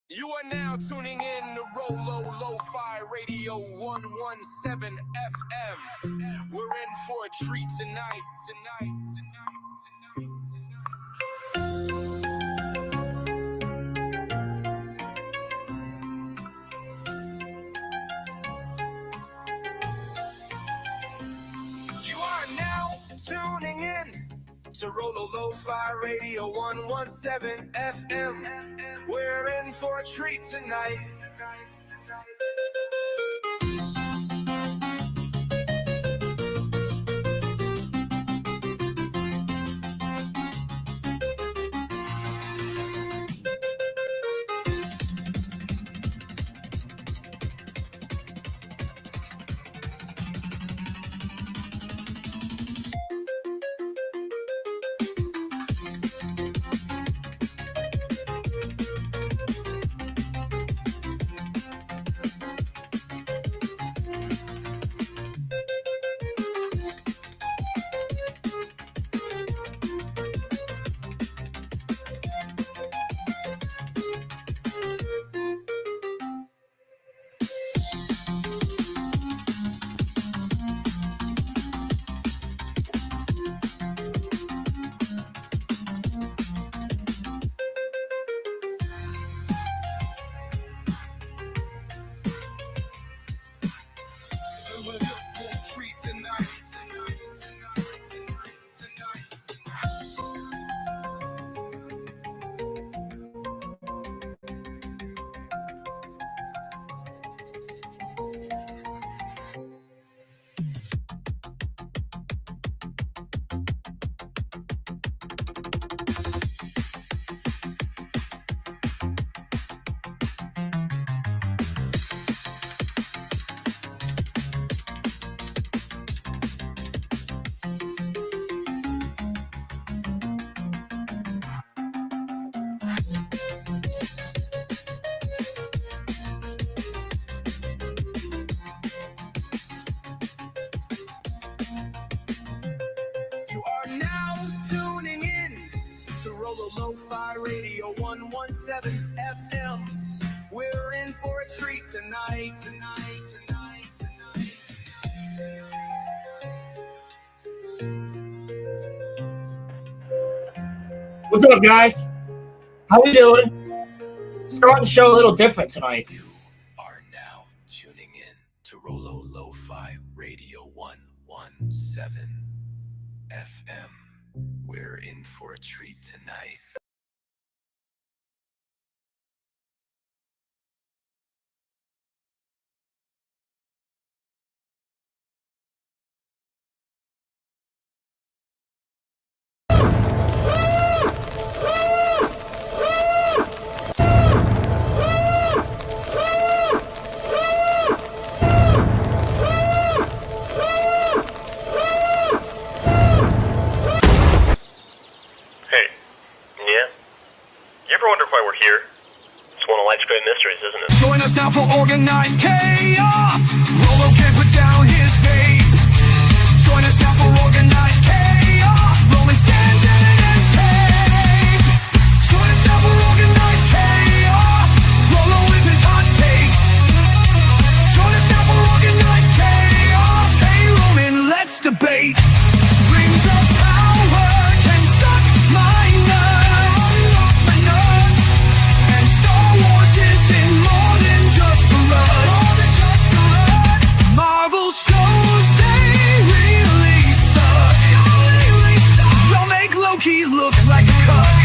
You are now tuning in to Lo-Fi Radio 117 FM. We're in for a treat tonight. You are now tuning in to Lo-Fi Radio 117 FM. We're in for a treat tonight. You are now tuning in to Lo-Fi Radio 117 FM. We're in for a treat tonight. What's up, guys? How we doing? Starting the show a little different tonight. You are now tuning in to Lo-Fi Radio 117 FM. We're in for a treat tonight. Great mysteries, isn't it? Join us now for organized chaos. Rolo can't put down his faith. Join us now for organized chaos. Roman stands evidence tape. Join us now for organized chaos. Rolo with his hot takes. Join us now for organized chaos. Hey Roman, let's debate. Rings of power can suck my nuts. And Star Wars isn't more than just a rush. Marvel shows they really suck. Y'all make Loki look like a cuck.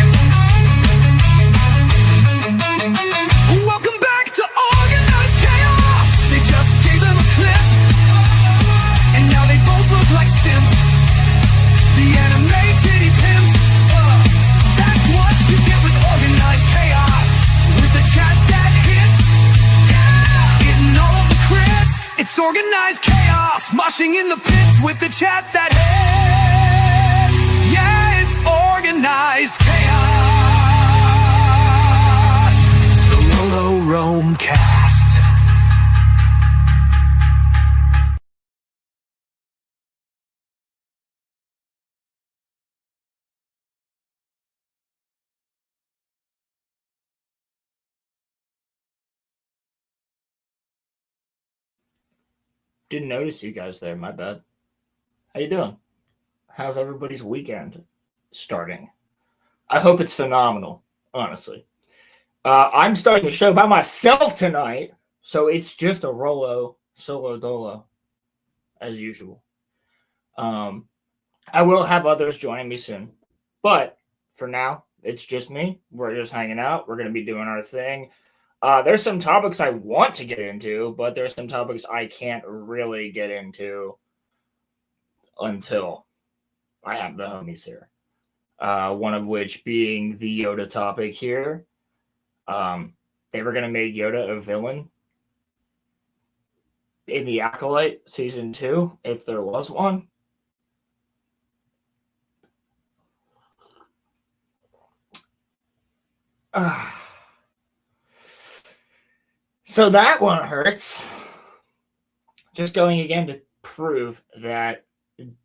Welcome back to Organized Chaos. They just gave them a clip, and now they both look like simps. The anime titty pimps. That's what you get with Organized Chaos. With the chat that hits, getting all the crits. It's Organized Chaos, moshing in the pits with the chat that hits. Yeah, it's Organized Chaos. The RoloRome cast. Didn't notice you guys there. My bad. How you doing? How's everybody's weekend starting? I hope it's phenomenal, honestly. I'm starting the show by myself tonight, so it's just a Rolo solo dolo, as usual. I will have others joining me soon, but for now, it's just me. We're just hanging out. We're going to be doing our thing. There's some topics I want to get into, but there's some topics I can't really get into until I have the homies here. One of which being the YODA topic here. They were going to make YODA a villain in the Acolyte Season 2, if there was one. So that one hurts. Just going again to prove that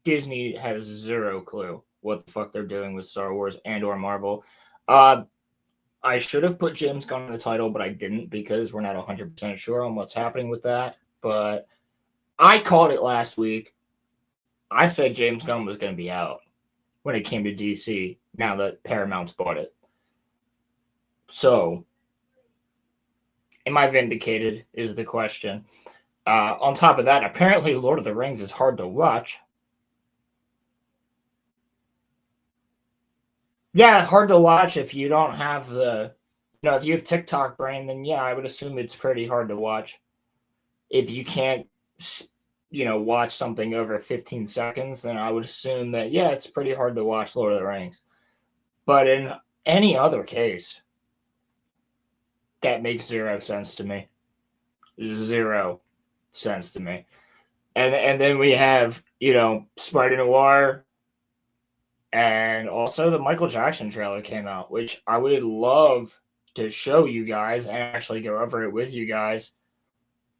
Disney has zero clue what the fuck they're doing with Star Wars and or Marvel. I should have put James Gunn in the title, but I didn't because we're not 100% sure on what's happening with that. But I called it last week. I said James Gunn was going to be out when it came to DC, now that Paramount's bought it. So, am I vindicated is the question. On top of that, apparently Lord of the Rings is hard to watch. Yeah, hard to watch if you don't have if you have TikTok brain, then yeah, I would assume it's pretty hard to watch. If you can't, watch something over 15 seconds, then I would assume that, yeah, it's pretty hard to watch Lord of the Rings. But in any other case, that makes zero sense to me. 0 sense to me. And then we have, Spider Noir, and also the Michael Jackson trailer came out, which I would love to show you guys and actually go over it with you guys.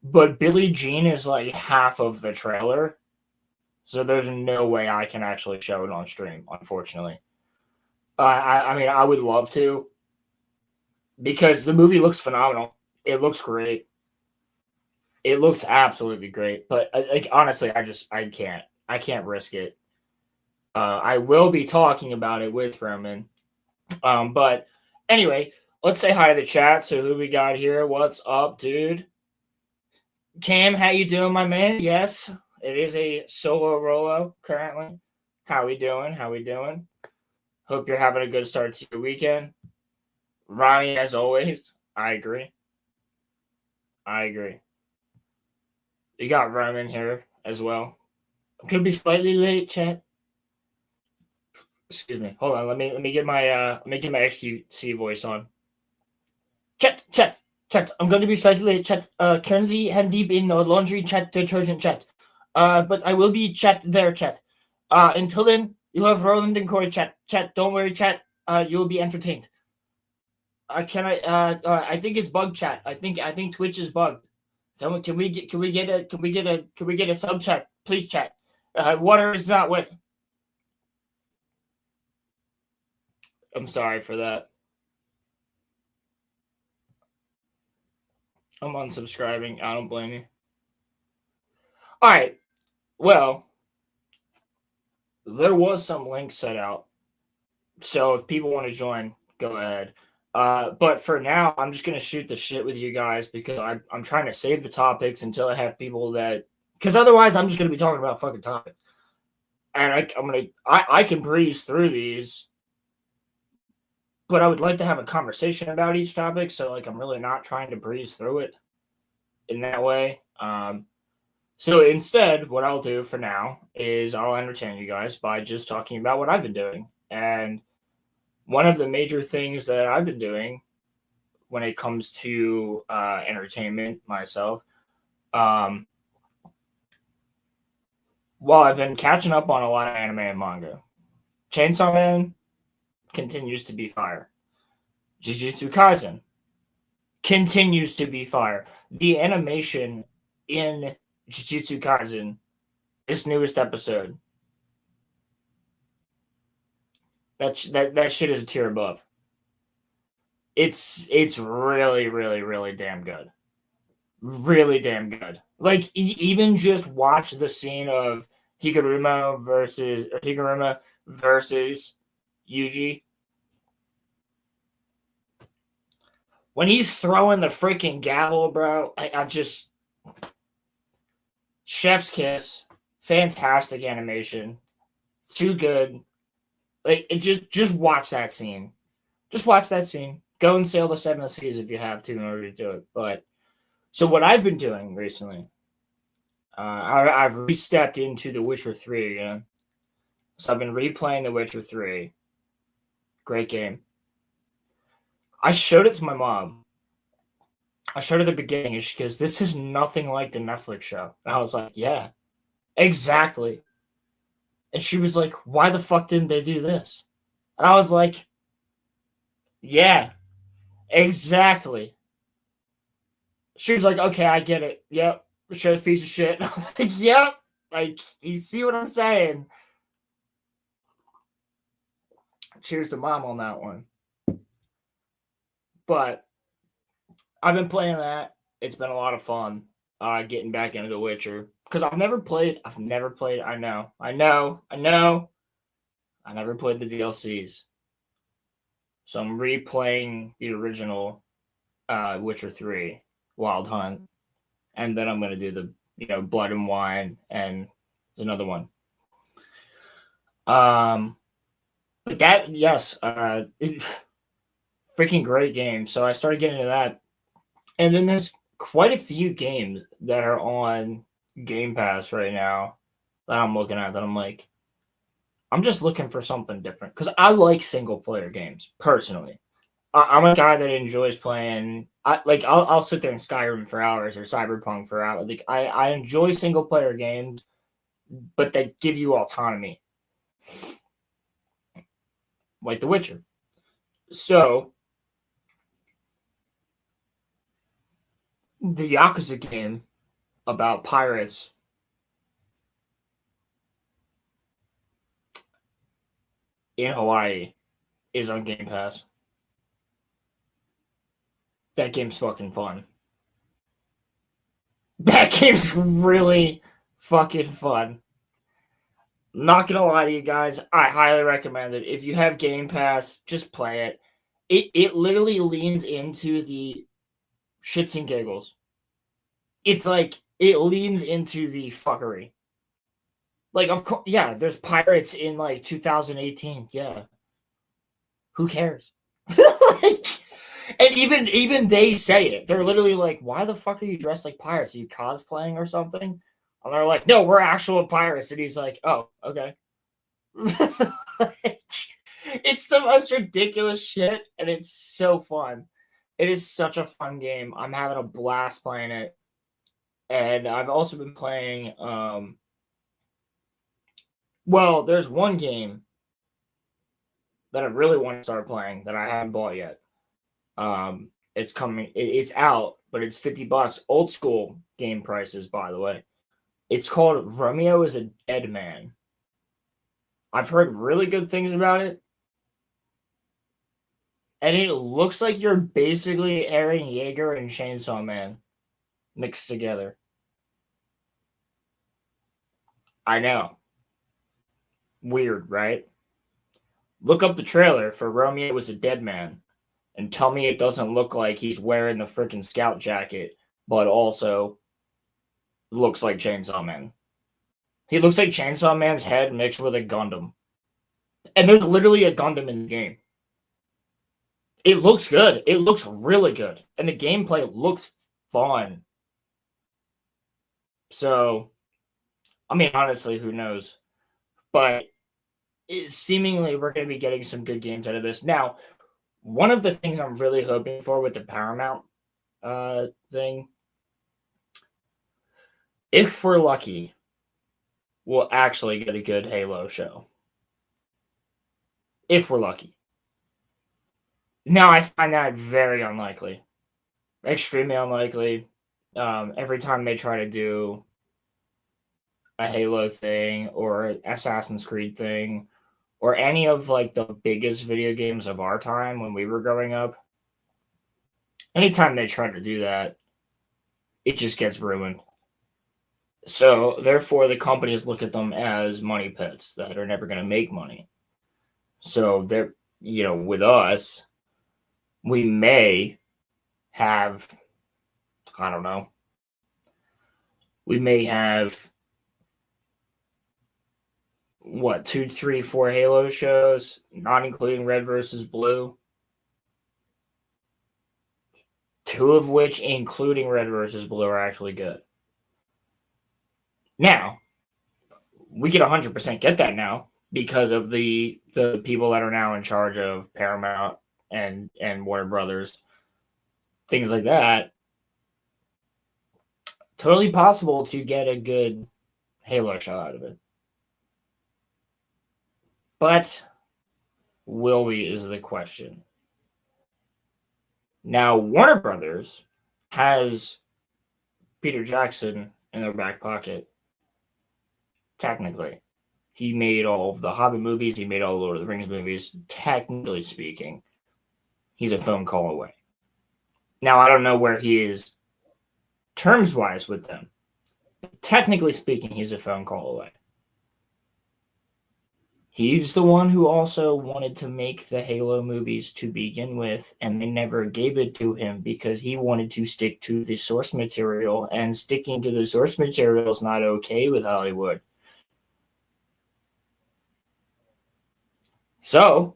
But Billie Jean is like half of the trailer, so there's no way I can actually show it on stream, unfortunately. I mean, I would love to, because the movie looks phenomenal. It looks great. It looks absolutely great. But honestly, I can't risk it. I will be talking about it with Roman. But anyway, let's say hi to the chat. So who we got here? What's up, dude? Cam, how you doing, my man? Yes, it is a solo Rolo currently. How we doing? Hope you're having a good start to your weekend. Ronnie, as always, I agree. You got Roman here as well. I'm gonna be slightly late, chat. Excuse me. Hold on. Let me get my XQC voice on. Chat. I'm going to be slightly late. Chat. Currently hand deep in laundry chat detergent chat. But I will be chat there. Chat. Until then, you have Roland and Corey chat. Chat. Don't worry, chat. You will be entertained. I think it's bug chat. I think Twitch is bugged. Can we get a sub chat, please, chat? Water is not wet. I'm sorry for that. I'm unsubscribing. I don't blame you. All right. Well, there was some links set out. So if people want to join, go ahead. But for now, I'm just going to shoot the shit with you guys because I'm trying to save the topics until I have people that... Because otherwise, I'm just going to be talking about fucking topics. And I can breeze through these, but I would like to have a conversation about each topic. So I'm really not trying to breeze through it in that way. So instead, what I'll do for now is I'll entertain you guys by just talking about what I've been doing. And one of the major things that I've been doing when it comes to entertainment myself, while I've been catching up on a lot of anime and manga, Chainsaw Man continues to be fire. Jujutsu Kaisen continues to be fire. The animation in Jujutsu Kaisen, this newest episode, that shit is a tier above. It's really, really, really damn good. Really damn good. Like, even just watch the scene of Higuruma versus Yuji. When he's throwing the freaking gavel, bro, I just chef's kiss, fantastic animation, too good. Like, just watch that scene. Just watch that scene. Go and sail the seven seas if you have to in order to do it. But so what I've been doing recently, I've re-stepped into The Witcher 3 again. So I've been replaying The Witcher 3. Great game. I showed it to my mom. I showed her the beginning, and she goes, "This is nothing like the Netflix show." And I was like, "Yeah, exactly." And she was like, "Why the fuck didn't they do this?" And I was like, "Yeah, exactly." She was like, "Okay, I get it. Yep, the show's a piece of shit." I'm like, "Yep." Like, you see what I'm saying? Cheers to mom on that one. But I've been playing that. It's been a lot of fun. Getting back into The Witcher because I've never played. I never played the DLCs, so I'm replaying the original Witcher 3 Wild Hunt, and then I'm gonna do the Blood and Wine and another one. But that, yes, freaking great game. So I started getting into that, and then there's quite a few games that are on Game Pass right now that I'm looking at that I'm like, I'm just looking for something different because I like single player games personally. I'm a guy that enjoys playing. I'll sit there in Skyrim for hours or Cyberpunk for hours. Like I enjoy single player games, but they give you autonomy, like The Witcher. So the Yakuza game about pirates in Hawaii is on Game Pass. That game's fucking fun. That game's really fucking fun. Not gonna lie to you guys, I highly recommend it. If you have Game Pass, just play it. It literally leans into the shits and giggles. It's like it leans into the fuckery. Like, of course, yeah, there's pirates in like 2018. Yeah, who cares? Like, and even they say it. They're literally like, "Why the fuck are you dressed like pirates? Are you cosplaying or something?" And they're like, "No, we're actual pirates." And he's like, "Oh, okay." Like, it's the most ridiculous shit, and it's so fun. It is such a fun game. I'm having a blast playing it, and I've also been playing. Well, there's one game that I really want to start playing that I haven't bought yet. It's coming. It's out, but it's $50. Old school game prices, by the way. It's called Romeo is a Dead Man. I've heard really good things about it. And it looks like you're basically Eren Yeager and Chainsaw Man mixed together. I know. Weird, right? Look up the trailer for Romeo was a Dead Man and tell me it doesn't look like he's wearing the freaking scout jacket, but also looks like Chainsaw Man. He looks like Chainsaw Man's head mixed with a Gundam. And there's literally a Gundam in the game. It looks good. It looks really good. And the gameplay looks fun. So, I mean, honestly, who knows? But seemingly we're going to be getting some good games out of this. Now, one of the things I'm really hoping for with the Paramount thing, if we're lucky, we'll actually get a good Halo show. If we're lucky. Now, I find that very unlikely. Extremely unlikely. Every time they try to do a Halo thing or Assassin's Creed thing or any of like the biggest video games of our time when we were growing up, anytime they try to do that, it just gets ruined. So therefore, the companies look at them as money pits that are never going to make money. So they're, with us, we may have, I don't know, we may have what, 2, 3, 4 Halo shows, not including Red versus Blue. 2 of which, including Red versus Blue, are actually good. Now, we can 100% get that now because of the people that are now in charge of Paramount and Warner Brothers, things like that. Totally possible to get a good Halo show out of it. But will we is the question. Now, Warner Brothers has Peter Jackson in their back pocket. Technically, he made all of the Hobbit movies. He made all the Lord of the Rings movies. Technically speaking, he's a phone call away. Now, I don't know where he is terms-wise with them. But technically speaking, he's a phone call away. He's the one who also wanted to make the Halo movies to begin with, and they never gave it to him because he wanted to stick to the source material, and sticking to the source material is not okay with Hollywood. So,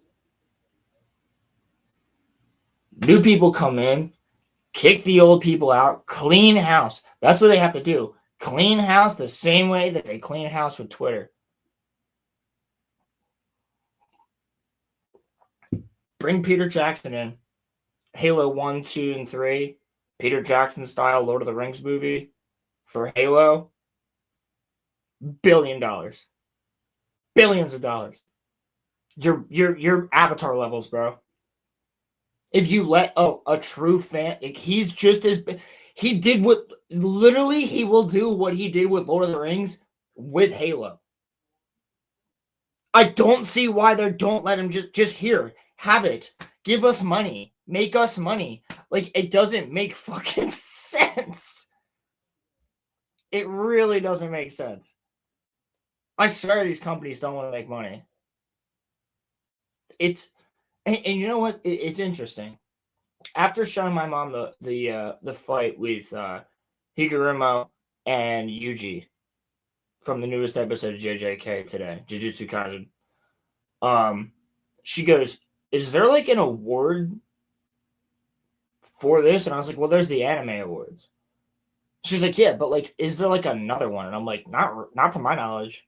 new people come in, kick the old people out, clean house. That's what they have to do. Clean house the same way that they clean house with Twitter. Bring Peter Jackson in. Halo 1, 2, and 3. Peter Jackson style Lord of the Rings movie for Halo. $1 billion. Billions of dollars. Your Avatar levels, bro. If you let a true fan, he's just as he did what literally he will do what he did with Lord of the Rings with Halo. I don't see why they don't let him just here. Have it. Give us money. Make us money. Like, it doesn't make fucking sense. It really doesn't make sense. I swear these companies don't want to make money. And you know what? It's interesting. After showing my mom the fight with Higurumo and Yuji from the newest episode of JJK today, Jujutsu Kaisen, she goes, "Is there like an award for this?" And I was like, "Well, there's the anime awards." She's like, "Yeah, but like, is there like another one?" And I'm like, "Not to my knowledge.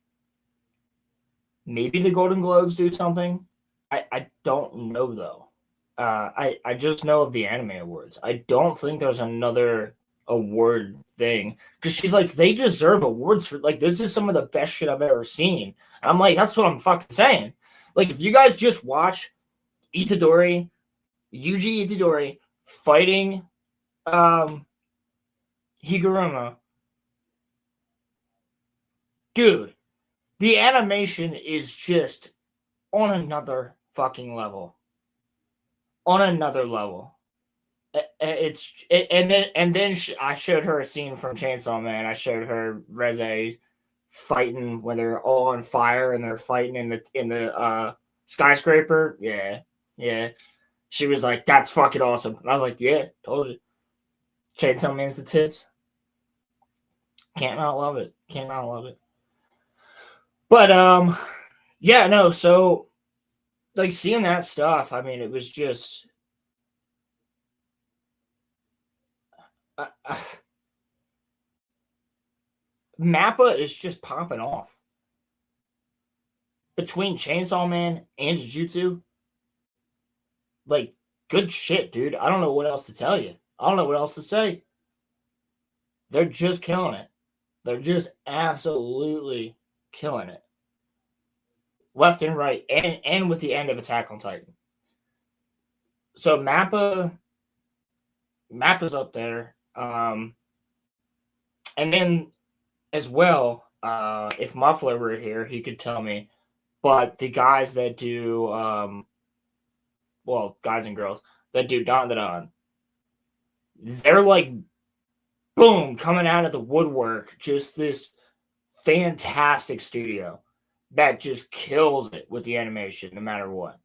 Maybe the Golden Globes do something. I don't know though. I just know of the anime awards. I don't think there's another award thing, because she's like, they deserve awards for, like, this is some of the best shit I've ever seen." And I'm like, that's what I'm fucking saying. Like, if you guys just watch Yuji Itadori fighting Higuruma, dude, the animation is just on another fucking level. On another level. And then I showed her a scene from Chainsaw Man. I showed her Reze fighting when they're all on fire and they're fighting in the skyscraper. Yeah. She was like, "That's fucking awesome." And I was like, "Yeah, told you. Chainsaw Man's the tits. Can't not love it. But yeah, no, so like seeing that stuff, I mean, it was just Mappa is just popping off. Between Chainsaw Man and Jujutsu, like, good shit, dude. I don't know what else to tell you. I don't know what else to say. They're just killing it. They're just absolutely killing it. Left and right, and with the end of Attack on Titan. So Mappa's up there. And then as well, if Muffler were here, he could tell me. But the guys that do, guys and girls that do Dandadan, they're like, boom, coming out of the woodwork. Just this fantastic studio that just kills it with the animation, no matter what.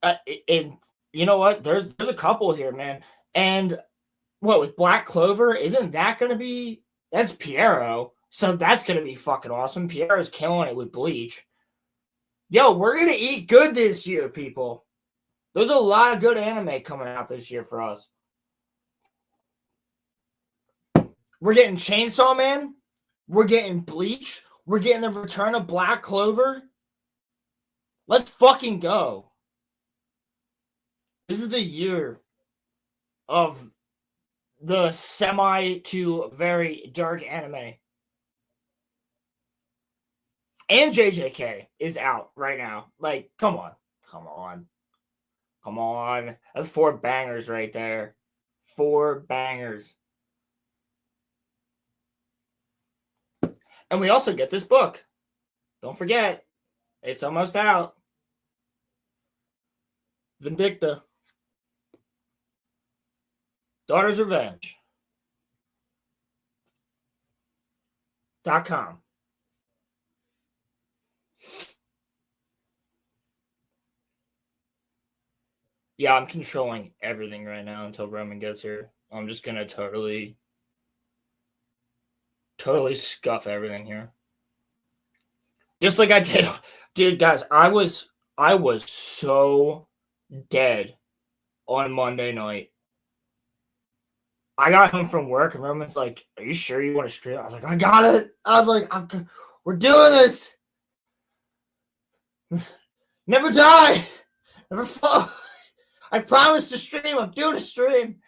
And you know what? There's a couple here, man. And what with Black Clover? Isn't that going to be? That's Piero, so that's going to be fucking awesome. Piero's killing it with Bleach. Yo, we're going to eat good this year, people. There's a lot of good anime coming out this year for us. We're getting Chainsaw Man. We're getting Bleach. We're getting the return of Black Clover. Let's fucking go. This is the year of the semi to very dark anime. And JJK is out right now. Like, come on. Come on. Come on. That's 4 bangers right there. 4 bangers. And we also get this book. Don't forget, it's almost out. Vindicta. Daughter's Revenge. .com. Yeah, I'm controlling everything right now until Roman gets here. I'm just gonna totally scuff everything here. Just like I did. Dude, guys, I was so dead on Monday night. I got home from work and Roman's like, "Are you sure you want to stream?" I was like, "I got it." I was like, "We're doing this. Never die. Never fall. I promise to stream. I'm doing a stream."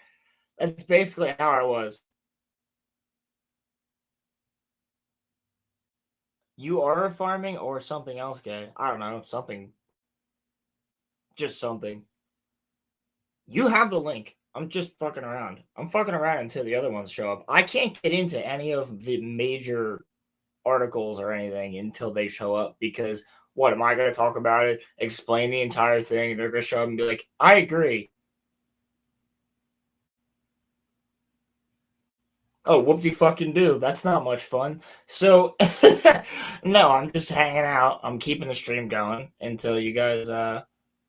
That's basically how I was. You are farming or something else, gay? I don't know. Something. Just something. You have the link. I'm just fucking around. I'm fucking around until the other ones show up. I can't get into any of the major articles or anything until they show up because what am I going to talk about it? Explain the entire thing. They're going to show up and be like, "I agree." Oh, whoop-de fucking do. That's not much fun. So, no, I'm just hanging out. I'm keeping the stream going until you guys,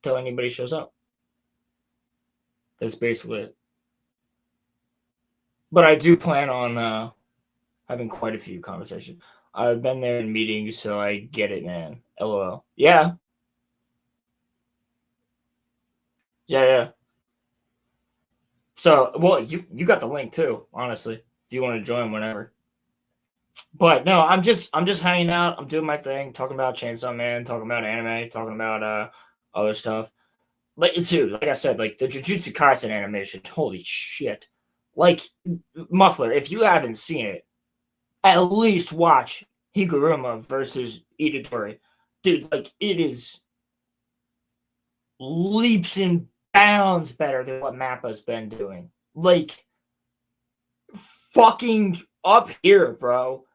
till anybody shows up. That's basically it. But I do plan on having quite a few conversations. I've been there in meetings, so I get it, man. LOL. Yeah. Yeah. So, well, you got the link too, honestly, if you want to join whenever. But no, I'm just hanging out. I'm doing my thing, talking about Chainsaw Man, talking about anime, talking about other stuff. Like, dude, like I said, like the Jujutsu Kaisen animation, holy shit! Like, Muffler, if you haven't seen it, at least watch Higuruma versus Itadori. Dude, like, it is leaps and bounds better than what Mappa's been doing. Like, fucking up here, bro.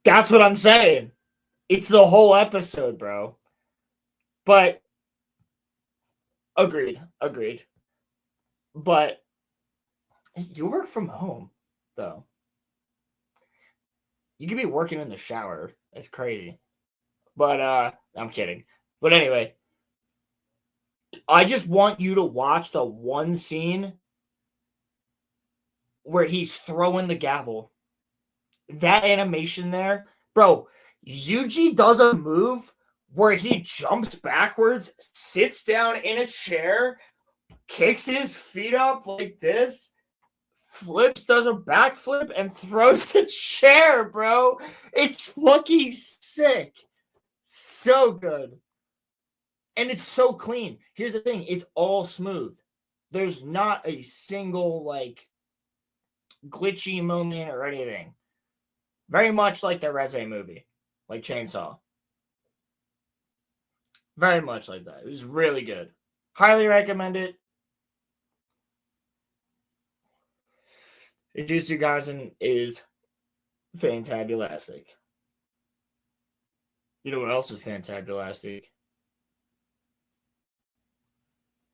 That's what I'm saying. It's the whole episode, bro. But agreed. But you work from home, though. You could be working in the shower. It's crazy. But I'm kidding. But anyway, I just want you to watch the one scene where he's throwing the gavel. That animation there, bro, Yuji does a move where he jumps backwards, sits down in a chair, kicks his feet up like this, flips, does a backflip, and throws the chair, bro. It's fucking sick. So good. And it's so clean. Here's the thing. It's all smooth. There's not a single, like, glitchy moment or anything. Very much like the Reze movie. Like Chainsaw. Very much like that. It was really good. Highly recommend it. Jujutsu Kaisen is fantabulastic. You know what else is fantabulastic?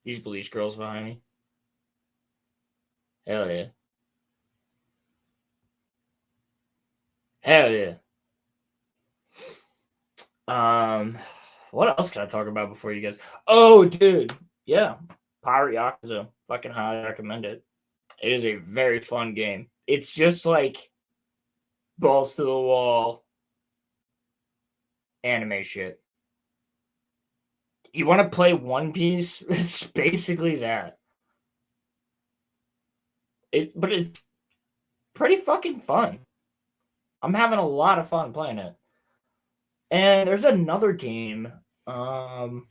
These bleach girls behind me. Hell yeah. Hell yeah. What else can I talk about before you guys? Oh, dude. Yeah. Pirate Yakuza. Fucking highly recommend it. It is a very fun game. It's just like balls to the wall anime shit. You want to play One Piece? It's basically that. But it's pretty fucking fun. I'm having a lot of fun playing it. And there's another game. Hold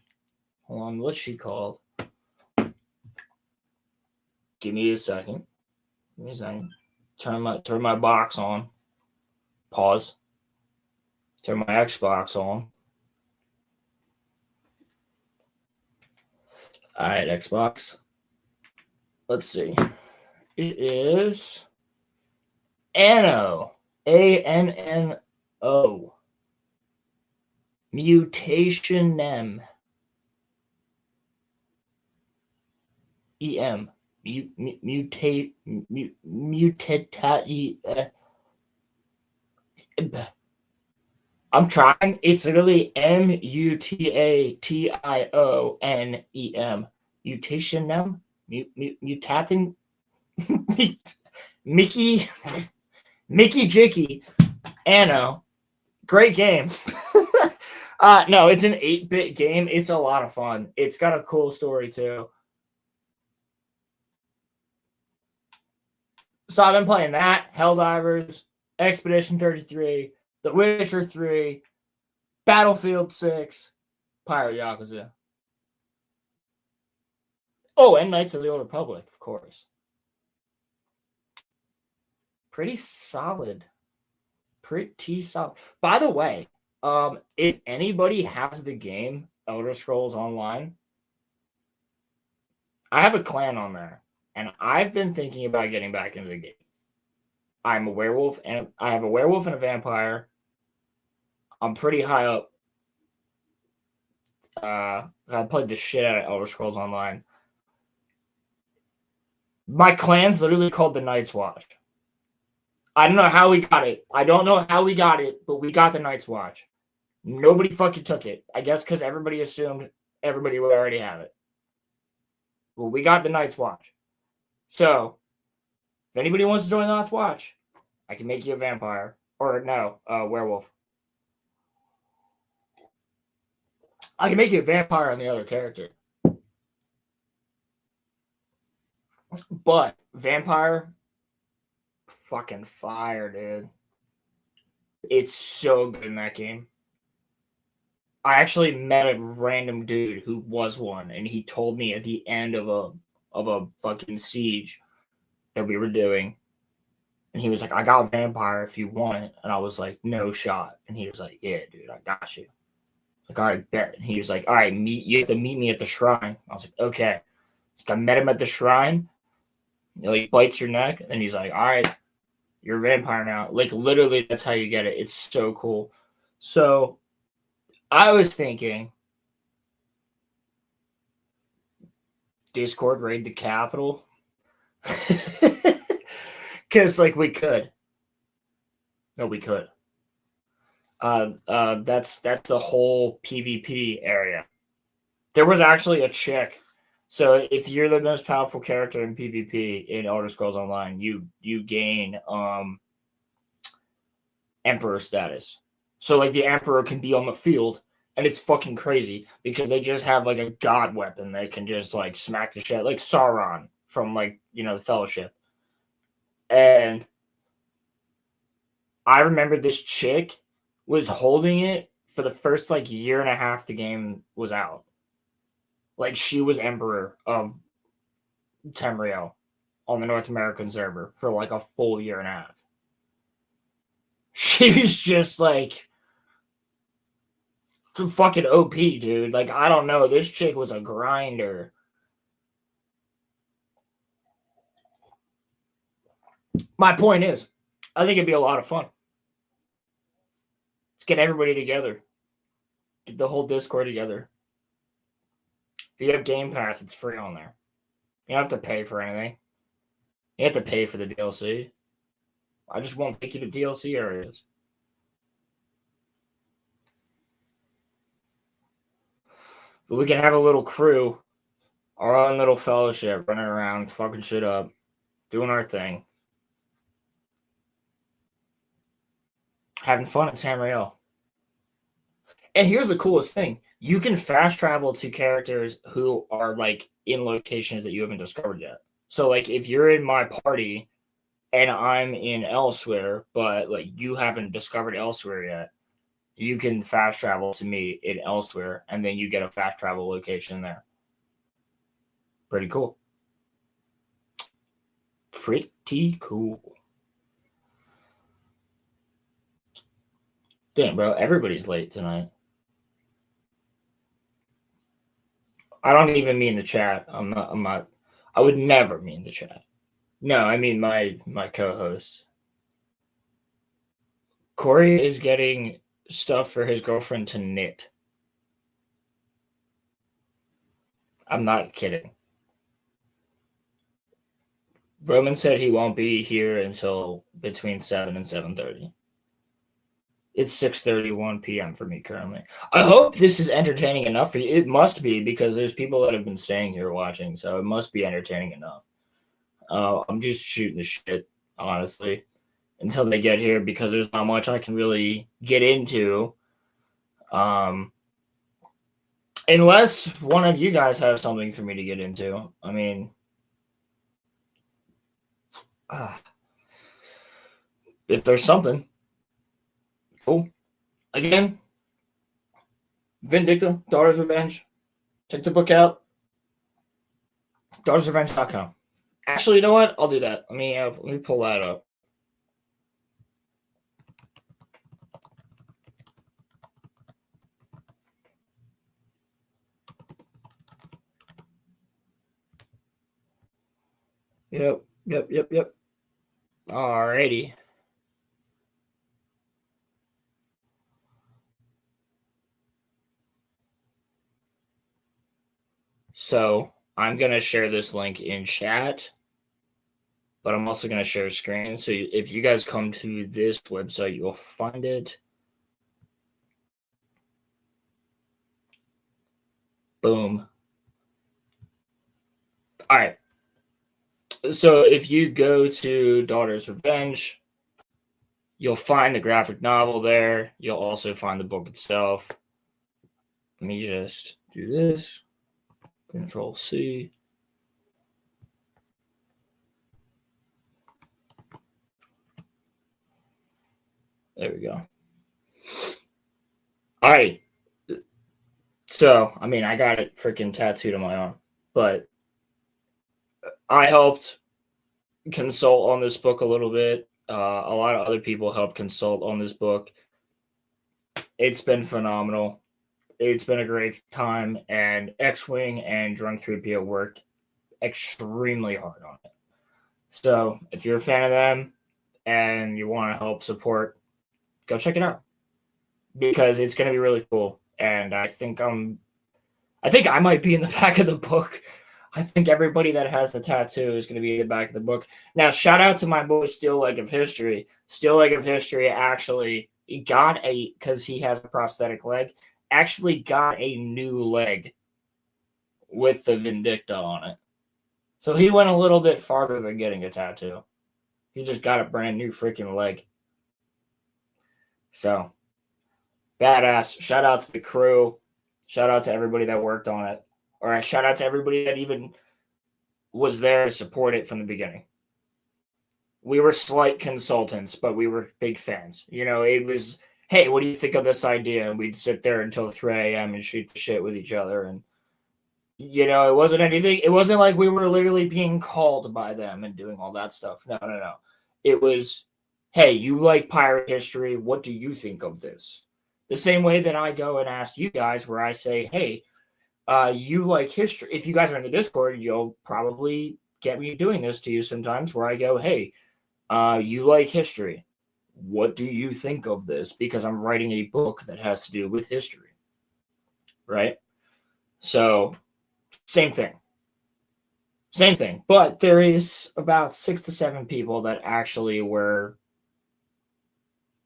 on, what's she called? Give me a second. Turn my box on. Pause. Turn my Xbox on. All right, Xbox. Let's see. It is Anno. ANNO. Mutation M. EM. Mutate. I'm trying. It's literally MUTATIONEM. Mutation M. Mutating. Mickey Jicky. Anno. Great game. No, it's an 8-bit game. It's a lot of fun. It's got a cool story too. So I've been playing that, Helldivers, Expedition 33, The Witcher 3, Battlefield 6, Pirate Yakuza. Oh, and Knights of the Old Republic, of course. Pretty solid. Pretty solid. By the way, if anybody has the game Elder Scrolls Online, I have a clan on there, and I've been thinking about getting back into the game. I'm a werewolf, and I have a werewolf and a vampire. I'm pretty high up. I played the shit out of Elder Scrolls Online. My clan's literally called the Night's Watch. I don't know how we got it. But we got the Night's Watch. Nobody fucking took it. I guess because everybody assumed everybody would already have it. Well, we got the Night's Watch. So, if anybody wants to join the Night's Watch, I can make you a vampire. Or, no, a werewolf. I can make you a vampire on the other character. But, vampire, fucking fire, dude. It's so good in that game. I actually met a random dude who was one, and he told me at the end of a fucking siege that we were doing, and he was like, "I got a vampire if you want it," and I was like, "No shot," and he was like, "Yeah, dude, I got you." Like, all right, bet. And he was like, "All right, you have to meet me at the shrine." I was like, "Okay." So I met him at the shrine. He like bites your neck, and he's like, "All right, you're a vampire now." Like literally, that's how you get it. It's so cool. So I was thinking, Discord raid the Capitol, because like we could. No, we could. That's the whole PvP area. There was actually a chick. So if you're the most powerful character in PvP in Elder Scrolls Online, you gain Emperor status. So like the Emperor can be on the field, and it's fucking crazy because they just have like a god weapon they can just like smack the shit, like Sauron from like, the Fellowship. And I remember this chick was holding it for the first like year and a half the game was out. Like she was Emperor of Tamriel on the North American server for like a full year and a half. She was just like fucking OP, dude. Like, I don't know. This chick was a grinder. My point is, I think it'd be a lot of fun. Let's get everybody together. Get the whole Discord together. If you have Game Pass, it's free on there. You don't have to pay for anything. You have to pay for the DLC. I just won't take you to DLC areas. But we can have a little crew, our own little fellowship, running around, fucking shit up, doing our thing. Having fun at Tamriel. And here's the coolest thing. You can fast travel to characters who are like in locations that you haven't discovered yet. So like if you're in my party and I'm in elsewhere, but like you haven't discovered elsewhere yet, you can fast travel to me in elsewhere, and then you get a fast travel location there. Pretty cool. Pretty cool. Damn, bro, everybody's late tonight. I don't even mean the chat. I'm not. I would never mean the chat. No, I mean my co-host. Corey is getting stuff for his girlfriend to knit. I'm not kidding. Roman said he won't be here until between 7 and 7:30. It's 6:31 p.m. for me currently. I hope this is entertaining enough for you. It must be, because there's people that have been staying here watching, so it must be entertaining enough. I'm just shooting the shit, honestly, until they get here, because there's not much I can really get into. Unless one of you guys has something for me to get into. I mean, if there's something. Cool. Again, Vindicta, Daughter's Revenge. Check the book out. DaughtersRevenge.com. Actually, you know what? I'll do that. Let me pull that up. Yep. Alrighty. So I'm going to share this link in chat, but I'm also going to share a screen. So if you guys come to this website, you'll find it. Boom. All right. So if you go to Daughter's Revenge, you'll find the graphic novel there. You'll also find the book itself. Let me just do this. Control C. There we go. All right. So, I mean, I got it freaking tattooed on my arm, but I helped consult on this book a little bit. A lot of other people helped consult on this book. It's been phenomenal. It's been a great time, and X-Wing and Drunk 3PO worked extremely hard on it. So if you're a fan of them and you want to help support, go check it out, because it's going to be really cool. And I think I might be in the back of the book. I think everybody that has the tattoo is going to be in the back of the book. Now, shout out to my boy Steel Leg of History. Steel Leg of History actually got because he has a prosthetic leg, actually got a new leg with the Vindicta on it. So he went a little bit farther than getting a tattoo. He just got a brand new freaking leg. So, badass. Shout out to the crew. Shout out to everybody that worked on it. Or shout out to everybody that even was there to support it from the beginning. We were slight consultants, but we were big fans. You know, it was, hey, what do you think of this idea? And we'd sit there until 3 a.m. and shoot the shit with each other. And, you know, it wasn't anything. It wasn't like we were literally being called by them and doing all that stuff. No. It was, hey, you like pirate history. What do you think of this? The same way that I go and ask you guys, where I say, hey, you like history. If you guys are in the Discord, you'll probably get me doing this to you sometimes, where I go, hey, you like history. What do you think of this? Because I'm writing a book that has to do with history. Right? So Same thing. Same thing. But there is about 6 to 7 people that actually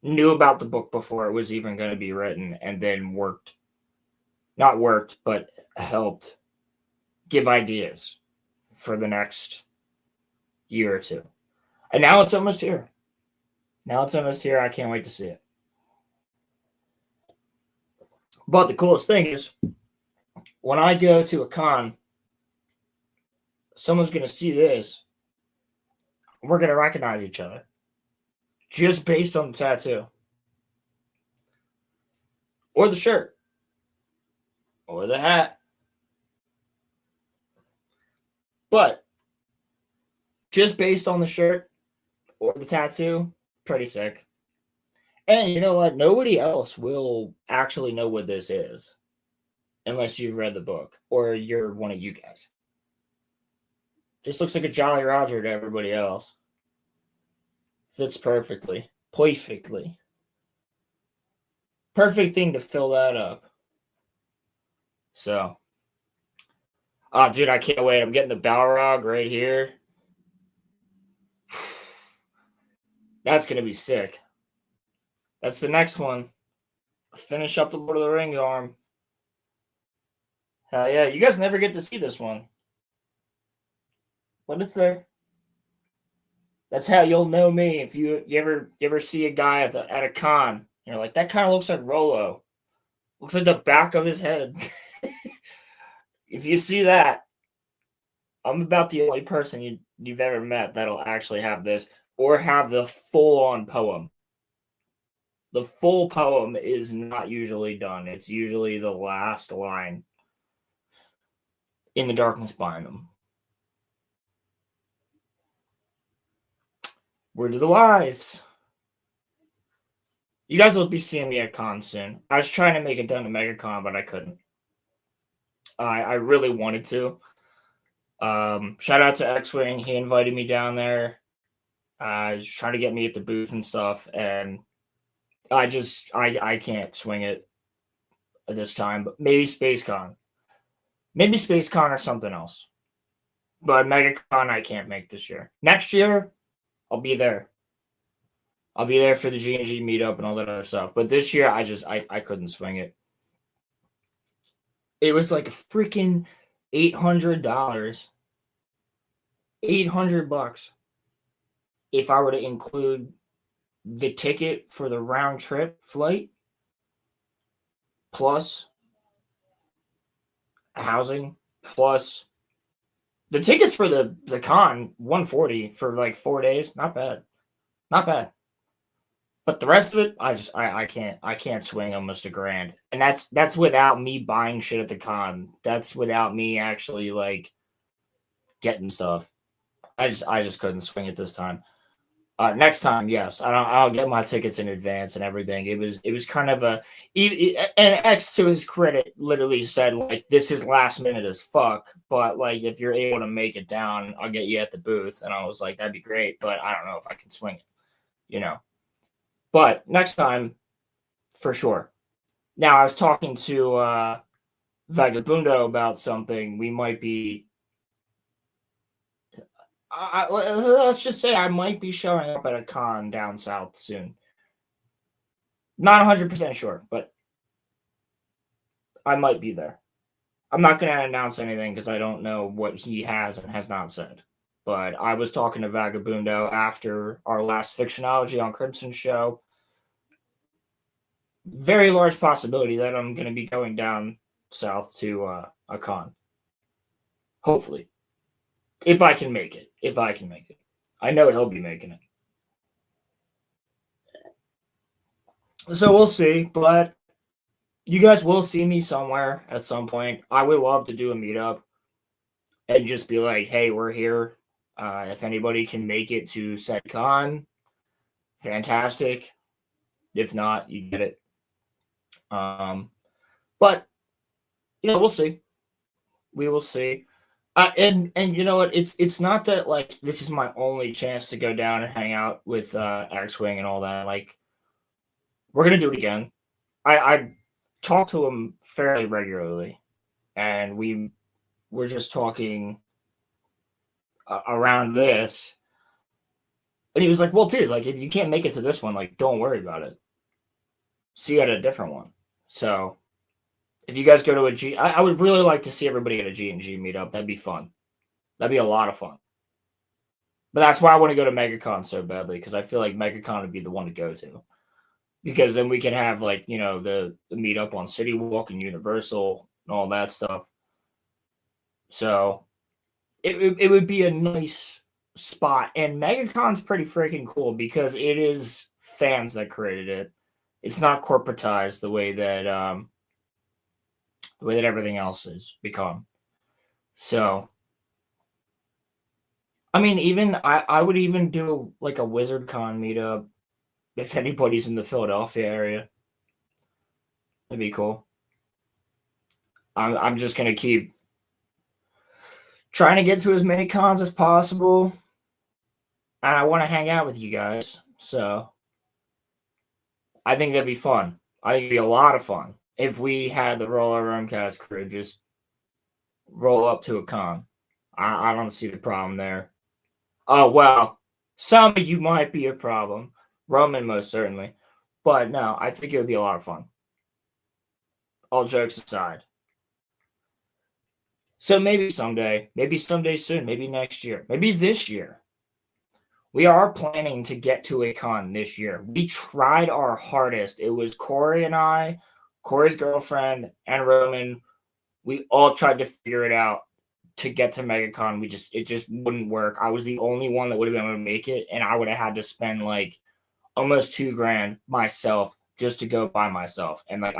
knew about the book before it was even going to be written, and then but helped give ideas for the next year or two. And now it's almost here. I can't wait to see it. But the coolest thing is, when I go to a con, someone's going to see this. We're going to recognize each other just based on the tattoo or the shirt or the hat. But just based on the shirt or the tattoo, pretty sick. And you know what? Nobody else will actually know what this is unless you've read the book or you're one of you guys. Just looks like a Jolly Roger to everybody else. Fits perfectly. Perfect thing to fill that up. So. Oh, dude, I can't wait. I'm getting the Balrog right here. That's going to be sick. That's the next one. Finish up the Lord of the Ring arm. Hell yeah. You guys never get to see this one. But it's there. That's how you'll know me. If you ever see a guy at a con, you're like, that kind of looks like Rolo. Looks like the back of his head. If you see that, I'm about the only person you've ever met that'll actually have this or have the full-on poem. The full poem is not usually done. It's usually the last line. In the darkness behind them. Word to the wise. You guys will be seeing me at con soon. I was trying to make it down to MegaCon, but I couldn't. I really wanted to. Shout out to X-Wing. He invited me down there. He's trying to get me at the booth and stuff, and I can't swing it at this time, but maybe SpaceCon. Maybe SpaceCon or something else. But MegaCon I can't make this year. Next year, I'll be there. I'll be there for the G&G meetup and all that other stuff. But this year, I couldn't swing it. It was like a freaking $800. $800 if I were to include the ticket for the round trip flight plus housing plus the tickets for the con, $140 for like 4 days. Not bad. But the rest of it, I can't swing almost $1,000. And that's without me buying shit at the con. That's without me actually like getting stuff. I just couldn't swing it this time. Next time, yes, I'll get my tickets in advance and everything. It was kind of and X, to his credit, literally said like, this is last minute as fuck, but like if you're able to make it down, I'll get you at the booth. And I was like, that'd be great, but I don't know if I can swing it, But next time, for sure. Now I was talking to Vagabundo about something. We might be. Let's just say I might be showing up at a con down south soon. Not 100% sure, but I might be there. I'm not going to announce anything because I don't know what he has and has not said. But I was talking to Vagabundo after our last Fictionology on Crimson show. Very large possibility that I'm going to be going down south to a con. Hopefully. If I can make it. I know he'll be making it. So we'll see, but you guys will see me somewhere at some point. I would love to do a meetup and just be like, hey, we're here. If anybody can make it to said con, fantastic. If not, you get it. But we'll see. We will see. And you know what? It's not that like this is my only chance to go down and hang out with X-Wing and all that. Like, we're gonna do it again. I talk to him fairly regularly, and we we're just talking around this. And he was like, well, dude, like, if you can't make it to this one, like, don't worry about it. See you at a different one. So if you guys go to a G, I would really like to see everybody at a G&G meetup. That'd be fun. That'd be a lot of fun. But that's why I want to go to MegaCon so badly, because I feel like MegaCon would be the one to go to. Because then we can have, like, you know, the meetup on City Walk and Universal and all that stuff. So it would be a nice spot. And MegaCon's pretty freaking cool because it is fans that created it. It's not corporatized the way that everything else has become. So, I mean, even I would even do like a WizardCon meetup if anybody's in the Philadelphia area. That'd be cool. I'm just gonna keep trying to get to as many cons as possible, and I want to hang out with you guys. So I think that'd be fun. I think it'd be a lot of fun if we had the RoloRome cast crew just roll up to a con. I don't see the problem there. Oh, well, some of you might be a problem. Roman most certainly. But no, I think it would be a lot of fun. All jokes aside. So maybe someday soon, maybe next year, maybe this year. We are planning to get to a con this year. We tried our hardest. It was Corey and I, Corey's girlfriend, and Roman. We all tried to figure it out to get to MegaCon. It just wouldn't work. I was the only one that would have been able to make it, and I would have had to spend like almost $2,000 myself just to go by myself. And like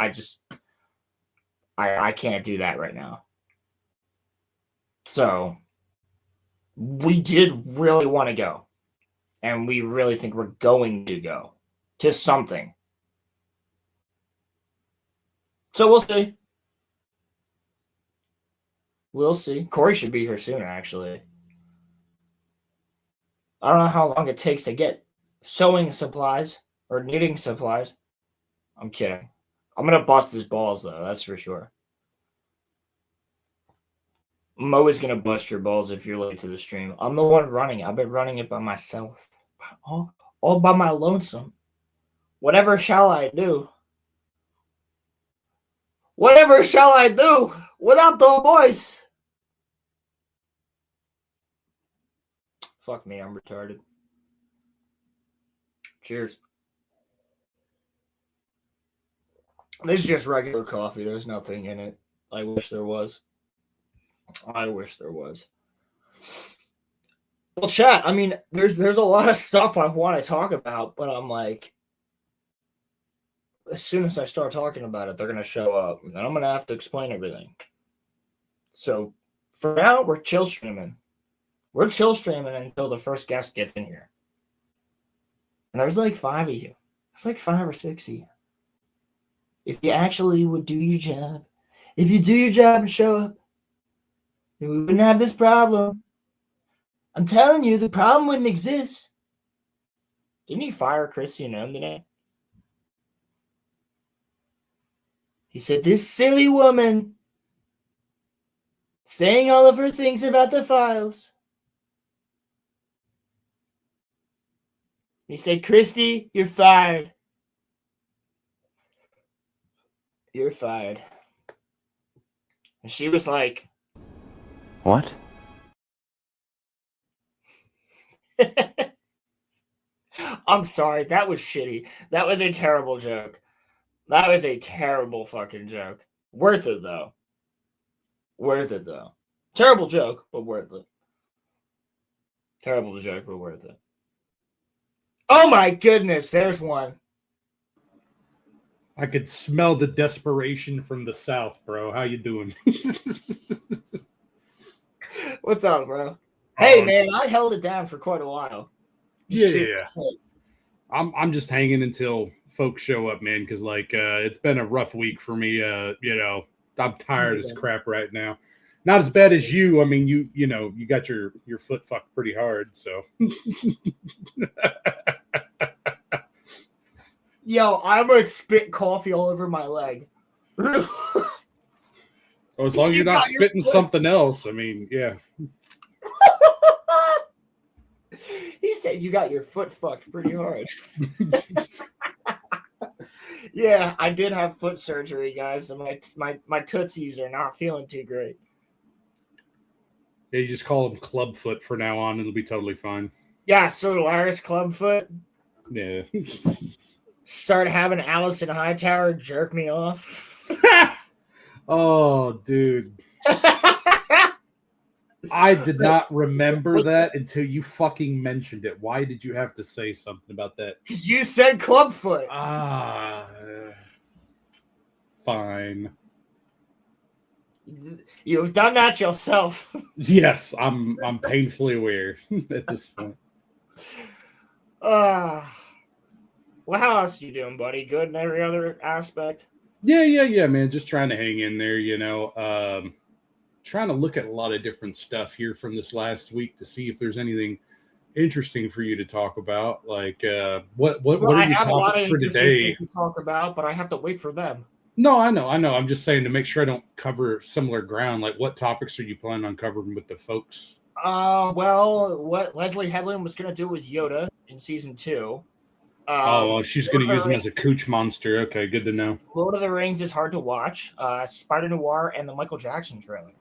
I can't do that right now. So we did really want to go. And we really think we're going to go to something. So we'll see. We'll see. Corey should be here soon, actually. I don't know how long it takes to get sewing supplies or knitting supplies. I'm kidding. I'm going to bust his balls, though. That's for sure. I'm always going to bust your balls if you're late to the stream. I'm the one running. I've been running it by myself. All by my lonesome. Whatever shall I do? Whatever shall I do without the boys? Fuck me, I'm retarded. Cheers. This is just regular coffee. There's nothing in it. I wish there was. Well, chat, I mean, there's a lot of stuff I want to talk about, but I'm like, as soon as I start talking about it, they're going to show up, and I'm going to have to explain everything. So, for now, we're chill streaming. We're chill streaming until the first guest gets in here. And there's like 5 of you. It's like 5 or 6 of you. If you actually would do your job, if you do your job and show up, then we wouldn't have this problem. I'm telling you, the problem wouldn't exist. Didn't he fire Christy and Ohm today? He said, this silly woman saying all of her things about the files. He said, Christy, you're fired. You're fired. And she was like, what? I'm sorry. That was shitty. That was a terrible joke. That was a terrible fucking joke. Worth it, though. Terrible joke, but worth it. Terrible joke, but worth it. Oh my goodness, there's one. I could smell the desperation from the south, bro. How you doing? What's up, bro? Hey, man, I held it down for quite a while. Yeah. I'm just hanging until folks show up, man, because like it's been a rough week for me. I'm tired as crap right now. Not as bad as you. I mean, you got your foot fucked pretty hard, so. Yo, I almost spit coffee all over my leg. Well, as long as you're not spitting something else, I mean, yeah. He said you got your foot fucked pretty hard. Yeah, I did have foot surgery, guys, and my tootsies are not feeling too great. Yeah, you just call them clubfoot for now on, and it'll be totally fine. Yeah, so Lars Clubfoot. Yeah. Start having Allison Hightower jerk me off. Oh, dude. I did not remember that until you fucking mentioned it. Why did you have to say something about that? Because you said Clubfoot. Fine. You've done that yourself. Yes, I'm painfully aware at this point. Well, how else you doing, buddy? Good in every other aspect? Yeah, man. Just trying to hang in there, you know. Trying to look at a lot of different stuff here from this last week to see if there's anything interesting for you to talk about. Like, what are your topics for today? To talk about, but I have to wait for them. No, I know. I'm just saying to make sure I don't cover similar ground. Like, what topics are you planning on covering with the folks? Well, what Leslie Headland was going to do with YODA in season 2. She's going to use him as a cooch monster. Okay, good to know. Lord of the Rings is hard to watch. Spider Noir and the Michael Jackson trailer.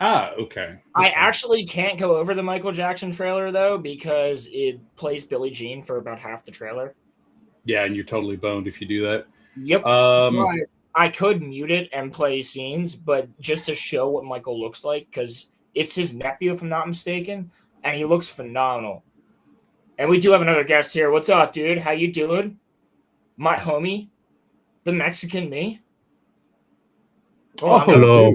Okay. I actually can't go over the Michael Jackson trailer, though, because it plays Billie Jean for about half the trailer. Yeah, and you're totally boned if you do that. Yep. I could mute it and play scenes, but just to show what Michael looks like, because it's his nephew, if I'm not mistaken, and he looks phenomenal. And we do have another guest here. What's up, dude? How you doing? My homie, the Mexican me. Hello.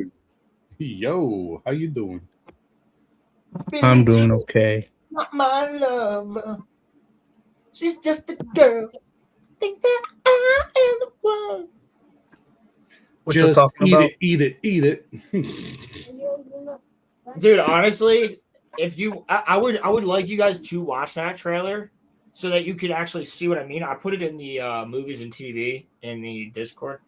Yo, how you doing? I'm doing okay. Not my lover. She's just a girl. Think that I am the one. What you talking about? Eat it. Dude, honestly, if you, I would like you guys to watch that trailer so that you could actually see what I mean. I put it in the movies and TV in the Discord.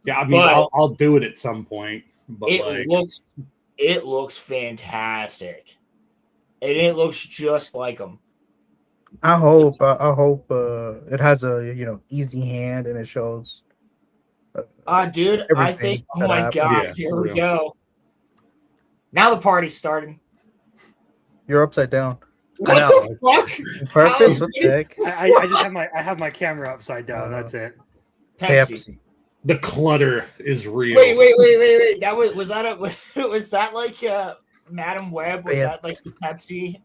Yeah, I mean, I'll do it at some point. But it looks fantastic, and it looks just like them. I hope it has a easy hand and it shows. Dude, I think. Oh my god! Yeah, here we go. Now the party's starting. You're upside down. What the fuck? Purpose? What the heck? I just have my camera upside down. That's it. Pepsi. The clutter is real. Wait. That was that like Madam Web? Was that like the Pepsi?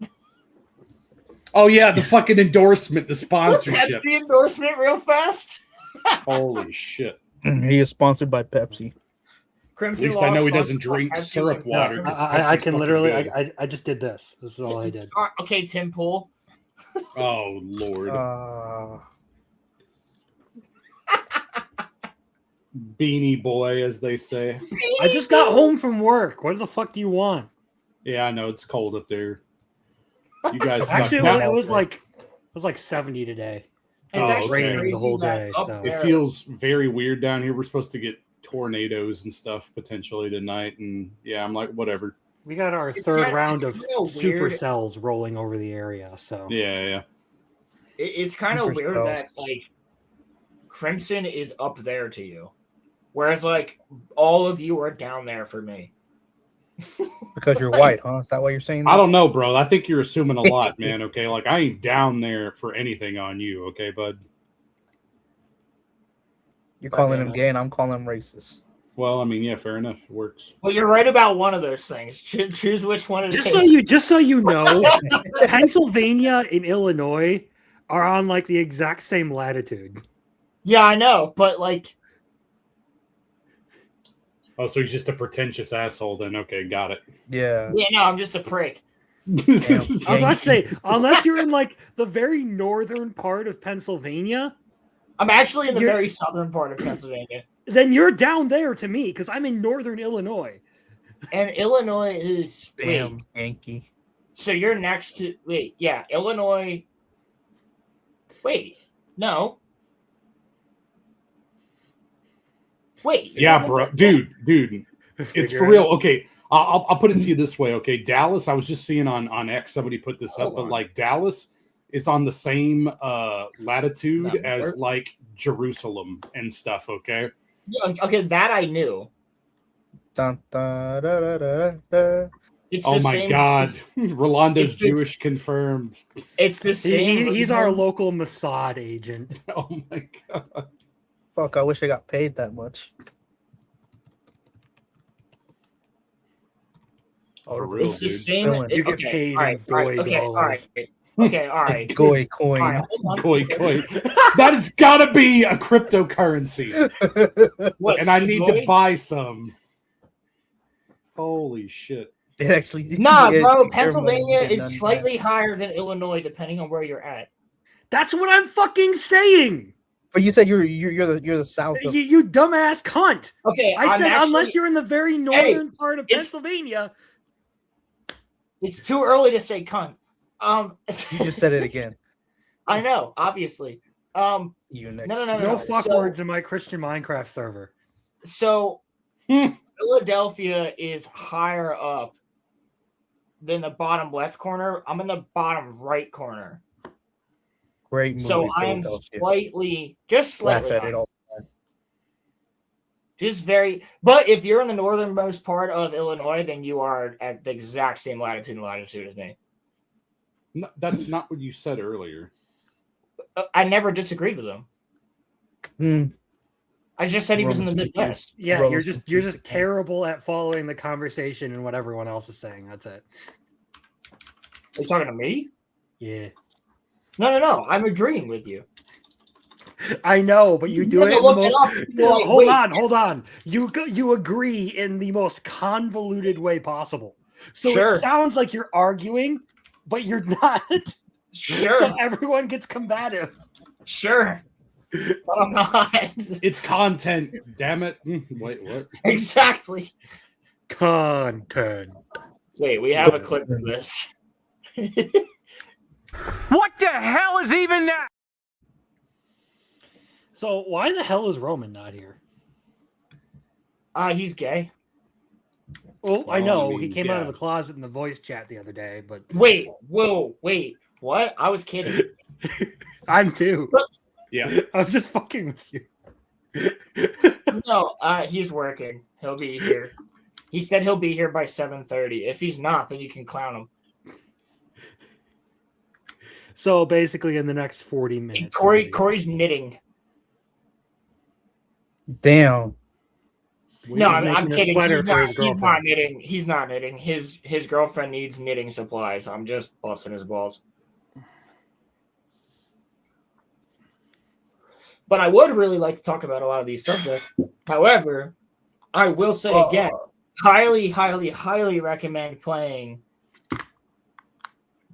Oh yeah, the fucking endorsement, the sponsorship. Pepsi endorsement, real fast. Holy shit! He is sponsored by Pepsi. Crimson At least I know he doesn't drink syrup water. I can literally. I just did this. This is all I did. Okay, Tim Pool. Oh Lord. Beanie boy, as they say. I just got home from work. What the fuck do you want? Yeah, I know it's cold up there. You guys actually it was like 70 today. It's actually raining the whole day. So. It feels very weird down here. We're supposed to get tornadoes and stuff potentially tonight, and yeah, I'm like, whatever. We got our third round of supercells rolling over the area. So yeah. It's kind of weird that like Crimson is up there to you, whereas like all of you are down there for me. Because you're white, huh? Is that why you're saying that? I don't know, bro. I think you're assuming a lot, man. Okay, like I ain't down there for anything on you, okay, bud? You're calling him gay, and I'm calling him racist. Well, I mean, yeah, fair enough. It works. Well, you're right about one of those things. Choose which one it is. Just so you know, Pennsylvania and Illinois are on like the exact same latitude. Yeah, I know, but like. Oh, so he's just a pretentious asshole then. Okay, got it. Yeah. Yeah, no, I'm just a prick. I was about to say, unless you're in like the very northern part of Pennsylvania. I'm actually in the very southern part of Pennsylvania. Then you're down there to me because I'm in northern Illinois. And Illinois is damn Yankee. So you're next to Illinois. Wait, no. Wait. Yeah, bro, dude, it's Figure for it real. out. Okay, I'll put it to you this way. Okay, Dallas. I was just seeing on X somebody put this up, Hold but on. like Dallas is on the same latitude That's as weird. like Jerusalem and stuff. Okay. Yeah, okay, that I knew. Dun, dun, da, da, da, da. It's Oh the my same, God, Rolando's it's the- Jewish confirmed. It's the same. He's our reason- local Mossad agent. Oh my God. Fuck, I wish I got paid that much. For real, It's the dude. same. Feeling. You get okay, paid all in right, all right, Doi okay, all dollars. right, okay, all right. Goy All coin. right, hold on. Koi. That has got to be a cryptocurrency, What, and I need to Savoy? buy some. Holy shit! It actually. Nah, it- bro. your money Pennsylvania get is none slightly back. higher than Illinois, depending on where you're at. That's what I'm fucking saying. But you said you're the south of. You dumbass cunt. Okay, I said actually, unless you're in the very northern part of it's- Pennsylvania. it's too early to say cunt. You just said it again. I know, obviously. You next. No. No So- fuck words in my Christian Minecraft server. So Philadelphia is higher up than the bottom left corner. I'm in the bottom right corner. Great movie. So I am Philadelphia. just Laugh slightly at it higher. all. Just very, but if you're in the northernmost part of Illinois, then you are at the exact same latitude and latitude as me. No, that's not what you said earlier. I never disagreed with him. Hmm. I just said he was in the Roman's Midwest. Yeah, Rollers you're just confused. terrible at following the conversation and what everyone else is saying. That's it. Are you talking to me? Yeah. No. I'm agreeing with you. I know, but you do have it to in the look it most. up to be like, Hold wait. hold on. You agree in the most convoluted way possible. So Sure. it sounds like you're arguing, but you're not. Sure, So everyone gets combative. sure. But I'm not. It's content. Damn it! Wait, what? Exactly. Content. Wait, we have a clip of this. What the hell is even that? So why the hell is Roman not here? He's gay. Well, I Well, know I mean, he came out of yeah. the closet in the voice chat the other day, but Wait, what? I was kidding. I'm too. Yeah. I'm just fucking with you. No, he's working. He'll be here. He said he'll be here by 7:30. If he's not, then you can clown him. So basically, in the next 40 minutes, Corey's knitting. Damn. No, He's I'm making a kidding. sweater He's for not, his he's not girlfriend. knitting. He's not knitting. His girlfriend needs knitting supplies. I'm just busting his balls. But I would really like to talk about a lot of these subjects. However, I will say again, highly recommend playing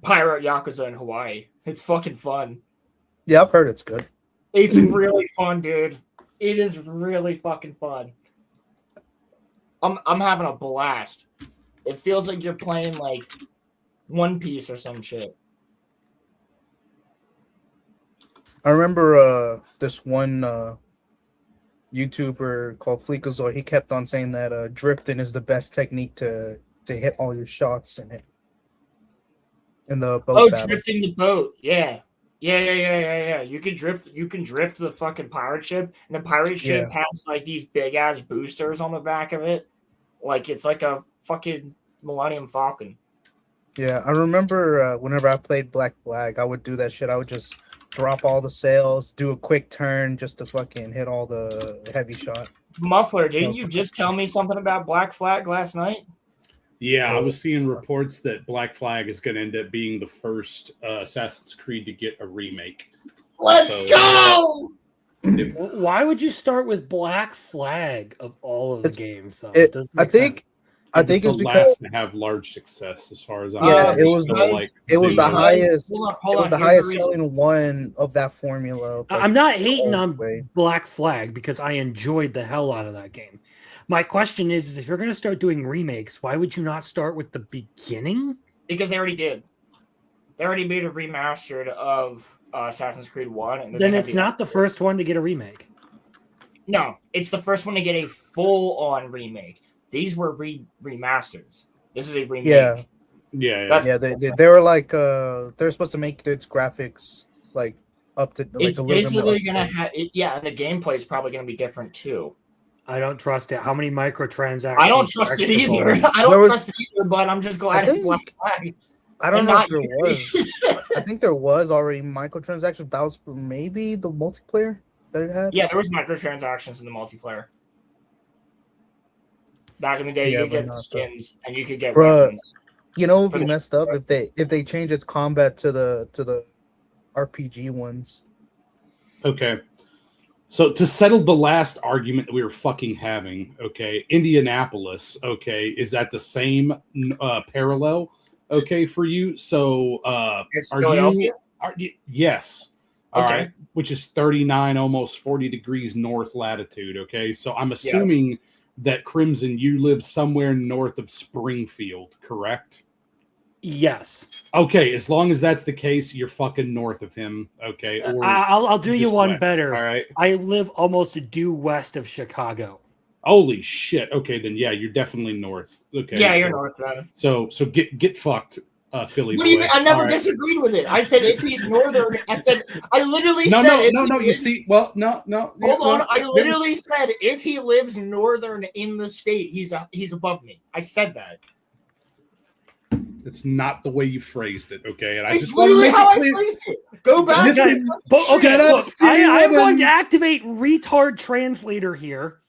Pirate Yakuza in Hawaii. It's fucking fun. Yeah, I've heard it's good. It's really fun, dude. It is really fucking fun. I'm having a blast. It feels like you're playing like One Piece or some shit. I remember this one YouTuber called Fleekazoid. He kept on saying that drifting is the best technique to hit all your shots in it. In the boat battle. Drifting the boat. Yeah. You can drift the fucking pirate ship, and the pirate ship has like these big ass boosters on the back of it. Like it's like a fucking Millennium Falcon. Yeah, I remember whenever I played Black Flag, I would do that shit. I would just drop all the sails, do a quick turn just to fucking hit all the heavy shot. Muffler, didn't you just tell me something about Black Flag last night? Yeah, I was seeing reports that Black Flag is going to end up being the first Assassin's Creed to get a remake. Let's go! Why would you start with Black Flag of all of the games? Though? I think it's the because last to have large success as far as it was the highest. Hold it was the highest selling one of that formula. I'm not hating on Black Flag because I enjoyed the hell out of that game. My question is if you're going to start doing remakes, why would you not start with the beginning? Because they already did. They already made a remastered of Assassin's Creed 1. And then it's not the first one to get a remake. No, it's the first one to get a full-on remake. These were remasters. This is a remake. Yeah. Yeah, That's Yeah, they were like they're supposed to make its graphics like up to like it's a little bit more. basically gonna have yeah, and the gameplay is probably gonna be different too. I don't trust it. How many microtransactions? I don't trust it extra either. bonus? I don't trust it either, but I'm just glad it's Black Flag. I don't and know not if there Unity. was. I think there was already microtransactions. That was for maybe the multiplayer that it had. Yeah, there was microtransactions in the multiplayer. Back in the day, Yeah, you could but get not skins and you could get Bruh, weapons. You know, it would For be the- messed up if they change its combat to the RPG ones. Okay. So to settle the last argument that we were fucking having, okay, Indianapolis, okay, is at the same parallel, okay, for you. So It's are Philadelphia? you yes. All Okay. right, which is 39, almost 40 degrees north latitude. Okay. So I'm assuming that Crimson, you live somewhere north of Springfield, correct? Yes. Okay, as long as that's the case, you're fucking north of him. Okay. Or I'll do you just one west. better. All right. I live almost due west of Chicago. Holy shit. Okay, then yeah, you're definitely north. Okay. Yeah, so, you're north then. So get fucked, Philly What do you boy. mean? I never All right. disagreed with it. I said if he's northern, I literally No, said no. You see, well, no. Hold on. I there's- literally said if he lives northern in the state, he's above me. I said that. It's not the way you phrased it, okay? And I It's just want to literally make how it I clear. phrased it. Go back. Listen, But okay, Shut up, look, City I'm Woman. going to activate retard translator here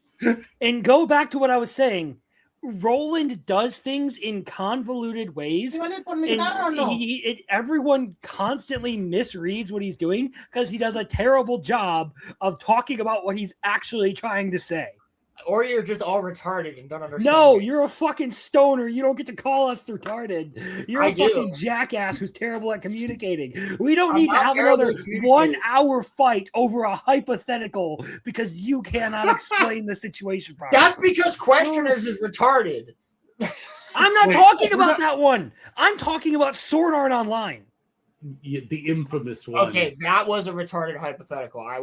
and go back to what I was saying. Roland does things in convoluted ways. And everyone constantly misreads what he's doing because he does a terrible job of talking about what he's actually trying to say. Or you're just all retarded and don't understand. No, it. you're a fucking stoner. You don't get to call us retarded. You're I a fucking do. jackass who's terrible at communicating. We don't I'm need to not have terrible another at communicating. 1 hour fight over a hypothetical because you cannot explain the situation properly. That's because questioners is retarded. I'm not Wait, talking we're about not- that one. I'm talking about Sword Art Online. Yeah, the infamous one. Okay, that was a retarded hypothetical. I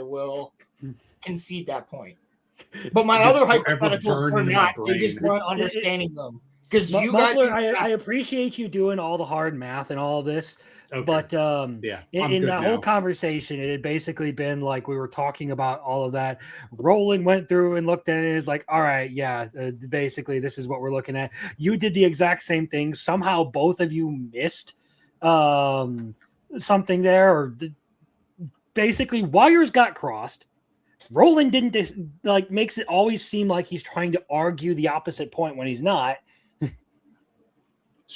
will concede that point. But my This other forever hypotheticals burned were in not. my They just brain. weren't understanding them. Because you guys, Muffler, I appreciate you doing all the hard math and all this. Okay. But yeah, I'm in good that now. whole conversation, it had basically been like we were talking about all of that. Roland went through and looked at it and is like, all right, yeah, basically this is what we're looking at. You did the exact same thing. Somehow both of you missed something there, or basically wires got crossed. Roland didn't makes it always seem like he's trying to argue the opposite point when he's not.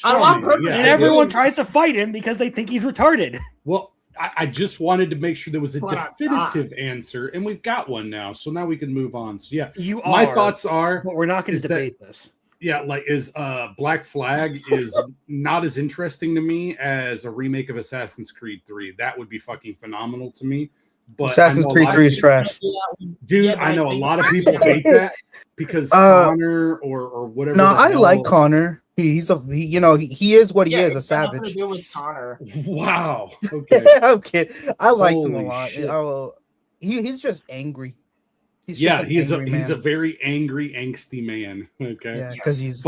on purpose. And everyone tries to fight him because they think he's retarded. Well, I just wanted to make sure there was a But I'm definitive answer, and we've got one now. So now we can move on. So yeah, You my are, thoughts are, but we're not going is to that- debate this. yeah, like is Black Flag is not as interesting to me as a remake of Assassin's Creed 3. That would be fucking phenomenal to me. But Assassin's I know a Creed lot 3 of is people- trash. Dude, Yeah, but I know a think- lot of people hate that because Connor or whatever. No, the I hell- like Connor. He is what he is, a it's got nothing to savage. do with Connor. Wow. Okay. I'm kidding. I liked him a Holy lot. shit. He's just angry. He's Yeah, just an he's a angry man. very angry, angsty man. Okay. Yeah, because it's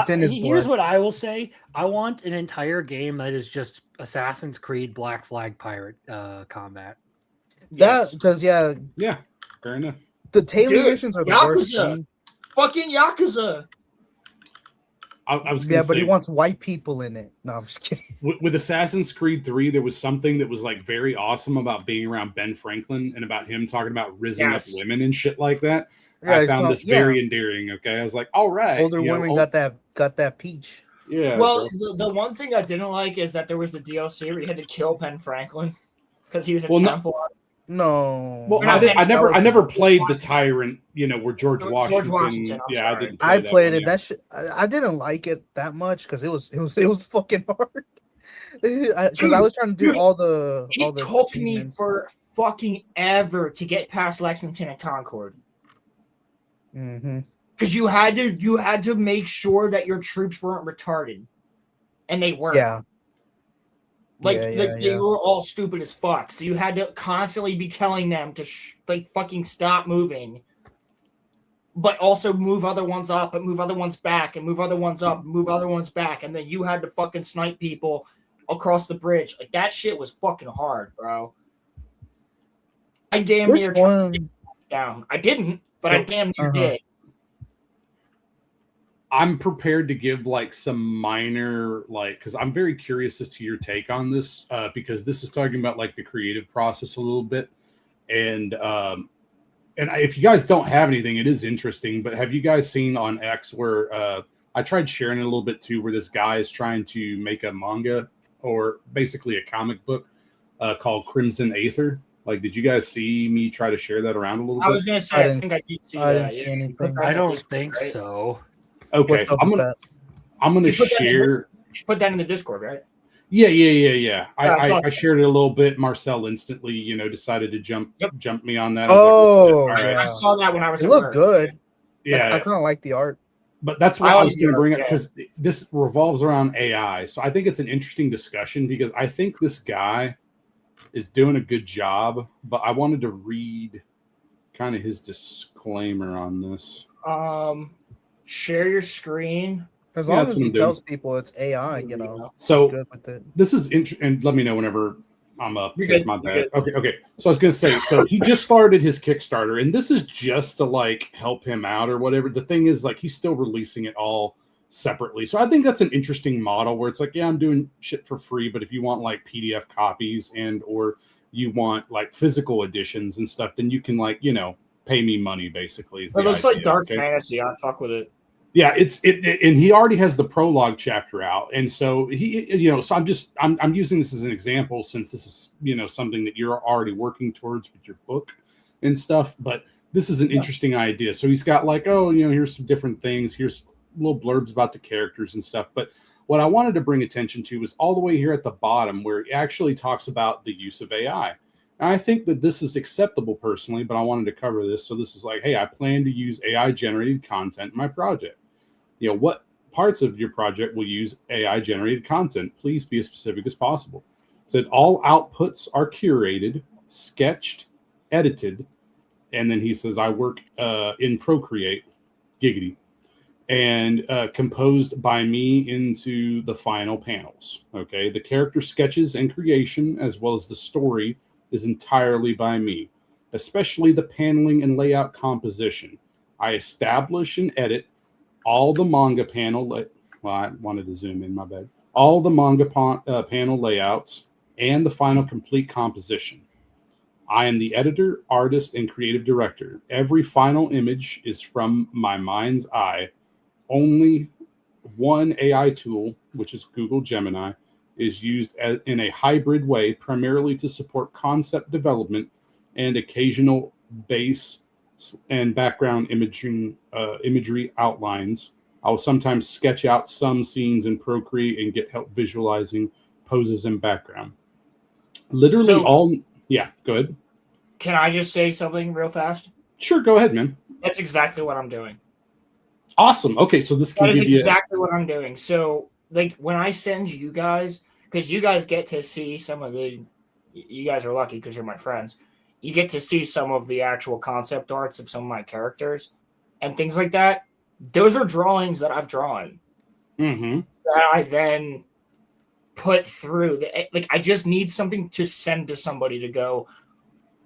in his Here's blood. what I will say. I want an entire game that is just Assassin's Creed Black Flag pirate combat. That because Yeah, fair enough. the Taylor Dude, missions are the worst Yakuza. thing. Fucking Yakuza. I was gonna Yeah, say, but he wants white people in it. No, I'm just kidding. with Assassin's Creed 3, there was something that was like very awesome about being around Ben Franklin and about him talking about rising Yes. up women and shit like that. Yeah, I he's found talking- this very endearing. Okay, I was like, all right, Older you know, women got that peach. yeah. Well, bro. the one thing I didn't like is that there was the DLC where you had to kill Ben Franklin because he was a Well, no- Templar. No. Well, We're not I getting- never played the Tyrant. You know, where George George Washington. Washington, I'm Yeah, I sorry. didn't. Play I that played one, it. yeah. That shit, I didn't like it that much because it was fucking hard. Because I was trying to do Dude, all the It took me achievements. for fucking ever to get past Lexington and Concord Mhm. because you had to make sure that your troops weren't retarded, and they weren't. Yeah. Like, Yeah, they were all stupid as fuck. So you had to constantly be telling them to like fucking stop moving, but also move other ones up and move other ones back and move other ones up, and move other ones back, and then you had to fucking snipe people across the bridge. Like, that shit was fucking hard, bro. I damn Which near one? turned it down. I didn't, but I damn near did. I'm prepared to give like some minor, like, because I'm very curious as to your take on this, because this is talking about like the creative process a little bit, and if you guys don't have anything, it is interesting. But have you guys seen on X where I tried sharing it a little bit too, where this guy is trying to make a manga or basically a comic book called Crimson Aether? Like, did you guys see me try to share that around a little bit? I was gonna say, I think I did see that. Didn't see anything. I don't think so. Okay, I'm gonna share. Put that in the Discord, right? Yeah. I shared it a little bit. Marcel instantly, decided to jump me on that. I saw that when I was. It looked good. Yeah, I kind of like the art. But that's what I was going to bring up, because this revolves around AI. So I think it's an interesting discussion, because I think this guy is doing a good job. But I wanted to read kind of his disclaimer on this. Share your screen. As long as he tells people it's AI, So good with it. This is interesting, and let me know whenever I'm up. You're good. My bad. Okay. So I was going to say, so he just started his Kickstarter, and this is just to like help him out or whatever. The thing is, like, he's still releasing it all separately. So I think that's an interesting model where it's like, yeah, I'm doing shit for free, but if you want like PDF copies and or you want like physical editions and stuff, then you can like, pay me money basically. It looks like dark fantasy. I fuck with it. Yeah, and he already has the prologue chapter out, and so so I'm using this as an example, since this is something that you're already working towards with your book and stuff. But this is an interesting idea. So he's got like, here's some different things. Here's little blurbs about the characters and stuff. But what I wanted to bring attention to was all the way here at the bottom, where he actually talks about the use of AI. And I think that this is acceptable personally, but I wanted to cover this. So this is like, hey, I plan to use AI generated content in my project. What parts of your project will use AI generated content? Please be as specific as possible. So all outputs are curated, sketched, edited, and then he says, I work in Procreate, giggity, and composed by me into the final panels. Okay, the character sketches and creation, as well as the story, is entirely by me, especially the paneling and layout composition. I establish and edit all the manga panel. I wanted to zoom in, my bad. All the manga panel layouts and the final complete composition. I am the editor, artist, and creative director. Every final image is from my mind's eye. Only one AI tool, which is Google Gemini, is used in a hybrid way, primarily to support concept development and occasional base and background imagery outlines. I will sometimes sketch out some scenes in Procreate and get help visualizing poses and background. Literally yeah, go ahead. Can I just say something real fast? Sure, go ahead, man. That's exactly what I'm doing. Awesome. Okay, so this can give you exactly what I'm doing. So, like, when I send you guys, because you guys get to see some of you guys are lucky because you're my friends. You get to see some of the actual concept arts of some of my characters and things like that. Those are drawings that I've drawn that I then put through. I just need something to send to somebody to go,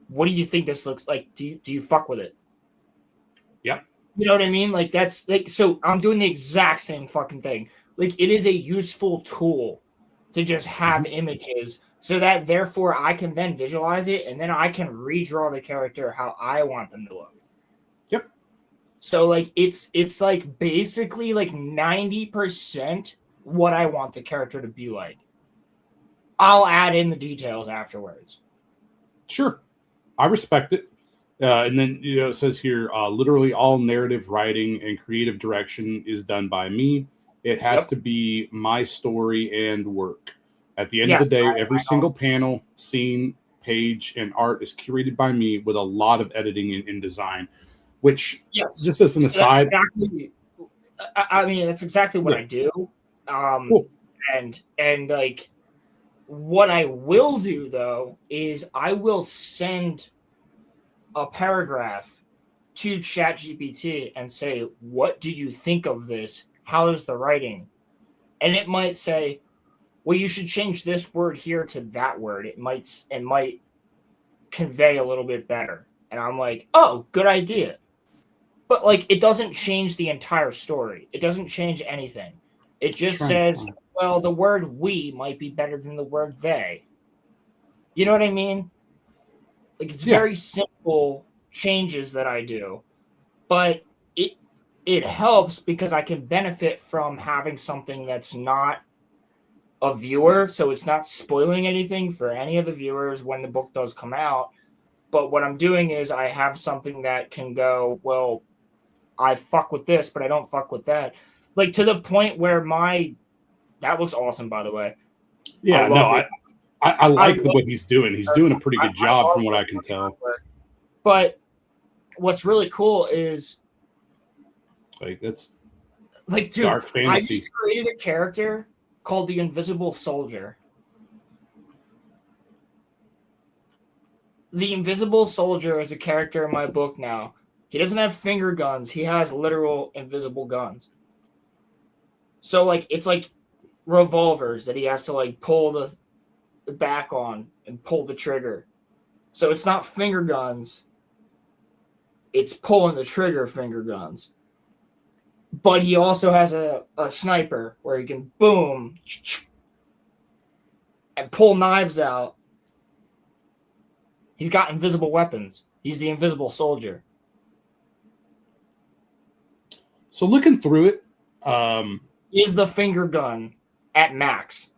what do you think this looks like? Do you fuck with it? Yeah. You know what I mean? Like, that's like, so I'm doing the exact same fucking thing. Like, it is a useful tool to just have images so that therefore I can then visualize it and then I can redraw the character how I want them to look. Yep. So like it's like basically like 90% what I want the character to be like. I'll add in the details afterwards. Sure. I respect it. And then it says here, literally all narrative writing and creative direction is done by me. It has to be my story and work. At the end of the day, every single panel, scene, page, and art is curated by me with a lot of editing and design, which just as an aside. I mean, that's exactly what I do. Cool. And like What I will do, though, is I will send a paragraph to ChatGPT and say, what do you think of this? How is the writing? And it might say, well, you should change this word here to that word. It might convey a little bit better. And I'm like, oh, good idea. But like, it doesn't change the entire story. It doesn't change anything. It just says, well, the word we might be better than the word they. You know what I mean? Like, it's very simple changes that I do, but it helps because I can benefit from having something that's not a viewer, so it's not spoiling anything for any of the viewers when the book does come out. But what I'm doing is I have something that can go, well, I fuck with this, but I don't fuck with that. Like, to the point where that looks awesome, by the way. Yeah, I like what he's doing. He's doing a pretty good job from what I can tell. But what's really cool is, like, that's like, dude, dark fantasy. I just created a character called the Invisible Soldier. The Invisible Soldier is a character in my book now. He doesn't have finger guns. He has literal invisible guns. So, like, it's like revolvers that he has to, like, pull the back on and pull the trigger. So it's not finger guns. It's pulling the trigger finger guns. But he also has a sniper where he can boom and pull knives out. He's got invisible weapons. He's the Invisible Soldier. So looking through it, is the finger gun at max.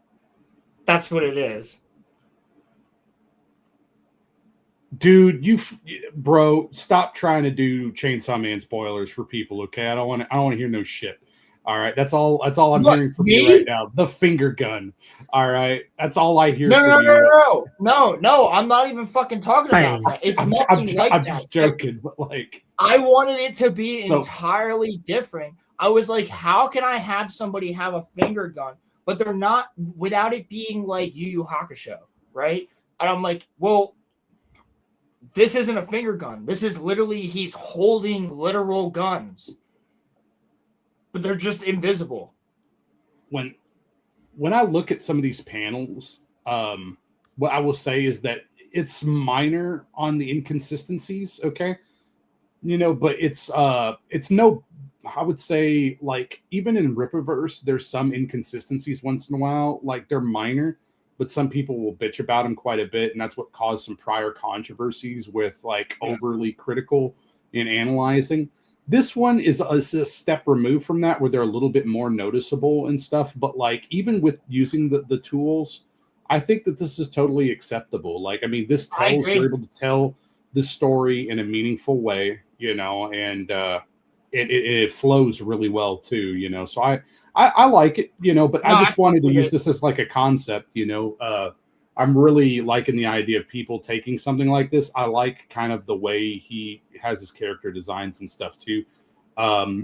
That's what it is. Dude, bro, stop trying to do Chainsaw Man spoilers for people, okay? I don't want to hear no shit. All right, that's all I'm hearing from you right now. The finger gun. All right, that's all I hear. No, I'm not even fucking talking about that. It's nothing like that. I'm just joking, but like, I wanted it to be entirely different. I was like, how can I have somebody have a finger gun, but they're not, without it being like Yu Yu Hakusho, right? And I'm like, well, this isn't a finger gun. This is literally, he's holding literal guns, but they're just invisible. When I look at some of these panels, what I will say is that it's minor on the inconsistencies, okay? You know, but it's no, I would say, like, even in Rippaverse, there's some inconsistencies once in a while. Like, they're minor, but some people will bitch about them quite a bit, and that's what caused some prior controversies with, like, overly critical in analyzing. This one is a step removed from that, where they're a little bit more noticeable and stuff. But, like, even with using the tools, I think that this is totally acceptable. Like, I mean, you're able to tell the story in a meaningful way, you know, and it flows really well too, you know. So I like it, you know, but I just wanted to use this as like a concept, you know. I'm really liking the idea of people taking something like this. I like kind of the way he has his character designs and stuff too.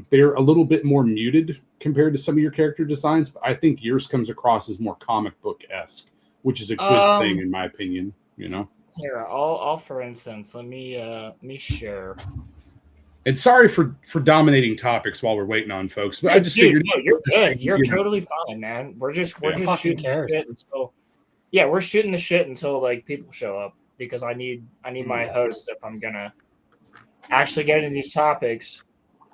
They're a little bit more muted compared to some of your character designs, but I think yours comes across as more comic book-esque, which is a good thing in my opinion, you know. Here, I'll for instance, let me share. And sorry for dominating topics while we're waiting on folks, but I just figured you're good. You're totally fine, man. We're just shooting the shit until we're shooting the shit until like people show up, because I need my hosts if I'm gonna actually get into these topics.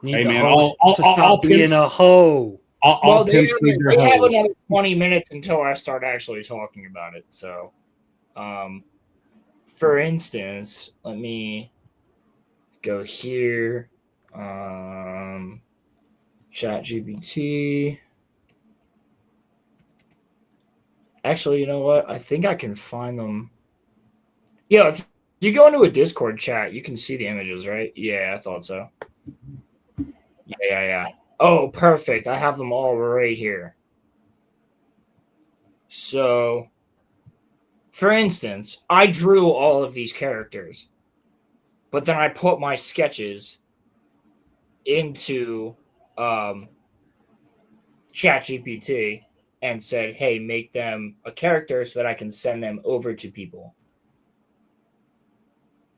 Hey man, I'll being a hoe. They have another 20 minutes until I start actually talking about it. So, for instance, let me go here. ChatGPT. Actually, you know what? I think I can find them. Yeah, if you go into a Discord chat, you can see the images, right? Yeah, I thought so. Yeah. Oh, perfect. I have them all right here. So, for instance, I drew all of these characters, but then I put my sketches into ChatGPT, and said, hey, make them a character so that I can send them over to people.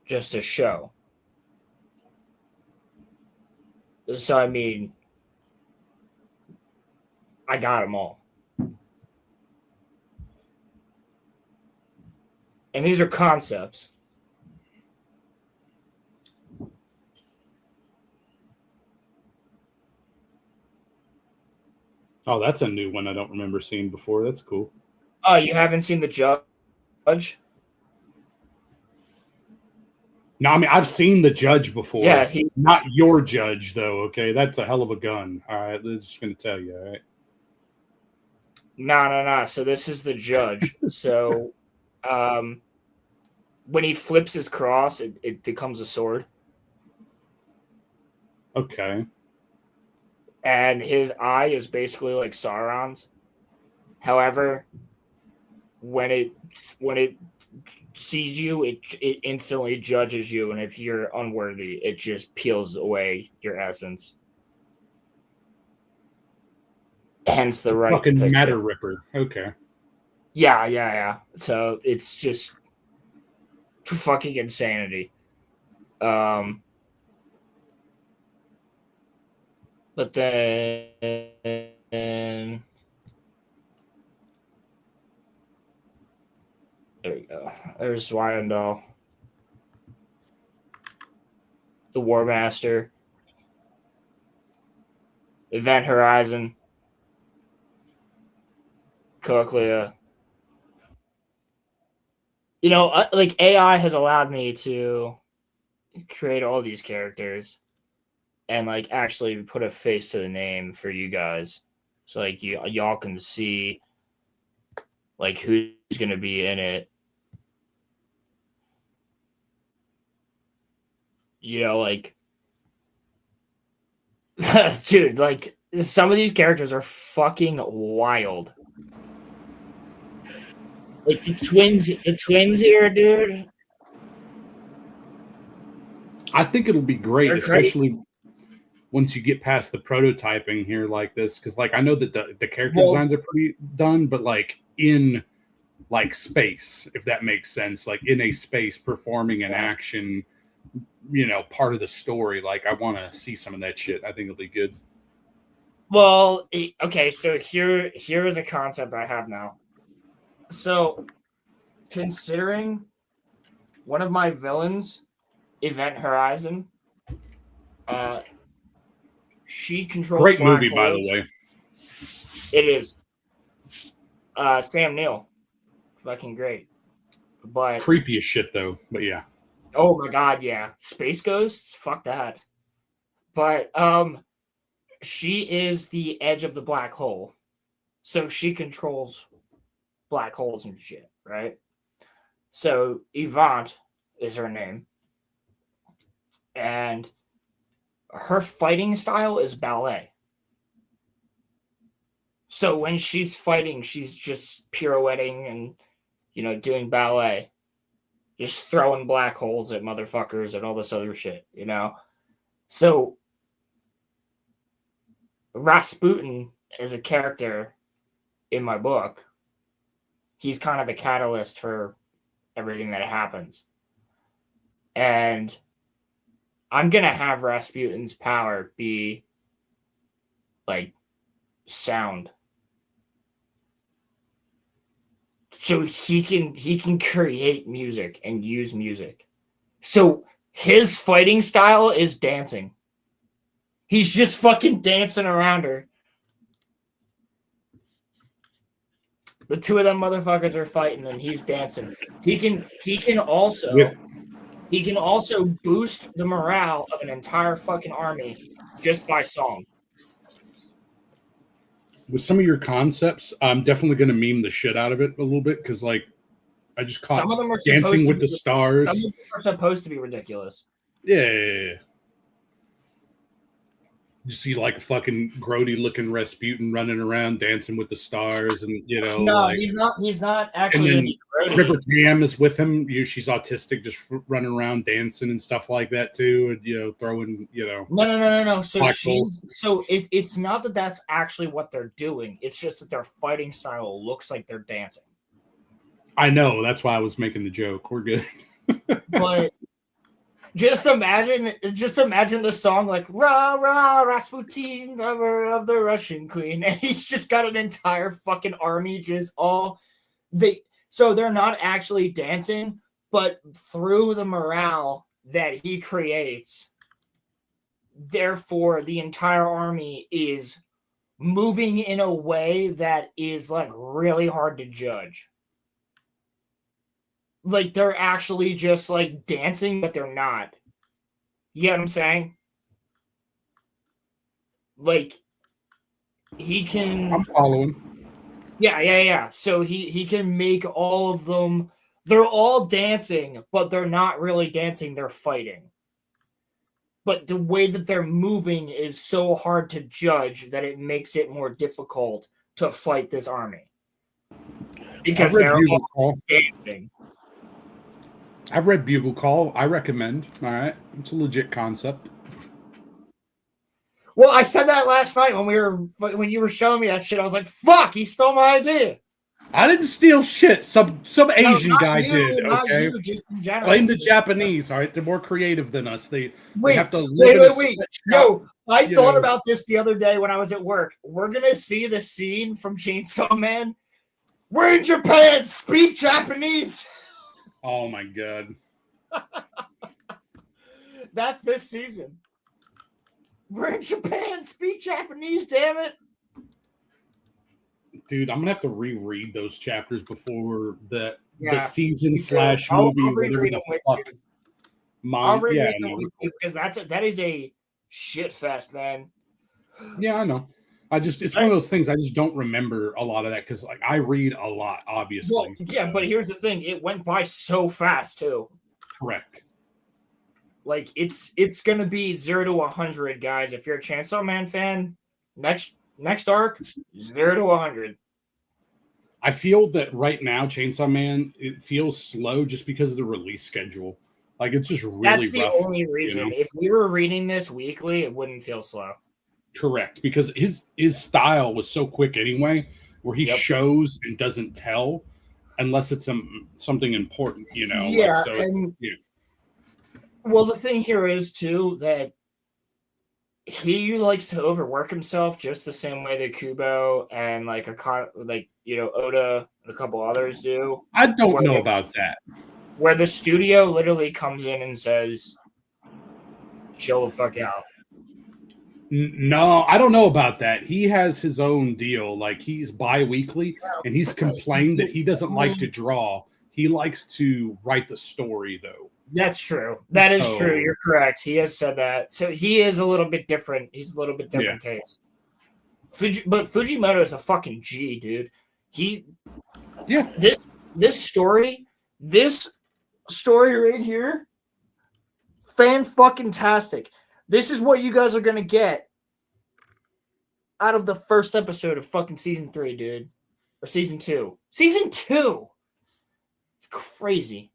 Just a show. So, I mean, I got them all. And these are concepts. Oh, that's a new one I don't remember seeing before. That's cool. Oh, you haven't seen The Judge? No, I mean, I've seen The Judge before. Yeah, he's not your judge, though, okay? That's a hell of a gun. All right, I'm just going to tell you, all right? No. So this is The Judge. So when he flips his cross, it becomes a sword. Okay. And his eye is basically like Sauron's. However, when it sees you, it instantly judges you, and if you're unworthy, it just peels away your essence. Hence the right fucking picture. matter ripper. Okay. Yeah. So it's just fucking insanity. But then there we go. There's Wyandal, the War Master, Event Horizon, Cochlea. You know, like AI has allowed me to create all these characters and like actually put a face to the name for you guys. So like y'all can see like who's going to be in it. You know, like dude, like some of these characters are fucking wild. Like the twins here, dude. I think it'll be great, They're especially once you get past the prototyping here like this, because like I know that the character designs are pretty done, but like in like space, if that makes sense, like in a space performing an action, you know, part of the story. Like I want to see some of that shit. I think it'll be good. Well, okay, so here is a concept I have now. So, considering one of my villains, Event Horizon, she controls Great black movie, holes. by the way. It is. Sam Neill, fucking great, but Creepy as shit though. But yeah. Oh my god, yeah, space ghosts, fuck that. But she is the edge of the black hole, so she controls black holes and shit, right? So Yvonne is her name, and her fighting style is ballet. So when she's fighting, she's just pirouetting and, you know, doing ballet, just throwing black holes at motherfuckers and all this other shit, you know? So Rasputin is a character in my book. He's kind of the catalyst for everything that happens. And I'm going to have Rasputin's power be like sound. So he can create music and use music. So his fighting style is dancing. He's just fucking dancing around her. The two of them motherfuckers are fighting and he's dancing. He can also boost the morale of an entire fucking army just by song. With some of your concepts, I'm definitely going to meme the shit out of it a little bit because, like, I just caught Some of them are Dancing with the Stars. Some of them are supposed to be ridiculous. Yeah. You see like a fucking grody looking Rasputin running around dancing with the stars, and No, like, he's not. He's not and actually then in the grody. River Tam is with him. She's autistic, just running around dancing and stuff like that too, and throwing No. So black holes. it's not that that's actually what they're doing. It's just that their fighting style looks like they're dancing. I know, that's why I was making the joke. We're good. But just imagine the song like "Rah Rah Rasputin, lover of the Russian queen," and he's just got an entire fucking army just all so they're not actually dancing, but through the morale that he creates, therefore the entire army is moving in a way that is like really hard to judge. Like they're actually just like dancing, but they're not. You know what I'm saying? Like he can. I'm following. Yeah. So he can make all of them. They're all dancing, but they're not really dancing. They're fighting. But the way that they're moving is so hard to judge that it makes it more difficult to fight this army because they're all dancing. I've read Bugle Call. I recommend. All right. It's a legit concept. Well, I said that last night when you were showing me that shit. I was like, "Fuck, he stole my idea." I didn't steal shit. Some Asian guy did. Okay. You, just in general. Blame the Japanese. All right. They're more creative than us. They have to wait. No, I thought about this the other day when I was at work. We're gonna see the scene from Chainsaw Man. We're in Japan. Speak Japanese. Oh my god. That's this season. We're in Japan. Speak Japanese, damn it. Dude, I'm gonna have to reread those chapters before the season / movie, whatever the fuck. I'll reread them with you because that is a shit fest, man. Yeah, I know. It's one of those things I just don't remember a lot of that because like I read a lot, obviously. Well, yeah, but here's the thing: it went by so fast too. Correct. Like it's gonna be 0 to 100, guys. If you're a Chainsaw Man fan, next arc 0 to 100. I feel that right now, Chainsaw Man, it feels slow just because of the release schedule. Like it's just really rough. That's the only reason. If we were reading this weekly, it wouldn't feel slow. Correct, because his style was so quick anyway, where he shows and doesn't tell unless it's something important, Yeah, well, the thing here is too that he likes to overwork himself just the same way that Kubo and Oda and a couple others do. I don't know about that. Where the studio literally comes in and says, "Chill the fuck out." No, I don't know about that. He has his own deal. Like he's bi-weekly, and he's complained that he doesn't like to draw. He likes to write the story, though. That's true. That is true. You're correct. He has said that. So he is a little bit different. He's a little bit different case. But Fujimoto is a fucking G, dude. This story right here, fan-fucking-tastic. This is what you guys are going to get out of the first episode of fucking season 3, dude. Or season 2. Season 2! It's crazy.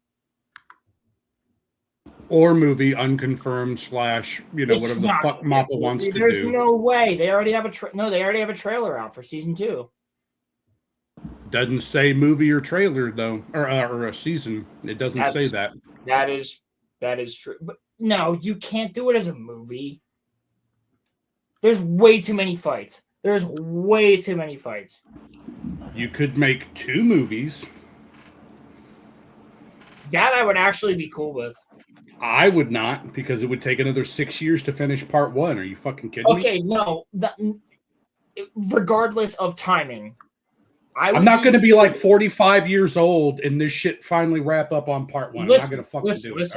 Or movie, unconfirmed / whatever the fuck Mappa wants to do. There's no way. They already have a trailer out for season 2. Doesn't say movie or trailer, though. Or a season. It doesn't say that. That is true. But no, you can't do it as a movie. There's way too many fights. You could make 2 movies. That I would actually be cool with. I would not, because it would take another 6 years to finish part 1. Are you fucking kidding me? Okay, no. Regardless of timing. I'm not going to be like 45 years old and this shit finally wrap up on part 1. I'm not going to fucking do it.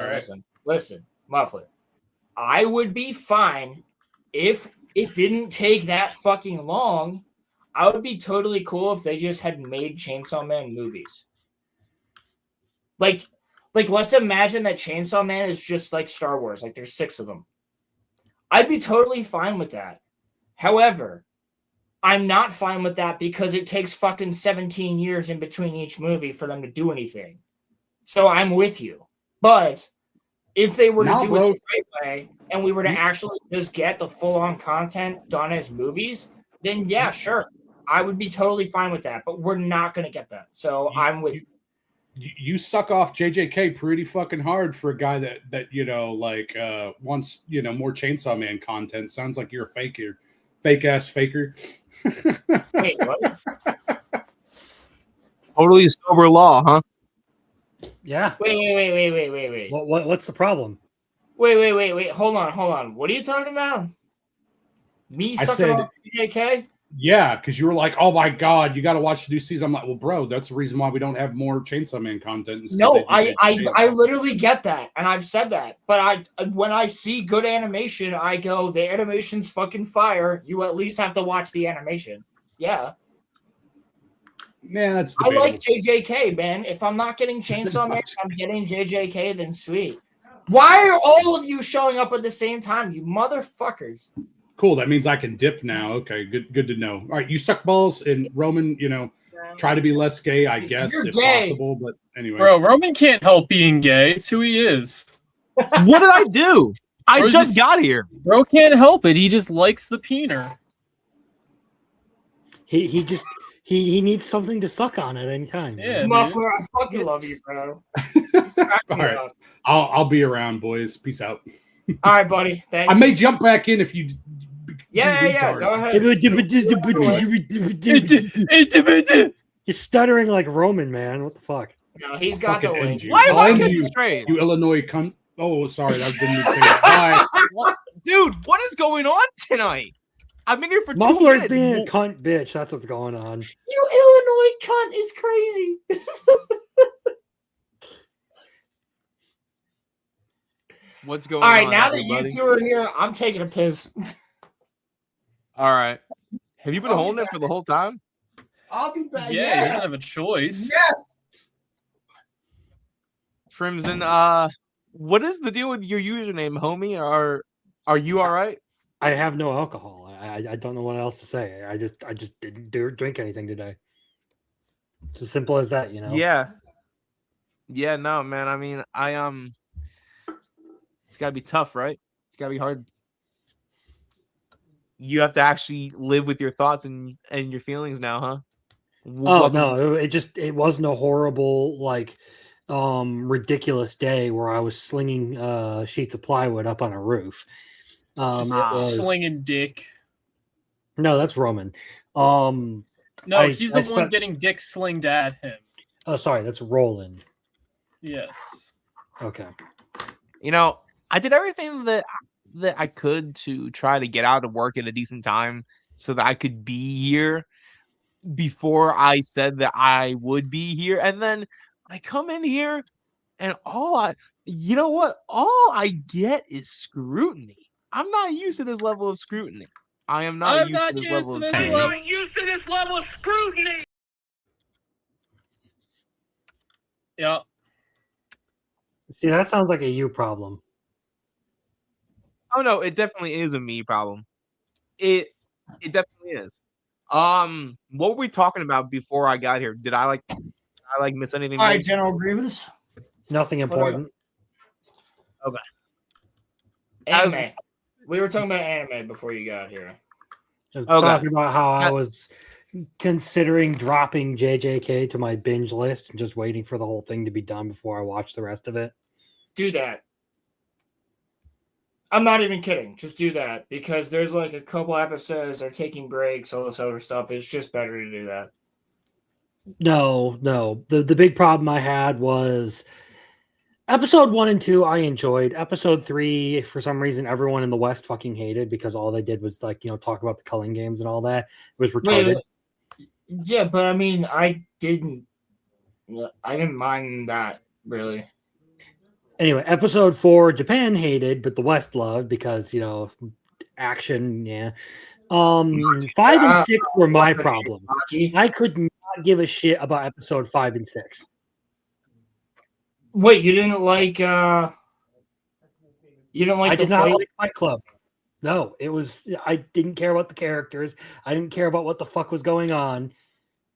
Listen, Muffler. I would be fine if it didn't take that fucking long. I would be totally cool if they just had made Chainsaw Man movies. Like let's imagine that Chainsaw Man is just like Star Wars. Like there's 6 of them. I'd be totally fine with that. However, I'm not fine with that because it takes fucking 17 years in between each movie for them to do anything. So I'm with you. But if they were to do it the right way and we were to actually just get the full-on content done as movies, then yeah, sure. I would be totally fine with that. But we're not going to get that. So I'm with you. You suck off JJK pretty fucking hard for a guy that you know, like wants, you know, more Chainsaw Man content. Sounds like you're a faker. Fake ass faker. Wait, what? Totally sober law, huh? Yeah. Wait. What's the problem? Wait. Hold on. What are you talking about? Me sucking off JJK? Yeah, because you were like, "Oh my god, you got to watch the new season." I'm like, "Well, bro, that's the reason why we don't have more Chainsaw Man content." No, I literally get that, and I've said that. But when I see good animation, I go, "The animation's fucking fire. You at least have to watch the animation." Yeah. Man, that's debatable. I like JJK, man. If I'm not getting Chainsaw Man, I'm getting JJK. Then sweet. Why are all of you showing up at the same time, you motherfuckers? Cool. That means I can dip now. Okay, good to know. All right, you suck balls, and Roman, you know, try to be less gay, I guess, if possible. But anyway, bro, Roman can't help being gay. It's who he is. What did I do? I just got here. Bro can't help it. He just likes the peener. He needs something to suck on at any time. Yeah, Muffler, I fucking love you, bro. All right, I'll be around, boys. Peace out. All right, buddy. Thank I you. may jump back in if you. Yeah. Go ahead. You're stuttering like Roman, man. What the fuck? No, he's got the link. Why am I I'll end getting you, straight? you Illinois cunt. Oh, sorry, I didn't say that. Bye. Dude, what is going on tonight? I've been here for 2 Muffler's minutes. being a cunt bitch. That's what's going on. You Illinois cunt is crazy. What's going on? All on? right, now everybody? that you two are here, I'm taking a piss. All right. Have you been holding it for the whole time? I'll be back. Yeah, he doesn't have a choice. Yes. Crimson, what is the deal with your username, homie? Are you all right? I have no alcohol. I don't know what else to say. I just didn't drink anything today. It's as simple as that, you know. Yeah. Yeah, no, man. I mean, it's gotta be tough, right? It's gotta be hard. You have to actually live with your thoughts and your feelings now, huh? Oh no, it wasn't a horrible, like ridiculous day where I was slinging sheets of plywood up on a roof. Slinging dick. No, that's Roman. No, he's the one getting dick slinged at him. Oh, sorry, that's Roland. Yes. Okay. You know, I did everything that I could to try to get out of work at a decent time so that I could be here before I said that I would be here. And then I come in here and all I get is scrutiny. I'm not used to this level of scrutiny. I am not used to this level of scrutiny. I'm not used to this level of scrutiny. Yeah. See, that sounds like a you problem. Oh no, it definitely is a me problem. It definitely is. What were we talking about before I got here? Did I miss anything? All right, General Grievous. Nothing important. Okay. Anime. We were talking about anime before you got here. Talking about how I was considering dropping JJK to my binge list and just waiting for the whole thing to be done before I watch the rest of it. Do that. I'm not even kidding. Just do that because there's like a couple episodes they're taking breaks, all this other stuff. It's just better to do that. No. The big problem I had was episode 1 and 2 I enjoyed. Episode 3, for some reason, everyone in the West fucking hated because all they did was talk about the culling games and all that. It was retarded. Yeah, but I mean, I didn't mind that really. Anyway, episode 4, Japan hated, but the West loved because, action, yeah. 5 and 6 were my problem. I could not give a shit about episode 5 and 6. Wait, you didn't like I did not like Fight Club. No, it was. I didn't care about the characters. I didn't care about what the fuck was going on.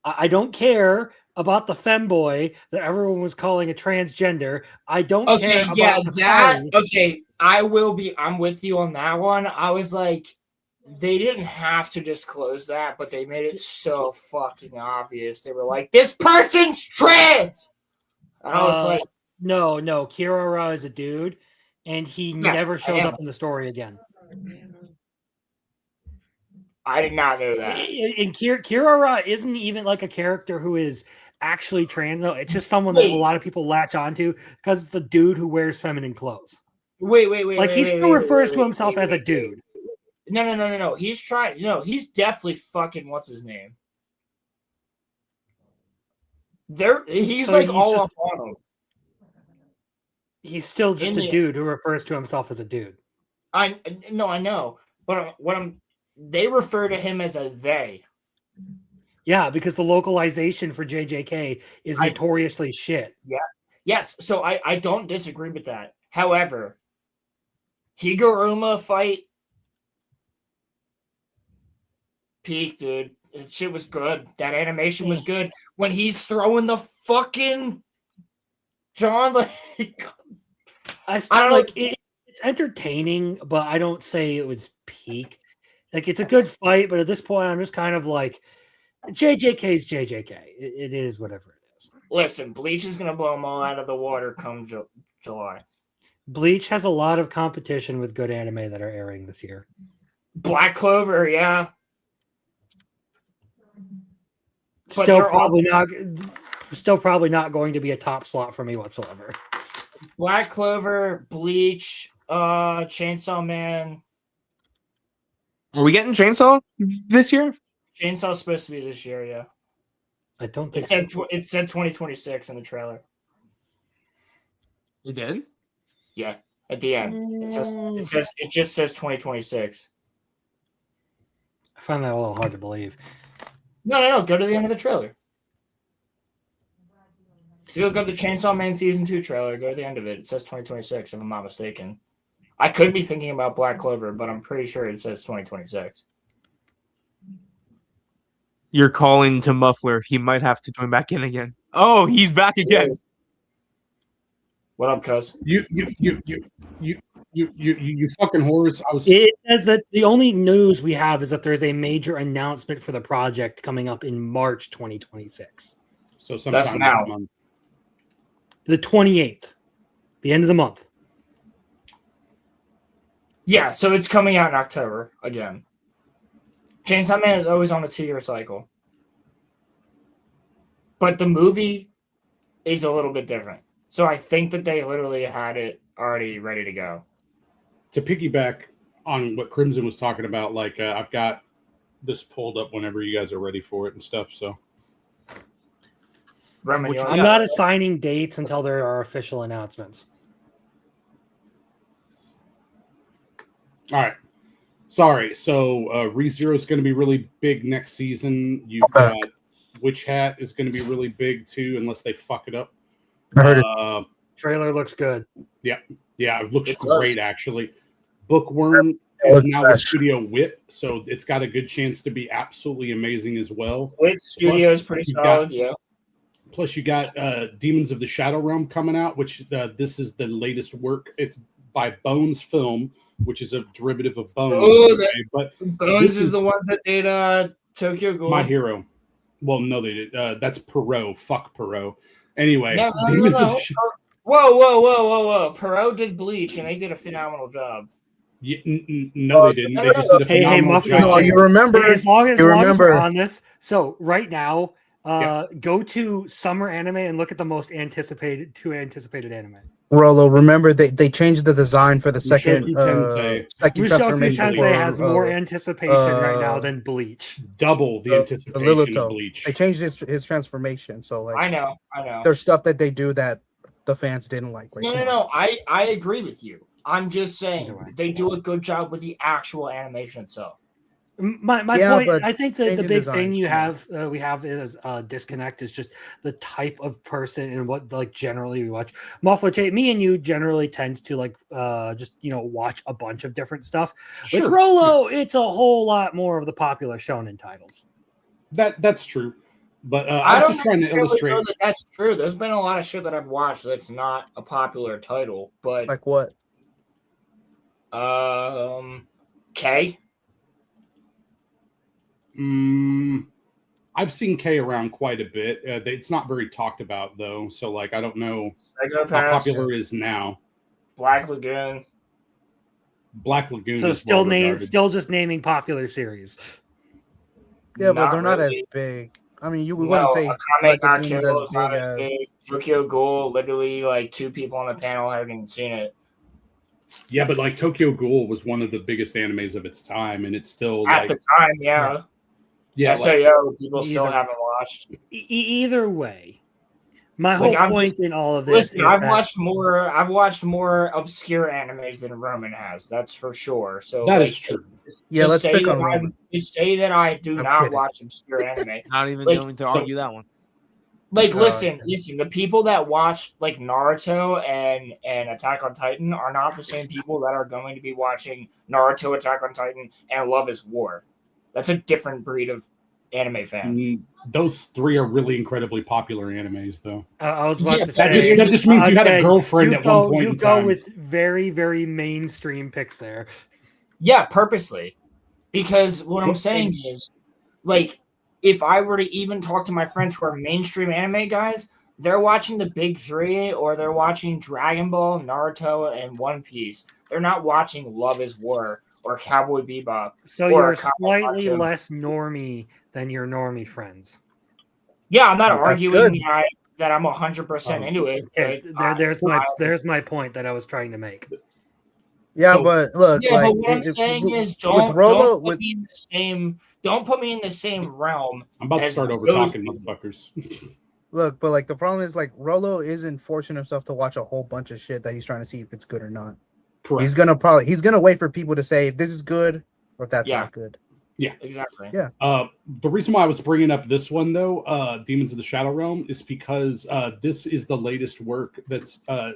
I don't care about the femboy that everyone was calling a transgender. I don't care about the clowning. Okay, I'm with you on that one. I was like, they didn't have to disclose that, but they made it so fucking obvious. They were like, this person's trans! And I was like, no, Kirara is a dude, and he never shows up in the story again. I did not know that. And Kirara isn't even like a character who is actually trans. It's just someone that a lot of people latch onto because it's a dude who wears feminine clothes. Wait. Like he still refers to himself as a dude. No. He's trying. No, he's definitely fucking what's his name. He's So like he's all just- up on him. He's still just a dude who refers to himself as a dude. I know, but they refer to him as a they. Yeah, because the localization for JJK is notoriously shit. Yeah. Yes. So I don't disagree with that. However, Higuruma fight peak, dude. That shit was good. That animation was good. When he's throwing the fucking John, like I don't like it. It's entertaining, but I don't say it was peak. Like it's a good fight, but at this point, I'm just kind of like, JJK's JJK. It is whatever it is. Listen, Bleach is gonna blow them all out of the water come July. Bleach has a lot of competition with good anime that are airing this year. Black Clover, yeah. Still probably not going to be a top slot for me whatsoever. Black Clover, Bleach, Chainsaw Man. Are we getting Chainsaw this year? Chainsaw's supposed to be this year, yeah. I don't think it said 2026 in the trailer. You did? Yeah, at the end. It just says 2026. I find that a little hard to believe. No. Go to the end of the trailer. You look up the Chainsaw Man Season 2 trailer, go to the end of it. It says 2026, if I'm not mistaken. I could be thinking about Black Clover, but I'm pretty sure it says 2026. You're calling to Muffler. He might have to join back in again. Oh, he's back again. What up, cuz? You fucking whores. It says that the only news we have is that there's a major announcement for the project coming up in March 2026. So sometime now. month. The 28th, the end of the month. Yeah, so it's coming out in October again. Chainsaw Man is always on a 2-year cycle. But the movie is a little bit different. So I think that they literally had it already ready to go. To piggyback on what Crimson was talking about, like I've got this pulled up whenever you guys are ready for it and stuff. So Roman, I'm not assigning dates until there are official announcements. all right. Sorry. So ReZero is going to be really big next season. You've got Witch Hat is going to be really big too, unless they fuck it up. I heard it. Trailer looks good. Yeah, it looks great actually. Bookworm is now with Studio Wit, so it's got a good chance to be absolutely amazing as well. Wit Studio is pretty solid, yeah. Plus, you got Demons of the Shadow Realm coming out, which this is the latest work. It's by Bones Film, which is a derivative of Bones. Oh, but Bones is the one that did Tokyo Ghoul. My Hero. Well, no, they did. That's Perot. Fuck Perot. Anyway, no. Whoa. Perot did Bleach, and they did a phenomenal job. Yeah, no, they didn't. They just did a phenomenal job. No, you remember? As long as we're on this. So right now, go to Summer Anime and look at the most anticipated anime. Rolo, remember they changed the design for the second Tensei. second Mushoku transformation. Tensei has more anticipation right now than Bleach. Double the anticipation of Bleach. They changed his transformation, so like I know. There's stuff that they do that the fans didn't like. No. I agree with you. I'm just saying they do a good job with the actual animation itself. My Yeah, point. but I think that the changing big thing designs, you come on. have we have is disconnect is just the type of person and what like generally we watch. Muffler tape. Me and you generally tend to like just watch a bunch of different stuff. With Sure. Rolo, it's a whole lot more of the popular shonen titles. That's true. But I I was don't just trying to necessarily illustrate. know that that's true. There's been a lot of shit that I've watched that's not a popular title, but Like what? K. I've seen K around quite a bit. It's not very talked about though, so like I don't know how Psychopaths, popular it is now. Black Lagoon. Black Lagoon So is still well-regarded. still just naming popular series. Yeah, but they're not really. as big. I mean, we No, wouldn't say Akame Black got Lagoon is killed. as It's not big as as. big. Tokyo Ghoul, literally like 2 people on the panel haven't even seen it. Yeah, but like Tokyo Ghoul was one of the biggest animes of its time, and it's still At the time, yeah. yeah, SAO, people still Either- haven't watched. Either way, my Like, whole I'm point just- in all of this Listen, is I've that watched more obscure animes than Roman has. That's for sure. So that like, is true. Yeah, let's pick on that Roman. to say that I do I'm not kidding. watch obscure anime. Not even Like, going to argue that one. Like, Oh, listen, okay. the people that watch like Naruto and Attack on Titan are not the same people that are going to be watching Naruto, Attack on Titan, and Love is War. That's a different breed of anime fan. Those 3 are really incredibly popular animes, though. I was about Yeah, to That say just means you had a okay, girlfriend you at go- one point You in go time. with very very mainstream picks there. Yeah, purposely. Because what I'm saying is, like, if I were to even talk to my friends who are mainstream anime guys, they're watching the big 3 or they're watching Dragon Ball, Naruto, and One Piece. They're not watching Love is War or Cowboy Bebop. So or you're Attack on slightly Titan. less normie than your normie friends. Yeah, I'm not That's arguing good. that I'm 100% into it. Okay, but there's my point that I was trying to make. Yeah, So- but look, Yeah, like but what I'm saying is, don't put me in the same. Don't put me in the same realm. I'm about to as start over those talking, people. motherfuckers. look, but like the problem is like Rolo isn't forcing himself to watch a whole bunch of shit that he's trying to see if it's good or not. Correct. He's gonna wait for people to say if this is good or if that's Yeah. not good. Yeah, exactly. Yeah. The reason why I was bringing up this one though, Demons of the Shadow Realm, is because this is the latest work that's by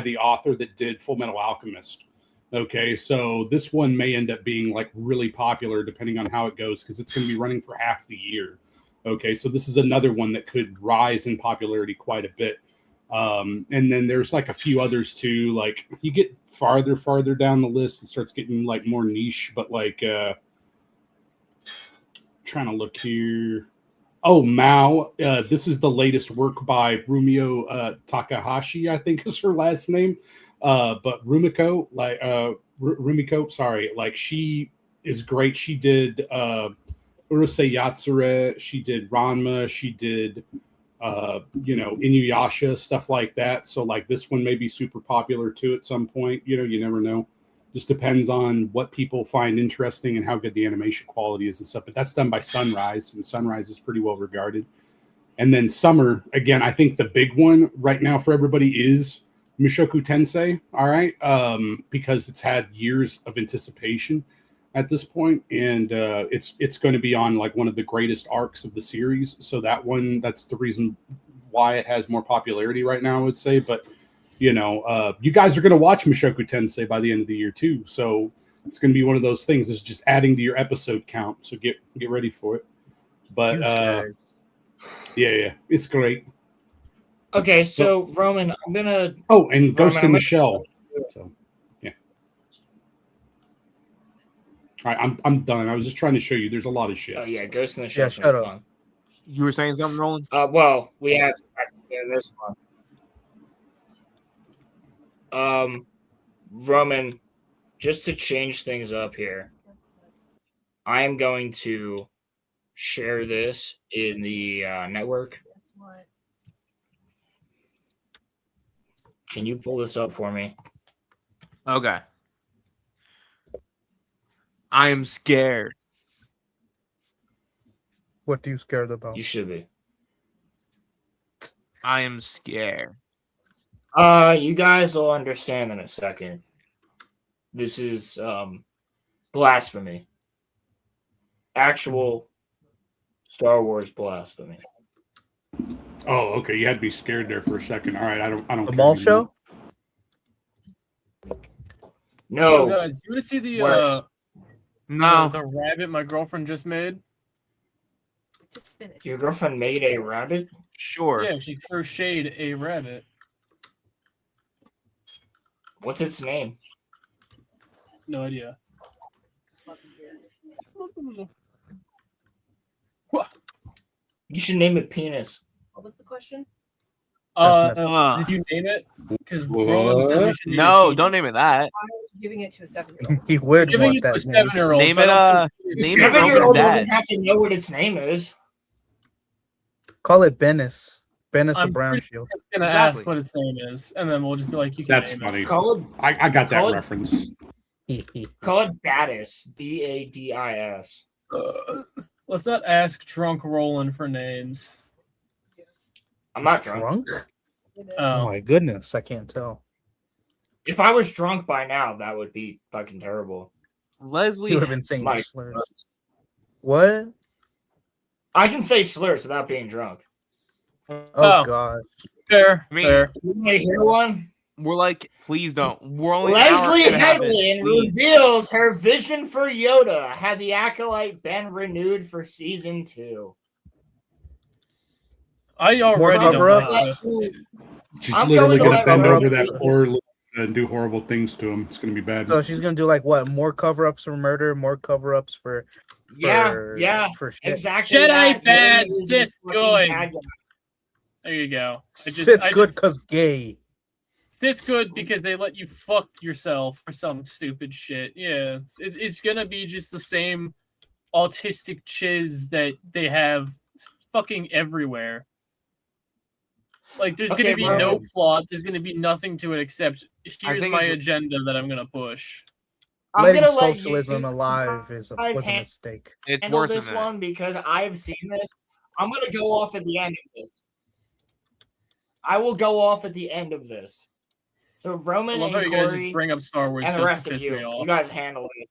the author that did Full Metal Alchemist. Okay, so this one may end up being like really popular depending on how it goes because it's going to be running for half the year. Okay, so this is another one that could rise in popularity quite a bit. And then there's like a few others too. Like you get farther down the list, it starts getting like more niche. But like, trying to look here. Oh, Mao. This is the latest work by Rumio Takahashi, I think is her last name. But Rumiko, Rumiko, sorry, like she is great. She did Urusei Yatsure, she did Ranma, she did Inuyasha, stuff like that. So like this one may be super popular too at some point. You never know. Just depends on what people find interesting and how good the animation quality is and stuff. But that's done by Sunrise, and Sunrise is pretty well regarded. And then Summer, again, I think the big one right now for everybody is Mushoku Tensei, all right, because it's had years of anticipation at this point, and it's going to be on like one of the greatest arcs of the series. So that's the reason why it has more popularity right now, I would say. But you guys are going to watch Mushoku Tensei by the end of the year too, so it's going to be one of those things that's just adding to your episode count. So get ready for it. But yeah, it's great. Okay, so Roman, I'm gonna. Oh, and Ghost Roman, in I'm the gonna- Shell. So, yeah. All right, I'm done. I was just trying to show you. There's a lot of shit. Oh yeah, Ghost in the Shell. Yeah, shut up. Fun. You were saying something, Roland? Well, we have this one. Roman, just to change things up here, I am going to share this in the network. Can you pull this up for me? Okay. I am scared. What are you scared about? You should be. I am scared. You guys will understand in a second. This is blasphemy. actual Star Wars blasphemy. Oh, okay. You had to be scared there for a second. All right, I don't. The care mall anymore. show? No. Guys, you want to see the No. the rabbit my girlfriend just made? Your girlfriend made a rabbit? Sure. Yeah, she crocheted a rabbit. What's its name? No idea. You should name it Penis. What was the question? Did you name it? Because Roland says we should name No, it don't name it that. Why are you giving it to a 7-year-old? He would Giving want it to a that name. 7-year-old. Name so it I don't The name it 7-year-old Roman's doesn't Dad. have to know what its name is. Call it Bennis. Bennis the I'm Brown pretty Shield. gonna Exactly. ask what its name is, and then we'll just be like, you can That's name funny. Call it, I got that Call it- reference. call it Badis. Badis. it. Let's not ask drunk Roland for names. I'm not drunk. Drunk? Oh Oh, my goodness, I can't tell. If I was drunk by now, that would be fucking terrible. He Leslie. would have been saying Mike. slurs. What? I can say slurs without being drunk. Oh, God. fair, I mean, fair. You want to hear one? We're like, please don't. We're only an hour Leslie and a half in, Headland please. reveals her vision for Yoda. Had the Acolyte been renewed for season 2? I already More don't cover-up? like this. She's I'm literally going going to to bend let over her- that poor little and do horrible things to him. It's going to be bad. So she's gonna do like what? More cover-ups for murder, more cover-ups for Yeah, for shit. exactly. Jedi that. bad, Yoda is Sith a fucking good. bad guy. There you go. Sith good because gay. Sith good because they let you fuck yourself for some stupid shit. Yeah, it's gonna be just the same autistic chiz that they have fucking everywhere. Like, there's Okay, gonna be bro. no plot. There's gonna be nothing to it except here's think my it's- agenda that I'm gonna push. I'm Letting gonna let socialism you alive guys was a handle mistake. It's handle worse than this that. one because I've seen this. I'm gonna go off at the end of this. I will go off at the end of this. So I Roman love how and you guys Corey just bring up Star Wars and the just rest to of piss you, me off. you guys handle it.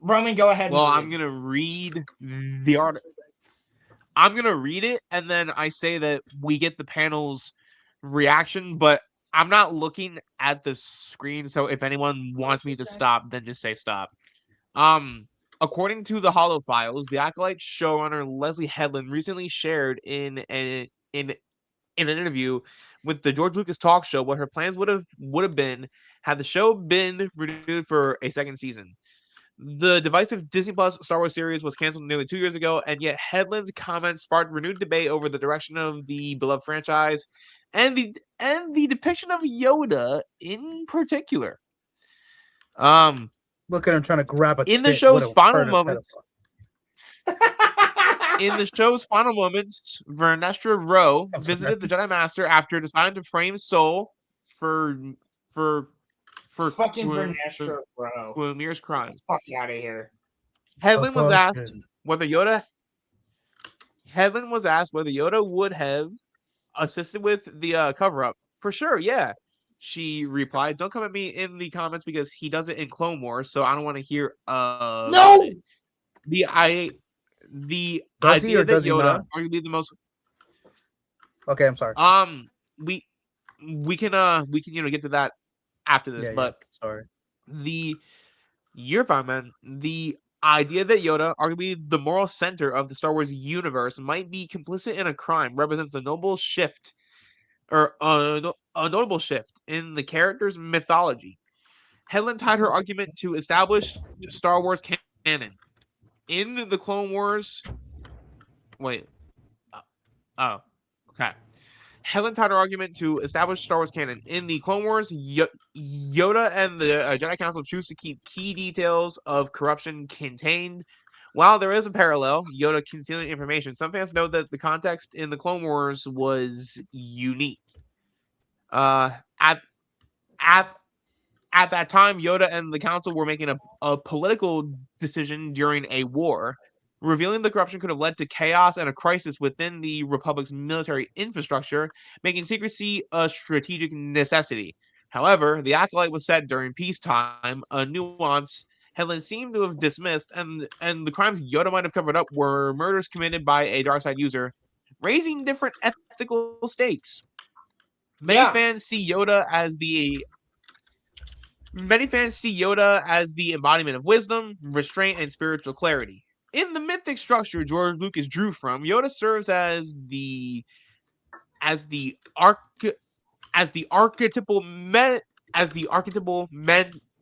Roman, go ahead. Well, and I'm gonna read the article. I'm gonna read it, and then I say that we get the panel's reaction, but I'm not looking at the screen. So if anyone wants me to stop, then just say stop. According to the Hollow Files, the Acolyte showrunner Leslie Headland recently shared in an interview with the George Lucas talk show what her plans would have been had the show been renewed for a second season. The divisive Disney Plus Star Wars series was canceled nearly 2 years ago, and yet Headland's comments sparked renewed debate over the direction of the beloved franchise and the depiction of Yoda in particular. Look at him trying to grab a In the tit. show's What a final pervert moments, pedophile. in the show's final moments, Vernestra Rowe I'm sorry. visited the Jedi Master after deciding to frame Soul for fucking for Vernestra, bro. Lumire's crimes. Fuck out of here. Headland was asked Abortion. whether Yoda would have assisted with the cover up. For sure, yeah. She replied, "Don't come at me in the comments because he does it in Clone Wars, so I don't want to hear No! about it." The Does he idea or that does he Yoda not? arguably the most Okay, I'm sorry. we can get to that after this, Yeah, but sorry. you're fine, man. The idea that Yoda, arguably the moral center of the Star Wars universe, might be complicit in a crime represents a notable shift in the character's mythology. Headland tied her argument to established Star Wars canon. In the Clone Wars, okay. Helen tied her argument to establish Star Wars canon. In the Clone Wars, Yoda and the Jedi Council choose to keep key details of corruption contained. While there is a parallel, Yoda concealing information, some fans note that the context in the Clone Wars was unique. At that time, Yoda and the Council were making a political decision during a war. Revealing the corruption could have led to chaos and a crisis within the Republic's military infrastructure, making secrecy a strategic necessity. However, the Acolyte was set during peacetime, a nuance Helen seemed to have dismissed, and the crimes Yoda might have covered up were murders committed by a dark side user, raising different ethical stakes. Many fans see Yoda as the embodiment of wisdom, restraint, and spiritual clarity. In the mythic structure George Lucas drew from, Yoda serves as the archetypal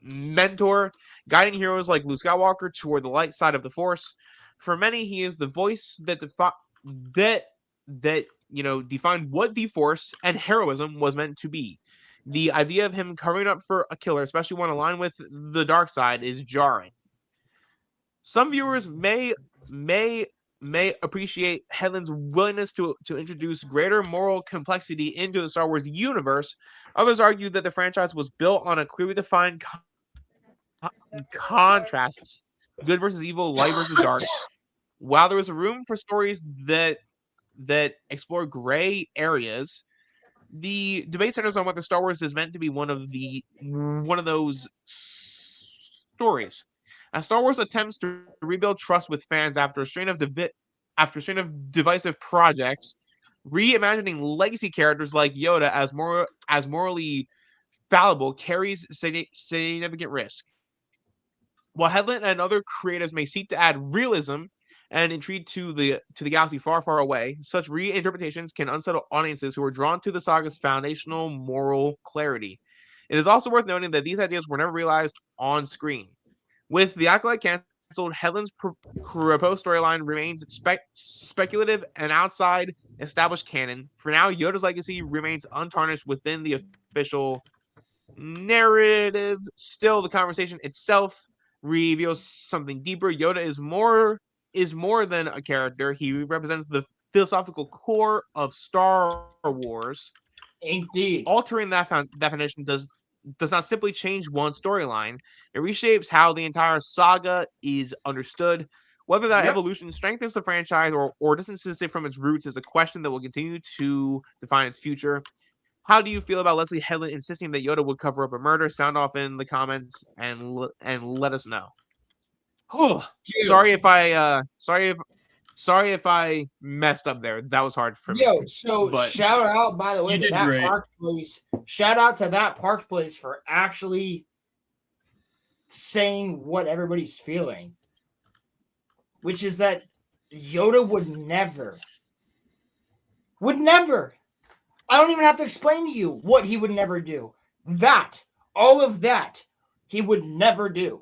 mentor, guiding heroes like Luke Skywalker toward the light side of the Force. For many, he is the voice that defined what the Force and heroism was meant to be. The idea of him covering up for a killer, especially one aligned with the dark side, is jarring. Some viewers may appreciate Helen's willingness to introduce greater moral complexity into the Star Wars universe. Others argue that the franchise was built on a clearly defined contrasts, good versus evil, light versus dark. While there is a room for stories that explore gray areas, the debate centers on whether Star Wars is meant to be one of those stories. As Star Wars attempts to rebuild trust with fans after a strain of divisive projects, reimagining legacy characters like Yoda as morally fallible carries significant risk. While Headland and other creatives may seek to add realism and intrigue to the galaxy far, far away, such reinterpretations can unsettle audiences who are drawn to the saga's foundational moral clarity. It is also worth noting that these ideas were never realized on screen. With The Acolyte canceled, Headland's proposed storyline remains speculative and outside established canon. For now, Yoda's legacy remains untarnished within the official narrative. Still, the conversation itself reveals something deeper. Yoda is more than a character. He represents the philosophical core of Star Wars. Indeed. Altering that definition does not simply change one storyline. It reshapes how the entire saga is understood. Whether that evolution strengthens the franchise or distances it from its roots is a question that will continue to define its future. How do you feel about Leslie Headland insisting that Yoda would cover up a murder? Sound off in the comments and let us know. Sorry if I messed up there. That was hard for me. Shout out, by the way, to that Park Place. Shout out to that Park Place for actually saying what everybody's feeling, which is that Yoda would never. I don't even have to explain to you what he would never do. All of that, he would never do.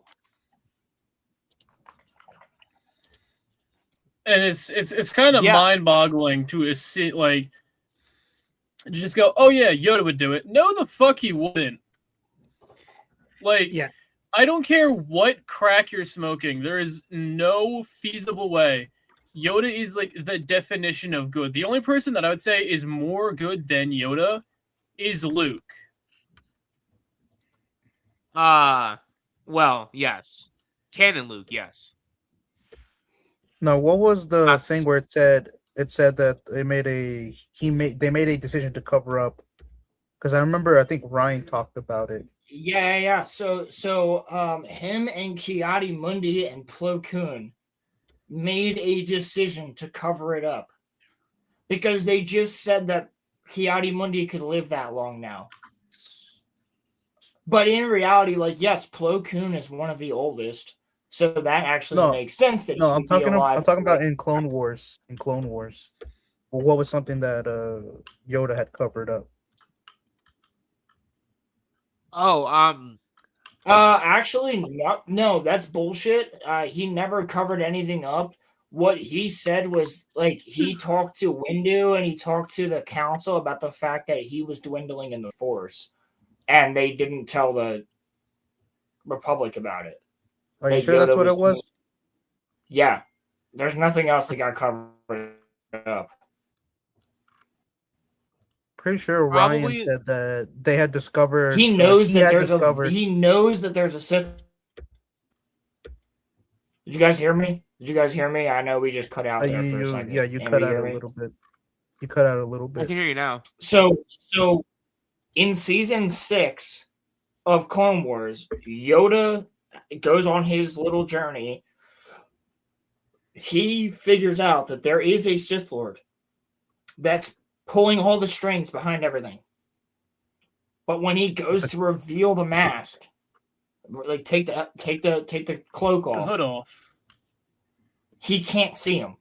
And it's kind of mind-boggling to see, like, just go, oh yeah, Yoda would do it. No, the fuck he wouldn't. Like, I don't care what crack you're smoking. There is no feasible way. Yoda is like the definition of good. The only person that I would say is more good than Yoda is Luke. Well, yes. Canon Luke, yes. No, what was the thing where it said that they made a decision to cover up? Because I think Ryan talked about it. Yeah. So him and Ki-Adi-Mundi and Plo Koon made a decision to cover it up because they just said that Ki-Adi-Mundi could live that long now. But in reality, like, yes, Plo Koon is one of the oldest, so that actually makes sense. That I'm talking about in Clone Wars. Well, what was something that Yoda had covered up? Actually, no, that's bullshit. He never covered anything up. What he said was, like, he talked to Windu and he talked to the council about the fact that he was dwindling in the Force, and they didn't tell the Republic about it. Are you sure that's what it was? Yeah, there's nothing else that got covered up. Pretty sure Ryan said that they had discovered. He knows he knows that there's a Sith. Did you guys hear me? I know we just cut out there for a second. Yeah, you cut out a little bit. You cut out a little bit. I can hear you now. So in season 6 of Clone Wars, Yoda goes on his little journey, he figures out that there is a Sith Lord that's pulling all the strings behind everything. But when he goes to reveal the mask, like take the cloak The off, hood off. he can't see him.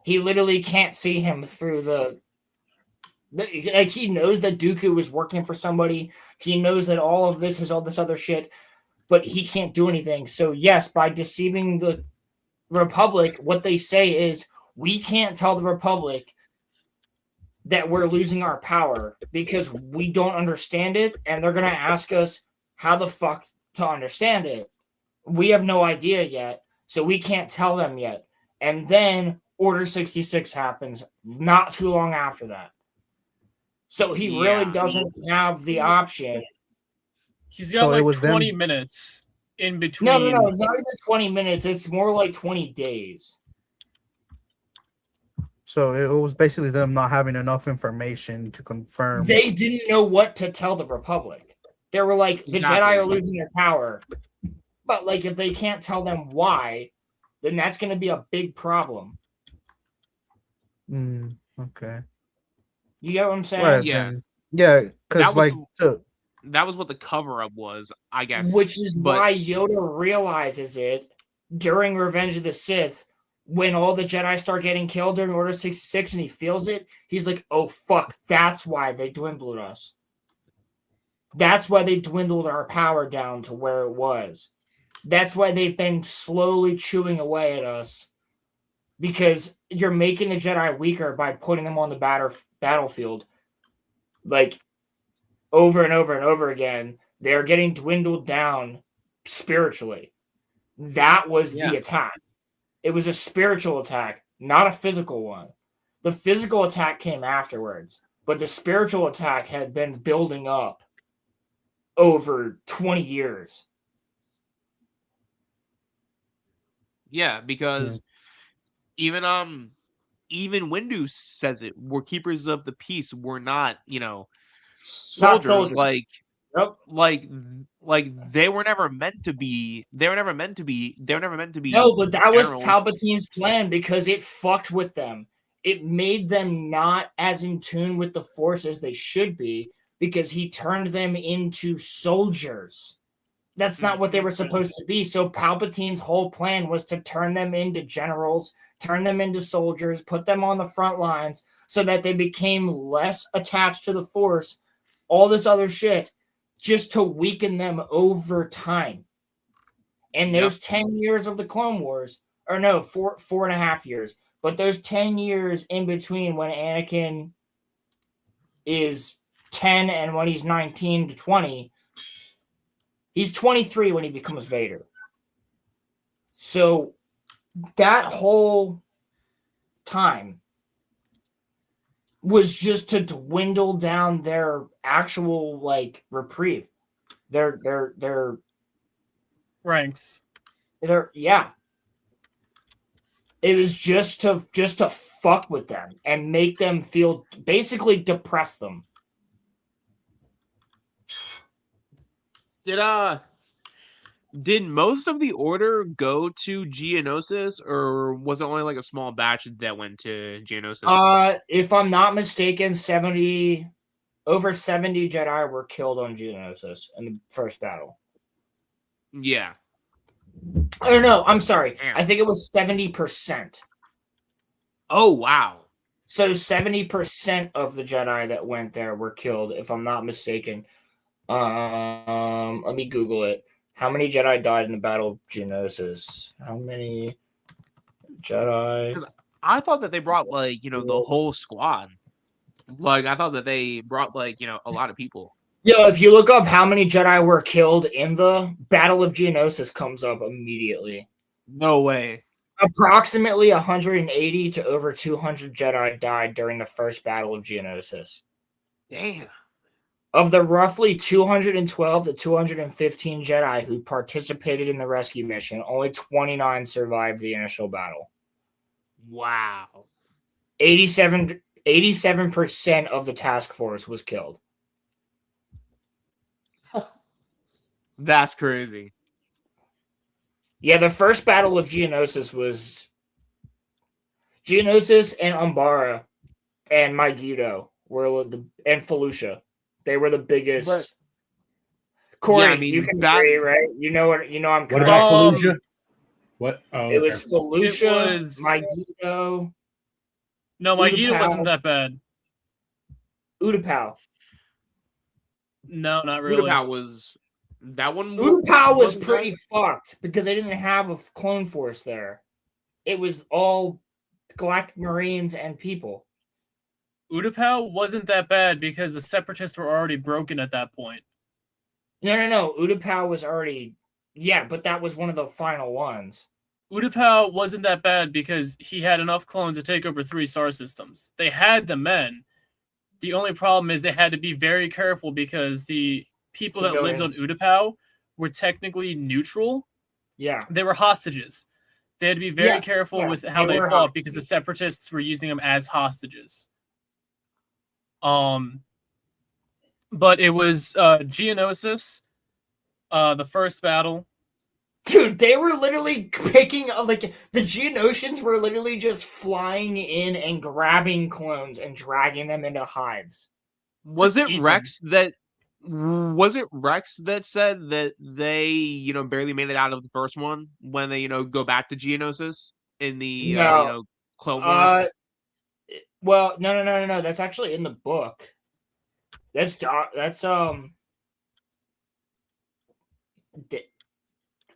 He literally can't see him through like he knows that Dooku was working for somebody. He knows that all of this is all this other shit, but he can't do anything. So yes, by deceiving the Republic, what they say is we can't tell the Republic that we're losing our power because we don't understand it, and they're gonna ask us how the fuck to understand it. We have no idea yet, so we can't tell them yet. And then Order 66 happens not too long after that. So he really doesn't have the option. He's got like 20 minutes in between. No, it's not even 20 minutes. It's more like 20 days. So it was basically them not having enough information to confirm. They didn't know what to tell the Republic. They were like, the Jedi are losing their power. But like, if they can't tell them why, then that's going to be a big problem. Okay. You get what I'm saying? Right, Yeah. then. Yeah, because like that was what the cover-up was, I guess. Which is why Yoda realizes it during Revenge of the Sith. When all the Jedi start getting killed during Order 66 and he feels it, he's like, oh, fuck, that's why they dwindled us. That's why they dwindled our power down to where it was. That's why they've been slowly chewing away at us. Because you're making the Jedi weaker by putting them on the battlefield. Like, over and over and over again, they're getting dwindled down spiritually. That was the attack. It was a spiritual attack, not a physical one. The physical attack came afterwards, but the spiritual attack had been building up over 20 years. Yeah, because even Windu says it. We're keepers of the peace. We're not, soldiers. Like they were never meant to be. They were never meant to be. No, but that was generals. Palpatine's plan because it fucked with them. It made them not as in tune with the Force as they should be because he turned them into soldiers. That's not what they were supposed to be. So Palpatine's whole plan was to turn them into generals, turn them into soldiers, put them on the front lines so that they became less attached to the Force, all this other shit, just to weaken them over time. And those 10 years of the Clone Wars, or no, 4.5 years, but those 10 years in between when Anakin is 10 and when he's 19 to 20, he's 23 when he becomes Vader. So that whole time was just to dwindle down their actual reprieve. Their ranks. It was just to fuck with them and make them feel, basically depress them. Did most of the order go to Geonosis, or was it only like a small batch that went to Geonosis? If I'm not mistaken, over 70 Jedi were killed on Geonosis in the first battle. Yeah. Oh no, I'm sorry. I think it was 70%. Oh wow. So 70% of the Jedi that went there were killed, if I'm not mistaken. Let me Google it. How many Jedi died in the Battle of Geonosis? How many Jedi? I thought that they brought the whole squad. Like I thought that they brought a lot of people. Yo, if you look up how many Jedi were killed in the Battle of Geonosis, comes up immediately. No way. Approximately 180 to over 200 Jedi died during the first Battle of Geonosis. Damn. Of the roughly 212 to 215 Jedi who participated in the rescue mission, only 29 survived the initial battle. Wow. 87% of the task force was killed. That's crazy. Yeah, the first battle of Geonosis was Geonosis and Umbara and Megiddo and Felucia. They were the biggest. But Corey, yeah, I mean, you can that- agree, right? You know what? You know I'm What correct. about Fallujah? What? Oh, It was Felucia, It was- Megiddo, No, Megiddo Utapau. wasn't that bad. Utapau. No, not really. Utapau was that one. Utapau was wasn't pretty bad? fucked because they didn't have a clone force there. It was all Galactic Marines and people. Utapau wasn't that bad because the Separatists were already broken at that point. No. Utapau was already, yeah, but that was one of the final ones. Utapau wasn't that bad because he had enough clones to take over 3 star systems. They had the men. The only problem is they had to be very careful because the people that lived on Utapau were technically neutral. Yeah. They were hostages. They had to be very Yes, careful yeah, with how they they were fought because the Separatists were using them as hostages. But it was Geonosis, the first battle. Dude, they were literally picking up, like, the Geonosians were literally just flying in and grabbing clones and dragging them into hives. Was it eat them. Rex that? Was it Rex that said that they, barely made it out of the first one when they, go back to Geonosis in the, No. Clone Wars? Well, no. That's actually in the book.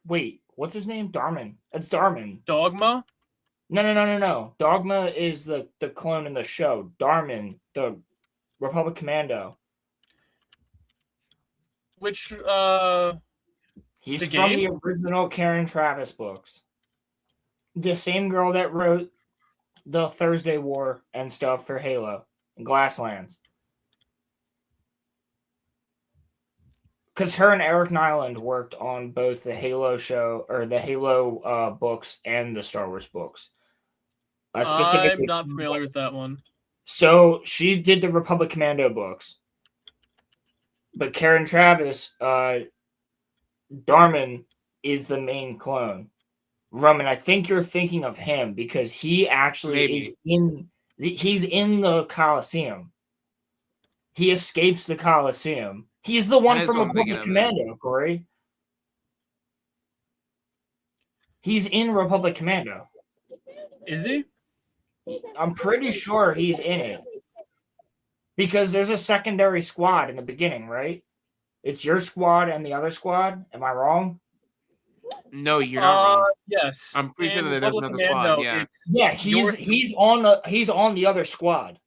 Wait, what's his name? Darman. That's Darman. Dogma? No. Dogma is the clone in the show. Darman, the Republic Commando. Which, He's the from game? the original Karen Travis books. The same girl that wrote the Thursday War and stuff for Halo and Glasslands. Because her and Eric Nyland worked on both the Halo show or the Halo books and the Star Wars books. I'm not familiar with that one. So she did the Republic Commando books. But Karen Travis, Darman is the main clone. Roman, I think you're thinking of him because he actually is he's in the Coliseum. He escapes the Coliseum. He's the one from Republic Commando, Corey. He's in Republic Commando. Is he? I'm pretty sure he's in it. Because there's a secondary squad in the beginning, right? It's your squad and the other squad. Am I wrong? No, you're not wrong. Yes. I'm pretty sure that there's Republic another squad. Yeah. Yeah, he's on the other squad.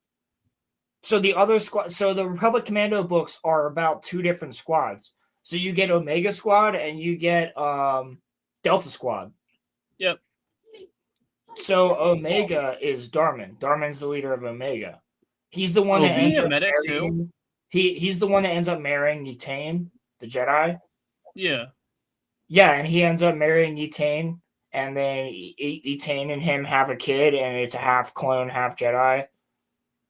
So the Republic Commando books are about 2 different squads. So you get Omega Squad and you get Delta Squad. Yep. So Omega is Darman. Darman's the leader of Omega. He's the one that ends up marrying. He's the one that ends up marrying Yutane, the Jedi. Yeah. Yeah, and he ends up marrying Yutane, and then Yutane and him have a kid, and it's a half clone, half Jedi.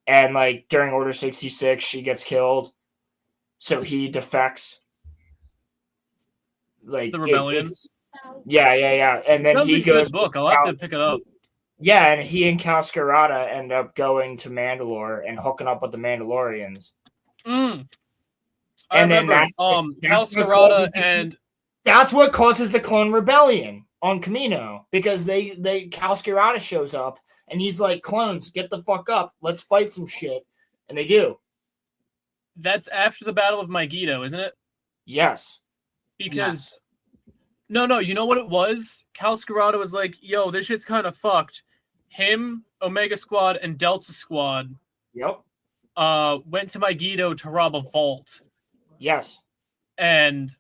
And like during Order 66, she gets killed, so he defects. Like the rebellion. Yeah. And then he goes. Good book. I'll have to pick it up. Yeah, and he and Cal Skirata end up going to Mandalore and hooking up with the Mandalorians. I And then remember, Cal Skirata and that's what causes the clone rebellion on Camino because they Cal Skirata shows up and he's like, clones, get the fuck up, let's fight some shit, and they do. That's after the Battle of Megiddo, isn't it? Yes. Because no, you know what it was? Cal Skirata was like, yo, this shit's kind of fucked. Him, Omega Squad, and Delta Squad went to Megiddo to rob a vault. Yes. And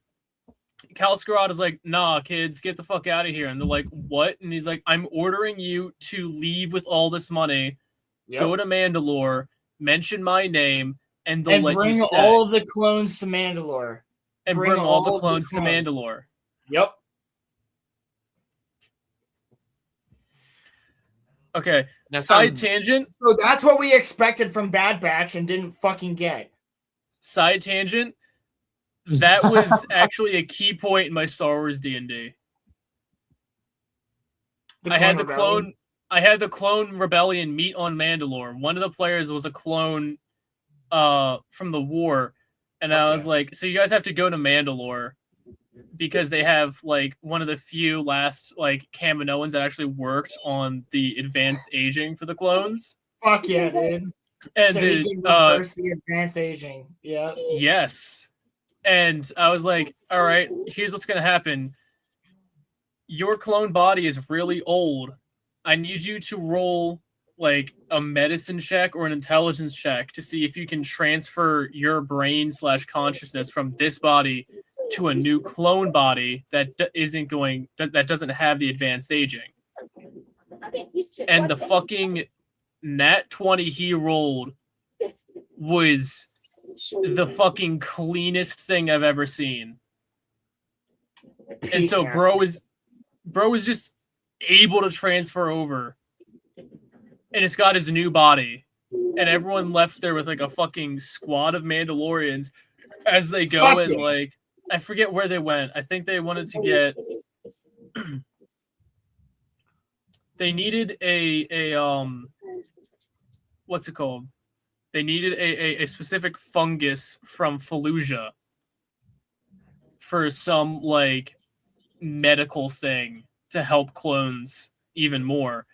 Cal Skirata's like, nah, kids, get the fuck out of here. And they're like, what? And he's like, I'm ordering you to leave with all this money, go to Mandalore, mention my name, and they'll let bring you stay. all the clones to Mandalore. And bring all the clones to Mandalore. Yep. Okay. Side tangent. So that's what we expected from Bad Batch and didn't fucking get. Side tangent. That was actually a key point in my Star Wars D&D. I had the clone rebellion meet on Mandalore. One of the players was a clone from the war, and I was like, so you guys have to go to Mandalore because they have like one of the few last like Kaminoans that actually worked on the advanced aging for the clones. Fuck yeah, dude. And so he can reverse the advanced aging. Yeah. Yes. And I was like, all right, here's what's gonna happen. Your clone body is really old. I need you to roll like a medicine check or an intelligence check to see if you can transfer your brain / consciousness from this body to a new clone body that that doesn't have the advanced aging. And the fucking nat 20 he rolled was the fucking cleanest thing I've ever seen. And so bro was just able to transfer over. And it's got his new body. And everyone left there with like a fucking squad of Mandalorians as they go like I forget where they went. I think they wanted to get they needed a what's it called? They needed a specific fungus from Fallujah for some like medical thing to help clones even more.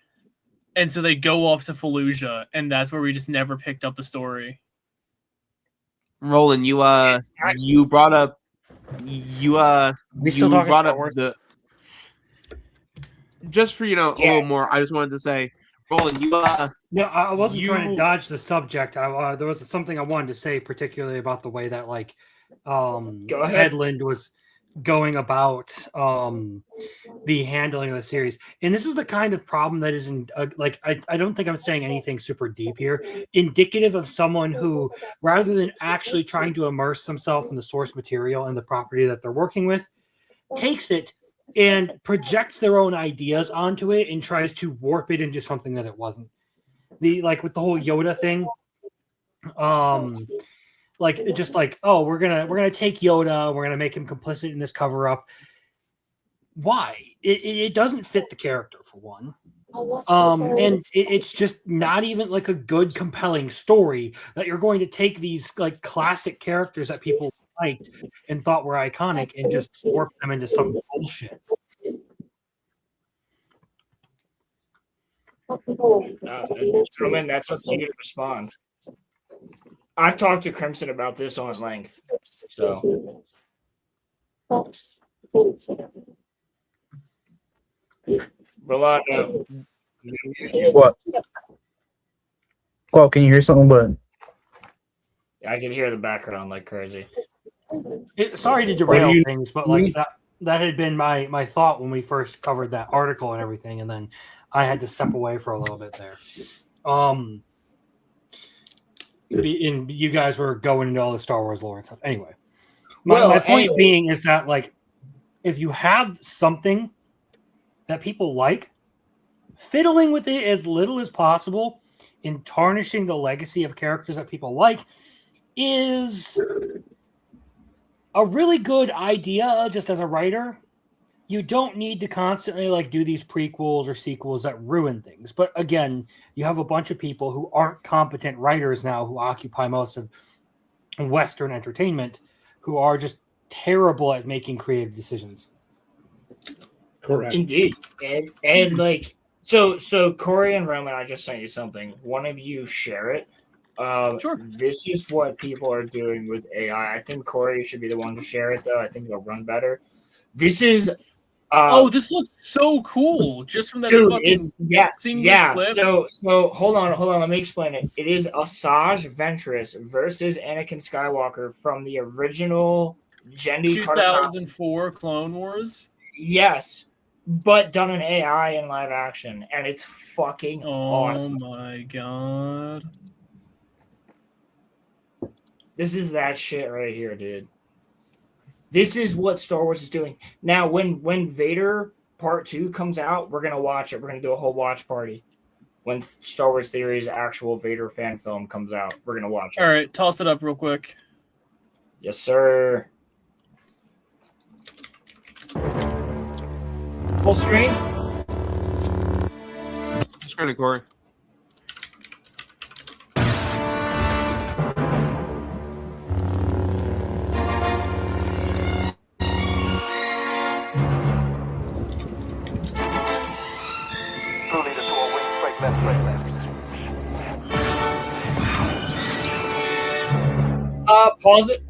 And so they go off to Fallujah, and that's where we just never picked up the story. Roland, you brought up we still talking brought Star up Wars? just for a little more. I just wanted to say, Roland, you No, I wasn't trying to dodge the subject. There was something I wanted to say, particularly about the way that like Headland was going about the handling of the series. And this is the kind of problem that isn't I don't think I'm saying anything super deep here, indicative of someone who, rather than actually trying to immerse themselves in the source material and the property that they're working with, takes it and projects their own ideas onto it and tries to warp it into something that it wasn't. With the whole YODA thing, we're gonna take YODA, we're gonna make him complicit in this cover up. Why? It doesn't fit the character, for one. And it's just not even like a good, compelling story that you're going to take these like classic characters that people liked and thought were iconic and just warp them into some bullshit. Gentlemen, that's up to you to respond. I've talked to Crimson about this on length. So Rolando. What? Well, can you hear something? But I can hear the background like crazy. Sorry to derail things, but like that had been my thought when we first covered that article and everything, and then I had to step away for a little bit there. And you guys were going into all the Star Wars lore and stuff. Anyway, my point being is that like if you have something that people like, fiddling with it as little as possible and tarnishing the legacy of characters that people like is a really good idea just as a writer. You don't need to constantly like do these prequels or sequels that ruin things. But again, you have a bunch of people who aren't competent writers now who occupy most of Western entertainment who are just terrible at making creative decisions. Correct. Indeed. And like so Corey and Roman, I just sent you something. One of you share it. Sure. This is what people are doing with AI. I think Corey should be the one to share it though. I think it'll run better. This is this looks so cool just from that dude, fucking clip. So hold on, let me explain it. It is Asajj Ventress versus Anakin Skywalker from the original Genndy 2004 Clone Wars. Yes, but done in AI in live action, and it's fucking awesome. Oh my god. This is that shit right here, dude. This is what Star Wars is doing. Now, when Vader Part 2 comes out, we're going to watch it. We're going to do a whole watch party. When Star Wars Theory's actual Vader fan film comes out, we're going to watch it. All right, toss it up real quick. Yes, sir. Full screen? Screen it, Corey. Pause it.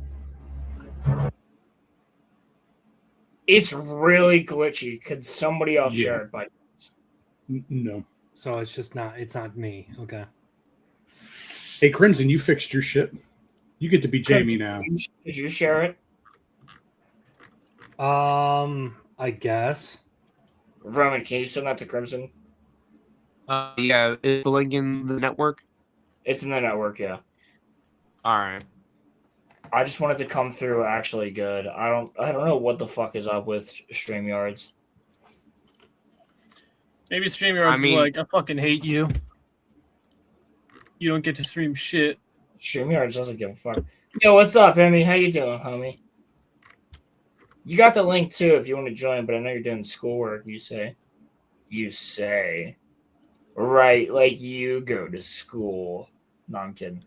It's really glitchy. Could somebody else share it by chance? No. So it's not me. Okay. Hey, Crimson, you fixed your shit. You get to be Jamie now. Did you share it? I guess. Roman, can you send that to Crimson? Yeah, is the link in the network? It's in the network, yeah. All right. I just wanted to come through actually good. I don't know what the fuck is up with StreamYards. Maybe StreamYard's like, I fucking hate you. You don't get to stream shit. StreamYards doesn't give a fuck. Yo, what's up, Emmy? How you doing, homie? You got the link too if you want to join, but I know you're doing schoolwork, you say. You say. Right, like you go to school. No, I'm kidding.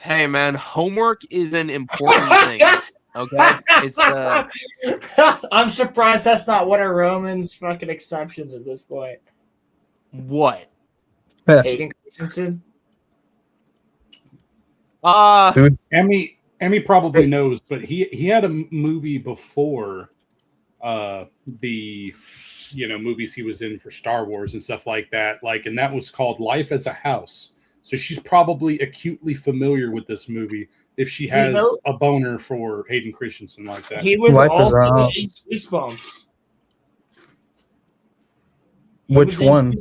Hey, man, homework is an important thing. Okay? It's I'm surprised that's not one of Roman's fucking exceptions at this point. What? Hayden Christensen? Emmy probably knows, but he had a movie before the movies he was in for Star Wars and stuff like that, and that was called Life as a House. So she's probably acutely familiar with this movie if she has a boner for Hayden Christensen like that. He was also in Goosebumps. Which one?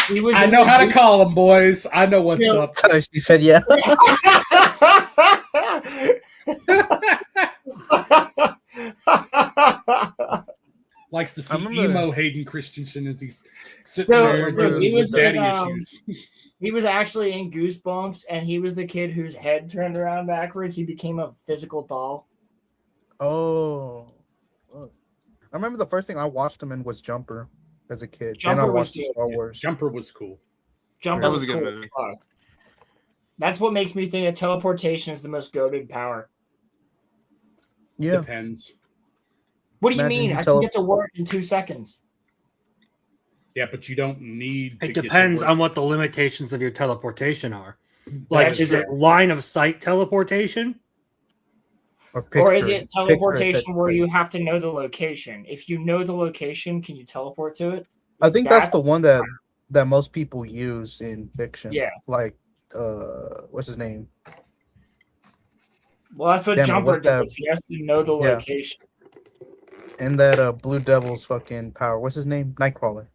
He was I know how to call them, boys. I know what's up. She said, "Yeah." Likes to see emo Hayden Christensen as he's sitting there he was with daddy issues. He was actually in Goosebumps, and he was the kid whose head turned around backwards. He became a physical doll. Oh, I remember the first thing I watched him in was Jumper as a kid. Jumper and I watched was Star Wars. Jumper was cool. Jumper was a good movie. That's what makes me think that teleportation is the most goated power. Yeah, depends. What do you mean? I can get to work in 2 seconds. Yeah, but you don't need. It depends on what the limitations of your teleportation are. Like, is it line of sight teleportation? Or is it teleportation where you have to know the location? If you know the location, can you teleport to it? I think that's the one that most people use in fiction. Yeah. Like, what's his name? Well, that's what Jumper does. He has to know the location. And that Blue Devil's fucking power. What's his name? Nightcrawler.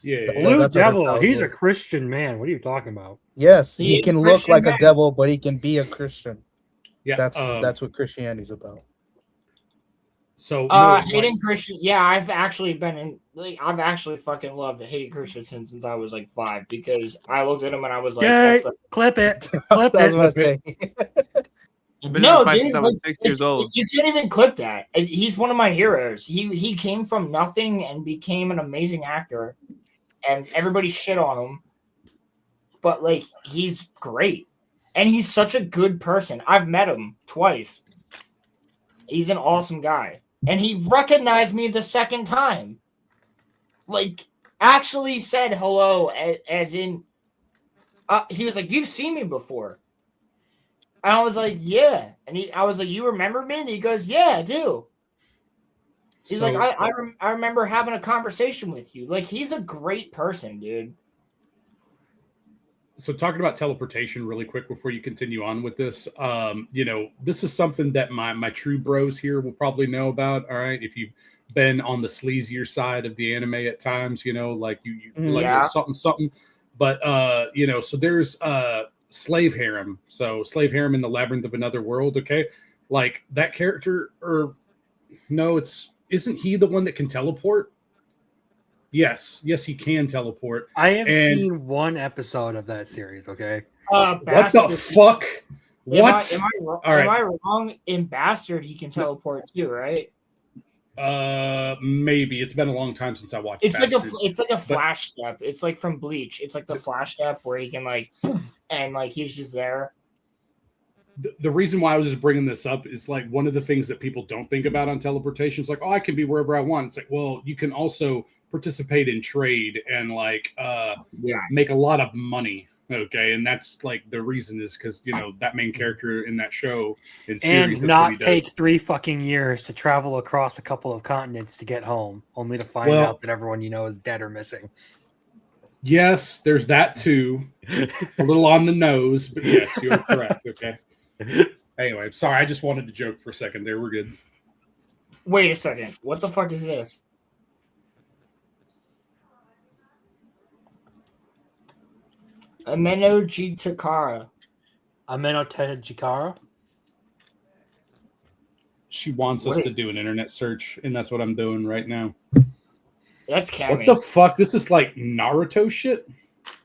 Yeah. Blue Devil. He's a Christian man. What are you talking about? Yes, he can look like a devil, but he can be a Christian. Yeah, that's what Christianity's about. So Hayden Christensen. Yeah, I've actually fucking loved Hayden Christensen since I was like 5 because I looked at him and I was like, clip it, clip it. What I say. No, dude, since I was 6 years old. You can't even clip that. He's one of my heroes. He came from nothing and became an amazing actor, and everybody shit on him. But like, he's great, and he's such a good person. I've met him twice. He's an awesome guy, and he recognized me the second time. Like, actually said hello, as in, he was like, "You've seen me before." And I was like, yeah. And I was like, you remember me? And he goes, yeah, I do. He's like, I remember having a conversation with you. Like, he's a great person, dude. So talking about teleportation really quick before you continue on with this, this is something that my true bros here will probably know about. All right. If you've been on the sleazier side of the anime at times, like you like something. But, so there's, slave harem. So slave harem in the Labyrinth of Another World. Okay. Like that character, or no, isn't he the one that can teleport? Yes, he can teleport. I have seen one episode of that series. Okay. What the fuck? What? Am All right. I wrong? In Bastard, he can teleport too, right? Maybe it's been a long time since I watched. It's Bastards. like a flash step. It's like from Bleach. It's like the flash step where he can like poof, and like he's just there. The reason why I was just bringing this up is like one of the things that people don't think about on teleportation. It's like, oh, I can be wherever I want. It's like, well, you can also participate in trade and like make a lot of money. Okay, and that's like the reason is because that main character in that show in series and not take 3 fucking years to travel across a couple of continents to get home, only to find out that everyone is dead or missing. Yes, there's that too. A little on the nose, but yes, you're correct. Okay. Anyway, sorry, I just wanted to joke for a second there. We're good. Wait a second. What the fuck is this? Ameno Jitakara. Ameno Tajikara? She wants us to do an internet search, and that's what I'm doing right now. That's Cammy. What the fuck? This is like Naruto shit?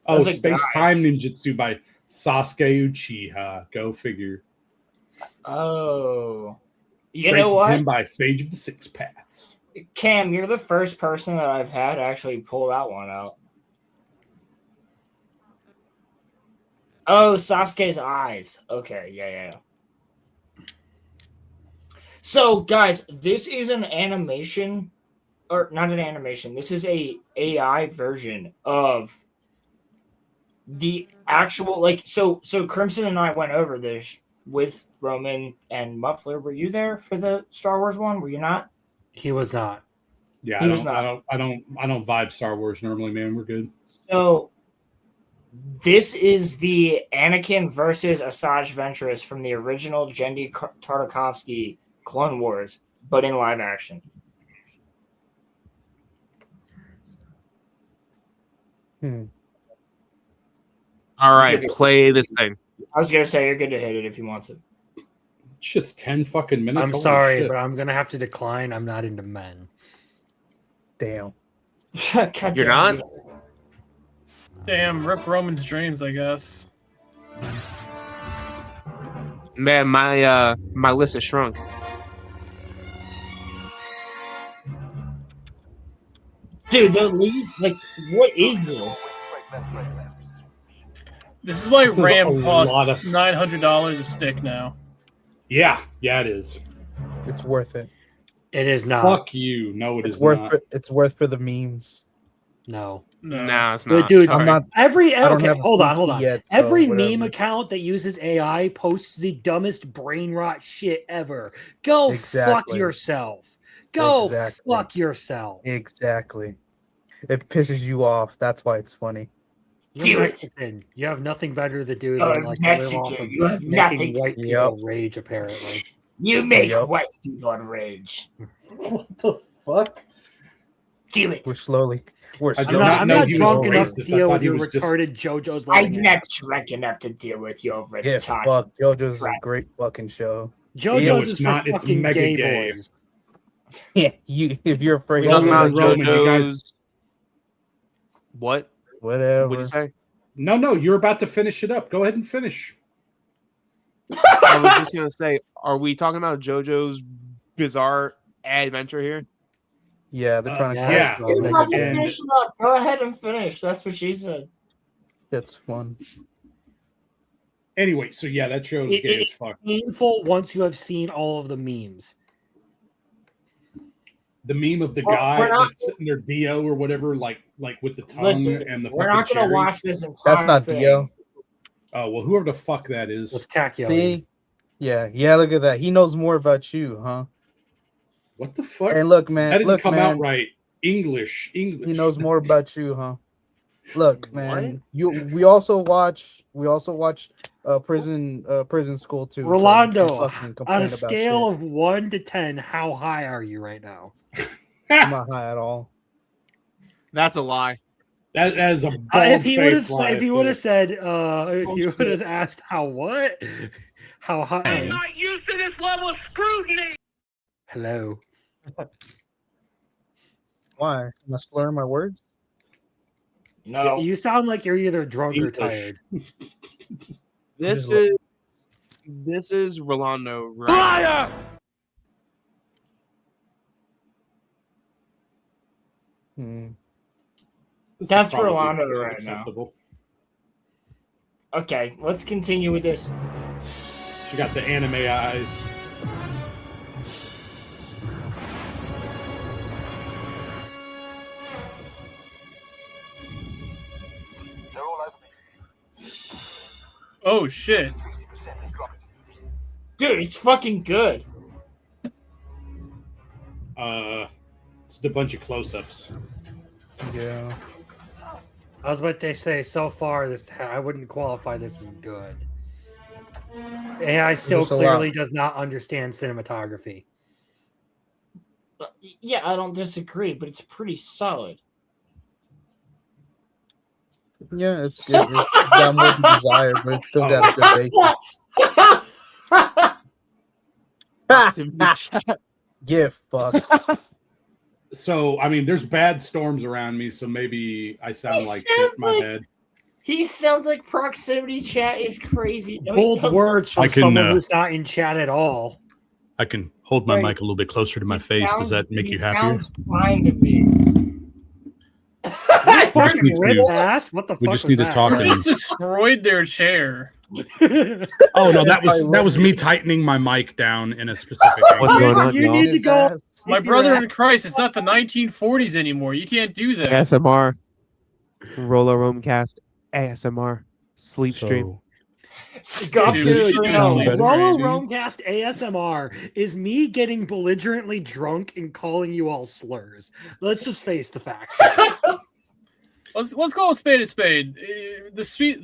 Oh, That's a Space guy. Time Ninjutsu by Sasuke Uchiha. Go figure. Oh. You Created know what? him by Sage of the Six Paths. Cam, you're the first person that I've had actually pull that one out. Oh, Sasuke's eyes. Okay, yeah. So, guys, this is an animation, or not an animation. This is a AI version of the actual, like, so Crimson and I went over this with Roman and Muffler. Were you there for the Star Wars one? Were you not? He was not. Yeah, He I was don't not. vibe Star Wars normally, man. We're good. So this is the Anakin versus Asajj Ventress from the original Genndy Tartakovsky Clone Wars, but in live action. All right, play this thing. I was gonna say you're good to hit it if you want to. Shit's 10 fucking minutes. I'm Holy sorry, shit. but I'm gonna have to decline. I'm not into men. Damn. You're not? Damn, rip Roman's dreams, I guess. Man, my list has shrunk. Dude, the lead, like, what is this? This is why This is a RAM lot costs of- $900 a stick now. Yeah, it is. It's worth it. It is not. Fuck you. No, It's is worth not. it's worth for the memes. No. Nah, it's But not. dude, Sorry. I'm not. Every I don't okay, have hold PC on. yet, so Every whatever. meme account that uses AI posts the dumbest brain rot shit ever. Go fuck Exactly. yourself. Go Exactly. fuck yourself. Exactly. It pisses you off. That's why it's funny. You're Do it. Mexican. You have nothing better to do You're than like Mexican. live off of You have making nothing to white do. people rage. Apparently, You make Yup. white people rage. What the fuck? Do it. We're slowly. We're I I'm did slowly. not, not know I'm not he was drunk enough racist. to I deal thought with he your was just- retarded JoJo's I'm letting not drunk enough to deal with your Yeah, retarded. fuck. JoJo's is a Right. great fucking show. No, JoJo's it's is not. for It's fucking mega gay gay. boys. Yeah, if you're afraid, We're talking about Roman, you guys- JoJo's. What? whatever. What'd you say? No, you're about to finish it up. Go ahead and finish. I was just gonna say, are we talking about JoJo's Bizarre Adventure here? Yeah, they're trying to. yeah. create You're mega about to games. finish it up. Go ahead and finish. That's what she said. That's fun. Anyway, so yeah, that show is gay as fuck. Painful once you have seen all of the memes. The meme of the Well, guy we're not- that's sitting there, Dio or whatever, like with the tongue Listen, and the we're fucking not gonna cherry. watch this entire That's not thing. Dio. Oh well, whoever the fuck that is. What's Kakyo? See? Yeah. Look at that. He knows more about you, huh? What the fuck? Hey, look, man. That didn't Look, come man. out right. English. He knows more about you, huh? Look, man. We also watch prison school too. so Rolando, you fucking complain on a about scale shit. of 1 to 10, how high are you right now? I'm not high at all. That's a lie. That is a If he would have, bald-faced lie, if he would have sir. said, if you would have asked how what, how high? I'm not used to this level of scrutiny. Hello. Why? Am I slurring my words? No. You sound like you're either drunk or English. tired. This Just is This is Rolando. Right? Liar! This That's is probably Rolando fairly right now. acceptable. Okay, let's continue with this. She got the anime eyes. Oh shit. Dude, it's fucking good. It's a bunch of close-ups. Yeah. I was about to say, so far, I wouldn't qualify this as good. AI still There's a clearly lot. does not understand cinematography. Yeah, I don't disagree, but it's pretty solid. Yeah, it's got more to desire, but it's still got a good base. Give fuck. So, I mean, there's bad storms around me, so maybe I sound like my head. He sounds like proximity chat is crazy. No, he Bold doesn't. words from someone who's not in chat at all. I can hold my Right. mic a little bit closer to my face. Does that make you happier? Sounds fine to me. Fucking rip ass. What the fuck? We just was need to that? talk. You just destroyed their chair. Oh no, that was me tightening my mic down in a specific angle. You need to go. My brother in Christ, it's not the 1940s anymore. You can't do that. ASMR. RoloRome cast. ASMR. Sleep stream. Scuff Dude, the you stream. do sleep stream. RoloRomecast ASMR is me getting belligerently drunk and calling you all slurs. Let's just face the facts. Let's call a spade a spade. The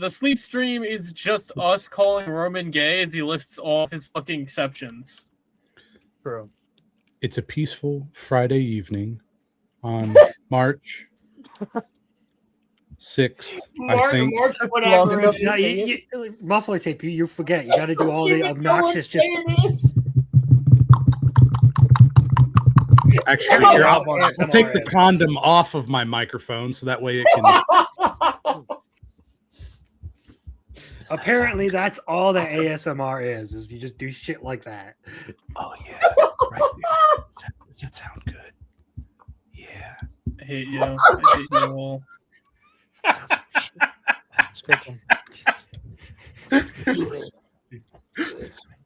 sleep stream is just us calling Roman gay as he lists all of his fucking exceptions. Bro. It's a peaceful Friday evening on March 6th, I think. March whatever. No, muffler tape, you forget. You got to do all the obnoxious just. Actually, here, I'll take the condom off of my microphone so that way it can. Apparently, that's all that ASMR is you just do shit like that. Oh yeah, right there. Does that sound good? Yeah. I hate you. I hate you all.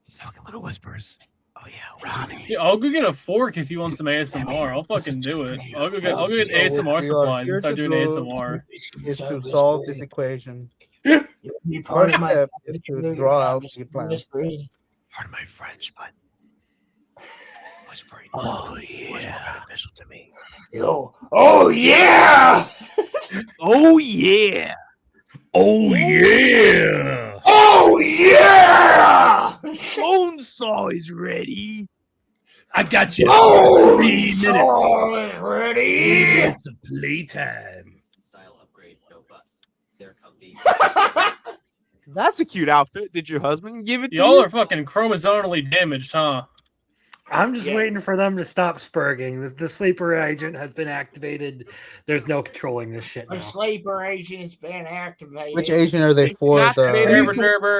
He's talking little whispers. Oh yeah, Ronnie. Yeah, I'll go get a fork if you want some ASMR. I'll fucking do it. I'll go get ASMR supplies and start doing ASMR. Is to solve this equation. You part of my First step is to draw out the plan. Pardon my French, but whispering. Oh yeah, beneficial to me. Yo, oh yeah! Oh yeah! Oh yeah! Oh yeah! Bone saw is ready. I got you. Oh, 3 minutes. minutes. Ready? 3 minutes of playtime. Style upgrade, no bus. There come the. That's a cute outfit. Did your husband give it to Y'all you? are fucking chromosomally damaged, huh? I'm just waiting for them to stop spurging. The sleeper agent has been activated. There's no controlling this shit The now. sleeper agent has been activated. Which Asian are they for? The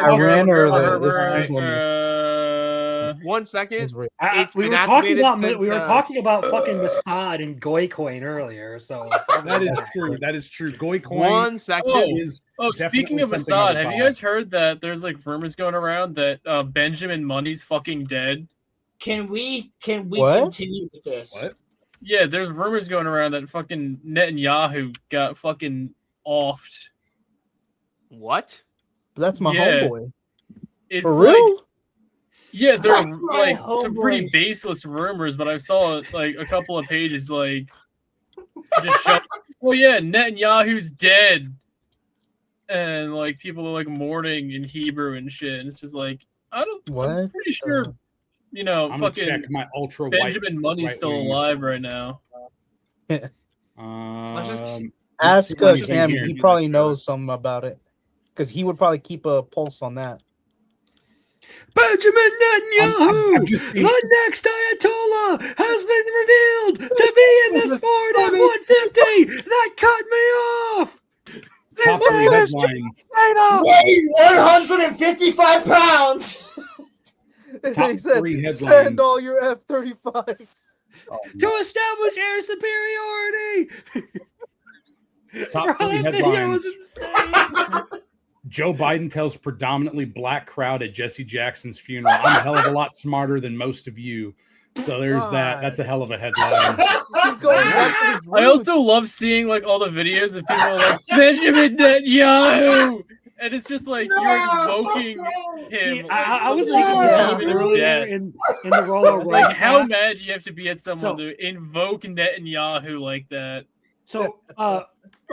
Iran or the Islam? 1 second. We were talking about fucking Mossad and Goycoin earlier, so That is true. That is true. Goycoin. 1 second. Speaking of Assad, have you guys heard that there's like rumors going around that Benjamin Money's fucking dead? Can we What? continue with this? What? Yeah, there's rumors going around that fucking Netanyahu got fucking offed. What? That's my Yeah. homeboy. It's For like, real? yeah, there's That's my like some pretty homeboy. baseless rumors, but I saw like a couple of pages like just show, well, yeah, Netanyahu's dead, and like people are like mourning in Hebrew and shit, and it's just like I'm What? pretty sure, you know, I'm gonna fucking check my ultra Benjamin Money's still alive right now. Ask let's see Tammy. here. He probably knows something about it. Because he would probably keep a pulse on that. Benjamin Netanyahu, I'm just seeing- the next Ayatollah, has been revealed to be in this Ford F-150 that cut me off. Top 3 headlines. Weigh 155 pounds. Top He said, three send headlines. all your F-35s. To establish air superiority. Top Bro, three that video was headlines. insane. Joe Biden tells predominantly black crowd at Jesse Jackson's funeral, I'm a hell of a lot smarter than most of you. So there's that. That's a hell of a headline. He's going back to his I roots. also love seeing like all the videos of people like Benjamin Netanyahu, and it's just like you're invoking him. See, like, I was some thinking sort of about demon of earlier death. in the RoloRome. Like, how cast. mad do you have to be at someone So- to invoke Netanyahu like that? So,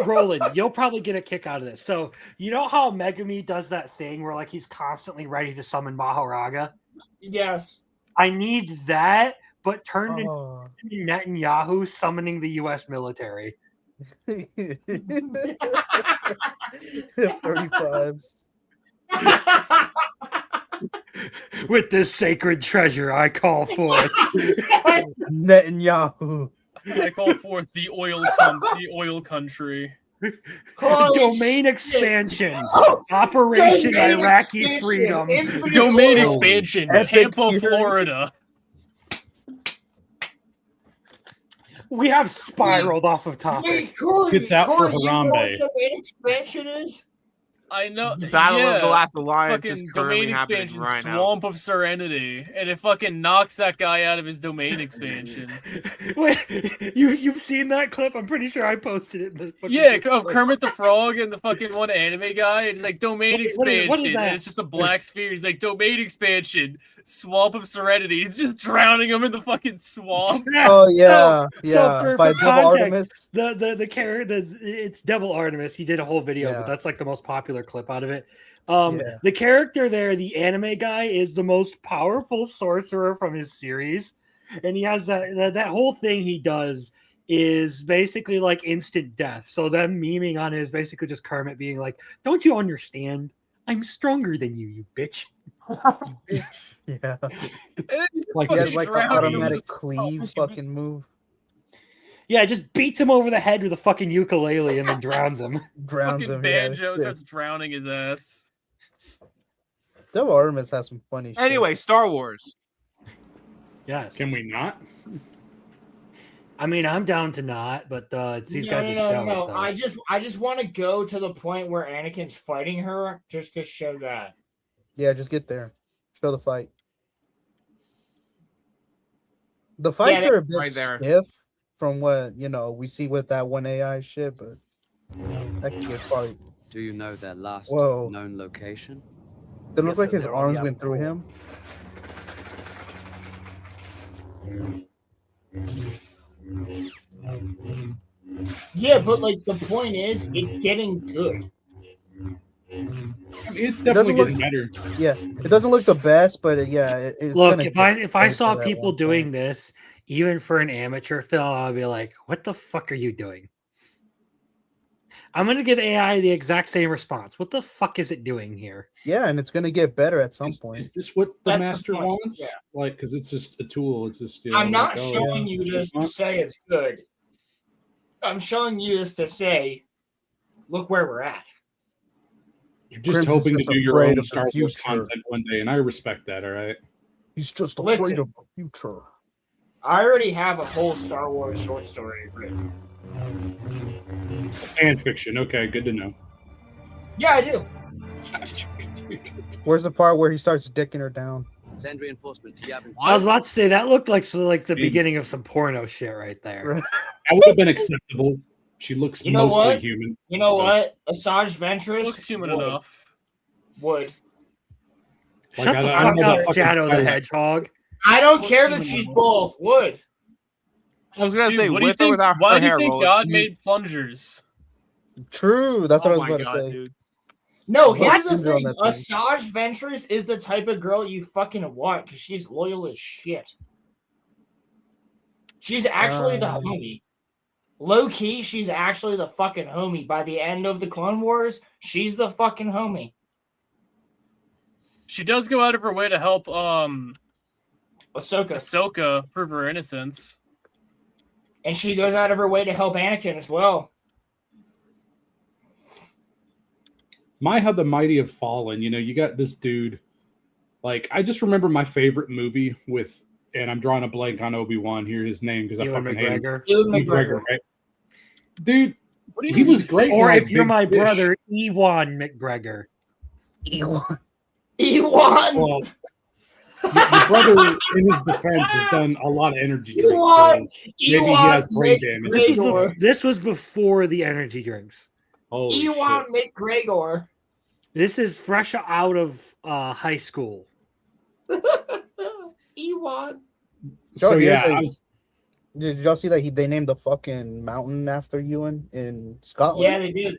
Roland, you'll probably get a kick out of this. So, you know how Megami does that thing where like he's constantly ready to summon Maharaga? Yes. I need that, but turned Oh. into Netanyahu summoning the U.S. military. F-35s. With this sacred treasure, I call forth. Netanyahu. I call forth the oil country. Holy Domain shit. expansion. Oh, Operation domain Iraqi expansion. freedom. Infinite Domain oil. expansion, Epic Tampa, fury. Florida. We have spiraled off of topic. Wait, Corey, Tits out for Corey, you know what Harambe. domain expansion is? I know. Battle of the Last it's Alliance is fucking currently domain happening expansion, right now. Swamp of Serenity, and it fucking knocks that guy out of his domain expansion. Wait, you've seen that clip? I'm pretty sure I posted it. In the fucking Yeah, Facebook. of Kermit the Frog and the fucking one anime guy, and like domain What is expansion, that? and it's just a black sphere. He's like domain expansion, Swamp of Serenity. It's just drowning him in the fucking swamp. Oh yeah, So yeah. for By Devil Artemis. context, the character, it's Devil Artemis. He did a whole video, Yeah. but that's like the most popular clip out of it. Yeah. The character there, the anime guy, is the most powerful sorcerer from his series, and he has that whole thing he does is basically like instant death. So them memeing on it is basically just Kermit being like, "Don't you understand? I'm stronger than you, you bitch." Yeah. Like, He has like an automatic cleave fucking move. Yeah, just beats him over the head with a fucking ukulele and then drowns him. Drowns fucking him. Banjo Yeah. starts drowning his ass. Devil Artemis has some funny shit. Anyway, Star Wars. Yes. Can we not? I mean, I'm down to not, but it's these guys' show. No. So. I just want to go to the point where Anakin's fighting her just to show that. Yeah, just get there. Show the fight. The fights are a bit right there. stiff from what we see with that one AI shit, but that can get fight. Do you know their last Whoa. known location? It looks like his arms went through him. Yeah, but like the point is, it's getting good. It's definitely getting better. Yeah, it doesn't look the best, but it's Look, gonna if get I better saw for that people one doing point. this, even for an amateur film, I'd be like, "What the fuck are you doing?" I'm gonna give AI the exact same response. What the fuck is it doing here? Yeah, and it's gonna get better at some point. Is this what the That's the master point, wants? yeah. Like, because it's just a tool. It's just. I'm not like, showing you this to say it's good. I'm showing you this to say, look where we're at. You're just Crimson's hoping to just do your afraid own of the Star Wars future. content one day, and I respect that. All right. He's just Listen. afraid of the future. I already have a whole Star Wars short story written. Fan fiction. Okay, good to know. Yeah, I do. Where's the part where he starts dicking her down? Send reinforcement to Yavin. I was about to say that looked like the beginning of some porno shit right there. That would have been acceptable. She looks You know mostly what? human. You know what? Asajj Ventress Looks human would. enough. Would. Like, Shut the I don't fuck know about up, fucking Shadow the Twilight. Hedgehog. I don't Looks care that human she's enough. both. Would. I was gonna Dude, say what do you with or think? without Why her do you hair think roller. God made plungers? True. That's what I Oh was my about god, to say. dude. No, What? here's the Ginger on thing. that thing. Asajj Ventress is the type of girl you fucking want because she's loyal as shit. She's actually the homie. Low key, she's actually the fucking homie. By the end of the Clone Wars, she's the fucking homie. She does go out of her way to help Ahsoka, prove her innocence. and she goes out of her way to help Anakin as well. My, how the mighty have fallen. You know, you got this dude Like, I just remember my favorite movie with, and I'm drawing a blank on Obi-Wan here, his name, because I Ewan fucking hate him. McGregor. Ewan McGregor, McGregor. right? Dude, What do you he mean? was great. Or in, if like, you're Big my Fish. brother, Ewan McGregor. Ewan. Ewan. Well, your brother, in his defense, has done a lot of energy drinks. Ewan. So maybe he has brain Ewan damage. McGregor. This was before the energy drinks. Holy Ewan shit. McGregor. This is fresh out of high school. Ewan. So hear yeah, that- Did y'all see that they named the fucking mountain after Ewan in Scotland? Yeah, they did.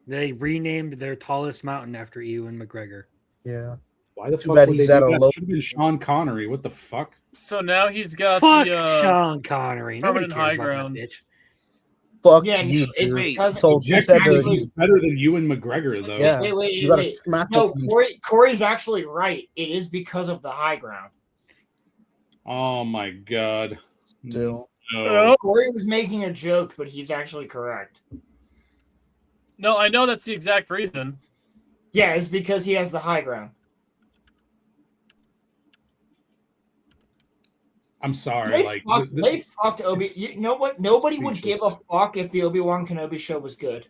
They renamed their tallest mountain after Ewan McGregor. Yeah. why the Too fuck bad would he's they at do a that? low- Should have been Sean Connery. What the fuck? So now he's got Fuck the Sean Connery. Nobody permanent cares high about ground. that bitch. Fuck Yeah, you, no, it's dude. because Told it's you Jack said actually actually- is better than Ewan McGregor, though. Yeah. Wait, You gotta wait. smack No, the Corey's actually right. It is because of the high ground. Oh my god. Still. No. Corey was making a joke, but he's actually correct. No, I know that's the exact reason. Yeah, it's because he has the high ground. I'm sorry. They Like fucked, they fucked Obi. You know what? Nobody would give a speechless. fuck if the Obi-Wan Kenobi show was good.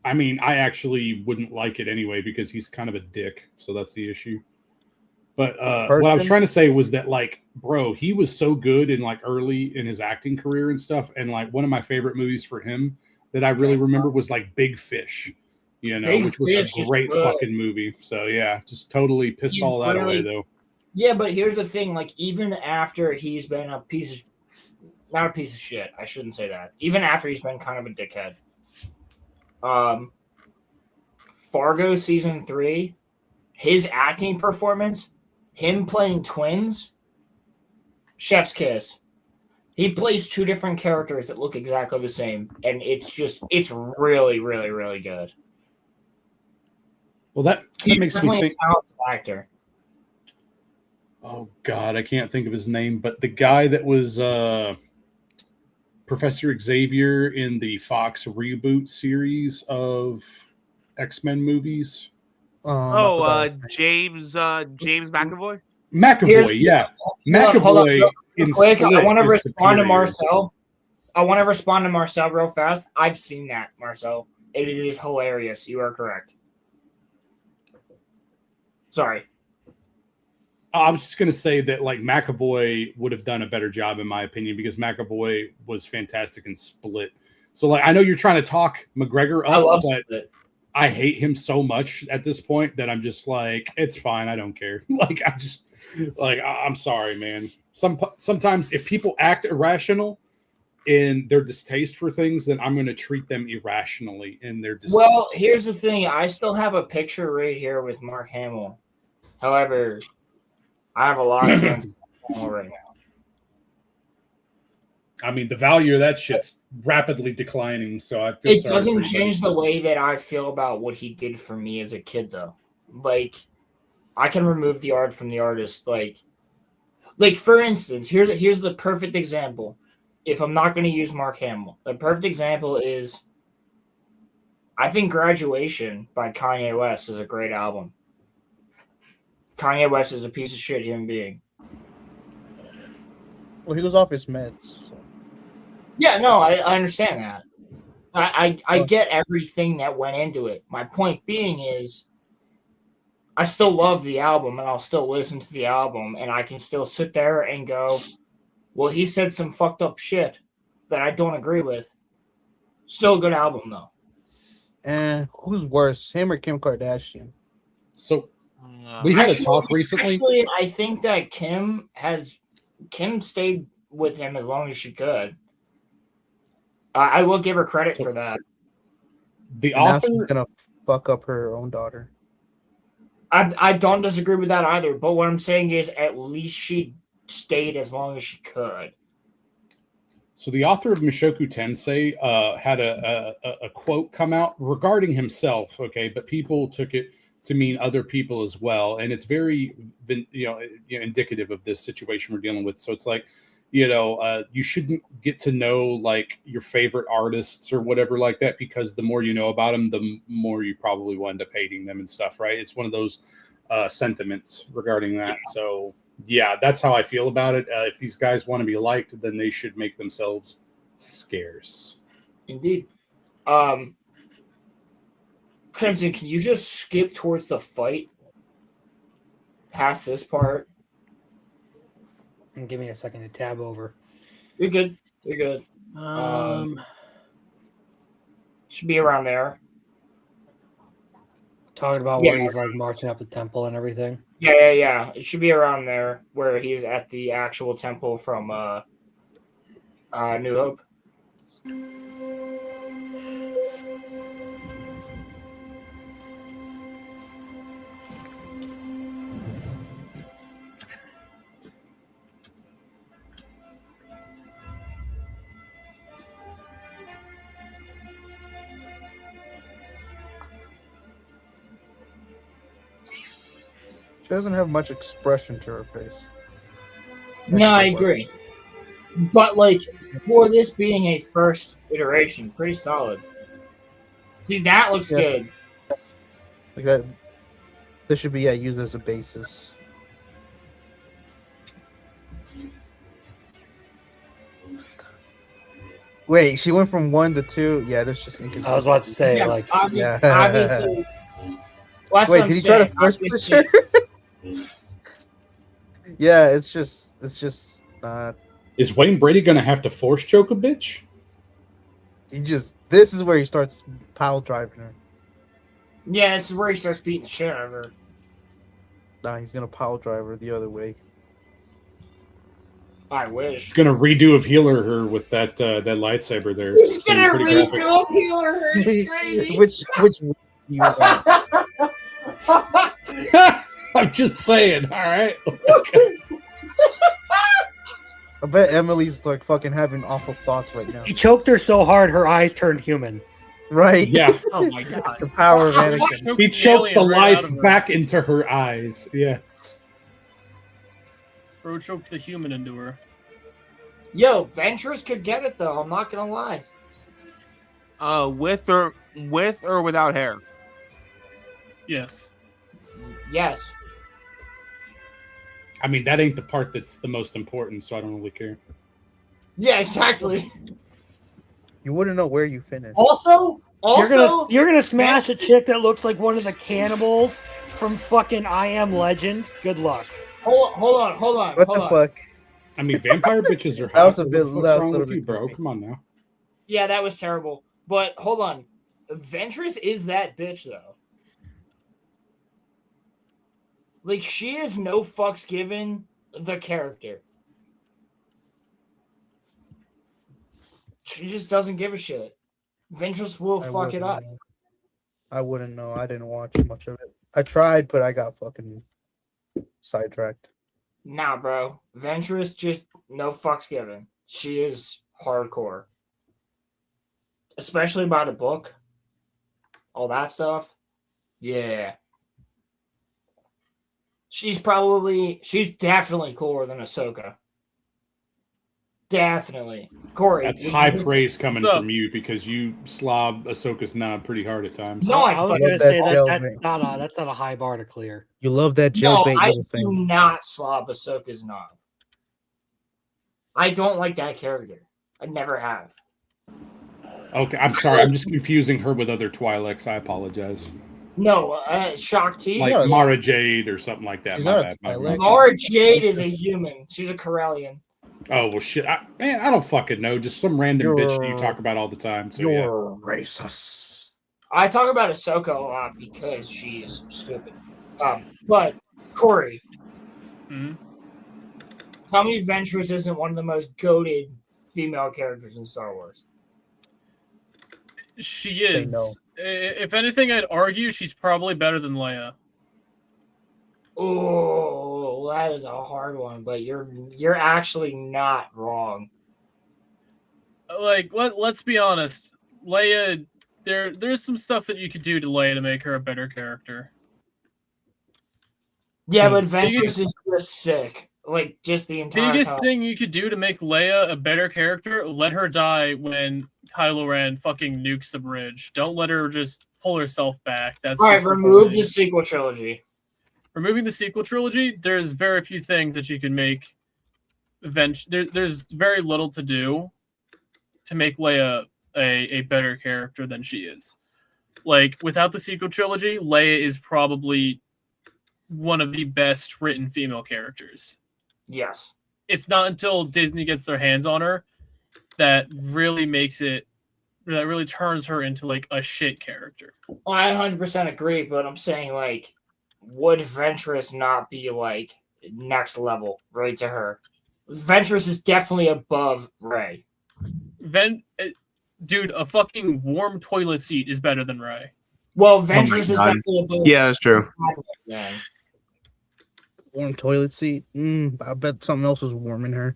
I mean, I actually wouldn't like it anyway because he's kind of a dick. So that's the issue. But what I was trying to say was that, like, bro, he was so good in like early in his acting career and stuff. And like one of my favorite movies for him that I really remember was like Big Fish, you know, Big which was Fish a is great good. fucking movie. So yeah, just totally pissed He's all that away really- though. Yeah, but here's the thing: like, even after he's been a piece of, not a piece of shit. I shouldn't say that. Even after he's been kind of a dickhead. Fargo season 3, his acting performance, him playing twins, chef's kiss. He plays two different characters that look exactly the same, and it's really, really, really good. Well, that He's makes me definitely think. a talented actor. Oh God, I can't think of his name, but the guy that was Professor Xavier in the Fox reboot series of X-Men movies. James McAvoy. McAvoy, yeah, Hold on, McAvoy. real in quick, I Split want to is respond to superior. Marcel. I want to respond to Marcel real fast. I've seen that, Marcel. It is hilarious. You are correct. Sorry. I was just gonna say that like McAvoy would have done a better job in my opinion because McAvoy was fantastic in Split. So like I know you're trying to talk McGregor I up, love but Split. I hate him so much at this point that I'm just like, it's fine. I don't care. Like I just like I'm sorry, man. Sometimes if people act irrational in their distaste for things, then I'm going to treat them irrationally in their distaste. Well, here's the thing. I still have a picture right here with Mark Hamill. However, I have a lot against Hamill right now. I mean, the value of that shit's rapidly declining. So I feel It sorry doesn't for everybody. change the way that I feel about what he did for me as a kid, though. Like, I can remove the art from the artist. Like for instance, here's the perfect example. If I'm not going to use Mark Hamill, the perfect example is, I think Graduation by Kanye West is a great album. Kanye West is a piece of shit human being. Well, he was off his meds. So. Yeah, no, I understand that. I get everything that went into it. My point being is, I still love the album and I'll still listen to the album and I can still sit there and go, well, he said some fucked up shit that I don't agree with. Still a good album though. And who's worse, him or Kim Kardashian? So we had a Actually- talk recently. Actually, I think that Kim stayed with him as long as she could. I will give her credit for that. The Now author she's gonna fuck up her own daughter. I don't disagree with that either. But what I'm saying is, at least she stayed as long as she could. So the author of Mushoku Tensei had a quote come out regarding himself, okay, but people took it to mean other people as well, and it's very indicative of this situation we're dealing with. So it's like, you shouldn't get to know like your favorite artists or whatever like that, because the more you know about them, the more you probably will end up hating them and stuff, right? It's one of those sentiments regarding that. So yeah, that's how I feel about it. If these guys want to be liked, then they should make themselves scarce. Indeed. Crimson, can you just skip towards the fight past this part? And give me a second to tab over. You're good. You're good. Should be around there. Talking about where he's like marching up the temple and everything. Yeah. It should be around there where he's at the actual temple from New Hope. She doesn't have much expression to her face. No, I agree. But like for this being a first iteration, pretty solid. See, that looks good. Like that. This should be used as a basis. Wait, she went from 1 to 2. Yeah, there's just inconsistency. I was about to say, obviously. Well, wait, did he try to first person? Yeah, it's just not. Is Wayne Brady gonna have to force choke a bitch? This is where he starts pile driving her. Yeah, this is where he starts beating the shit out of her. Nah, he's gonna pile drive her the other way. I wish. He's gonna redo of healer her with that lightsaber there. He's gonna redo of healer her. which you I'm just saying, all right. I bet Emily's like fucking having awful thoughts right now. He choked her so hard her eyes turned human. Right? Yeah. Oh my god. It's the power of Anakin. He choked the life back into her eyes. Yeah. Bro choked the human into her. Yo, Ventress could get it though. I'm not gonna lie. With or without hair? Yes. Yes. I mean, that ain't the part that's the most important, so I don't really care. Yeah, exactly. You wouldn't know where you finished. Also, you're gonna smash a chick that looks like one of the cannibals from fucking I Am Legend. Good luck. Hold on. What the fuck? I mean, vampire bitches are hot. That was a bit. What's That was wrong a little with you, bit bro? creepy. Come on now. Yeah, that was terrible. But hold on. Ventress is that bitch though. Like, she is no fucks given the character. She just doesn't give a shit. Ventress will fuck it up. I wouldn't know. I didn't watch much of it. I tried, but I got fucking sidetracked. Nah, bro. Ventress just no fucks given. She is hardcore. Especially by the book. All that stuff. Yeah. She's definitely cooler than Ahsoka. Definitely. Corey. That's high praise coming from you because you slob Ahsoka's knob pretty hard at times. No, I was going to say that's not a high bar to clear. You love that jailbait little thing. I do not slob Ahsoka's knob. I don't like that character. I never have. Okay, I'm sorry. I'm just confusing her with other Twi'leks. I apologize. No, Shakti. Like Mara Jade or something like that. My bad. Mara Jade is a human. She's a Corellian. Oh, well, shit. I don't fucking know. Just some random bitch that you talk about all the time. So, you're racist. I talk about Ahsoka a lot because she's stupid. But, Corey, tell me Ventress isn't one of the most goated female characters in Star Wars. She is. If anything, I'd argue she's probably better than Leia. Oh, that is a hard one, but you're actually not wrong. Like, let's be honest. Leia, there's some stuff that you could do to Leia to make her a better character. Yeah, but Ventress is just sick. like just the entire Biggest time. thing you could do to make Leia a better character, let her die when Kylo Ren fucking nukes the bridge. Don't let her just pull herself back. That's All right, just remove the retarded. sequel trilogy. Removing the sequel trilogy, there's very few things that you can make. There's very little to do to make Leia a better character than she is. Like, without the sequel trilogy, Leia is probably one of the best written female characters. Yes. It's not until Disney gets their hands on her that really turns her into like a shit character. I 100% agree, but I'm saying, like, would Ventress not be like next level right to her? Ventress is definitely above Rey. Dude, a fucking warm toilet seat is better than Rey. Well, Ventress is definitely above. Yeah, that's true. Then. Warm toilet seat. I bet something else was warming her.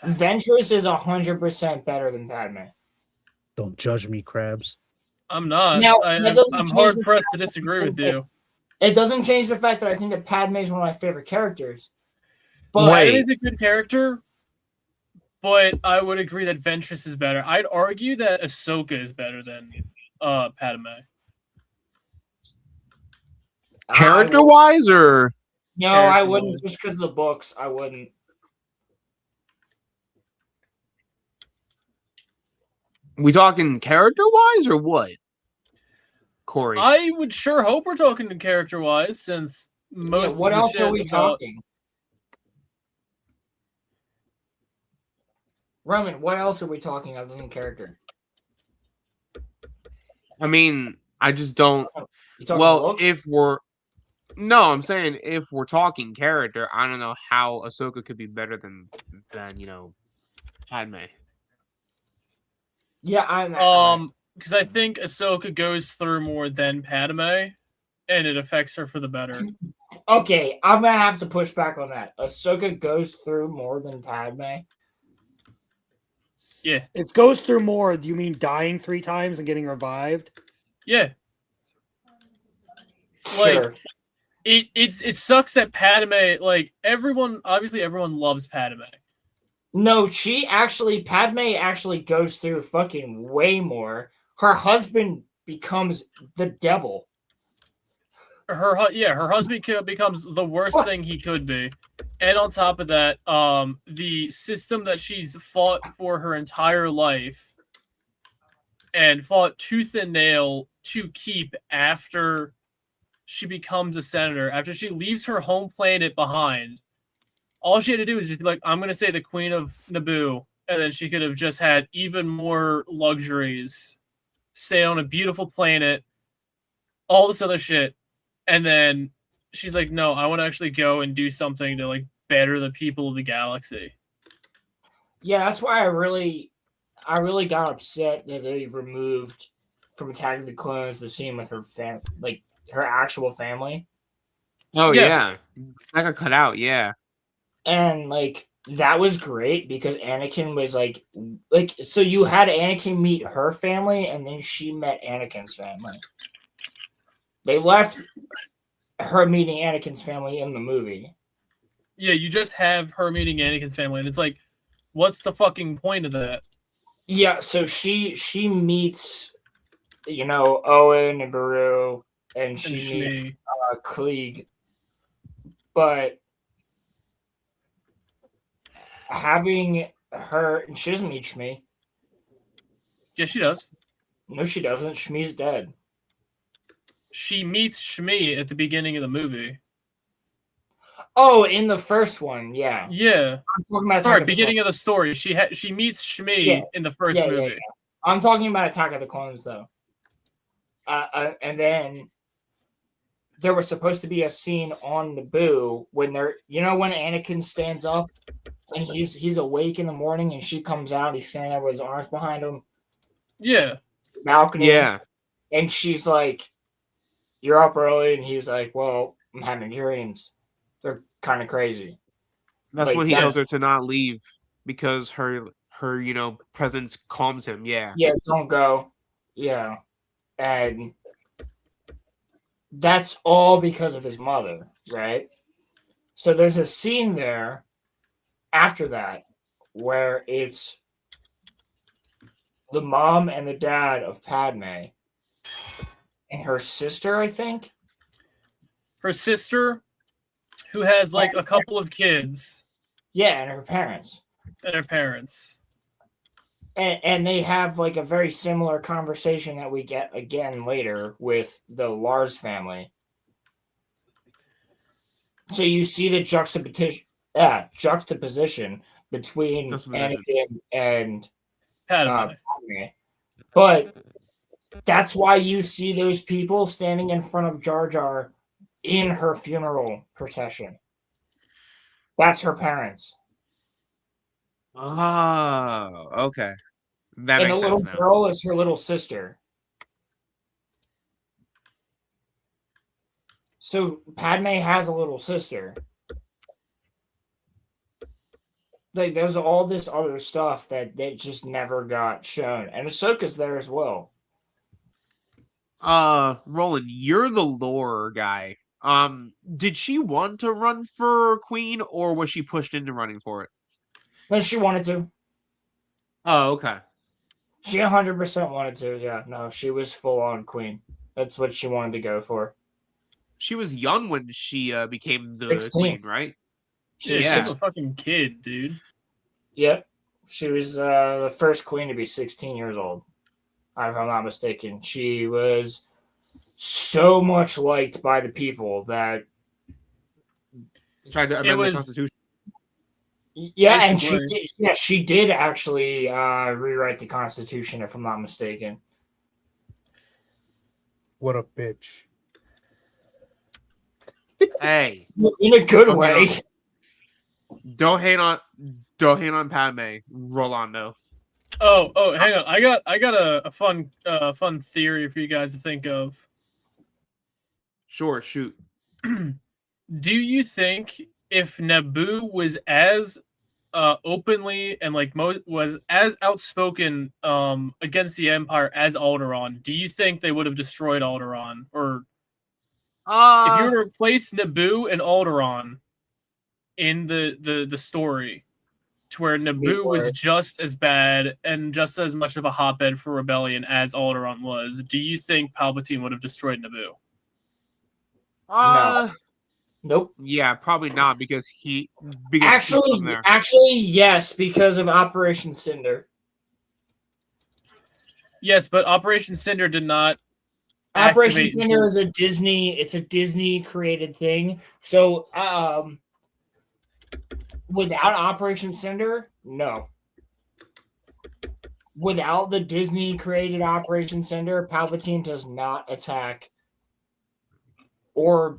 Ventress is 100% better than Padme. Don't judge me, Crabs. I'm not. Now, I'm change hard the pressed to fact disagree that with you. It doesn't change the fact that I think that Padme is one of my favorite characters. But Padme is a good character, but I would agree that Ventress is better. I'd argue that Ahsoka is better than Padme. Character wise, or no, I wouldn't. Just because of the books, I wouldn't. we talking character wise or what? Corey, I would sure hope we're talking to character wise, since most. What of the else are shit we about... talking? Roman, what else are we talking other than character? I mean, I just don't. You talking Well, looks? I'm saying if we're talking character, I don't know how Ahsoka could be better than Padme. Yeah, because I think Ahsoka goes through more than Padme, and it affects her for the better. Okay, I'm gonna have to push back on that. Ahsoka goes through more than Padme. Yeah. It goes through more. Do you mean dying 3 times and getting revived? Yeah. Sure. Like, it sucks that Padme, like, everyone loves Padme. No, Padme actually goes through fucking way more. Her husband becomes the devil. Her husband becomes the worst thing he could be. And on top of that, the system that she's fought for her entire life and fought tooth and nail to keep after she becomes a senator, after she leaves her home planet behind, all she had to do is just be like, I'm going to say the Queen of Naboo, and then she could have just had even more luxuries, stay on a beautiful planet, all this other shit. And then she's like, no, I want to actually go and do something to like better the people of the galaxy. Yeah, that's why I really got upset that they removed from Attack of the Clones the scene with her her actual family. Oh yeah. That got cut out. Yeah, and like that was great because Anakin was like so you had Anakin meet her family and then she met Anakin's family. They left her meeting Anakin's family in the movie. Yeah, you just have her meeting Anakin's family, and it's like, what's the fucking point of that? Yeah, so she meets, Owen and Beru, and she meets Klieg, but having her, she doesn't meet Shmi. Yeah, she does. No, she doesn't. Shmi's dead. She meets Shmi at the beginning of the movie. Oh, in the first one, yeah. Yeah. I'm talking about Sorry, beginning of the story. She meets Shmi in the first movie. Yeah. I'm talking about Attack of the Clones, though. And then there was supposed to be a scene on Naboo when when Anakin stands up and he's awake in the morning and she comes out, he's standing there with his arms behind him. Yeah. Balcony. Yeah. And she's like, "You're up early," and he's like, "Well, I'm having dreams. They're kind of crazy." That's when he tells her to not leave because her presence calms him. Yeah. Yeah, don't go. Yeah. And that's all because of his mother, right? So there's a scene there after that where it's the mom and the dad of Padme and her sister, I think. Her sister, who has like a couple of kids. Yeah, and her parents. And her parents. And they have like a very similar conversation that we get again later with the Lars family. So you see the juxtaposition between Anakin and Padme. But that's why you see those people standing in front of Jar Jar in her funeral procession. That's her parents. Oh, okay. That And makes the little sense now. girl is her little sister. So Padme has a little sister. Like there's all this other stuff that just never got shown. And Ahsoka's there as well. Roland, you're the lore guy. Did she want to run for queen or was she pushed into running for it? No, she wanted to. Oh, okay. She 100% wanted to. Yeah, no, she was full on queen. That's what she wanted to go for. She was young when she became the 16. queen, right? She's a fucking kid, dude. Yep. She was the first queen to be 16 years old, if I'm not mistaken. She was so much liked by the people that tried to amend the Constitution. Yeah, and she did actually rewrite the Constitution, if I'm not mistaken. What a bitch. Hey, in a good way. Don't hate on Padme. Rolando. Oh, hang on. I got a fun theory for you guys to think of. Sure, shoot. Do you think if Naboo was as openly and was as outspoken against the Empire as Alderaan, do you think they would have destroyed Alderaan? Or if you were to replace Naboo and Alderaan in the story, to where Naboo was just as bad and just as much of a hotbed for rebellion as Alderaan was, do you think Palpatine would have destroyed Naboo? No. Nope. Yeah, probably not because actually, yes, because of Operation Cinder. Yes, but Operation Cinder did not. Operation Cinder is a Disney created thing. So, without Operation Cinder, no. Without the Disney created Operation Cinder, Palpatine does not attack or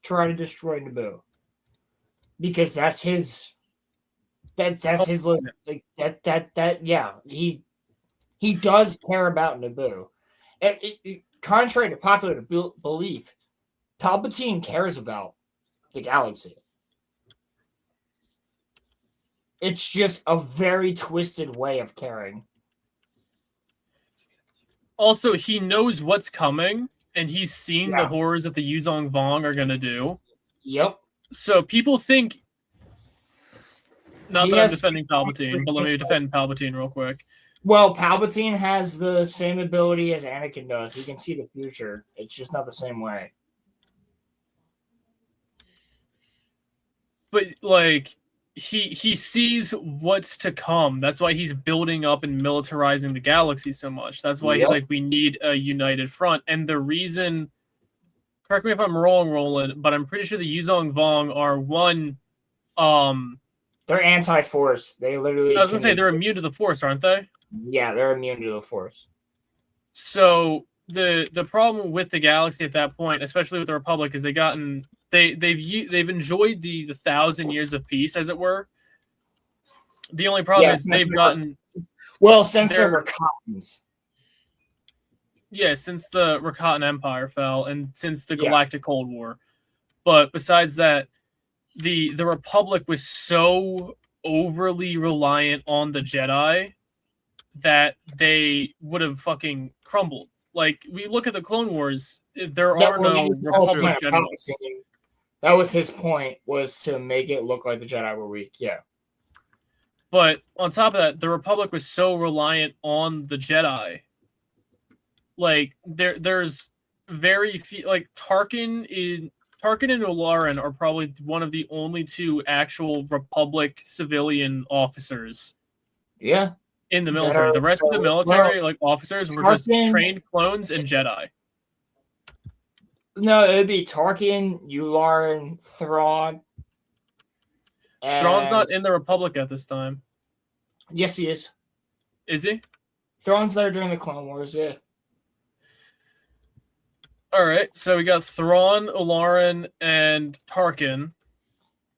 try to destroy Naboo, because that's his. That's his limit. Like yeah. He does care about Naboo. Contrary to popular belief, Palpatine cares about the galaxy. It's just a very twisted way of caring. Also, he knows what's coming, and he's seen the horrors that the Yuzong Vong are going to do. Yep. So people think... Not that I'm defending Palpatine, but let me defend Palpatine real quick. Well, Palpatine has the same ability as Anakin does. He can see the future. It's just not the same way. But, like... He sees what's to come. That's why he's building up and militarizing the galaxy so much. That's why he's like, we need a united front. And the reason, correct me if I'm wrong, Roland, but I'm pretty sure the Yuzong Vong are one. They're anti-Force. They literally. I was gonna say they're immune to the Force, aren't they? Yeah, they're immune to the Force. So the problem with the galaxy at that point, especially with the Republic, is they've enjoyed the 1,000 years of peace, as it were. The only problem is they've gotten since the Rakatans. Yeah, since the Rakatan Empire fell and since the Galactic Cold War. But besides that, the Republic was so overly reliant on the Jedi that they would have fucking crumbled. Like, we look at the Clone Wars, there are no Republic generals. That was his point, was to make it look like the Jedi were weak. Yeah. But on top of that, the Republic was so reliant on the Jedi. Like there's very few, like Tarkin and O'Laren are probably one of the only two actual Republic civilian officers. Yeah. In the military. The rest of the military, like officers, were just trained clones and Jedi. No, it would be Tarkin, Yularen, Thrawn. Thrawn's not in the Republic at this time. Yes, he is. Is he? Thrawn's there during the Clone Wars, yeah. All right, so we got Thrawn, O'Laren, and Tarkin.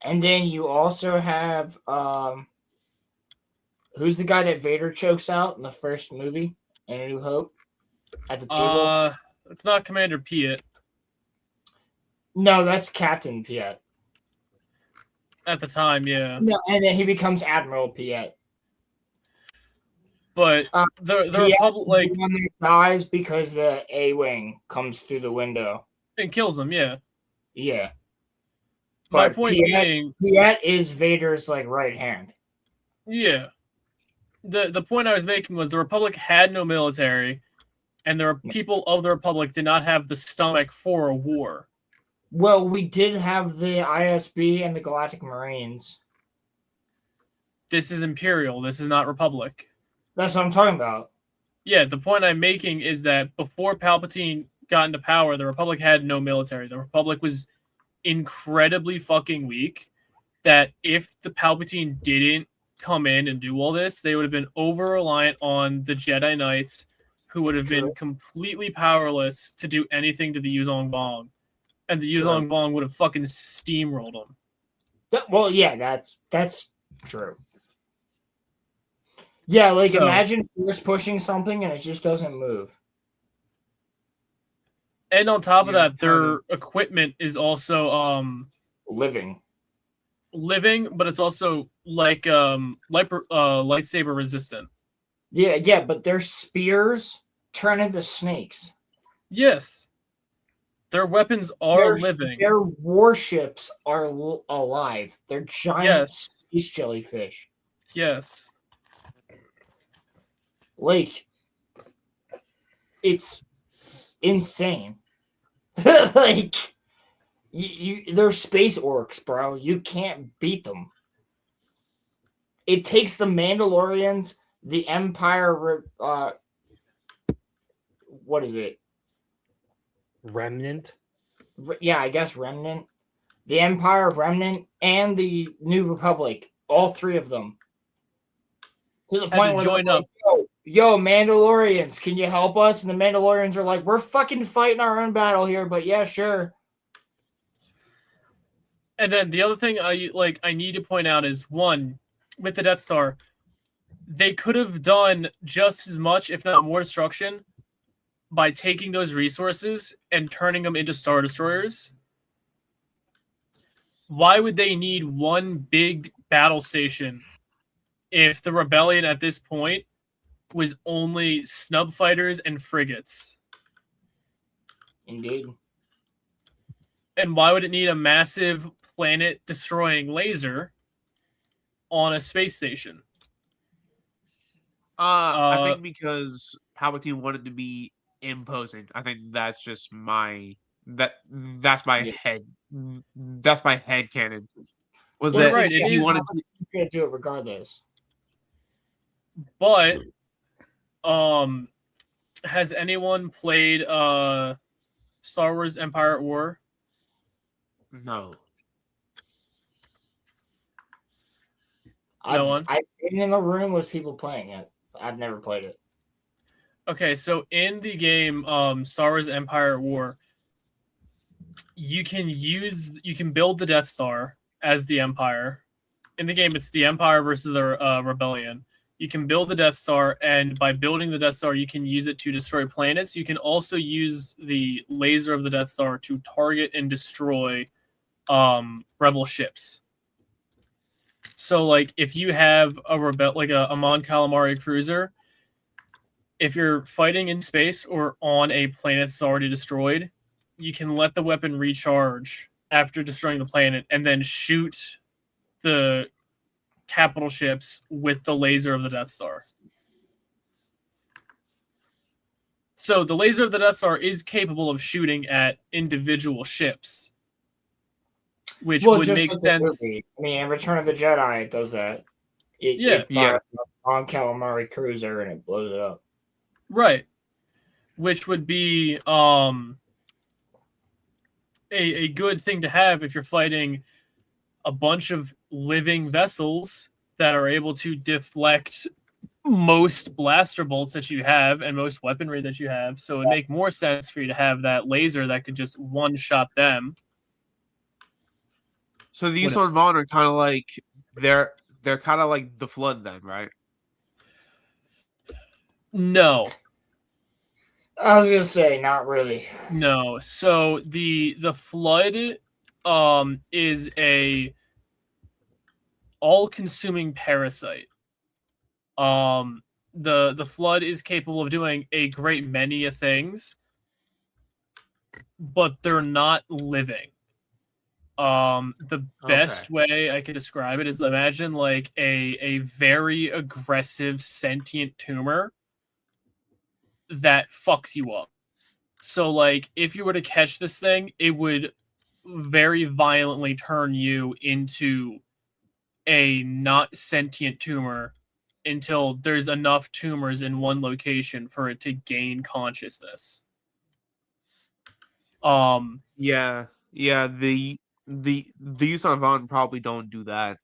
And then you also have who's the guy that Vader chokes out in the first movie in A New Hope at the table? It's not Commander Piet. No, that's Captain Piet. At the time, yeah. No, and then he becomes Admiral Piet. But the Republic, like, one that dies because the A-wing comes through the window and kills him. Yeah. Yeah. My But point being, Piet is Vader's like right hand. Yeah. The point I was making was the Republic had no military, and the people of the Republic did not have the stomach for a war. Well, we did have the ISB and the Galactic Marines. This is Imperial. This is not Republic. That's what I'm talking about. Yeah, the point I'm making is that before Palpatine got into power, the Republic had no military. The Republic was incredibly fucking weak, that if the Palpatine didn't come in and do all this, they would have been over-reliant on the Jedi Knights, who would have been completely powerless to do anything to the Yuzong Bong. And the Yuzong Bong would have fucking steamrolled them. Well, yeah, that's true. Yeah, like imagine force pushing something and it just doesn't move. And on top of that, their equipment is also living, but it's also like lightsaber resistant. Yeah, but their spears turn into snakes. Yes. Their weapons are living. Their warships are alive. They're giant space jellyfish. Yes. Like, it's insane. Like, they're space orcs, bro. You can't beat them. It takes the Mandalorians, the Empire, what is it? Remnant? Yeah, I guess Remnant. The Empire, Remnant, and the New Republic. All three of them. To the point where join up. Yo, Mandalorians, can you help us? And the Mandalorians are like, we're fucking fighting our own battle here, but yeah, sure. And then the other thing I need to point out is, one, with the Death Star, they could have done just as much, if not more, destruction by taking those resources and turning them into Star Destroyers. Why would they need one big battle station if the rebellion at this point was only snub fighters and frigates? Indeed. And why would it need a massive planet-destroying laser on a space station? I think because Palpatine wanted to be imposing. I think that's just my that's my head. That's my head canon. Was that right? He wanted to do it regardless. But has anyone played Star Wars Empire at War? No. No one? I've been in the room with people playing it. I've never played it. Okay, so in the game Star Wars Empire at War, you can build the Death Star as the Empire. In the game, it's the Empire versus the Rebellion. You can build the Death Star, and by building the Death Star, you can use it to destroy planets. You can also use the laser of the Death Star to target and destroy rebel ships. So, like, if you have a Mon Calamari cruiser, if you're fighting in space or on a planet that's already destroyed, you can let the weapon recharge after destroying the planet and then shoot the capital ships with the laser of the Death Star. So the laser of the Death Star is capable of shooting at individual ships, which would make sense. I mean, in Return of the Jedi, it does that. It fires on calamari cruiser and it blows it up. Right. Which would be a good thing to have if you're fighting a bunch of living vessels that are able to deflect most blaster bolts that you have and most weaponry that you have. So it would make more sense for you to have that laser that could just one-shot them. So the Yuuzhan Vong are kind of like they're kind of like the Flood then, right? No. I was gonna say not really. No. So the Flood is a all-consuming parasite. The Flood is capable of doing a great many of things, but they're not living. The best way I could describe it is imagine like a very aggressive sentient tumor that fucks you up. So like if you were to catch this thing, it would very violently turn you into a not sentient tumor until there's enough tumors in one location for it to gain consciousness. Yeah. The Yuuzhan Vong probably don't do that.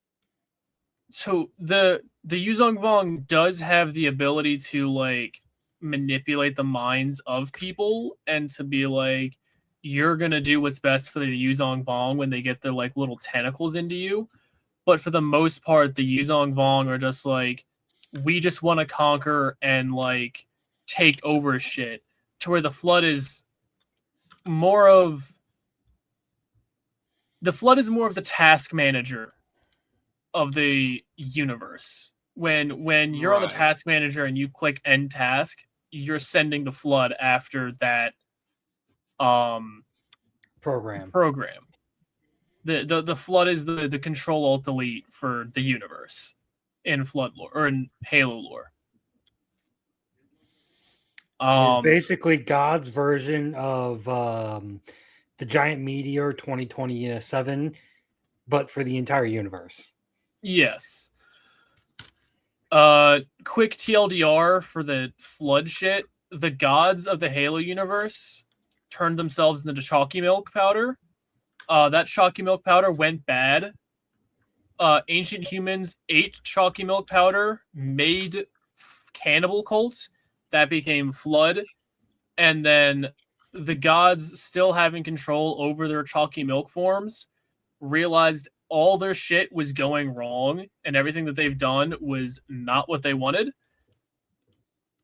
So the Yuuzhan Vong does have the ability to like manipulate the minds of people and to be like, you're gonna do what's best for the Yuuzhan Vong when they get their like little tentacles into you. But for the most part, the Yuuzhan Vong are just like, we just want to conquer and like take over shit. To where the Flood is more of the task manager of the universe. When you're on the task manager and you click end task, you're sending the Flood after that program. The Flood is the control alt delete for the universe in Flood lore or in Halo lore. It's basically God's version of the Giant Meteor 2027, but for the entire universe. Yes. Quick TLDR for the Flood shit. The gods of the Halo universe turned themselves into chalky milk powder. That chalky milk powder went bad. Ancient humans ate chalky milk powder, made cannibal cults. That became Flood. And then the gods, still having control over their chalky milk forms, realized all their shit was going wrong and everything that they've done was not what they wanted.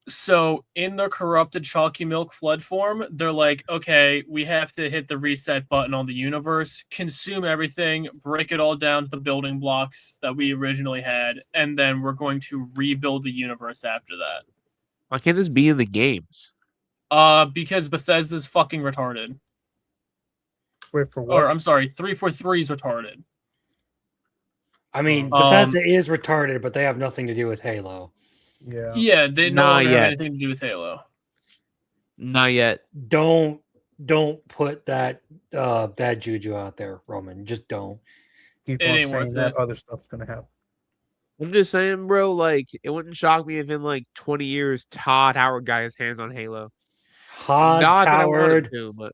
So in their corrupted chalky milk Flood form, they're like, okay, we have to hit the reset button on the universe, consume everything, break it all down to the building blocks that we originally had, and then we're going to rebuild the universe after that. Why can't this be in the games? Because Bethesda's fucking retarded. Wait, for what? Or, I'm sorry, 343 is retarded. I mean, Bethesda is retarded, but they have nothing to do with Halo. Yeah. Yeah, they don't have anything to do with Halo. Not yet. Don't put that bad juju out there, Roman. Just don't. Keep on saying that other stuff's gonna happen. I'm just saying, bro, like, it wouldn't shock me if in like 20 years Todd Howard got his hands on Halo. Not that I wanted to, but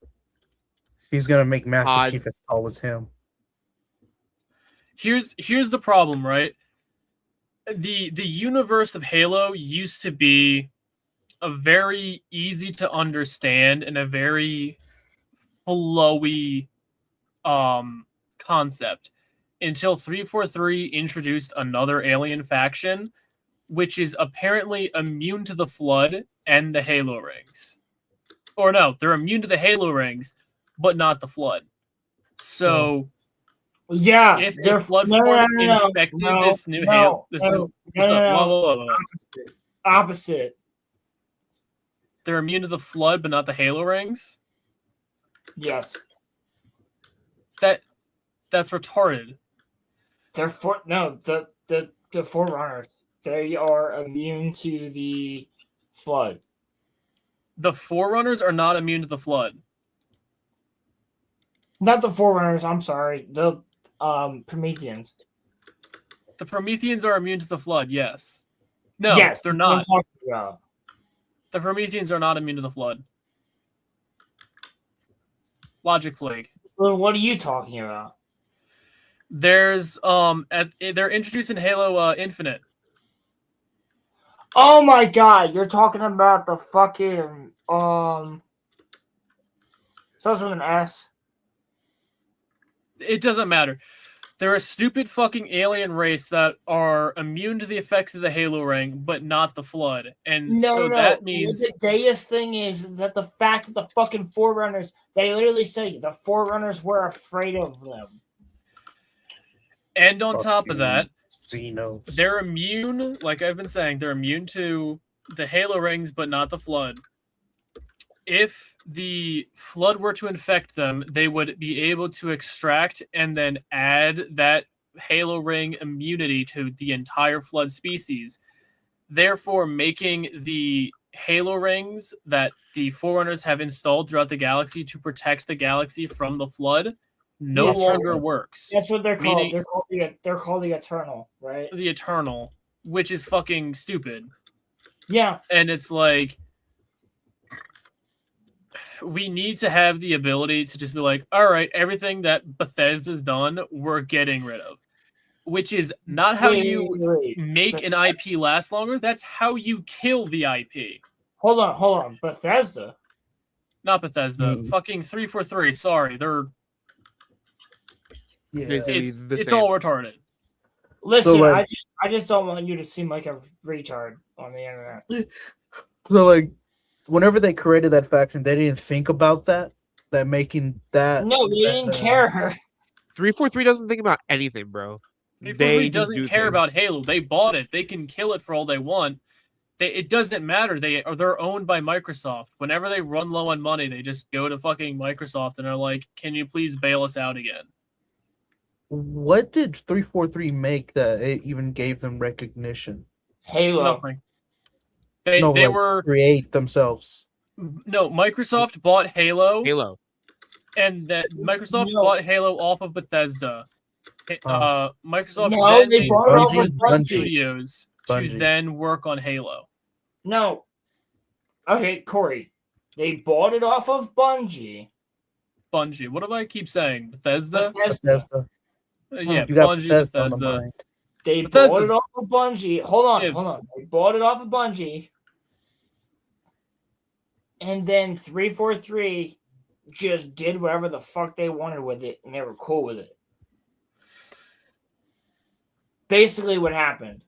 he's gonna make Master Chief as tall as him. Here's the problem, right? The universe of Halo used to be a very easy to understand and a very flowy concept until 343 introduced another alien faction, which is apparently immune to the Flood and the Halo rings. Or no, they're immune to the Halo rings, but not the Flood. So yeah, if the Flood form infected this new Halo, opposite. They're immune to the Flood, but not the Halo rings. Yes. That's retarded. They're the Forerunners. They are immune to the flood. The Forerunners are not immune to the flood. Not the Forerunners. I'm sorry. The Prometheans. The Prometheans are immune to the flood. Yes. No, yes, they're that's what I'm not. talking about. The Prometheans are not immune to the flood. Logic plague. Well, what are you talking about? There's they're introducing Halo Infinite. Oh my god, you're talking about the fucking starts with an S. It doesn't matter. They're a stupid fucking alien race that are immune to the effects of the Halo ring, but not the flood. And that means the gayest thing is that the fact that the fucking Forerunners, they literally say the Forerunners were afraid of them. And on top of that, Xenos. they're immune, like I've been saying, they're immune to the Halo rings, but not the flood. If the flood were to infect them, they would be able to extract and then add that Halo ring immunity to the entire flood species, therefore making the Halo rings that the Forerunners have installed throughout the galaxy to protect the galaxy from the flood no longer works. That's what they're called. They're called the Eternal, right? The Eternal, which is fucking stupid. Yeah. And it's like, we need to have the ability to just be like, all right, everything that Bethesda's done, we're getting rid of. Which is not how you make an IP last longer. That's how you kill the IP. Hold on. Bethesda? Not Bethesda. Fucking 343. Sorry, they're... Yeah. It's all retarded. Listen, So, like- I just don't want you to seem like a retard on the internet. So like, whenever they created that faction, they didn't think about that making that. No, they didn't care. 343 doesn't think about anything, bro. They doesn't care about Halo. They bought it. They can kill it for all they want. It doesn't matter. They're owned by Microsoft. Whenever they run low on money, they just go to fucking Microsoft and are like, "Can you please bail us out again?" What did 343 make that it even gave them recognition? Halo. Nothing. They were create themselves. No, Microsoft bought Halo. Halo. And that Microsoft bought Halo off of Bethesda. Microsoft then they bought it off of Bungie. Studios to then work on Halo. No. Okay, Corey. They bought it off of Bungie. Bungie. What do I keep saying? Bethesda? Bethesda. Yeah, You got Bungie, Bethesda on the Bethesda. mind. They Bethesda's- bought it off of Bungie. Hold on. They bought it off of Bungie. And then 343 just did whatever the fuck they wanted with it, and they were cool with it. Basically what happened.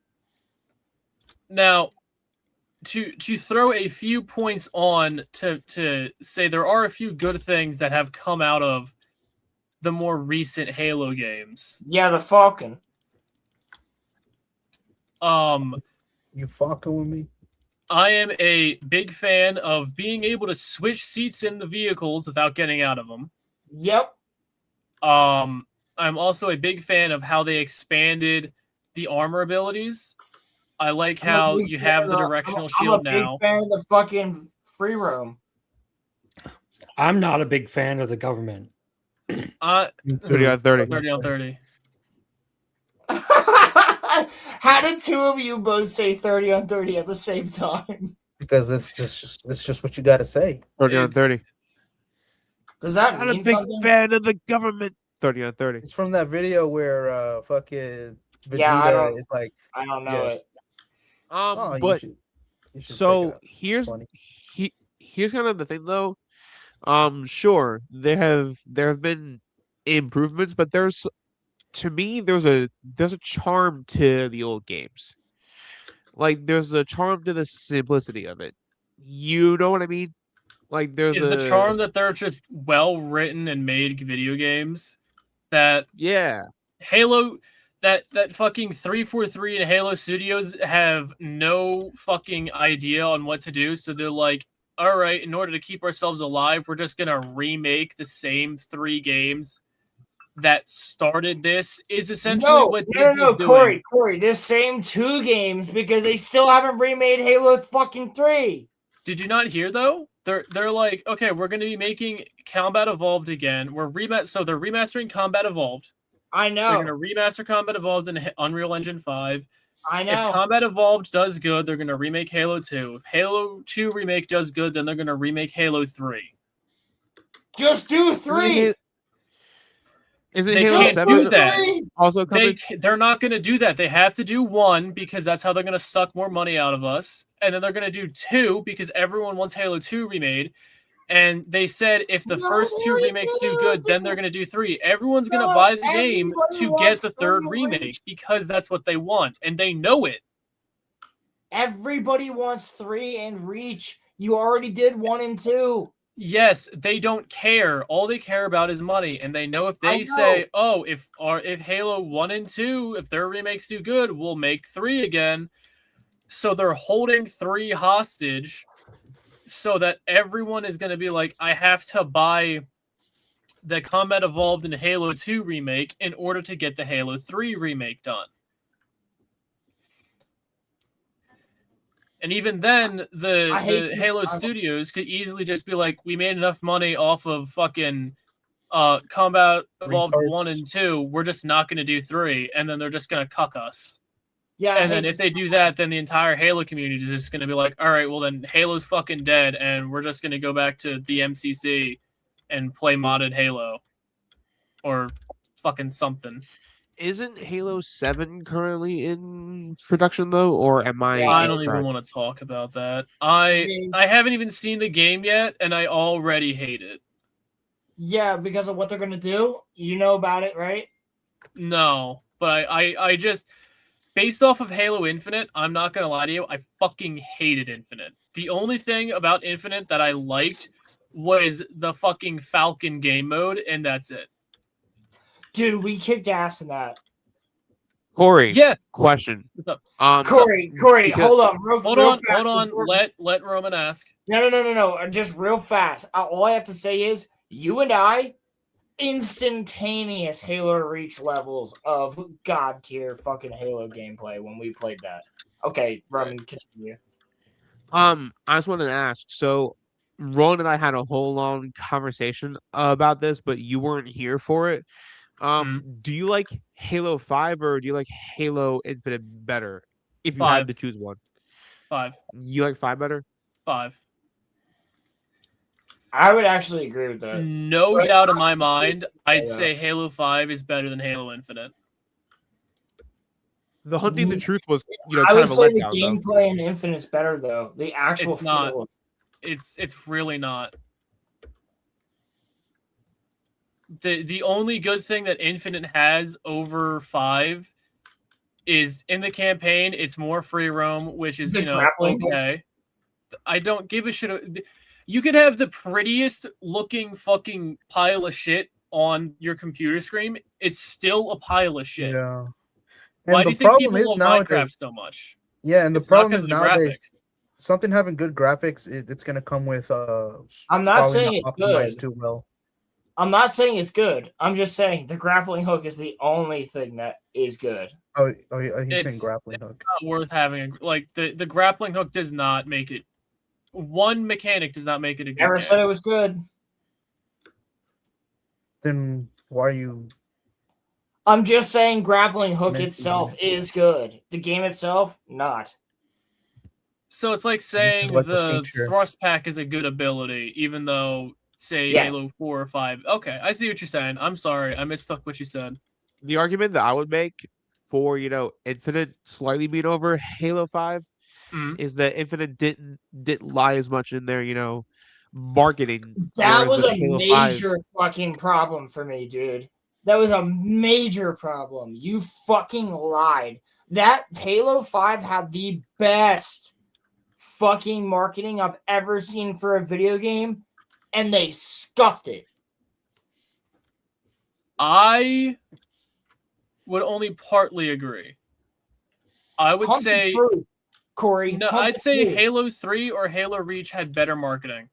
Now, to throw a few points on to say there are a few good things that have come out of the more recent Halo games. Yeah, the Falcon. You fucking with me? I am a big fan of being able to switch seats in the vehicles without getting out of them. Yep. I'm also a big fan of how they expanded the armor abilities. I like how you have the directional shield now. I'm a big fan of the fucking free roam. I'm not a big fan of the government. 30 on 30. 30 on 30. How did two of you both say 30 on 30 at the same time? Because it's just what you got to say. 30 on 30. Does that Not mean a big something? fan of the government. 30 on 30. It's from that video where fucking Vegeta Yeah, is like, I don't know it. oh, But you should check it so out. here's funny. here's kind of the thing though. Sure, there have been improvements, but to me there's a charm to the old games. Like there's a charm to the simplicity of it. You know what I mean? Like there's the charm that they're just well written and made video games that Halo that fucking 343 and Halo Studios have no fucking idea on what to do, so they're like, all right, in order to keep ourselves alive, we're just gonna remake the same 3 games that started this is essentially what Disney's no, doing. Corey, there's same 2 games because they still haven't remade Halo fucking 3. Did you not hear though? They're like, okay, we're going to be making Combat Evolved again. So they're remastering Combat Evolved. I know. They're going to remaster Combat Evolved in Unreal Engine 5. I know. If Combat Evolved does good, they're going to remake Halo 2. If Halo 2 remake does good, then they're going to remake Halo 3. Just do 3. Is it They Halo can't 7 do that. also coming? They're not going to do that. They have to do 1 because that's how they're going to suck more money out of us. And then they're going to do 2 because everyone wants Halo 2 remade. And they said if the first 2 remakes do good, then they're going to do 3. Everyone's going to buy the game to get the 3rd remake because that's what they want. And they know it. Everybody wants 3 and Reach. You already did 1 and 2. Yes, they don't care. All they care about is money, and they know if they say, "Oh, if Halo 1 and 2, if their remakes do good, we'll make 3 again." So they're holding 3 hostage, so that everyone is going to be like, "I have to buy the Combat Evolved and Halo 2 remake in order to get the Halo 3 remake done." And even then, the Halo studios could easily just be like, we made enough money off of fucking Combat Evolved 1 and 2. We're just not going to do 3. And then they're just going to cuck us. Yeah. And then if they do that, then the entire Halo community is just going to be like, all right, well, then Halo's fucking dead. And we're just going to go back to the MCC and play modded Halo. Or fucking something. Isn't Halo 7 currently in production though, or am I? I don't even want to talk about that. I haven't even seen the game yet, and I already hate it. Yeah, because of what they're gonna do. You know about it, right? No, but I just based off of Halo Infinite, I'm not gonna lie to you, I fucking hated Infinite. The only thing about Infinite that I liked was the fucking Falcon game mode, and that's it. Dude, we kicked ass in that. Corey, yes. Question. What's up? Corey, hold on. Hold on. Let Roman ask. No. Just real fast. All I have to say is, you and I, instantaneous Halo Reach levels of god tier fucking Halo gameplay when we played that. Okay, Roman, continue. I just wanted to ask. So, Roland and I had a whole long conversation about this, but you weren't here for it. Do you like Halo 5 or do you like Halo Infinite better? If you had to choose one. 5. You like 5 better? 5. I would actually agree with that. No doubt in my mind, I'd say Halo 5 is better than Halo Infinite. The Hunting the Truth was, I kind would of a say the letdown. gameplay in Infinite's better though. The actual It's not. feels. It's really not. The only good thing that Infinite has over 5 is in the campaign, it's more free roam, which is, okay. I don't give a shit. You could have the prettiest looking fucking pile of shit on your computer screen. It's still a pile of shit. Yeah. Why do you think people love Minecraft so much? Yeah, and the It's not problem 'cause is of the nowadays, graphics. something having good graphics, it's going to come with I'm not probably saying it's optimized good. too well. I'm not saying it's good. I'm just saying the grappling hook is the only thing that is good. Oh, he's saying It's grappling hook. not worth having. The grappling hook does not make it. One mechanic does not make it a good Never game. said it was good. Then why are you? I'm just saying grappling hook Mentioning itself it. is good. The game itself, not. So it's like saying like a the feature. thrust pack is a good ability, even though, say, Yeah. Halo 4 or 5. Okay, I see what you're saying. I'm sorry. I mistook what you said. The argument that I would make for, Infinite slightly being over Halo 5 is that Infinite didn't lie as much in their, marketing. That whereas was with a Halo 5 major fucking problem for me, dude. That was a major problem. You fucking lied. That Halo 5 had the best fucking marketing I've ever seen for a video game, and they scuffed it. I would only partly agree. I would Hunt the say truth, Corey. no. Hunt I'd the say truth. Halo 3 or Halo Reach had better marketing.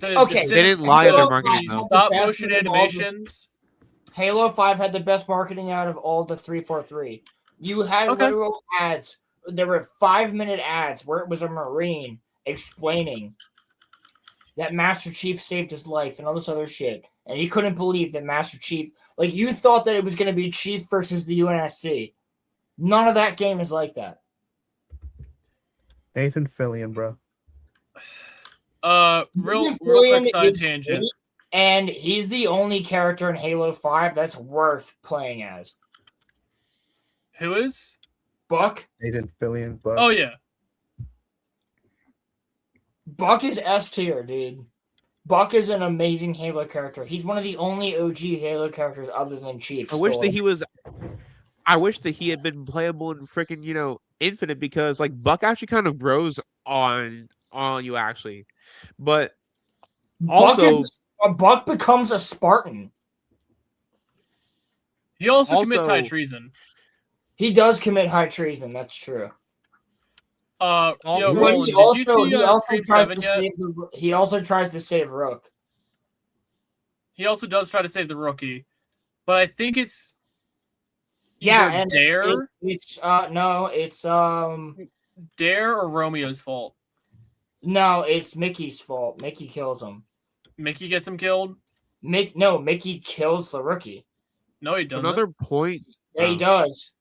Okay, They didn't lie in their marketing, the though. stop motion animations. Halo 5 had the best marketing out of all the 343. You had literal ads. There were 5-minute ads where it was a Marine explaining that Master Chief saved his life and all this other shit. And he couldn't believe that Master Chief, like, you thought that it was going to be Chief versus the UNSC. None of that game is like that. Nathan Fillion, bro. Real quick side tangent. And he's the only character in Halo 5 that's worth playing as. Who is? Buck. Nathan Fillion, Buck. Oh, yeah. Buck is S tier, dude. Buck is an amazing Halo character. He's one of the only OG Halo characters other than Chief. I wish that he had been playable in freaking, Infinite, because like Buck actually kind of grows on you actually. But also Buck becomes a Spartan. He also commits high treason. He does commit high treason, that's true. He also tries to save Rook. He also does try to save the rookie, but I think it's and Dare. It's Dare or Romeo's fault. No, it's Mickey's fault. Mickey kills him. Mickey gets him killed. Mickey kills the rookie. No, he doesn't. Another point. Yeah, he does.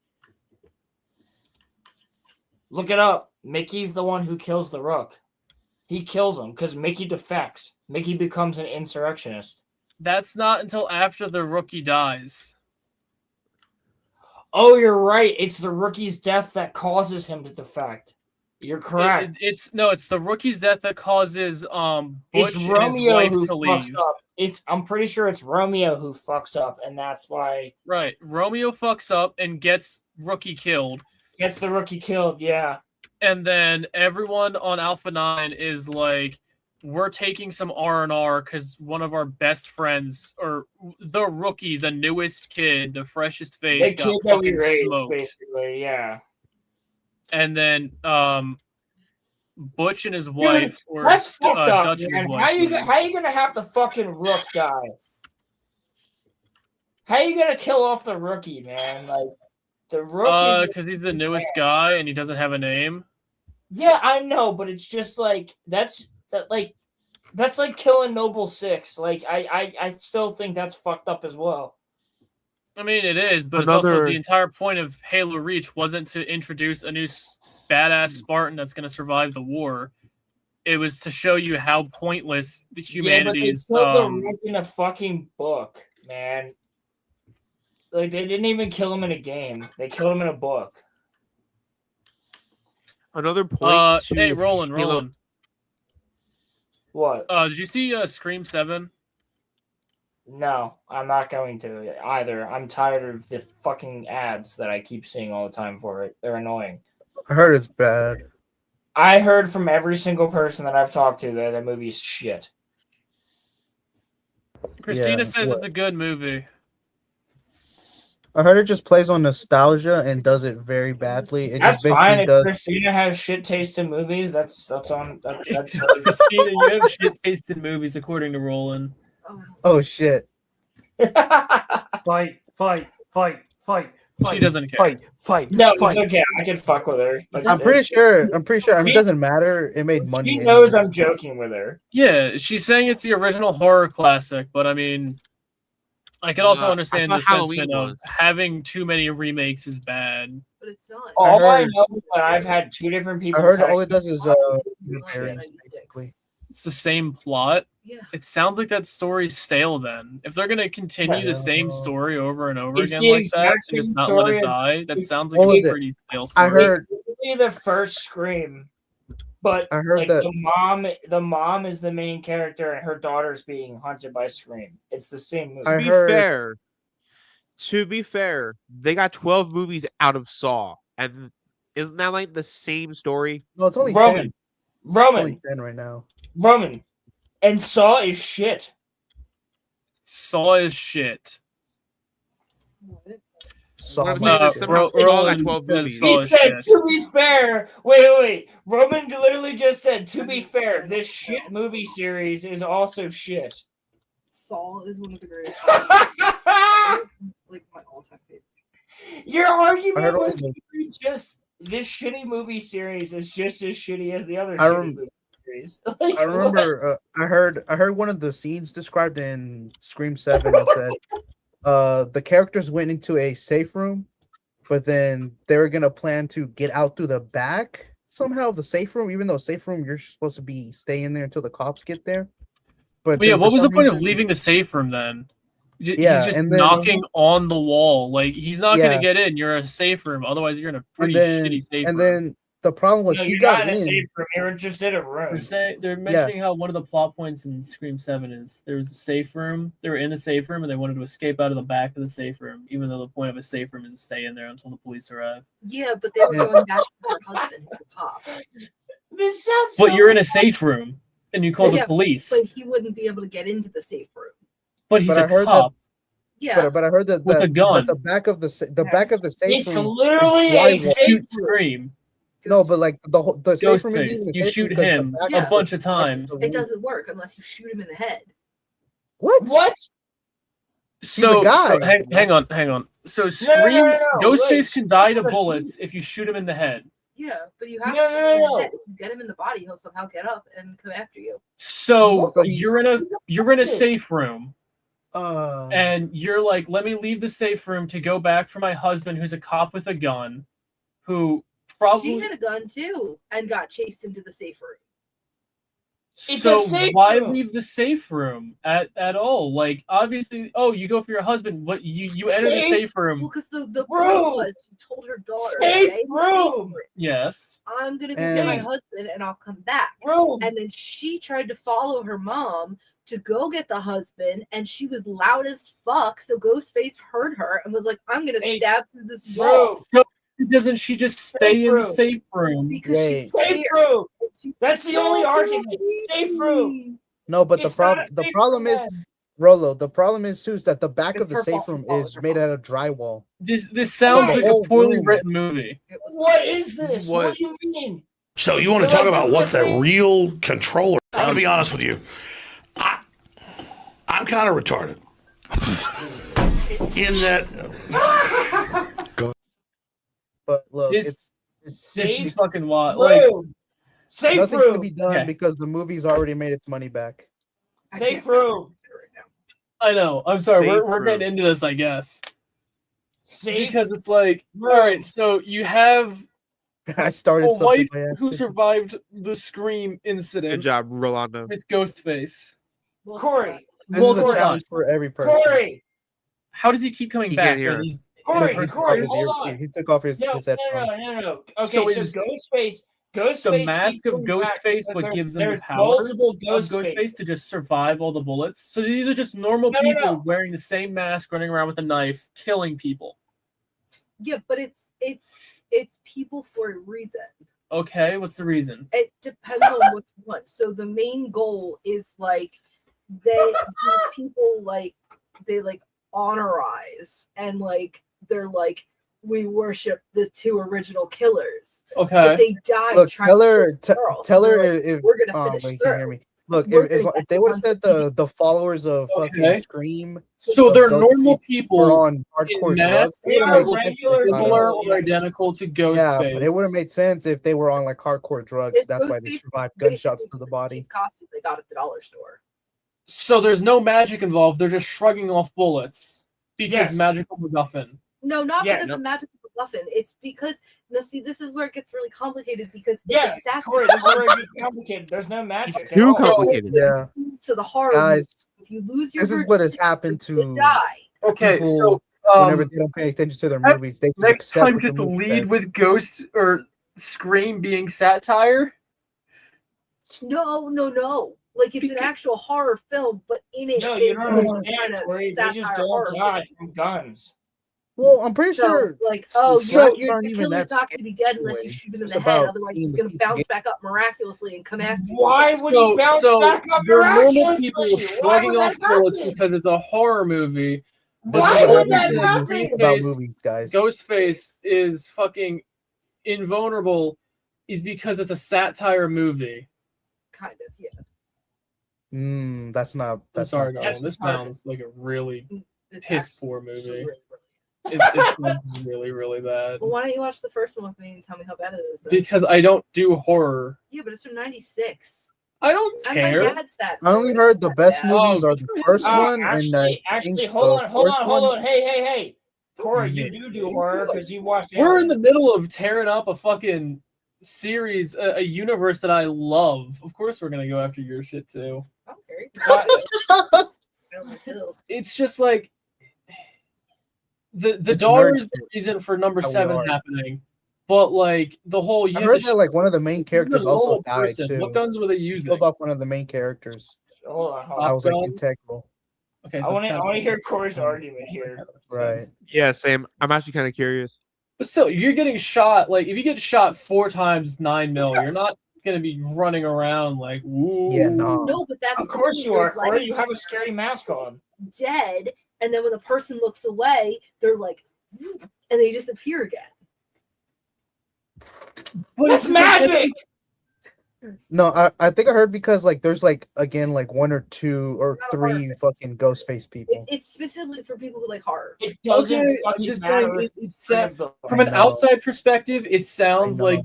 Look it up. Mickey's the one who kills the Rook. He kills him because Mickey defects. Mickey becomes an insurrectionist. That's not until after the rookie dies. Oh, you're right. It's the rookie's death that causes him to defect. You're correct. It's the rookie's death that causes Butch it's and Romeo his wife who to fucks leave. up. I'm pretty sure it's Romeo who fucks up, and that's why. Right, Romeo fucks up and gets rookie killed. Gets the rookie killed, yeah. And then everyone on Alpha 9 is like, we're taking some R&R because one of our best friends, or the rookie, the newest kid, the freshest face, The got kid that we fucking raised, smoked. basically, yeah. And then Butch and his wife, or That's fucked up, Dutch and his man. wife. How you gonna have the fucking Rook die? How you gonna kill off the rookie, man? Like the Rook because he's the newest guy and he doesn't have a name. Yeah, I know, but it's just like that's like killing Noble Six. Like I still think that's fucked up as well. I mean, it is, but it's also the entire point of Halo Reach wasn't to introduce a new badass Spartan that's going to survive the war. It was to show you how pointless the humanity's. Yeah, but they killed the Rook in a fucking book, man. Like they didn't even kill him in a game; they killed him in a book. Another point. Hey, Roland. What? Did you see Scream 7? No, I'm not going to either. I'm tired of the fucking ads that I keep seeing all the time for it. They're annoying. I heard it's bad. I heard from every single person that I've talked to that the movie's shit. Christina says it's a good movie. I heard it just plays on nostalgia and does it very badly. That's fine. If Christina has shit taste in movies, that's on. That's Christina, you have shit taste in movies, according to Roland. Oh shit! Fight! She doesn't care. Fight! No, fight. it's okay. I can fuck with her. I'm pretty sure. I mean, it doesn't matter. It made money. She knows I'm joking with her. Yeah, she's saying it's the original horror classic, but I mean, I can also understand the sentiment of having too many remakes is bad. But it's not. All I know is that I've had two different people. I heard text all it does me. is basically. It's the same plot. Yeah. It sounds like that story's stale then. If they're gonna continue the same story over and over It's again the like that and exact just same not let it story as- die, that sounds What like was a it? pretty stale story. I heard. It's really the first Scream, but I heard like that the mom is the main character and her daughter's being hunted by Scream. It's the same movie. To be fair, they got 12 movies out of Saw, and isn't that like the same story? No, it's only Roman. 10. It's Roman. only 10 right now. Roman. And Saw is shit. Saw is shit. saw. I'm saying that somehow Scream got Roland 12 says movies. He saw said, shit. to be fair, wait. Roman literally just said, to be fair, this shit movie series is also shit. Saul is one of the greatest. Like my all-time favorite. Your argument was also- just this shitty movie series is just as shitty as the other I shitty rem- movie series. I remember I heard one of the scenes described in Scream 7 that said the characters went into a safe room, but then they were gonna plan to get out through the back somehow of the safe room, even though safe room you're supposed to be staying there until the cops get there. But Yeah, then what for was the some point of reason- leaving the safe room then? He's Yeah, just and then- knocking on the wall. Like, he's not Yeah. gonna get in. You're in a safe room. Otherwise, you're in a pretty and shitty safe room. then the problem was No, he you're got not in a in. safe room. You're just in a room. They're mentioning how one of the plot points in Scream 7 is there was a safe room. They were in the safe room and they wanted to escape out of the back of the safe room, even though the point of a safe room is to stay in there until the police arrive. Yeah, but they were going back to her husband, the cop. This sounds. But you're in a safe room and you call the Yeah, police. But he wouldn't be able to get into the safe room. But he's But I a heard cop. Yeah. But I heard that, With a gun. that the back of the back of the safe It's room literally is a drywall. safe Scream. No, but like the safe room Ghostface. isn't You a safe shoot room because the him back a of bunch the- of times. It doesn't work unless you shoot him in the head. What? So, a guy. so hang on. So Scream, no, Ghostface wait. can die to bullets if you shoot him in the head. Yeah, but you have No, to no, shoot him in no. the head. If you get him in the body, he'll somehow get up and come after you. So What? you're in a safe room, Uh, and you're like, let me leave the safe room to go back for my husband, who's a cop with a gun, who She probably. had a gun too and got chased into the safe room. It's So a safe why room. leave the safe room at all? Like, obviously, you go for your husband, but you enter the safe Well, room. because the point Room. was she told her daughter, Safe "Stay in the room. Yes. I'm gonna go get my And- husband and I'll come back." Room. And then she tried to follow her mom to go get the husband, and she was loud as fuck. So Ghostface heard her and was like, "I'm gonna Hey, stab through this wall." Room. Doesn't she just stay in the room. safe room? Because Wait. she's Safe scared. room. That's the only argument. Safe room. no, but It's not a the safe problem room is then. Rollo. The problem is too is that the back It's of the her safe fault. room Her fault. is Her made fault. out of drywall. This sounds Why? like The a whole poorly room. written movie. It was What is this? What? What do you mean? So you want to They're talk like, about this what's is the the- real controller? I'm going to be honest with you. I'm kind of retarded. In that, But look, This it's is fucking wild. Like, Room. Safe nothing room. can be done Okay. because the movie's already made its money back. I Safe can't room. right now. I know. I'm sorry. Safe We're getting room. into this, I guess, Safe because it's like, room. all right. So you have I started a something wife by who accident. survived the Scream Good incident job, Rolando. with Ghostface. Well, Corey. This is a Multiple challenge times. for every person. Corey. How does he keep coming He back? can't hear Like, us. he's Corey, in the He first took off Corey, his hold ear- on. He took off his No. headphones. Okay, So so is Ghostface. the mask keeps of coming back Ghostface because what gives them the there's power multiple of Ghostface. Ghostface to just survive all the bullets? So these are just normal No. people wearing the same mask, running around with a knife, killing people. Yeah, but it's people for a reason. Okay, what's the reason? It depends on which one. So the main goal is like these people they honorize and they're like we worship the two original killers. Okay. But they died Look, trying tell her, to save the girl. tell So her they're like, if we're gonna finish wait, you can't hear through. me. Look, We're if gonna get they the would have ones said that the followers of fucking Okay. Scream, So of they're Ghostface normal were people on in hardcore drugs. masks It that would've look made sense if regular they got similar a- or identical to Ghostface. Yeah, but it would have made sense if they were on like hardcore drugs. If That's why they Ghostface survived basically gunshots to the the body. cheap costume they got at the dollar store. So there's no magic involved. They're just shrugging off bullets because Yes. magical MacGuffin. No, not Yes. because of magical MacGuffin. It's because see, this is where it gets really complicated because Yeah, it's a satire. Corey, this is where it gets complicated. There's no magic. It's at too all. complicated. Yeah, So the horror, guys, if you lose your this is what has happened you to die. Okay, people so whenever they don't pay attention to their next- movies. They just next accept time what the just movie lead says. with Ghost or Scream being satire. No. Like it's an actual horror film, but in it, No, you don't they're understand, trying to Corey. They just satire don't horror dodge movies. from guns. Well, I'm pretty So, sure. like, oh, slashers your aren't even killer's that not going to be dead unless you anyway. shoot him in It's the head. about Otherwise, seeing he's the going to people bounce get- back up miraculously and come after you. Why would he bounce back up they're normal miraculously? people Why shrugging would off that bullets happen? because it's a horror movie, Why what would that happens happen? about movies, guys. Ghostface is fucking invulnerable is because it's a satire movie. Kind of, yeah. That's not. I'm That's sorry, not. Nolan. This sounds like a really It's piss actually poor movie. really, It's really, really bad. Well, why don't you watch the first one with me and tell me how bad it is? Then? Because I don't do horror. Yeah, but it's from '96. I don't And care. my dad sat. I only heard the best movies Oh, are the first one, Actually, hold on. Hey. Corey, you do horror because you watched. We're in the middle of tearing up a fucking series, a universe that I love. Of course, we're gonna go after your shit too. Okay. It's just like the daughter is the reason for number How we 7 are. happening, but like the whole. I heard that like one of the main characters also normal died person. too. What guns were they using? Killed off one of the main characters. Hold on. I was like Guns? integral. Okay, I want to hear Corey's argument here. Right. Yeah, same. I'm actually kind of curious. But still, you're getting shot. Like if you get shot 4 times 9 mil, you're not gonna be running around like woo. Yeah, no. No, but that's Of course the you thing, are, they're, Corey. like, You have a scary mask on. dead, and then when the person looks away, they're like, and they disappear again. But It's magic. No, I think I heard because like there's like again like 1 or 2 or 3 fucking ghost face people. It's specifically for people who like horror. It doesn't Okay, I'm fucking just matter. saying, from I an know. outside perspective, it sounds I know. like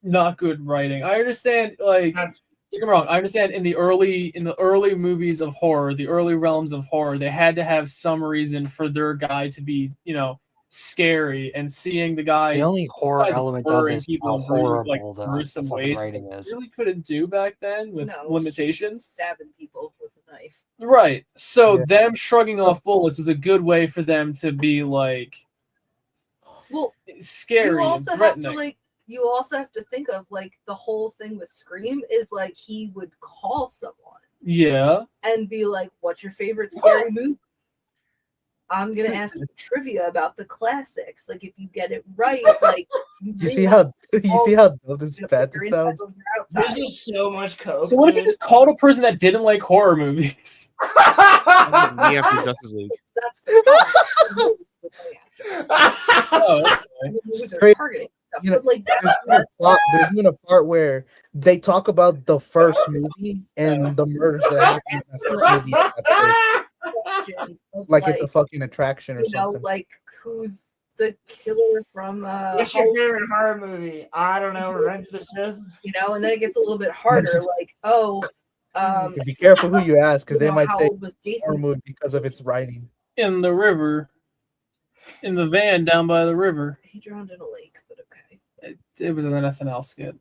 not good writing. I understand, like, don't get me wrong. I understand in the early movies of horror, the early realms of horror, they had to have some reason for their guy to be, scary, and seeing the guy. The only horror besides element of murdering this is people how in horrible the gruesome fucking ways, writing they is. really couldn't do back then with No, limitations. stabbing people with a knife. Right. So Yeah. them shrugging off bullets was a good way for them to be like Well, scary you and also have threatening. to you also have to think of like the whole thing with Scream is like he would call someone Yeah. and be like, "What's your favorite scary movie?" I'm gonna ask you trivia about the classics. Like if you get it right, like You see how dope this bad sounds? This is so much coke. So what if you dude. just called a person that didn't like horror movies? Me after Justice League. That's the Oh, okay. movies are Straight- targeting stuff. You know, But like there's even a part where they talk about the first movie and the murders that happened in that first movie. At that questions of, first. Like it's a fucking attraction or you know, something. like who's the killer from What's your favorite horror movie? I don't know. Revenge of the Sith. you know, and then it gets a little bit harder. Like, Be careful who you ask because you they know, might how say old was horror Jason? movie because of its writing. In the river. In the van down by the river. He drowned in a lake, but okay. It was an SNL skit.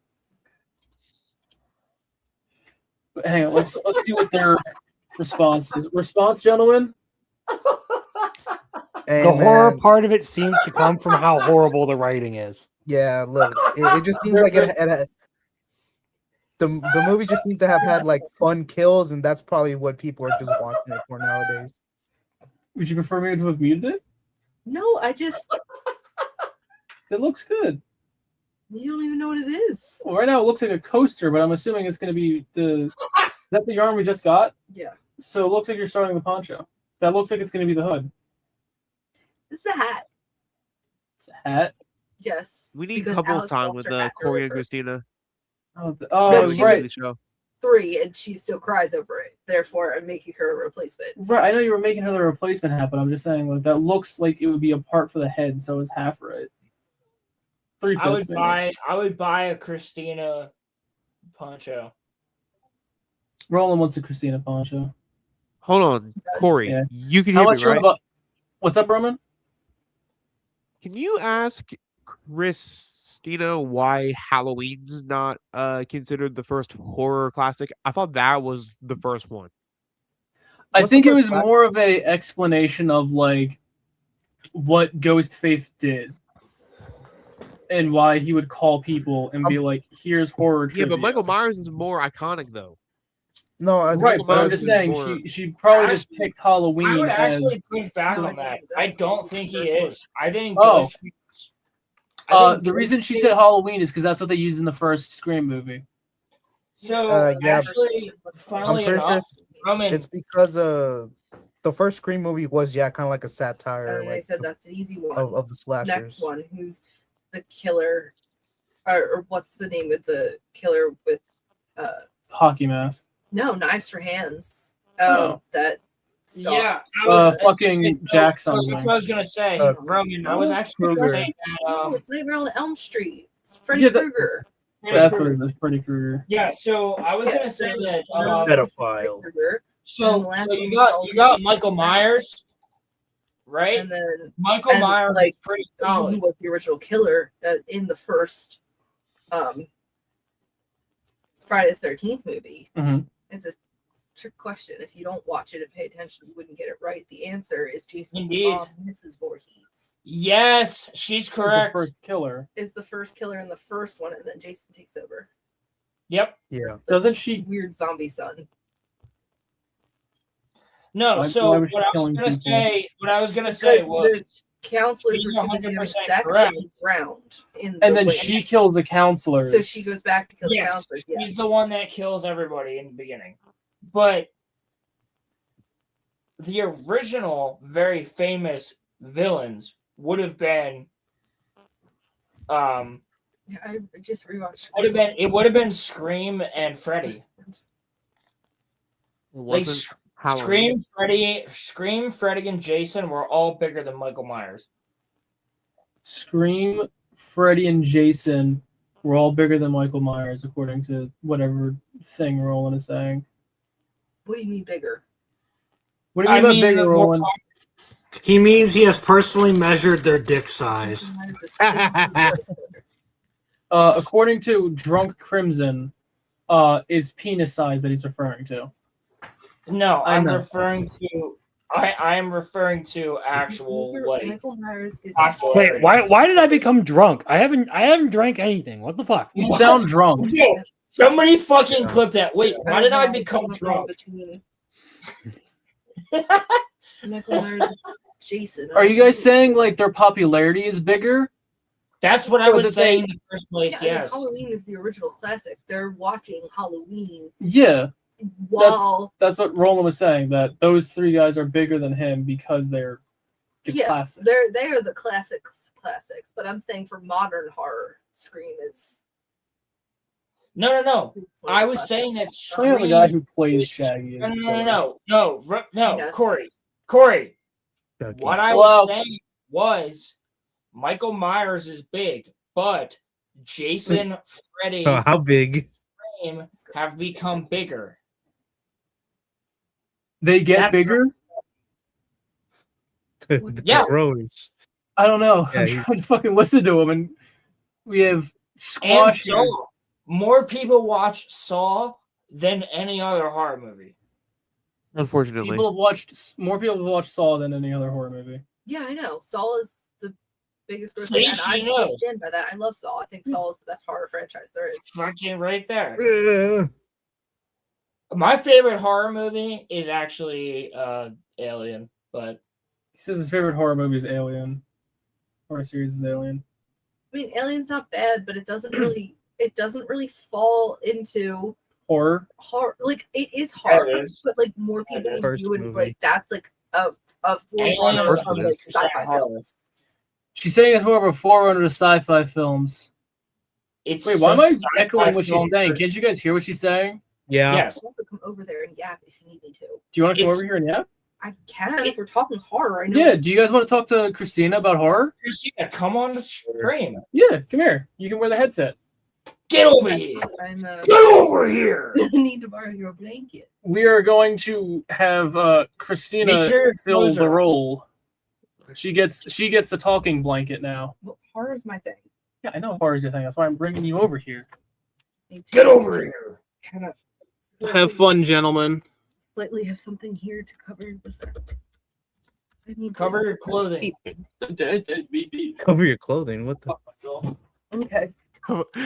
But hang on, let's see what their response is. Response, gentlemen? Hey, The horror man, part of it seems to come from how horrible the writing is. yeah, look, it just seems like it had the movie just seems to have had like fun kills, and that's probably what people are just watching it for nowadays. Would you prefer me to have muted it? No, I just It looks good. you don't even know what it is. Well, right now it looks like a coaster, but I'm assuming it's going to be is that the yarn we just got? Yeah, So it looks like you're starting the poncho. That looks like it's going to be the hood. it's a hat. It's a hat. Yes, We need because couples Alex time lost with her hat Corey and earlier. Christina. Oh, No, she right. was- Show. 3, and she still cries over it. Therefore, I'm making her a replacement. Right. I know you were making her the replacement hat, but I'm just saying like that looks like it would be a part for the head, so it's half right. 3 I would fifths, maybe. buy a Christina poncho. Roland wants a Christina poncho. Hold on, Corey. Yeah. You can How hear much me, you want right? about? What's up, Roman? Can you ask Christina why Halloween's not considered the first horror classic? I thought that was the first one. I What's think the it first was more of a explanation of like what Ghostface did and why he would call people and be like, "Here's horror Yeah, trivia." but Michael Myers is more iconic though. No, I Right, think but I'm that- just saying more- she probably just Actually, picked Halloween. I would as, actually push back on that. I don't think he is. I think. Oh. Ghostface- I think the reason she Ghostface- said Halloween is because that's what they used in the first Scream movie. So yeah, actually, I'm funnily pretty sure enough, Roman, it's because the first Scream movie was kind of like a satire, And they like said that's an easy one. of the slashers. Next one, who's the killer, or what's the name of the killer with Hockey mask. no knives for hands? Oh. That Yeah, stalks. Fucking Jack So something. that's what I was gonna say, Roman. I was actually gonna say that. No, it's Nightmare on Elm Street. It's Freddy Yeah, Krueger. That's what it is, Freddy Krueger. Yeah, so I was gonna say that. Pedophile. So you got Michael Myers, right? And then Michael Myers is pretty who solid. was the original killer in the first Friday the 13th movie. Mhm. It's a trick question. If you don't watch it and pay attention, you wouldn't get it right. The answer is Jason's Indeed. mom, Mrs. Voorhees. Yes, she's correct. The first killer. Is the first killer in the first one, and then Jason takes over. Yep. Yeah. Doesn't she? Weird zombie son. No, Why- so why was she what I was killing gonna people? say, was the counselors she's were too busy having 100% sex correct. on the ground. In And the then way- she kills the counselors. So she goes back to kill the yes, counselors. Yes. she's the one that kills everybody in the beginning. But the original, very famous villains would have been, Yeah, I just rewatched. it would have been Scream and Freddy. It Like wasn't Halloween. Scream, Freddy, and Jason were all bigger than Michael Myers. Scream, Freddy, and Jason were all bigger than Michael Myers, according to whatever thing Roland is saying. What do you mean bigger? What do you mean by bigger, the more Roland? He means he has personally measured their dick size. According to Drunk Crimson, it's penis size that he's referring to. No, I I'm know. referring to. I am referring to actual like. Michael Myers is Wait, why did I become drunk? I haven't drank anything. What the fuck? You sound drunk. Yo, somebody fucking clip that. Wait, why did I become drunk? Michael Myers and Jason. Are you guys saying like their popularity is bigger? That's what I Or was that saying they- in the first place. Yeah, Yes. Halloween is the original classic. They're watching Halloween Yeah. while That's what Roland was saying, that those three guys are bigger than him because they're the classic. they are the classics. But I'm saying for modern horror, Scream is. No. I was saying that I am the guy who plays Shaggy. No. Corey. What I was saying was Michael Myers is big, but Jason, Freddy, Oh, how big? Scream have become bigger. They get That's- bigger? Yeah. Gross. I don't know. Yeah, I'm he- trying to fucking listen to him, and we have And Squash. Saw. More people watch Saw than any other horror movie. Unfortunately. More people have watched Saw than any other horror movie. Yeah, I know. Saw is the biggest grossing, See, and I she knows. stand by that. I love Saw. I think Saw is the best horror franchise there is. Fucking right there. Yeah. My favorite horror movie is actually Alien, but He says his favorite horror movie is Alien. Horror series is Alien. I mean, Alien's not bad, but it doesn't really fall into Horror. horror. Like it is horror, It is. but like more people is. First view it as movie. like that's like a Alien forerunner is of like 100% sci-fi horror. films. She's saying it's more of a forerunner to sci-fi films. it's Wait, why am I sci-fi echoing what she's film saying? for- Can't you guys hear what she's saying? Yeah. Yes. I'll also come over there and yap if you need me to. Do you want to come It's- over here and yap? I can if we're talking horror. I know. Yeah. Do you guys want to talk to Christina about horror? Christina, come on the stream. Yeah, come here. You can wear the headset. Get over here. I'm Get over here. I need to borrow your blanket. We are going to have Christina Make your fill clothes the up. role. She gets the talking blanket now. Well, horror's my thing. Yeah, I know horror's your thing. That's why I'm bringing you over here. Get over here. Kind of Have fun, gentlemen. slightly have something here to cover with. I need to- Cover your clothing. Cover your clothing. What the? Okay.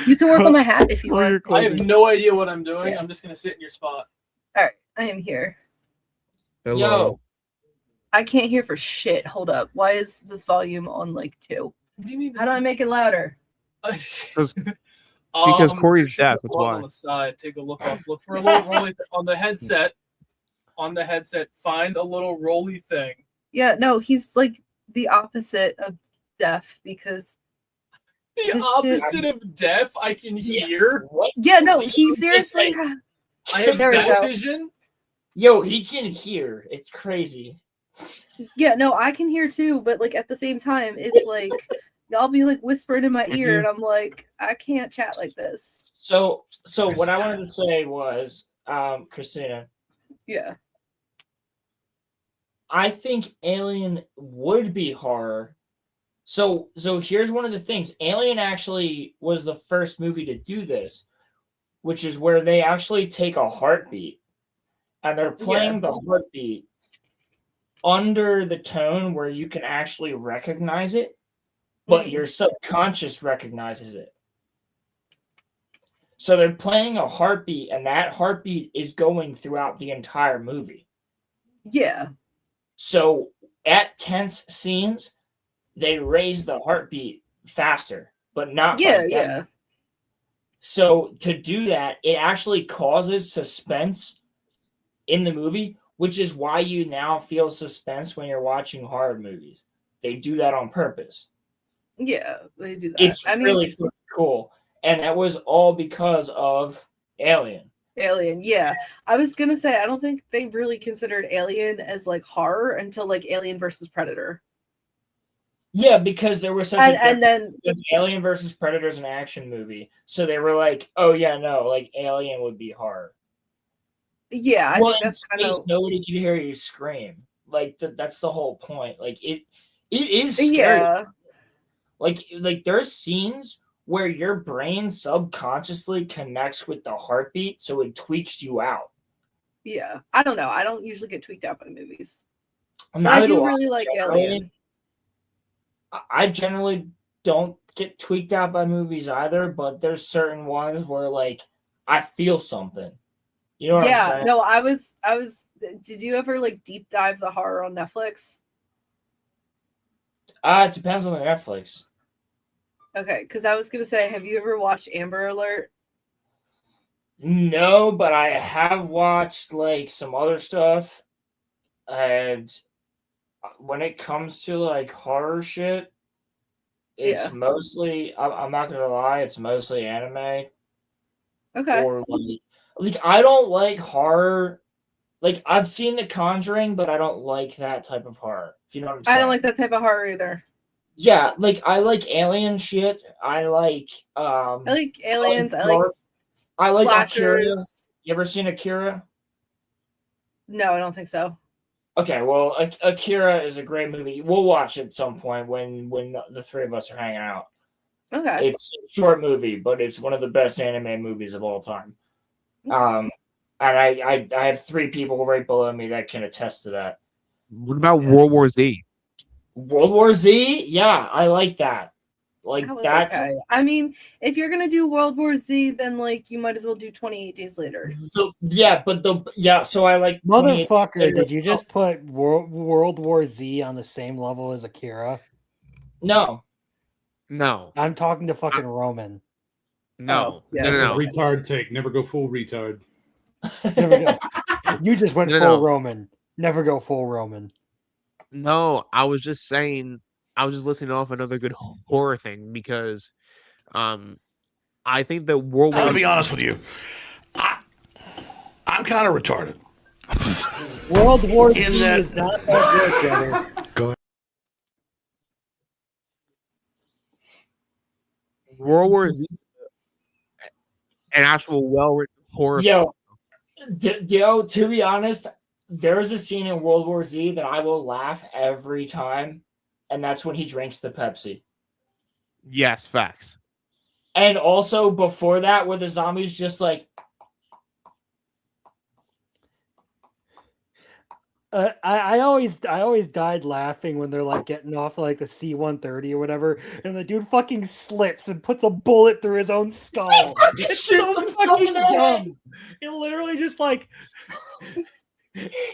You can work on my hat if you Cover your want. I have no idea what I'm doing. I'm just gonna sit in your spot. All right, I am here. Hello. Yo, I can't hear for shit. Hold up. Why is this volume on like 2? What do you mean? How do I make it louder? Because Corey's deaf, that's On why. the side, take a look off. Look for a little roll on the headset. on the headset, find a little rolly thing. Yeah, no, he's like the opposite of deaf because The his opposite shit- of deaf, I can hear. Yeah, no, he seriously. I have There we bad go. vision. Yo, he can hear. It's crazy. Yeah, no, I can hear too, but like at the same time, it's like y'all be like whispering in my ear, and I'm like, I can't chat like this. So what I wanted to say was, Christina, Yeah. I think Alien would be horror. So here's one of the things. Alien actually was the first movie to do this, which is where they actually take a heartbeat and they're playing the heartbeat under the tone where you can actually recognize it, but your subconscious recognizes it. So they're playing a heartbeat, and that heartbeat is going throughout the entire movie. Yeah. So at tense scenes, they raise the heartbeat faster, but not Yeah, by yeah. So to do that, it actually causes suspense in the movie, which is why you now feel suspense when you're watching horror movies. They do that on purpose. Yeah, they do that. It's really fucking cool. And that was all because of Alien. Alien, yeah. I was gonna say I don't think they really considered Alien as like horror until like Alien versus Predator. Yeah, because there was such And- a and difference, then- because Alien versus Predator is an action movie. So they were like, oh yeah, no, like Alien would be horror. Yeah, I Well, think in that's kind space, of nobody can hear you scream. Like that's the whole point. Like it is scary. Yeah. Like there's scenes where your brain subconsciously connects with the heartbeat, so it tweaks you out. Yeah. I don't know. I don't usually get tweaked out by movies. But Neither I do do I, really like generally. Alien. I generally don't get tweaked out by movies either, but there's certain ones where like I feel something. You know what I'm saying? No, I was did you ever like deep dive the horror on Netflix? It depends on the Netflix. Okay, because I was gonna say, have you ever watched Amber Alert? No, but I have watched like some other stuff, and when it comes to like horror shit, it's mostly. I'm not gonna lie, it's mostly anime. Okay. Or like I don't like horror. Like I've seen The Conjuring, but I don't like that type of horror. If you know what I'm saying. I don't like that type of horror either. Yeah, like I like alien shit. I like I like aliens. I like Akira. slashers. You ever seen Akira? No, I don't think so. Okay, well, Akira is a great movie. We'll watch it at some point when the three of us are hanging out. Okay. It's a short movie, but it's one of the best anime movies of all time. And I have three people right below me that can attest to that. What about World War Z? World War Z? Yeah, I like that. Like That was that's okay. I mean, if you're gonna do World War Z, then like you might as well do 28 Days Later. So I like 28 Motherfucker, did you just put World War Z on the same level as Akira? No. No. I'm talking to fucking Roman. No. That's a retard take. Never go full retard. Never go. You just went No, full no. Roman. Never go full Roman. No, I was just saying, I was just listening off another good horror thing because I think that World I'm War gonna be honest with you. I'm kind of retarded. World War Z In that- is not that good, brother. Go ahead. World War Z, an actual well-written horror. Yo, to be honest, there's a scene in World War Z that I will laugh every time, and that's when he drinks the Pepsi. Yes, facts. And also before that, where the zombies just like I always died laughing when they're like getting off like the C-130 or whatever, and the dude fucking slips and puts a bullet through his own skull. It's shoots so himself fucking in the head. dumb. It literally just like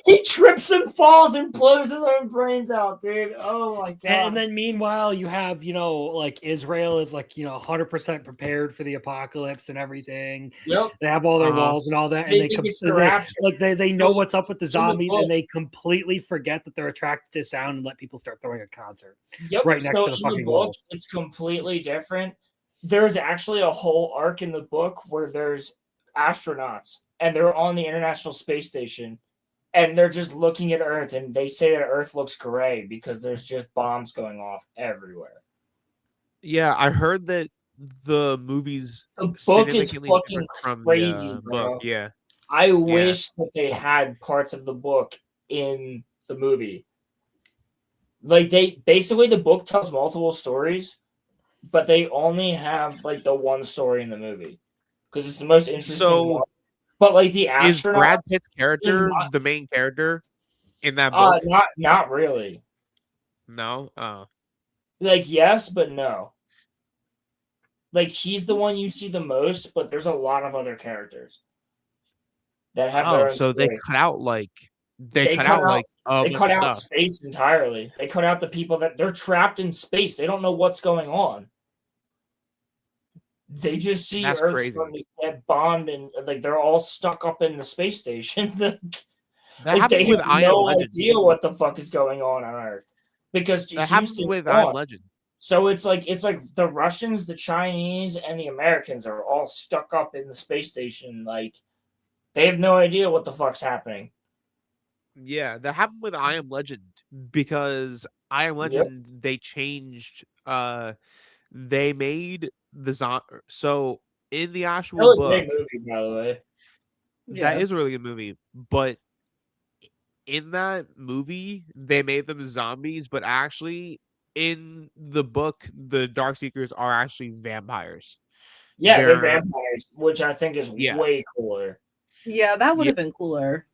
He trips and falls and blows his own brains out, dude. Oh my god. And then meanwhile, you have, like Israel is 100% prepared for the apocalypse and everything. Yep. They have all their walls and all that, and they know what's up with the zombies, and they completely forget that they're attracted to sound and let people start throwing a concert right next to the fucking walls. It's completely different. There's actually a whole arc in the book where there's astronauts and they're on the International Space Station. And they're just looking at Earth, and they say that Earth looks gray because there's just bombs going off everywhere. Yeah, I heard that the movie's The book is significantly fucking different from crazy, the bro. book. Yeah, I wish that they had parts of the book in the movie. The book tells multiple stories, but they only have the one story in the movie because it's the most interesting one. But the astronauts, is Brad Pitt's character the main character in that book? Not really. No. Oh. Yes, but no. He's the one you see the most, but there's a lot of other characters that have their own so story. they cut out they cut out stuff. space entirely. They cut out the people that they're trapped in space. They don't know what's going on. They just see That's Earth crazy. starting to get bombed, and they're all stuck up in the space station. That they happened with have I Am no Legend. idea what the fuck is going on Earth because That happened Houston's with gone. I Am Legend. So it's like the Russians, the Chinese, and the Americans are all stuck up in the space station. They have no idea what the fuck's happening. Yeah, that happened with I Am Legend because I Am Legend they changed. They made the so in the actual book. Great movie, by the way. That is a really good movie, but in that movie they made them zombies, but actually in the book the Darkseekers are actually vampires. Yeah, they're vampires, which I think is way cooler. Yeah, that would have been cooler.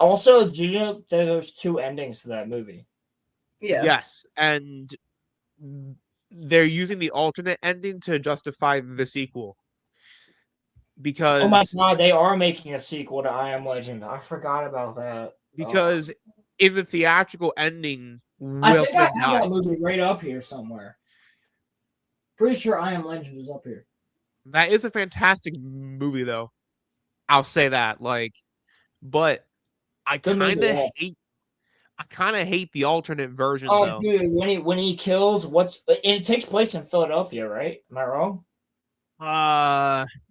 Also, do you know there's two endings to that movie? Yeah. Yes, and they're using the alternate ending to justify the sequel. Because oh my god, they are making a sequel to I Am Legend. I forgot about that. Because in the theatrical ending, I Will think I Smith have died. that movie right up here somewhere. Pretty sure I Am Legend is up here. That is a fantastic movie, though. I'll say that. But I kind of hate the alternate version, though. Dude, when he kills, it takes place in Philadelphia, right? Am I wrong?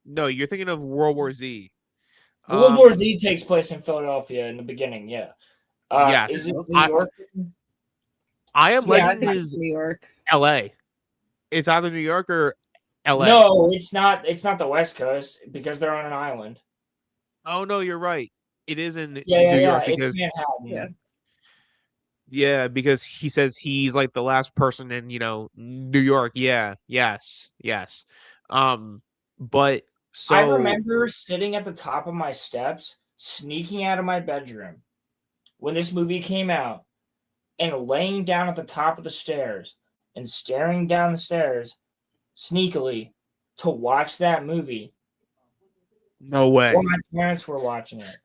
No, you're thinking of World War Z. World War Z takes place in Philadelphia in the beginning, yeah. Yes. Is it New York? I Am Legend I think is it's New York. L.A. It's either New York or L.A. No, it's not. It's not the West Coast because they're on an island. Oh no, you're right. It is in New Yeah, York it's because Manhattan. Yeah, because he says he's the last person in, New York. Yeah, yes. But so I remember sitting at the top of my steps, sneaking out of my bedroom when this movie came out, and laying down at the top of the stairs and staring down the stairs sneakily to watch that movie. No way. While my parents were watching it.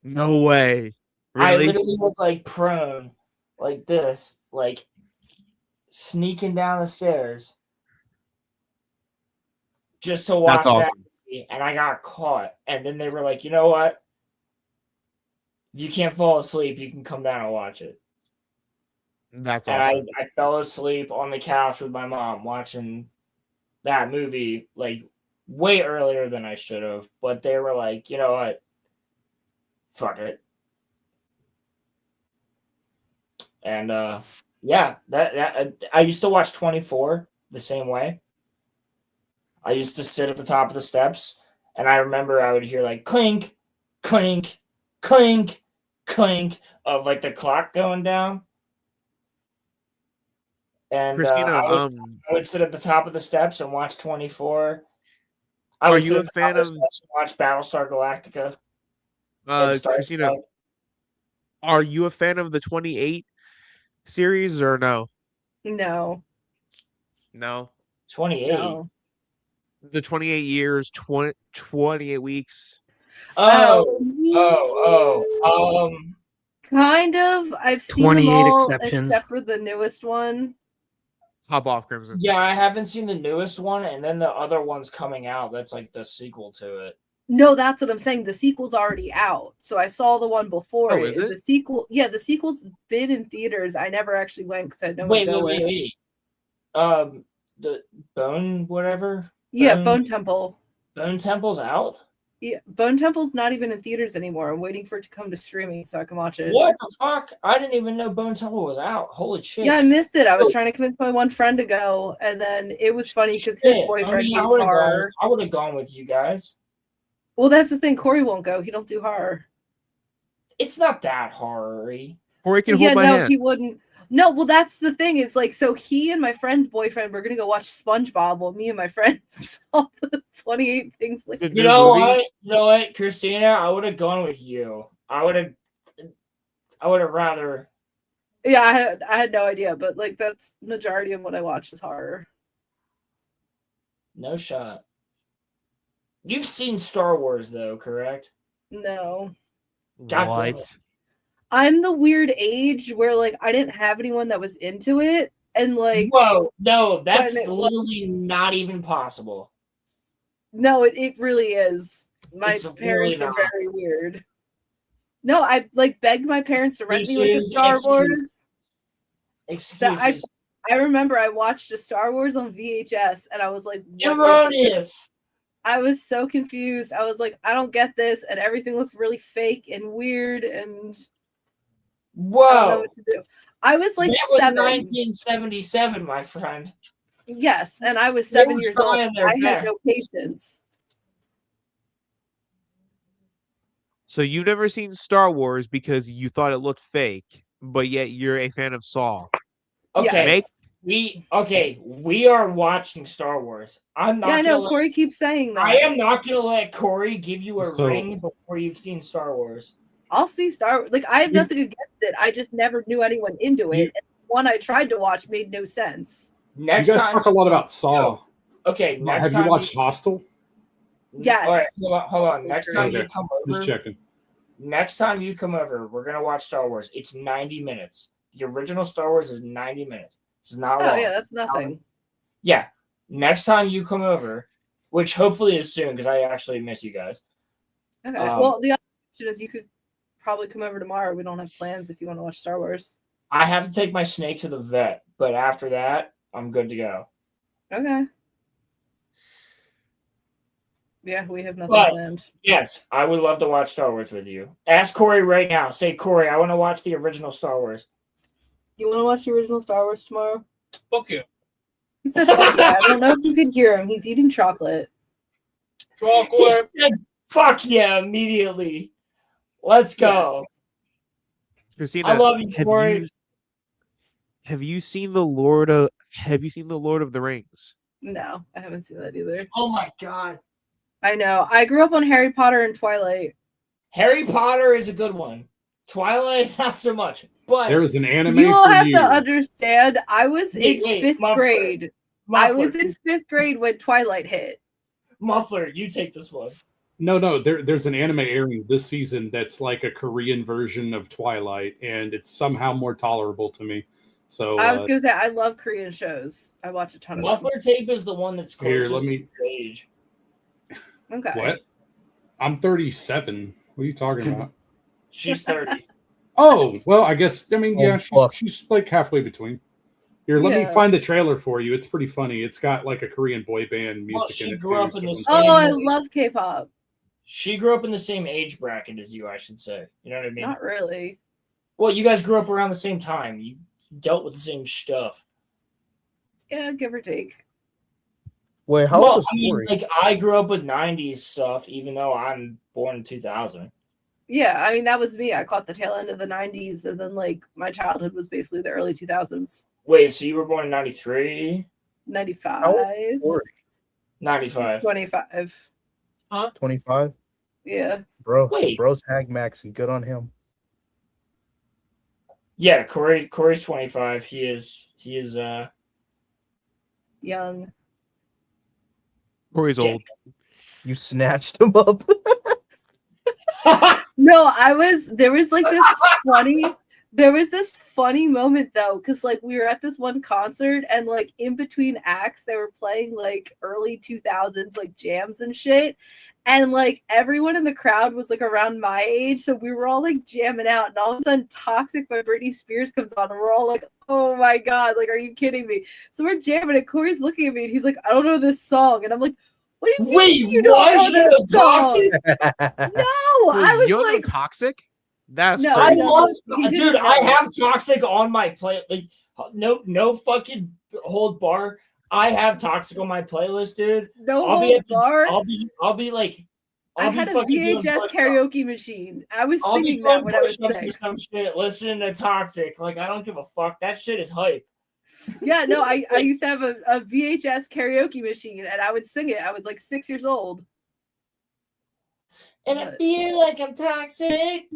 No way. I Really? literally was prone, like this, sneaking down the stairs just to watch That's awesome. that movie, and I got caught. And then they were like, you know what? If you can't fall asleep, you can come down and watch it. That's and awesome. I fell asleep on the couch with my mom watching that movie way earlier than I should have. But they were like, you know what? Fuck it. And that I used to watch 24 the same way. I used to sit at the top of the steps, and I remember I would hear clink, clink, clink, clink of the clock going down. And Christina, I would sit at the top of the steps and watch 24. Are you a fan of watch Battlestar Galactica? Christina? Are you a fan of the 28 series or no? No. No. 28. No. The 28 years, 28 weeks. Kind of. I've seen them 28 all exceptions. except for the newest one. Hop off, Crimson. Yeah, I haven't seen the newest one, and then the other one's coming out. That's like the sequel to it. No, that's what I'm saying. The sequel's already out. So I saw the one before Oh, it. is it? The sequel, yeah, the sequel's been in theaters. I never actually went because I had no one to go with. Wait. The Bone, whatever. Yeah, Bone Temple. Bone Temple's out. Yeah, Bone Temple's not even in theaters anymore. I'm waiting for it to come to streaming so I can watch it. What the fuck? I didn't even know Bone Temple was out. Holy shit! Yeah, I missed it. I was trying to convince my one friend to go, and then it was funny because his boyfriend hates horror. I would have gone with you guys. Well, that's the thing. Corey won't go. He don't do horror. It's not that horror-y. Corey can Yeah, hold my no, hand. he wouldn't. No, well, that's the thing. Is like, so he and my friend's boyfriend were gonna go watch SpongeBob. While me and my friends saw the 28 things. Like, You know what, Christina? I would have gone with you. I would have rather. Yeah, I had no idea, but like that's majority of what I watch is horror. No shot. You've seen Star Wars though, correct? No. God damn it. I'm the weird age where like I didn't have anyone that was into it, and like Whoa, no, that's when it literally not even possible. No, it really is. My It's really parents are not. very weird. No, I like begged my parents to rent me like a Star Wars. Excuses. I remember I watched a Star Wars on VHS and I was like, what is Erroneous. this? I was so confused. I was like, I don't get this, and everything looks really fake and weird, and I don't know Whoa. what to do. I was like That was 7. 1977, my friend. Yes, and I was They 7 were years old. trying their I had best. no patience. So you've never seen Star Wars because you thought it looked fake, but yet you're a fan of Saw. Okay. Make- We are watching Star Wars. I'm not Yeah, I know. gonna Corey keeps saying that. I am not gonna let Corey give you a So- ring before you've seen Star Wars. I'll see Star like I have nothing against it. I just never knew anyone into it. And the one I tried to watch made no sense. Next you guys time talk a lot about Saw. Okay, next Have time you watched Hostel? Yes. All right, hold on. Next time you Okay, come over, just checking. next time you come over, we're gonna watch Star Wars. It's 90 minutes. The original Star Wars is 90 minutes. It's not Oh long. yeah, that's nothing. Yeah. Next time you come over, which hopefully is soon because I actually miss you guys. Okay. Well, the other option is you could probably come over tomorrow. We don't have plans if you want to watch Star Wars. I have to take my snake to the vet, but after that, I'm good to go. Okay. Yeah, we have nothing But planned. yes, I would love to watch Star Wars with you. Ask Corey right now. Say, Corey, I want to watch the original Star Wars. You want to watch the original Star Wars tomorrow? Fuck you. He said, "Fuck yeah." I don't know if you could hear him. He's eating chocolate. He said, "Fuck yeah!" immediately. Let's go. Christina, I love you, Corey. Have you seen the Lord of the Rings? No, I haven't seen that either. Oh my god. I know. I grew up on Harry Potter and Twilight. Harry Potter is a good one. Twilight, not so much. But There is an anime You will for have you. to understand. I was Wait, in wait, 5th Muffler. grade. I was in 5th grade when Twilight hit. Muffler, you take this one. No, there's an anime airing this season that's like a Korean version of Twilight, and it's somehow more tolerable to me. So I was gonna say I love Korean shows. I watch a ton of them. Muffler tape is the one that's Here, closest let me- to your age. Okay. what? I'm 37. What are you talking about? She's 30. Oh, well, I guess, I mean, yeah, Oh, fuck. she's like halfway between. Here, let me Yeah. find the trailer for you. It's pretty funny. It's got like a Korean boy band music Well, she in it. grew too, up in the so- same- Oh, I love K-pop. She grew up in the same age bracket as you, I should say. You know what I mean? Not really. Well, you guys grew up around the same time. You dealt with the same stuff. Yeah, give or take. Wait, how well, old is I mean, Corey? like I grew up with 90s stuff, even though I'm born in 2000. Yeah, I mean that was me. I caught the tail end of the 90s, and then like my childhood was basically the early 2000s. Wait, so you were born in 93? 95. Corey? 95. He's 25. 25? Yeah. Bro, Wait. bro's Hag Maxi. Good on him. Yeah, Corey's 25. He is Young. Corey's old. You snatched him up. No, there was this funny moment though, because like we were at this one concert and like in between acts they were playing like early 2000s like jams and shit. And like everyone in the crowd was like around my age, so we were all like jamming out, and all of a sudden Toxic by Britney Spears comes on, and we're all like, oh my god, like, are you kidding me? So we're jamming, and Corey's looking at me, and he's like, I don't know this song. And I'm like, what do you mean you don't know this song? No, I was you don't like, know Toxic? That's No, I crazy. love, He didn't dude. know. I have Toxic on my play. Like, no fucking hold bar. I have Toxic on my playlist, dude. No I'll be hold at the, bar. I'll be like, I had a VHS karaoke machine. I was I'll be singing that doing when I was push-ups or 6. some shit, listening to Toxic. Like, I don't give a fuck. That shit is hype. Yeah, no, I used to have a VHS karaoke machine, and I would sing it. I was like 6 years old. And I feel like I'm toxic.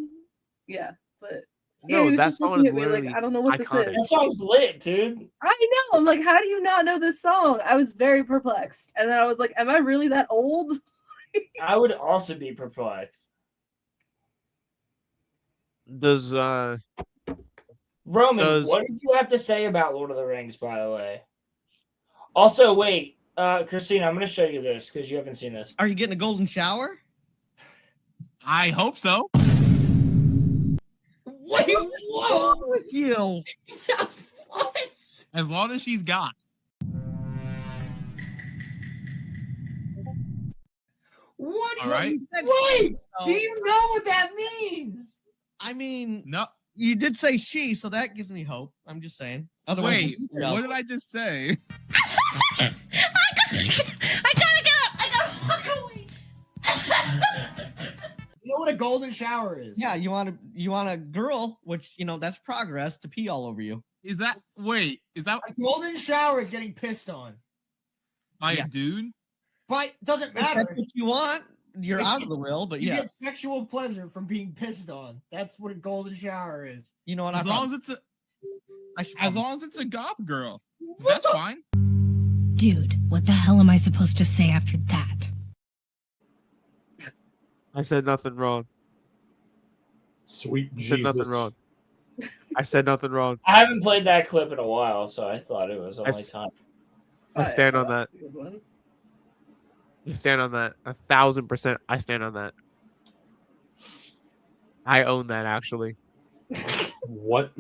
Yeah, but No, he was that just song looking is at me like, literally I don't know what this iconic. is. That song's lit, dude. I know. I'm like, how do you not know this song? I was very perplexed. And then I was like, am I really that old? I would also be perplexed. Does Roman, what did you have to say about Lord of the Rings, by the way? Also, wait, Christina, I'm going to show you this because you haven't seen this. Are you getting a golden shower? I hope so. What is wrong with you? As long as she's got. What? All right. Wait, do you know what that means? I mean, no. You did say she, so that gives me hope. I'm just saying. Otherwise, Wait, what did I just say? I gotta get up. I gotta walk away. You know what a golden shower is? Yeah, you want a girl, which that's progress, to pee all over you. Is that a golden shower is getting pissed on by a dude? But doesn't If matter. that's what you want. You're out of the will, but you yeah. get sexual pleasure from being pissed on. That's what a golden shower is. You know what? As long as it's a goth girl, that's fine. Dude, what the hell am I supposed to say after that? I said nothing wrong. Sweet I said nothing Jesus. wrong. I said nothing wrong. I haven't played that clip in a while, so I thought it was only time. I stand on that. Good one. I stand on that. 1,000%. I stand on that. I own that, actually. What?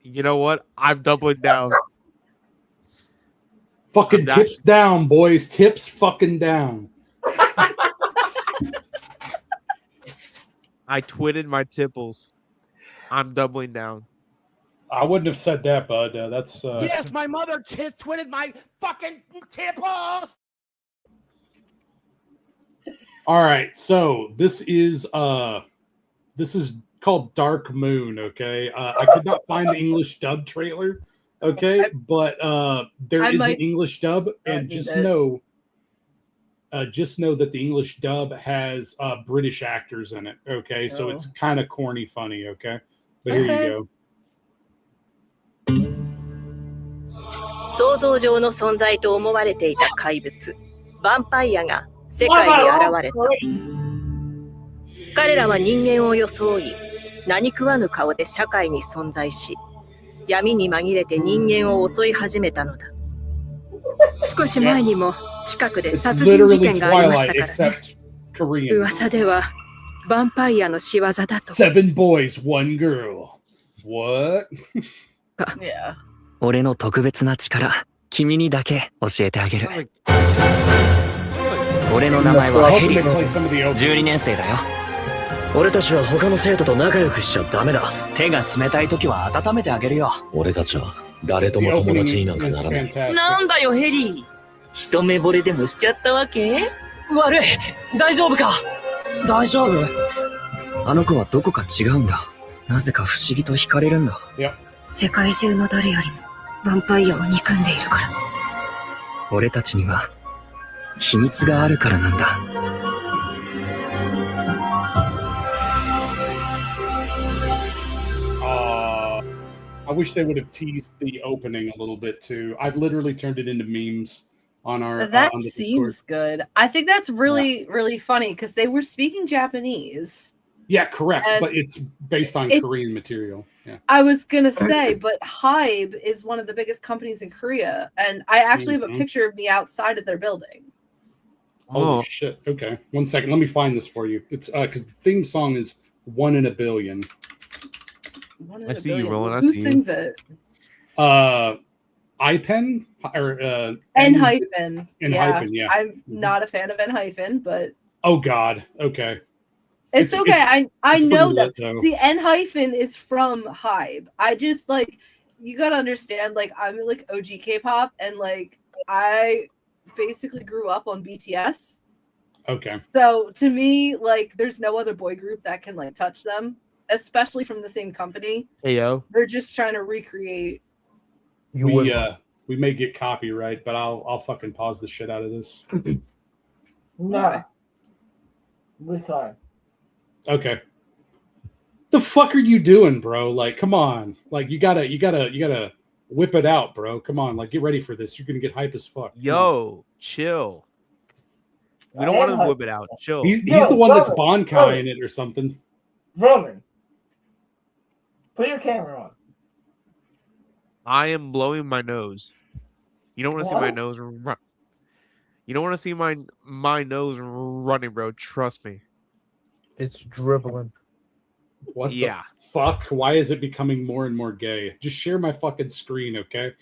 You know what? I'm doubling down. Fucking tips down, boys. Tips fucking down. I twitted my tipples. I'm doubling down. I wouldn't have said that, bud. That's Yes, my mother twitted my fucking tipples. all right. So this is called Dark Moon. Okay, I could not find the English dub trailer. Okay, but there is an English dub, and just know that the English dub has British actors in it. Okay, so it's kind of corny funny. Okay, but here you go. 想像上の存在と思われていた怪物、ヴァンパイアが世界に現れた。彼らは人間を装い、何食わぬ顔で社会に存在し、闇に紛れて人間を襲い始めたのだ。少し前にも近くで殺人事件がありましたからね。噂ではヴァンパイアの仕業だと。 7 boys, 1 girl. What? Yeah. 俺の特別な力、君にだけ教えてあげる。俺の名前はヘリ、12年生だよ。俺たちは他の生徒と仲良くしちゃダメだ。手が冷たい時は温めてあげるよ。俺たちは誰とも友達になんかならない。なんだよヘリー、一目惚れでもしちゃったわけ？悪い、大丈夫か？大丈夫？あの子はどこか違うんだ。なぜか不思議と惹かれるんだ。世界中の誰よりもヴァンパイアを憎んでいるから。俺たちには秘密があるからなんだ。I wish they would have teased the opening a little bit too. I've literally turned it into memes on our That on the seems Discord. good. I think that's really, really funny because they were speaking Japanese. Yeah, correct. And But it's based on Korean material. Yeah. I was gonna say, but Hybe is one of the biggest companies in Korea, and I actually have a Mhm. picture of me outside of their building. Holy shit. Okay. 1 second. Let me find this for you. It's because the theme song is 1 in a Billion. One in I a see you, billion. Roland. I Who see you. sings it? iPen or N-hyphen. N-hyphen, yeah. I'm not a fan of N-hyphen, but Oh God. Okay. it's okay. I it's know pretty that. lit, though. See, N-hyphen is from Hybe. I just like you gotta understand. Like I'm like OG K-pop, and like I basically grew up on BTS. Okay. So to me, like there's no other boy group that can like touch them, especially from the same company. Hey yo. They're just trying to recreate. We may get copyright, but I'll fucking pause the shit out of this. No. We're fine. Okay. The fuck are you doing, bro? Like, come on. Like, you gotta whip it out, bro. Come on, like, get ready for this. You're gonna get hype as fuck. Come on. Yo, chill. We don't want to whip it out. Chill. He's the one that's Bonkai in it or something. Roman, put your camera on. I am blowing my nose. You don't want to see my What? nose run. You don't want to see my nose running, bro. Trust me. It's dribbling. What Yeah. the fuck? Why is it becoming more and more gay? Just share my fucking screen, okay?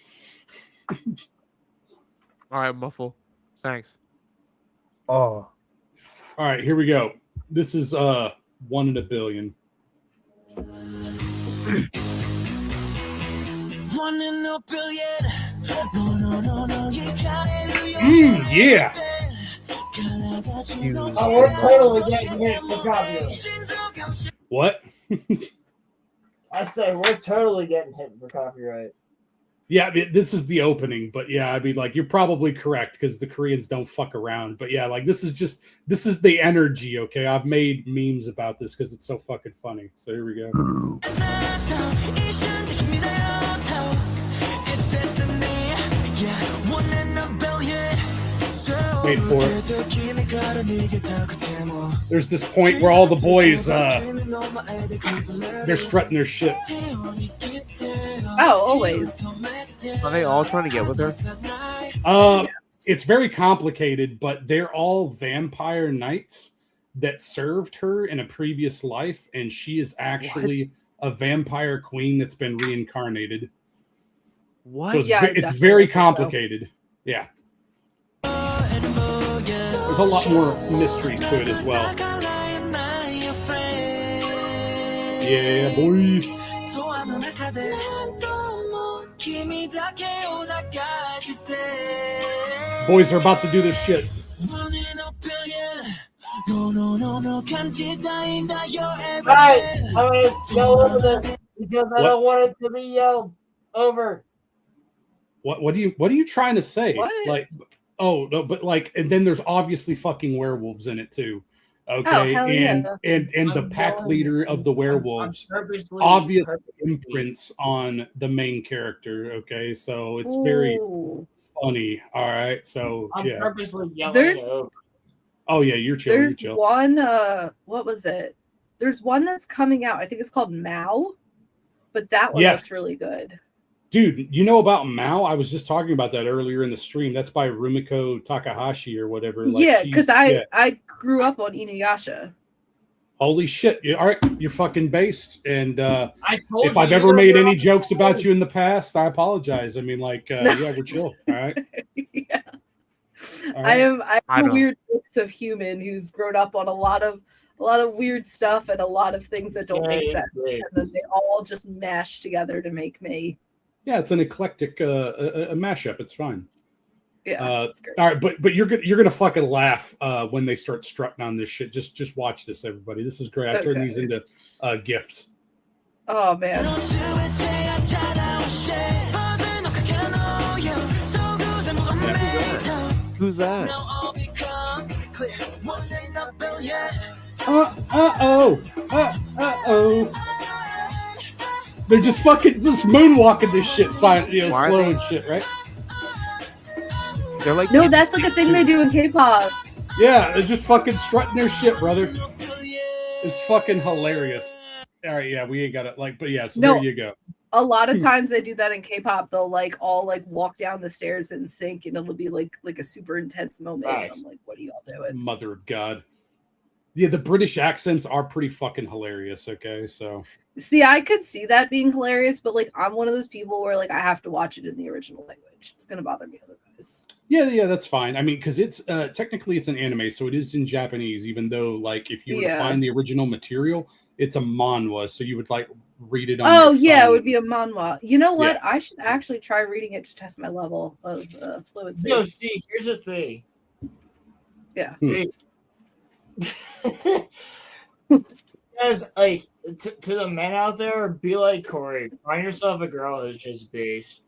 All right, Muffle. Thanks. Oh. All right, here we go. This is 1 in a Billion. 1 in a billion. No, you got it. Yeah. Oh, we're totally getting hit for copyright. What? I say we're totally getting hit for copyright. Yeah, this is the opening, but yeah, I mean, like, you're probably correct because the Koreans don't fuck around. But yeah, like, this is the energy, okay? I've made memes about this because it's so fucking funny. So here we go. Wait for it. There's this point where all the boys, they're strutting their shit. Oh, always. Are they all trying to get with her? It's very complicated, but they're all vampire knights that served her in a previous life, and she is actually a vampire queen that's been reincarnated. What? So it's, Yeah, it's very complicated. Yeah. There's a lot more mysteries to it as well. Yeah, boy. Boys are about to do this shit. Right, I'm gonna yell over this because I don't want it to be yelled over. What are you trying to say? What? Like, oh no, but like, and then there's obviously fucking werewolves in it too. Okay, Oh, hell and yeah. and the I'm pack yelling- leader of the werewolves purposely- obvious purposely- imprints on the main character. Okay, so it's very Ooh. funny. All right, so I'm yeah. purposely yelling There's- it over. Oh yeah, you're chill. You're There's chill. one. What was it? There's one that's coming out. I think it's called Mao, but that one Yes. looks really good. Dude, you know about Mao? I was just talking about that earlier in the stream. That's by Rumiko Takahashi or whatever. Like, Yeah, she's- because I grew up on Inuyasha. Holy shit. All right, you're fucking based. And I told if I've you ever earlier made any on- jokes about you in the past, I apologize. I mean, like, yeah, we're chill. All right. Yeah. All I right. am a weird mix of human who's grown up on a lot of weird stuff and a lot of things that don't make Yeah, sense. yeah. And then they all just mash together to make me. Yeah, it's an eclectic a mashup. It's fine. Yeah. It's great. All right, but you're gonna fucking laugh when they start strutting on this shit. Just watch this, everybody. This is great. I turn Okay. these into gifs. Oh man. Who's that? They're just fucking just moonwalking this shit, slow Why are and shit, right? They're like No, that's like a thing they do in K-pop. Yeah, they're just fucking strutting their shit, brother. It's fucking hilarious. All right, yeah, we ain't got it. Like, but yeah, so No. there you go. A lot of times they do that in K-pop. They'll like all like walk down the stairs in sync, and it'll be like a super intense moment. Nice. I'm like, what are y'all doing? Mother of God. Yeah, the British accents are pretty fucking hilarious. Okay, so See, I could see that being hilarious, but like I'm one of those people where like I have to watch it in the original language. It's gonna bother me otherwise. yeah, that's fine. I mean, because it's technically it's an anime, so it is in Japanese. Even though, like, if you were to find the original material, it's a manhwa, so you would like read it on. Oh your yeah, it phone. would be a manhwa. You know what? Yeah. I should actually try reading it to test my level of fluency. Yo, Steve, here's the thing. Yeah. Guys, like to the men out there, be like Corey. Find yourself a girl who's just based.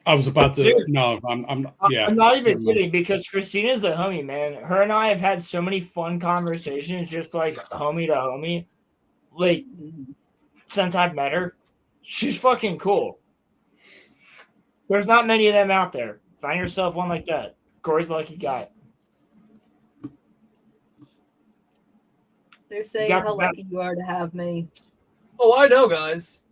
I was about to. Seriously. No, I'm. Yeah, I'm not even kidding because Christina's the homie, man. Her and I have had so many fun conversations, just like homie to homie. Like since I've met her, she's fucking cool. There's not many of them out there. Find yourself one like that. Corey's the lucky guy. They're saying Got how the lucky you are to have me. Oh, I know, guys.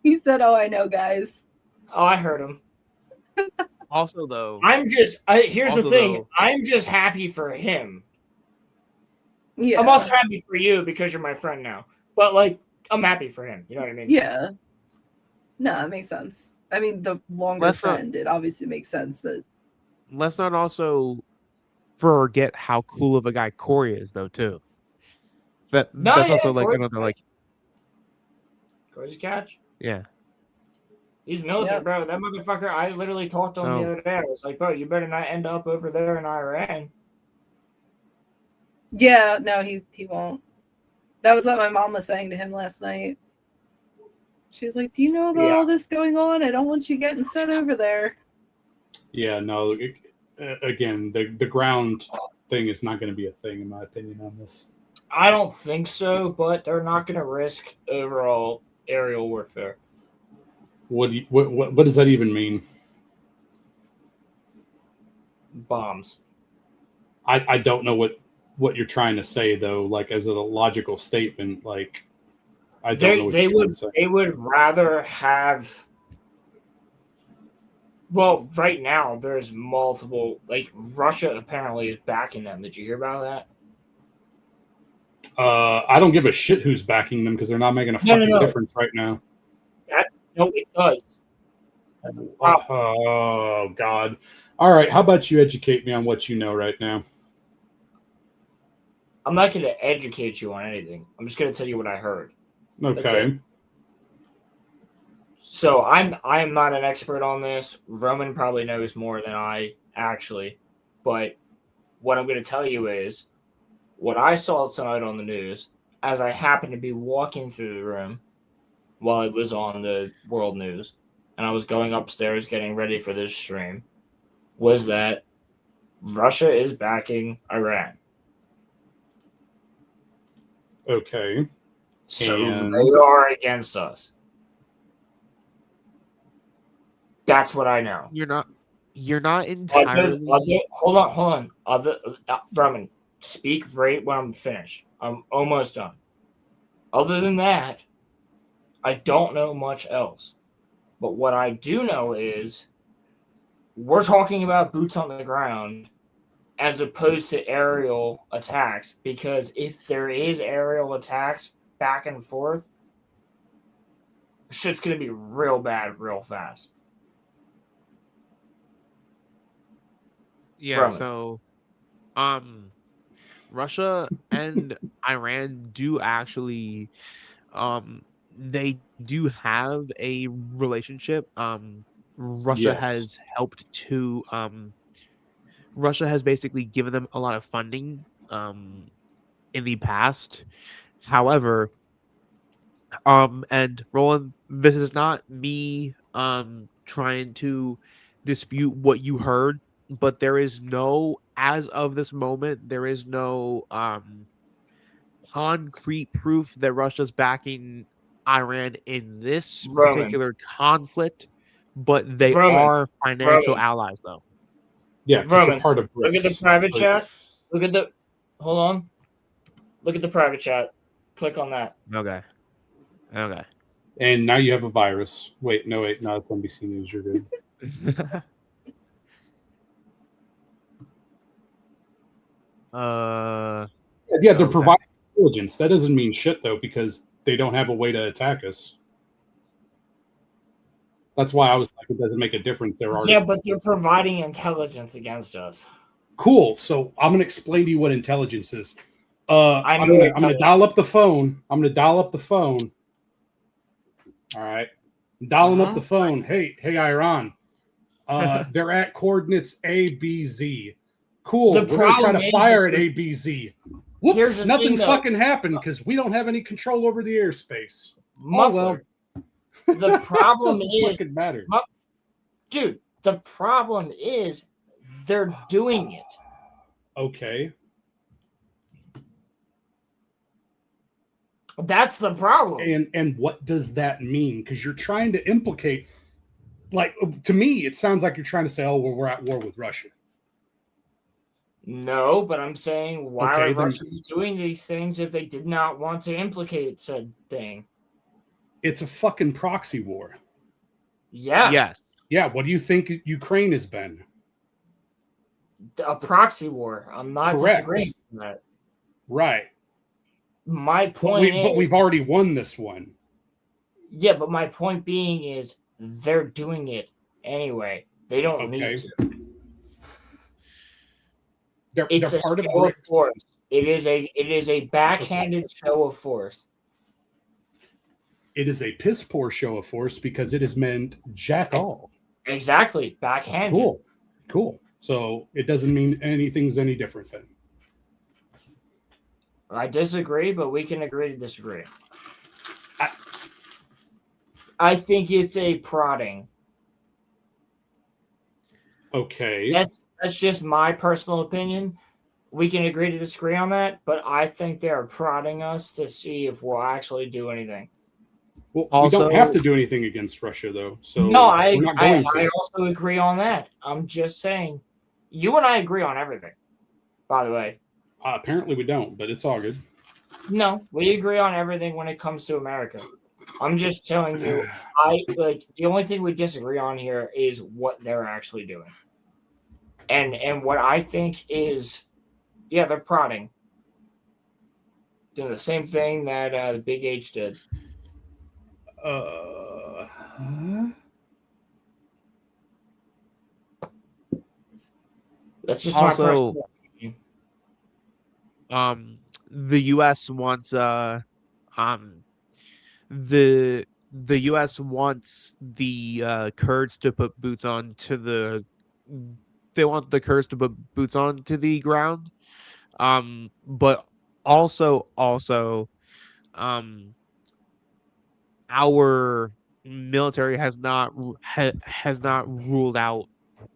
He said, "Oh, I know, guys." Oh, I heard him. Also, though, here's Also, the thing. though- I'm just happy for him. Yeah. I'm also happy for you because you're my friend now. But like, I'm happy for him. You know what I mean? Yeah. No, it makes sense. I mean, the longer Let's not- trend, it obviously makes sense that. let's not also forget how cool of a guy Corey is, though, too. That's also like Corey's another like Corey's a catch. yeah. He's military, Yep. bro. That motherfucker, I literally talked to him the So- other day. I was like, bro, you better not end up over there in Iran. Yeah, no, he won't. That was what my mom was saying to him last night. She was like, "Do you know about all this going on? I don't want you getting sent over there." Yeah, no. Again, the ground thing is not going to be a thing, in my opinion, on this. I don't think so, but they're not going to risk overall aerial warfare. What does that even mean? Bombs. I don't know what you're trying to say, though. Like, as a logical statement, like I don't know what you're trying to say. They would rather have. Well, right now there's multiple. Like Russia apparently is backing them. Did you hear about that? I don't give a shit who's backing them because they're not making a fucking difference right now. No, it does. Oh God! All right, how about you educate me on what you know right now? I'm not going to educate you on anything. I'm just going to tell you what I heard. That's Okay. it. So I'm not an expert on this. Roman probably knows more than I actually, but what I'm going to tell you is what I saw tonight on the news as I happened to be walking through the room while it was on the world news and I was going upstairs getting ready for this stream was that Russia is backing Iran. Okay. So And- they are against us. That's what I know. You're not entirely. Hold on. Brahman, speak right when I'm finished. I'm almost done. Other than that, I don't know much else. But what I do know is we're talking about boots on the ground as opposed to aerial attacks, because if there is aerial attacks back and forth, shit's going to be real bad real fast. Yeah, Roman. so Russia and Iran do actually they do have a relationship. Russia Yes. has helped to Russia has basically given them a lot of funding in the past. However, and Roland, this is not me trying to dispute what you heard, but there is no, as of this moment, there is no concrete proof that Russia's backing Iran in this Roman. particular conflict, but they Roman. are financial Roman. allies, though. Yeah, because they're Roman, part of look at the BRICS. private But- chat. Look at the. Hold on. Look at the private chat. Click on that. Okay. Okay. And now you have a virus. Wait, no, it's NBC News. You're good. Yeah, they're okay. providing intelligence. That doesn't mean shit though, because they don't have a way to attack us. That's why I was like, it doesn't make a difference. They're already Yeah, but they're providing intelligence against us. cool. So I'm gonna explain to you what intelligence is. I'm know gonna dial up the phone. I'm gonna dial up the phone. All right, I'm dialing up the phone. Hey, Iran. They're at coordinates A, B, Z. Cool. The We're gonna try problem to is fire that at A, B, Z. Whoops! Here's the Nothing thing, though. fucking happened because we don't have any control over the airspace. Muffler. The problem Doesn't is, fucking matter. Dude. The problem is they're doing it. Okay. That's the problem. And what does that mean? Because you're trying to implicate, like, to me, it sounds like you're trying to say, oh, well, we're at war with Russia. No, but I'm saying, why Okay, are then- Russians doing these things if they did not want to implicate said thing? It's a fucking proxy war. Yeah. Yes. Yeah, what do you think Ukraine has been? A proxy war. I'm not Correct. disagreeing with that. Right. My point But we've already won this one. Yeah, but my point being is they're doing it anyway. They don't need to. It's they're a part of show of BRICS. force. It is a backhanded show of force. It is a piss poor show of force because it is meant jack all. Exactly. Backhanded. Cool. So it doesn't mean anything's any different then. I disagree, but we can agree to disagree. I think it's a prodding. Okay. That's just my personal opinion. We can agree to disagree on that, but I think they're prodding us to see if we'll actually do anything. Well, Also- we don't have to do anything against Russia, though. So No, I we're not going to. also agree on that. I'm just saying, you and I agree on everything. By the way, Apparently we don't, but it's all good. no, we agree on everything when it comes to America. I'm just telling you, the only thing we disagree on here is what they're actually doing, and what I think is, yeah, they're prodding, doing the same thing that the Big H did. That's just my Also, personal opinion. the U.S. wants the U.S. wants the Kurds to put boots on to the. They want the Kurds to put boots on to the ground, but also, our military has not ruled out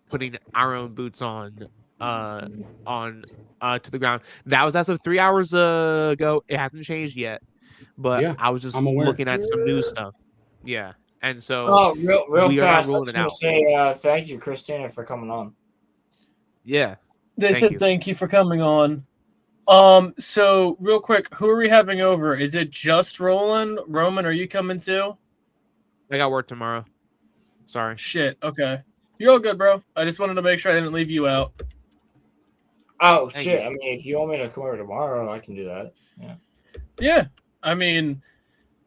putting our own boots on to the ground. That was as of 3 hours ago. It hasn't changed yet, but Yeah, I was just I'm aware. looking at some news stuff. Yeah, and so Real we are fast. not I ruling was it gonna out. say thank you, Christina, for coming on. Yeah, They Thank said you. thank you for coming on. So real quick, who are we having over? Is it just Roland? Roman, are you coming too? I got work tomorrow. Sorry. Shit. Okay. You're all good, bro. I just wanted to make sure I didn't leave you out. Oh Thank shit! you. I mean, if you want me to come over tomorrow, I can do that. Yeah. Yeah. I mean,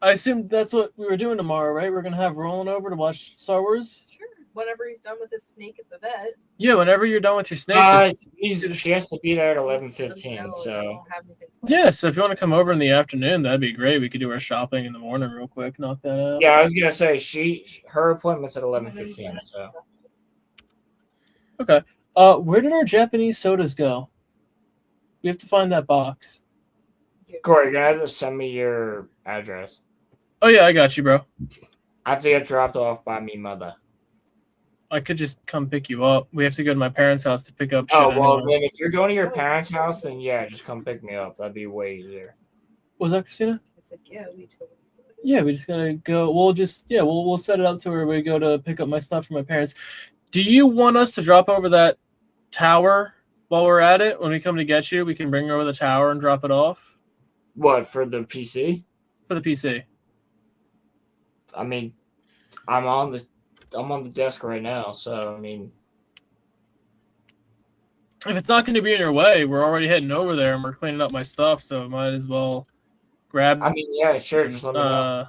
I assume that's what we were doing tomorrow, right? We're gonna have Roland over to watch Star Wars. Sure. Whenever he's done with his snake at the vet. Yeah. Whenever you're done with your snake. She has to be there at 11:15. So Yeah. So if you want to come over in the afternoon, that'd be great. We could do our shopping in the morning real quick. Knock that out. yeah, I was gonna say her appointment's at 11:15. So Okay. Where did our Japanese sodas go? We have to find that box. Corey, you're gonna have to send me your address. Oh yeah, I got you, bro. I have to get dropped off by me mother. I could just come pick you up. We have to go to my parents' house to pick up shit. Oh well, anyway. then if you're going to your parents' house, then yeah, just come pick me up. That'd be way easier. Was that Christina? I said, yeah, we totally. Yeah, we just gotta go. We'll set it up to where we go to pick up my stuff from my parents. Do you want us to drop over that tower while we're at it? When we come to get you, we can bring over the tower and drop it off. What, for the PC? For the PC. I mean, I'm on the desk right now, so I mean, if it's not going to be in your way, we're already heading over there and we're cleaning up my stuff, so might as well grab. I mean, yeah, sure. Just let me know.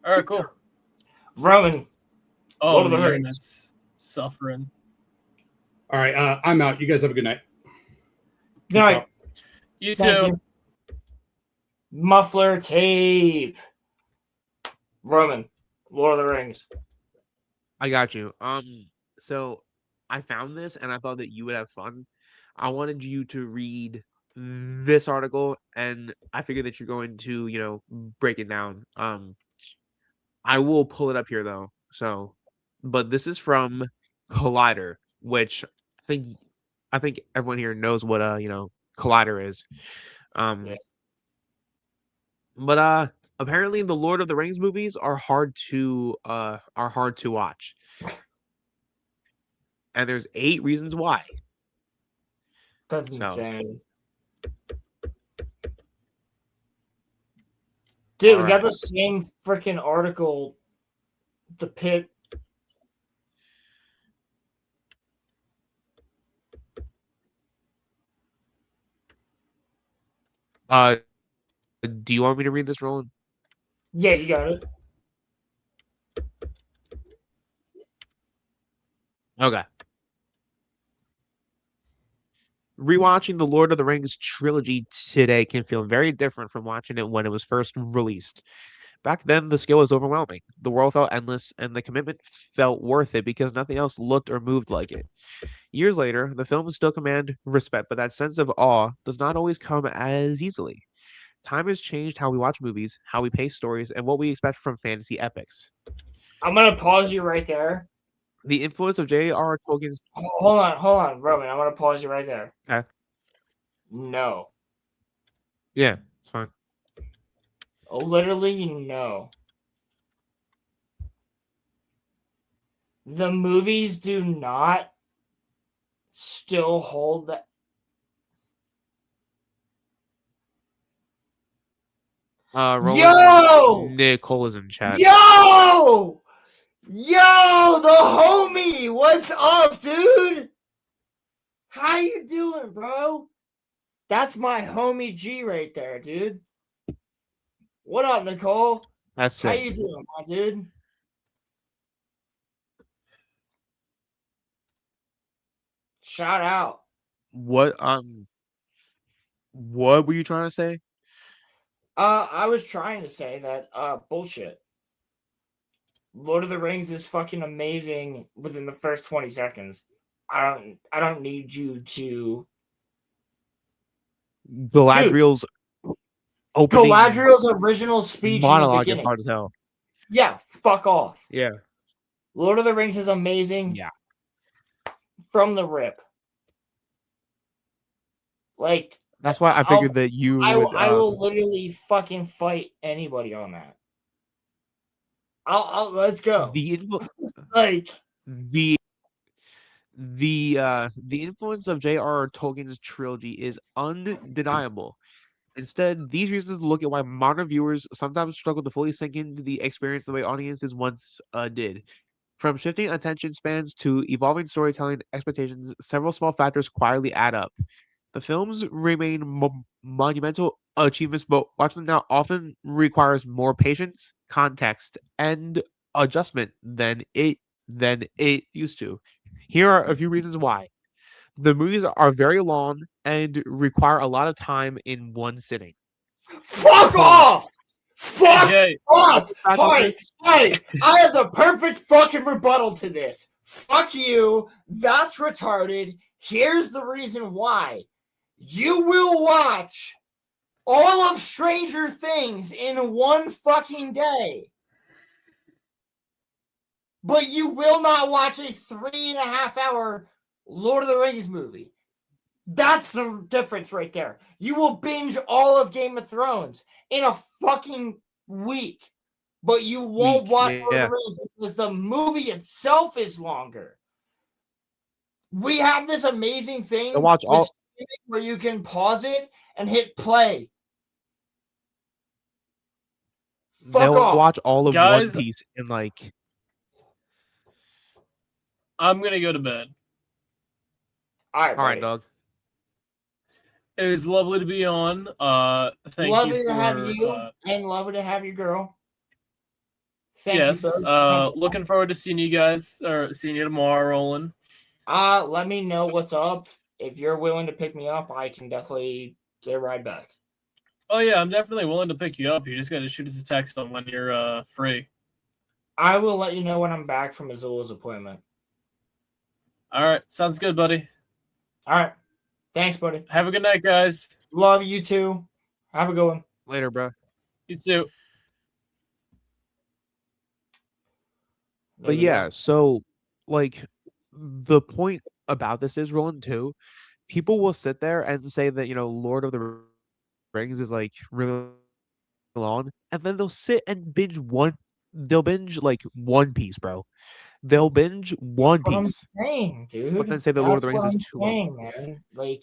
All right, cool. Roman. Oh, Lord of the you're Rings. Suffering. All right, I'm out. You guys have a good night. Good night. You Thank too. you. Muffler tape. Roman. Lord of the Rings. I got you. So I found this and I thought that you would have fun. I wanted you to read this article, and I figured that you're going to, break it down. I will pull it up here though. So, but this is from Collider, which I think everyone here knows what Collider is. Yes. But apparently the Lord of the Rings movies are hard to watch. And there's 8 reasons why. That's insane. Dude, we got the same freaking article. The Pit. Do you want me to read this, Roland? Yeah, you got it. Okay. Rewatching the Lord of the Rings trilogy today can feel very different from watching it when it was first released. Back then, the scale was overwhelming. The world felt endless, and the commitment felt worth it because nothing else looked or moved like it. Years later, the films still command respect, but that sense of awe does not always come as easily. Time has changed how we watch movies, how we pace stories, and what we expect from fantasy epics. I'm going to pause you right there. The influence of J.R.R. Tolkien's... Hold on, Roman. I'm going to pause you right there. Okay. No. Yeah, it's fine. Literally, no. The movies do not still hold that. Yo! Nicole is in chat. Yo! The homie! What's up, dude? How you doing, bro? That's my homie G right there, dude. What up, Nicole? That's How it. you doing, my dude? Shout out. What were you trying to say? I was trying to say that bullshit. Lord of the Rings is fucking amazing within the first 20 seconds. I don't need you to Galadriel's opening Galadriel's original speech monologue in the is beginning. hard as hell. Yeah, fuck off. Yeah. Lord of the Rings is amazing. Yeah. From the rip. Like, that's why I figured that you would. I will literally fucking fight anybody on that. I'll let's go. The influence of J.R.R. Tolkien's trilogy is undeniable. Instead, these reasons look at why modern viewers sometimes struggle to fully sink into the experience the way audiences once did. From shifting attention spans to evolving storytelling expectations, several small factors quietly add up. The films remain monumental achievements, but watching them now often requires more patience, context, and adjustment than it used to. Here are a few reasons why. The movies are very long and require a lot of time in one sitting. Fuck off! Fuck off! Hey, I have the perfect fucking rebuttal to this. Fuck you. That's retarded. Here's the reason why. You will watch all of Stranger Things in one fucking day. But you will not watch a 3.5 hour Lord of the Rings movie. That's the difference right there. You will binge all of Game of Thrones in a fucking week, but you won't watch Lord of the Rings because the movie itself is longer. We have this amazing thing They'll watch all where you can pause it and hit play. They'll off. watch all of Guys, One Piece in like. I'm gonna go to bed. All right, dog. It was lovely to be on. Thank lovely you to for, have you and lovely to have you, girl. Thank yes. you both. Looking forward to seeing you guys or seeing you tomorrow, Roland. Let me know what's up. If you're willing to pick me up, I can definitely get a ride back. Oh yeah, I'm definitely willing to pick you up. You just got to shoot us a text on when you're free. I will let you know when I'm back from Azula's appointment. All right, sounds good, buddy. All right, thanks, buddy. Have a good night, guys. Love you too. Have a good one. Later, bro. You too. But yeah, so like the point about this is, Roland, too, people will sit there and say that, Lord of the Rings is like really long, and then they'll sit and binge like One Piece, bro. They'll binge One Piece. I'm saying, dude. But then say the Lord of the Rings That's is what I'm too saying, long. man. Like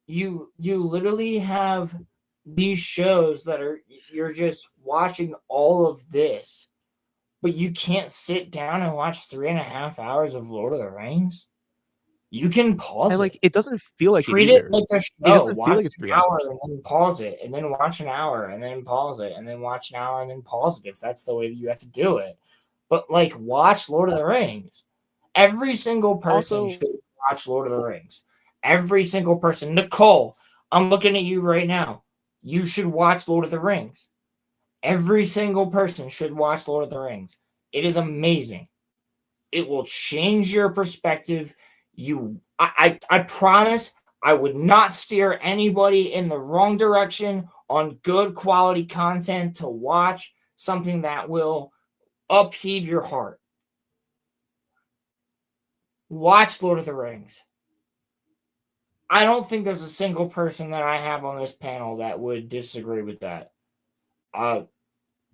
you literally have these shows that you're just watching all of this, but you can't sit down and watch 3.5 hours of Lord of the Rings. You can pause and like it doesn't feel like treat it either. it like a show. It doesn't Watch feel like it's an 3 hour hours. and then pause it, and then watch an hour and then pause it, and then watch an hour and then pause it. If that's the way that you have to do it, but like watch Lord of the Rings. Every single person should watch Lord of the Rings. Every single person. Nicole, I'm looking at you right now. You should watch Lord of the Rings. Every single person should watch Lord of the Rings. It is amazing. It will change your perspective. I promise I would not steer anybody in the wrong direction on good quality content to watch something that will upheave your heart. Watch Lord of the Rings. I don't think there's a single person that I have on this panel that would disagree with that.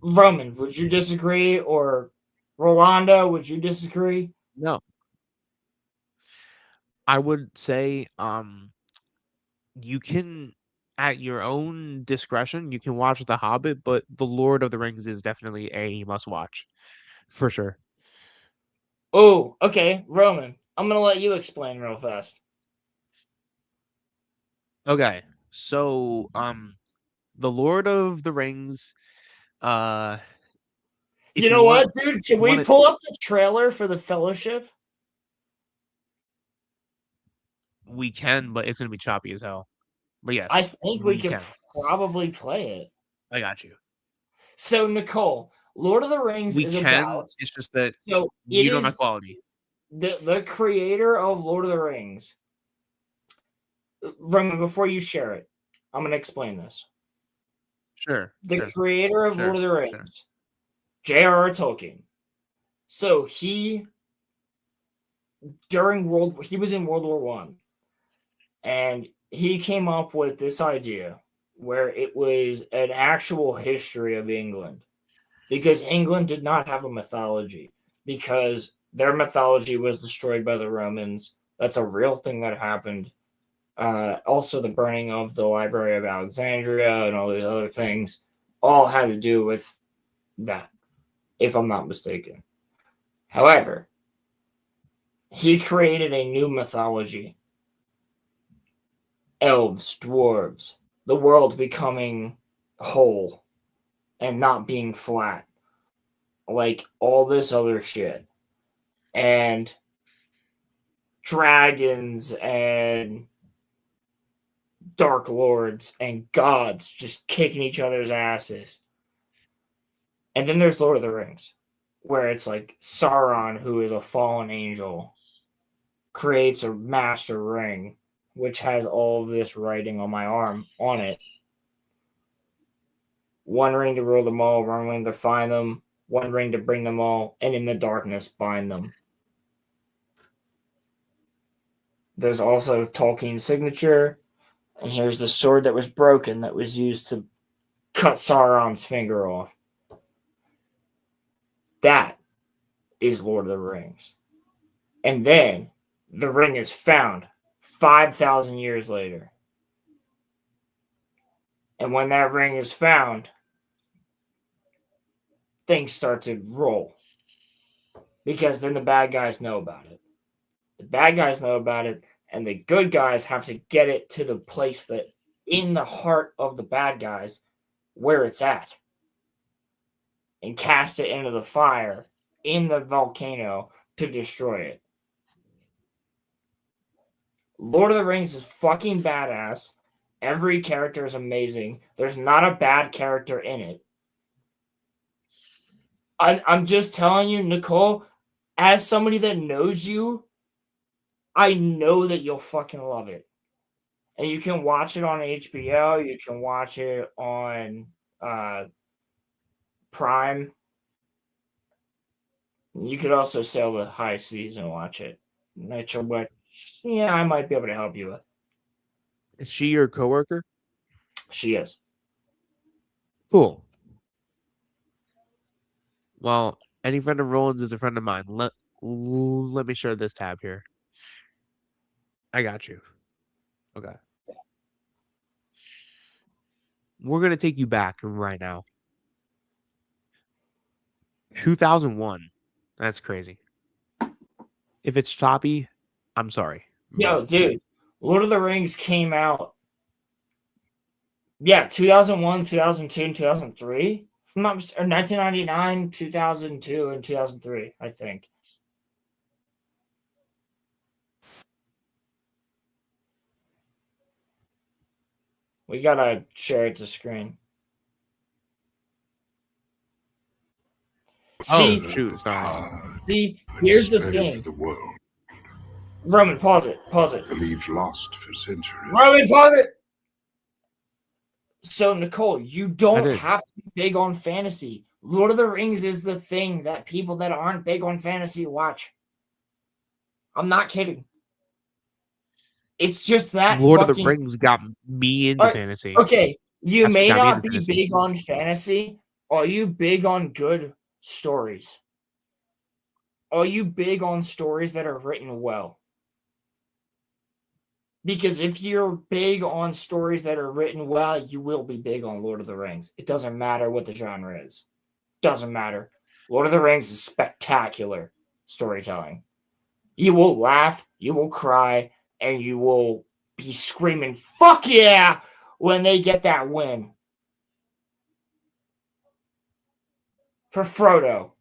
Roman, would you disagree? Or Rolando, would you disagree? No. I would say you can, at your own discretion, you can watch The Hobbit, but The Lord of the Rings is definitely a must watch. For sure. Oh, okay. Roman, I'm going to let you explain real fast. Okay. So, The Lord of the Rings, you know what, dude? Can we pull up the trailer for The Fellowship? We can, but it's going to be choppy as hell. But yes, I think we can probably play it. I got you. So, Nicole, Lord of the Rings is about... It's just that so you don't have quality. The creator of Lord of the Rings... Roman, before you share it, I'm going to explain this. Sure. The creator of Lord of the Rings, J.R.R. Tolkien. So he was in World War I, and he came up with this idea where it was an actual history of England, because England did not have a mythology, because their mythology was destroyed by the Romans. That's a real thing that happened. Also, the burning of the Library of Alexandria and all these other things all had to do with that, if I'm not mistaken. However, he created a new mythology. Elves, dwarves, the world becoming whole and not being flat, like all this other shit. And dragons and dark lords and gods just kicking each other's asses. And then there's Lord of the Rings, where it's like Sauron, who is a fallen angel, creates a master ring, which has all of this writing on my arm on it. One ring to rule them all, one ring to find them, one ring to bring them all, and in the darkness bind them. There's also Tolkien's signature. And here's the sword that was broken that was used to cut Sauron's finger off. That is Lord of the Rings. And then the ring is found 5,000 years later. And when that ring is found, things start to roll. Because then the bad guys know about it. The bad guys know about it, and the good guys have to get it to the place that in the heart of the bad guys where it's at. And cast it into the fire in the volcano to destroy it. Lord of the Rings is fucking badass. Every character is amazing. There's not a bad character in it. I'm just telling you, Nicole, as somebody that knows you, I know that you'll fucking love it. And you can watch it on HBO. You can watch it on Prime. You could also sail the high seas and watch it. Not sure what. Yeah, I might be able to help you with. Is she your coworker? She is. Cool. Well, any friend of Roland's is a friend of mine. Let me share this tab here. I got you. Okay. We're going to take you back right now. 2001. That's crazy. If it's choppy, I'm sorry. Yo, dude, Lord of the Rings came out. Yeah, 2001, 2002, and 2003. Or 1999, 2002, and 2003, I think. We gotta share it to screen. See, shoot, sorry. See, here's the thing. Roman, pause it. Pause it. Believes lost for centuries. Roman, pause it. So, Nicole, you don't have to be big on fantasy. Lord of the Rings is the thing that people that aren't big on fantasy watch. I'm not kidding. It's just that Lord of the Rings got me into fantasy. Okay, you That's what may got me not into be fantasy. big on fantasy. Are you big on good stories? Are you big on stories that are written well? Because if you're big on stories that are written well, you will be big on Lord of the Rings. It doesn't matter what the genre is. Doesn't matter. Lord of the Rings is spectacular storytelling. You will laugh, you will cry, and you will be screaming, "Fuck yeah!" when they get that win. For Frodo.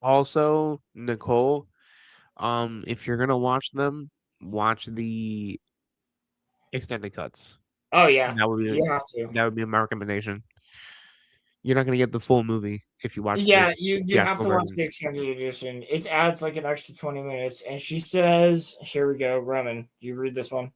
Also, Nicole, if you're gonna watch them, watch the extended cuts. Oh yeah, that would be you have to. That would be my recommendation. You're not gonna get the full movie if you watch. Yeah, the you have to theatrical watch versions. the extended edition. It adds like an extra 20 minutes. And she says, here we go, Roman, do you read this one?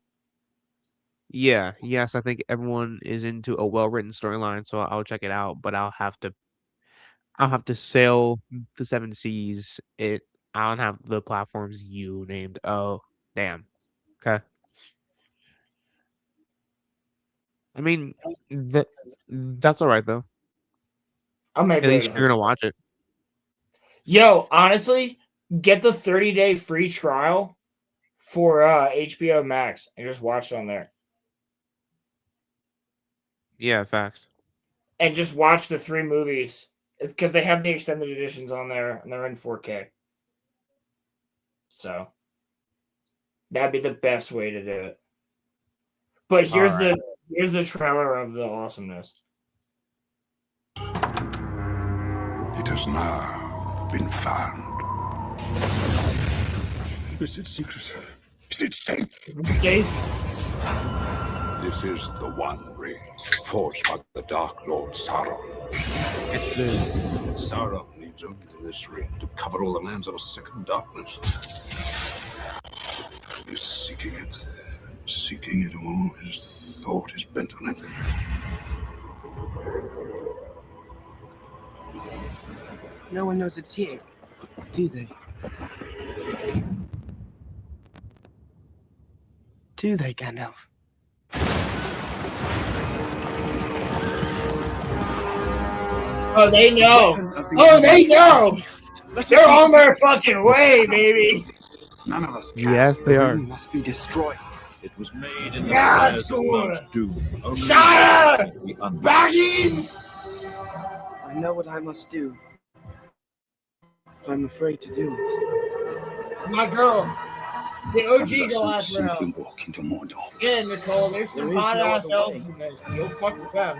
Yeah, yes, I think everyone is into a well-written storyline, so I'll check it out. But I'll have to sail the seven seas. I don't have the platforms you named. Oh, damn. Okay. I mean, that's all right though. I may At be able least to you're help. gonna watch it. Yo, honestly, get the 30-day free trial for HBO Max and just watch it on there. Yeah, facts. And just watch the 3 movies because they have the extended editions on there and they're in 4K. So that'd be the best way to do it. But here's the trailer of the awesomeness. It has now been found. Is it secret? Is it safe? Safe. This is the One Ring, forged by the Dark Lord Sauron. Sauron needs only this ring to cover all the lands of a second darkness. He's seeking it all. His thought is bent on it. No one knows it's here, do they? do they, Gandalf? Oh, they know. Oh, they know. They're on their fucking way, baby. None of us Yes, they are. must be destroyed. It was made in the Yeah, fires of score. Mount Doom. Only Shire! the undead. Baggins! I know what I must do, but I'm afraid to do it. My girl. The How OG does girl a has simply walk into Mordor? Yeah, Nicole, there's some There is hot no ass other elves way. in this. You'll fuck with them.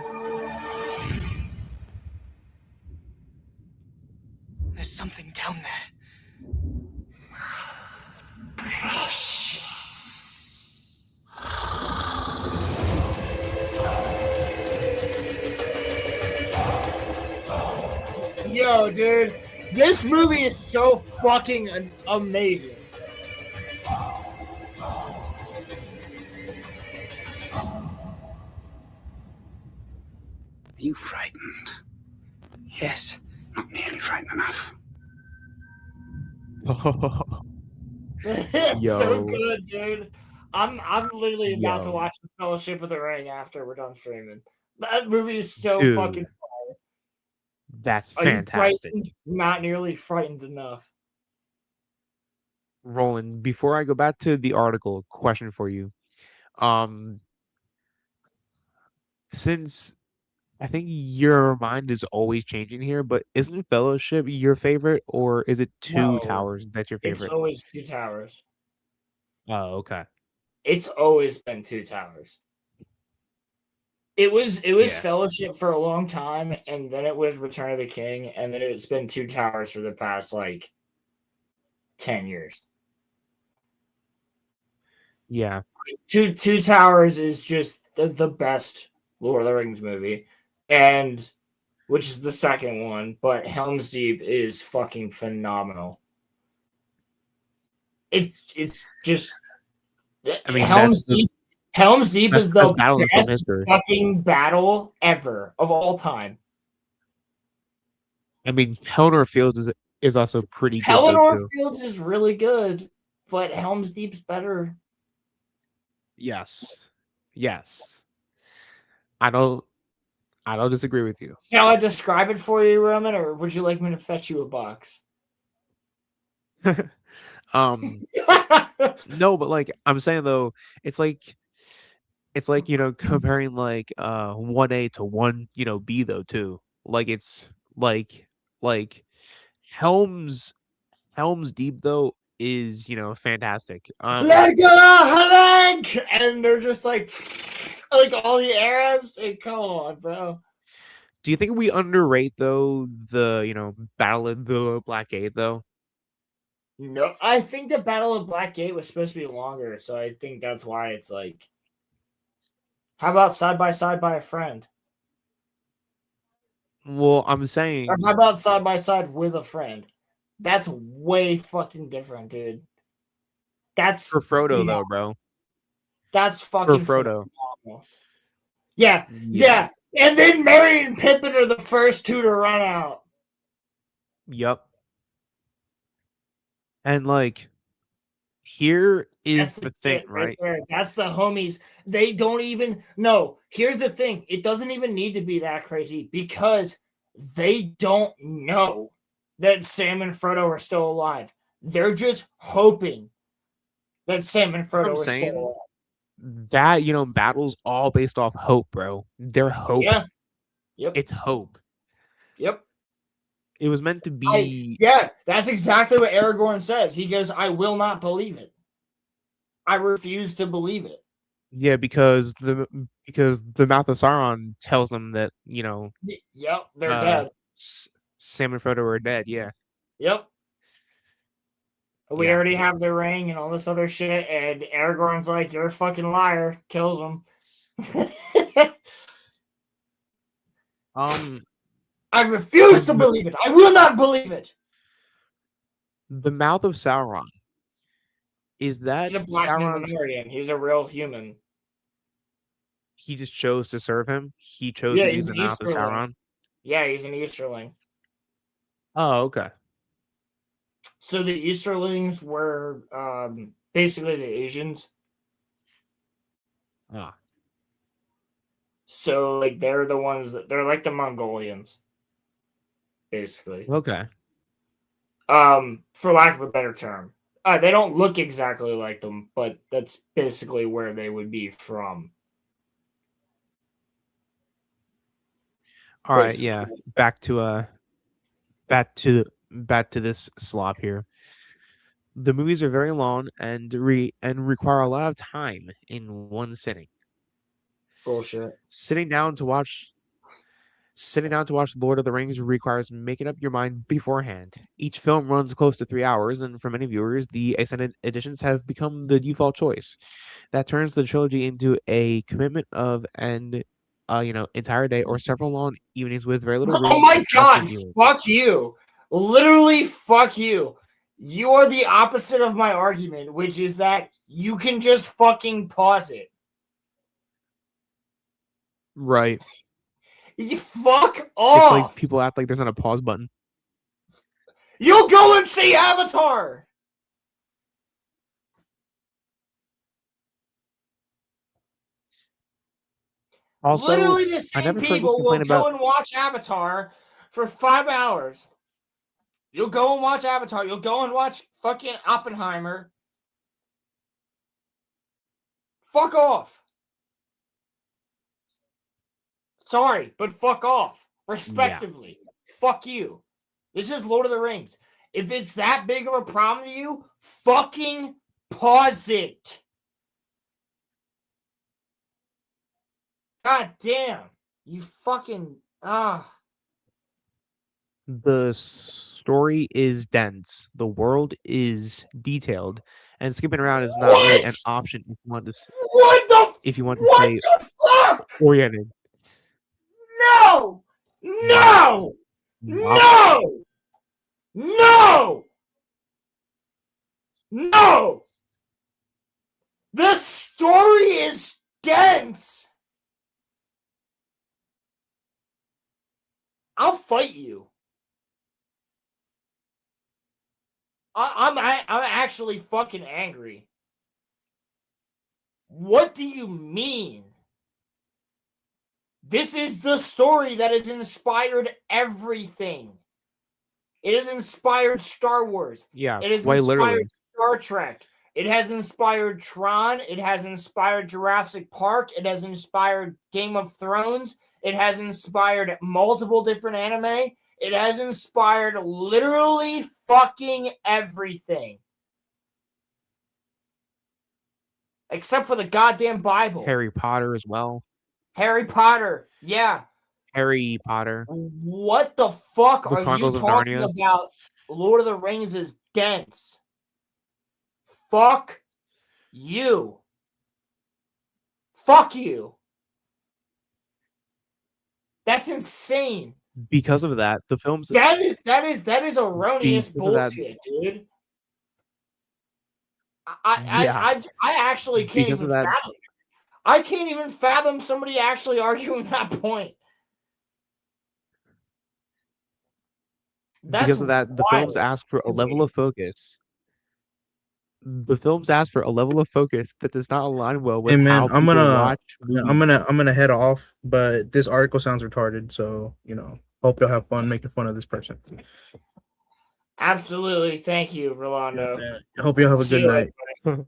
There's something down there. Yo, dude, this movie is so fucking amazing. Are you frightened? Yes. Not nearly frightened enough. It's so Yo. good, dude. I'm literally about to Yo. watch the Fellowship of the Ring after we're done streaming. That movie is so Dude. fucking fire. That's Are you fantastic. frightened? Not nearly frightened enough. Roland, before I go back to the article, question for you. Since I think your mind is always changing here, but isn't Fellowship your favorite, or is it Two No, Towers that's your it's favorite? always Two Towers. Oh, okay. It's always been Two Towers. It was Yeah. Fellowship for a long time, and then it was Return of the King, and then it's been Two Towers for the past like 10 years. Yeah. Two Towers is just the best Lord of the Rings movie, and which is the second one, but Helm's Deep is fucking phenomenal. It's just I mean, Helm's Deep. Helm's Deep that's is the best the battle in film best history. fucking battle ever of all time. I mean, Helmer Fields is also pretty good though Pelennor too. Fields is really good, but Helm's Deep's better. Yes. Yes. I don't disagree with you. Shall I describe it for you, Roman, or would you like me to fetch you a box? No, but like I'm saying though, it's like comparing like 1A to 1B though too. Like it's like Helm's Deep though is fantastic. Let go, Hank! And they're just like all the arrows. Like, come on, bro. Do you think we underrate though the Battle of the Black Gate though? No, I think the Battle of Black Gate was supposed to be longer, so I think that's why it's like. How about Side by Side by a Friend? Well, I'm saying. Or how about Side by Side with a Friend? That's way fucking different, dude. That's For Frodo though, bro. That's fucking for Frodo. phenomenal. Yeah. And then Merry and Pippin are the first two to run out. Yep. And like, here is the thing, right? That's the homies. They don't even no. Here's the thing. It doesn't even need to be that crazy because they don't know that Sam and Frodo are still alive. They're just hoping that Sam and Frodo are still alive. That battles all based off hope, bro. They're hope. Yeah. Yep. It's hope. Yep. It was meant to be. That's exactly what Aragorn says. He goes, "I will not believe it. I refuse to believe it." Yeah, because the mouth of Sauron tells them that Yep, they're dead. Sam and Frodo are dead. Yeah. Yep. We already have the ring and all this other shit, and Aragorn's like, "You're a fucking liar." Kills him. I refuse to believe it. I will not believe it. The mouth of Sauron. Is that He's a black Sauron's? Numenorean. He's a real human. He just chose to serve him. He chose to use the mouth of Sauron. Yeah, he's an Easterling. Oh, okay. So the Easterlings were basically the Asians. Ah. So like they're the ones they're like the Mongolians, basically. Okay. For lack of a better term. They don't look exactly like them, but that's basically where they would be from. All right, yeah. Back to this slop here. The movies are very long and require a lot of time in one sitting. Bullshit. Sitting down to watch Lord of the Rings requires making up your mind beforehand. Each film runs close to 3 hours, and for many viewers, the extended editions have become the default choice. That turns the trilogy into a commitment of an entire day or several long evenings with very little room. Oh my god, viewing. fuck you. Literally, fuck you. You are the opposite of my argument, which is that you can just fucking pause it. Right. You fuck off. It's like people act like there's not a pause button. You'll go and see Avatar. Also, literally the I same never heard this people will complaint go about. and watch Avatar for 5 hours. You'll go and watch Avatar. You'll go and watch fucking Oppenheimer. Fuck off. Sorry, but fuck off. Respectively. Fuck you. This is Lord of the Rings. If it's that big of a problem to you, fucking pause it. God damn. You fucking The story is dense. The world is detailed, and skipping around is not really an option if you want to. What the? If you want to What stay the fuck? oriented. No! No! No! No! No! The story is dense. I'll fight you. I'm actually fucking angry. What do you mean? This is the story that has inspired everything. It has inspired Star Wars. Yeah, It has quite inspired literally. Star Trek. It has inspired Tron. It has inspired Jurassic Park. It has inspired Game of Thrones. It has inspired multiple different anime. It has inspired literally fucking everything. Except for the goddamn Bible. Harry Potter as well. Harry Potter. Yeah. Harry Potter. What the fuck The are you Chronicles of talking Narnia. about? Lord of the Rings is dense. Fuck you. Fuck you. That's insane. Because of that, the films. That is erroneous Because of that- bullshit, dude. I actually can't Because even of that- fathom. I can't even fathom somebody actually arguing that point. That's Because of that, the films wild ask for a to level me. of focus. The films ask for a level of focus that does not align well with Hey how man, people I'm watch movies. gonna head off, but this article sounds retarded, so hope you'll have fun making fun of this person. Absolutely. Thank you, Rolando. I hope you have a See good you night. later,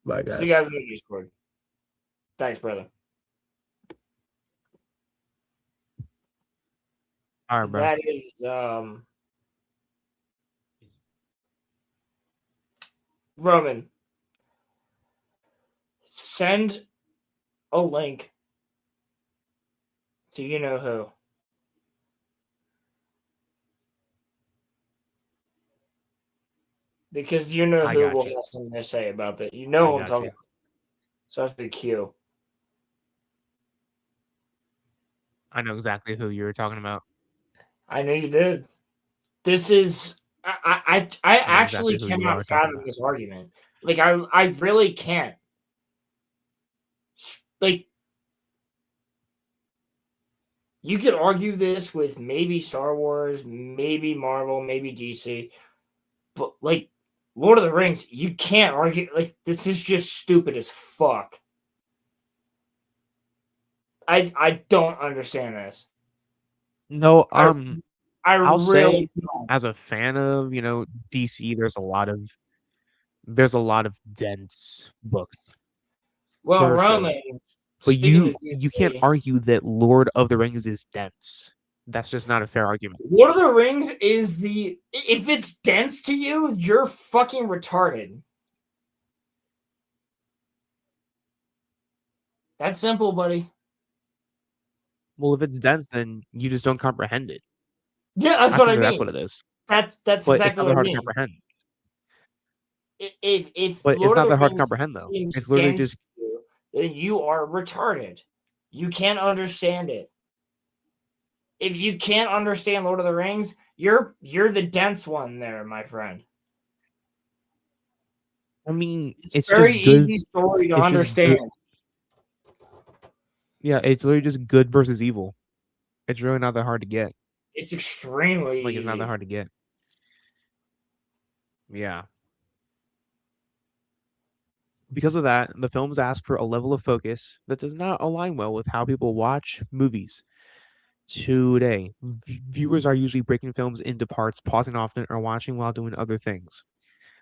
Bye buddy. guys. See you guys in the Discord. Thanks, brother. All right, bro. That is Roman. Send a link to you know who. Because you know I who got will you. have something to say about that. You know I what I'm got talking you. about. So that's the Q. I know exactly who you're talking about. I know you did. This is I actually exactly who you cannot are talking fathom this argument. Like I really can't. Like you could argue this with maybe Star Wars, maybe Marvel, maybe DC, but like Lord of the Rings, you can't argue. Like, this is just stupid as fuck. I don't understand this. No, I I'll say really don't. as a fan of, DC, there's a lot of dense books Well, for sure. Roman, But speaking of you can't DC, argue that Lord of the Rings is dense. That's just not a fair argument. Lord of the Rings is if it's dense to you, you're fucking retarded. That's simple, buddy. Well, if it's dense, then you just don't comprehend it. Yeah, that's I what think I that's mean. what it is. That's But it's exactly not what that I hard to mean. comprehend. If But it's Lord of not the that hard to Rings comprehend, though. seems It's literally dense just to you, then you are retarded. You can't understand it. If you can't understand Lord of the Rings, you're the dense one there, my friend. I mean, It's it's very just good. easy story to It's just good. understand. Yeah, it's literally just good versus evil. It's really not that hard to get. It's extremely Like, it's not that easy. hard to get. Yeah. Because of that, the films ask for a level of focus that does not align well with how people watch movies today. Viewers are usually breaking films into parts, pausing often, or watching while doing other things.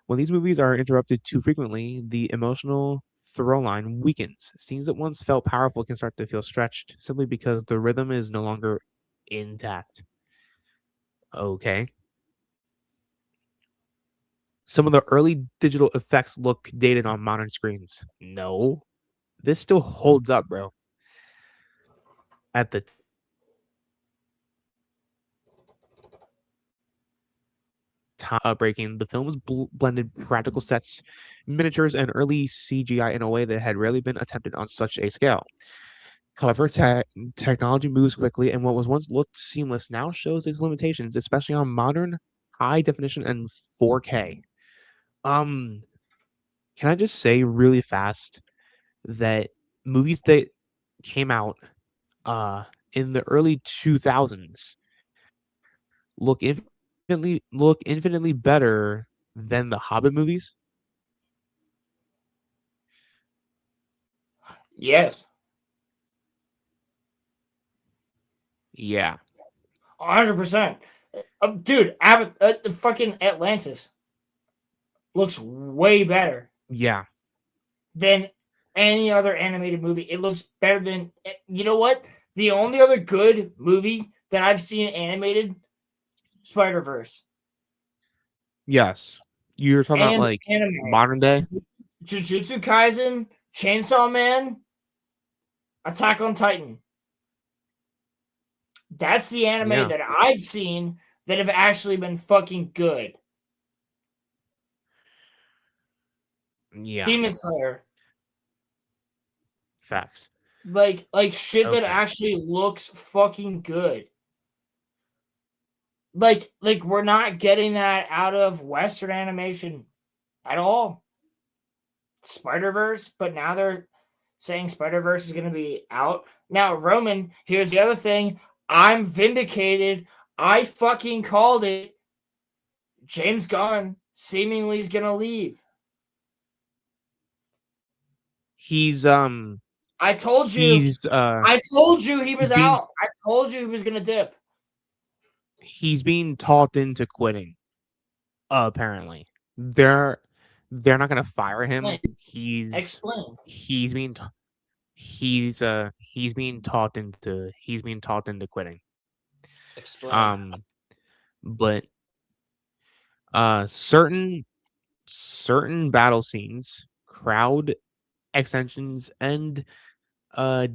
When these movies are interrupted too frequently, the emotional throw line weakens. Scenes that once felt powerful can start to feel stretched simply because the rhythm is no longer intact. Okay. Some of the early digital effects look dated on modern screens. No, this still holds up, bro. At the time of breaking, the films blended practical sets, miniatures, and early CGI in a way that had rarely been attempted on such a scale. However, technology moves quickly, and what was once looked seamless now shows its limitations, especially on modern high definition and 4K. Can I just say really fast that movies that came out in the early 2000s look infinitely better than the Hobbit movies? Yes. Yeah. 100%. Dude, the fucking Atlantis looks way better Yeah. than any other animated movie. It looks better than, you know what? The only other good movie that I've seen animated, Spider-Verse. Yes. You're talking about And like anime. modern day? Jujutsu Kaisen, Chainsaw Man, Attack on Titan. That's the anime Yeah. that I've seen that have actually been fucking good. Yeah. Demon Slayer. Facts. Like shit that Okay. actually looks fucking good. Like we're not getting that out of Western animation at all. Spider-Verse, but now they're saying Spider-Verse is going to be out. Now, Roman, here's the other thing. I'm vindicated. I fucking called it. James Gunn seemingly is going to leave. He's I told you. I told you he was out. I told you he was going to dip. He's being talked into quitting. Apparently. They're not going to fire him. Explain. He's being talked into quitting. Explain. But certain battle scenes, crowd extensions, and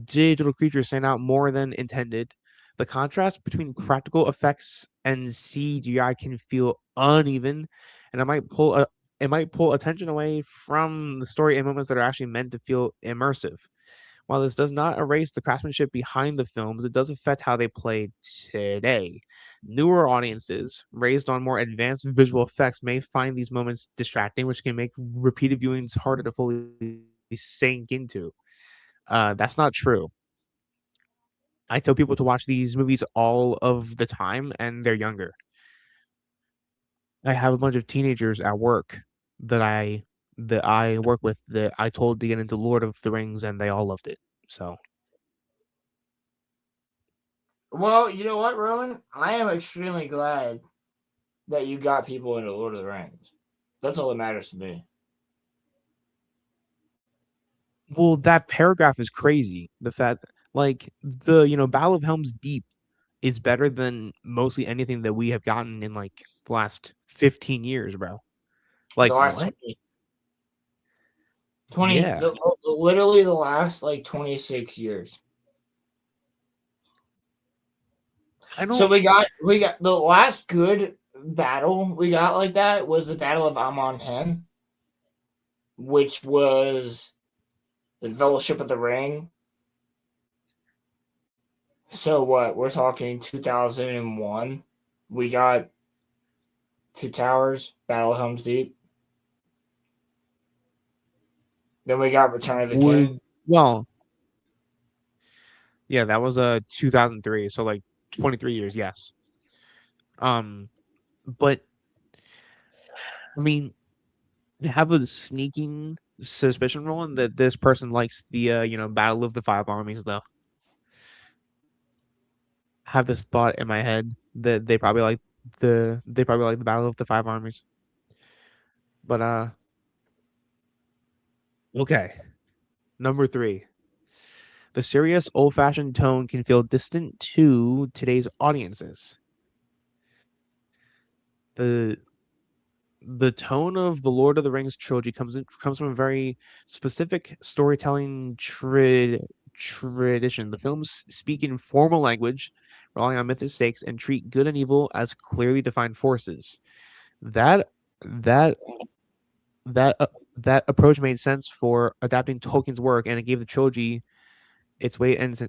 digital creatures stand out more than intended. The contrast between practical effects and CGI can feel uneven, and it might pull attention away from the story in moments that are actually meant to feel immersive. While this does not erase the craftsmanship behind the films, it does affect how they play today. Newer audiences, raised on more advanced visual effects, may find these moments distracting, which can make repeated viewings harder to fully sink into. That's not true. I tell people to watch these movies all of the time, and they're younger. I have a bunch of teenagers at work that I work with that I told to get into Lord of the Rings, and they all loved it. So Well, you know what, Roman? I am extremely glad that you got people into Lord of the Rings. That's all that matters to me. well, that paragraph is crazy. The fact, like the Battle of Helm's Deep is better than mostly anything that we have gotten in like the last 15 years, bro. The Like last what? 20 Yeah. literally the last like 26 years. So we got the last good battle we got like that was the Battle of Amon Hen, which was the Fellowship of the Ring. So what? We're talking 2001. We got Two Towers, Battle of Helm's Deep. Then we got Return of the King. Well, yeah, that was 2003, so like 23 years, yes. But I mean, I have a sneaking suspicion, Roland, that this person likes the Battle of the Five Armies, though. I have this thought in my head that they probably like the Battle of the Five Armies. But okay. Number 3. The serious, old-fashioned tone can feel distant to today's audiences. The tone of the Lord of the Rings trilogy comes from a very specific storytelling tradition. The films speak in formal language, relying on mythic stakes, and treat good and evil as clearly defined forces. That that that approach made sense for adapting Tolkien's work, and it gave the trilogy its weight and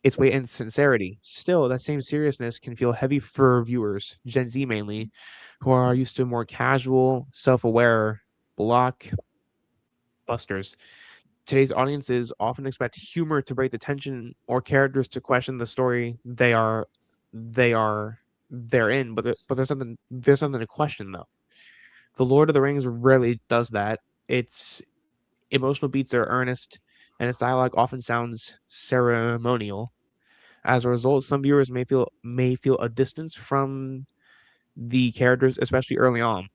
its weight and sincerity. Still, that same seriousness can feel heavy for viewers, Gen Z mainly, who are used to more casual, self-aware blockbusters. Today's audiences often expect humor to break the tension or characters to question the story they're in, but there's something to question though. The Lord of the Rings rarely does that. Its emotional beats are earnest, and its dialogue often sounds ceremonial. As a result, some viewers may feel a distance from the characters, especially early on.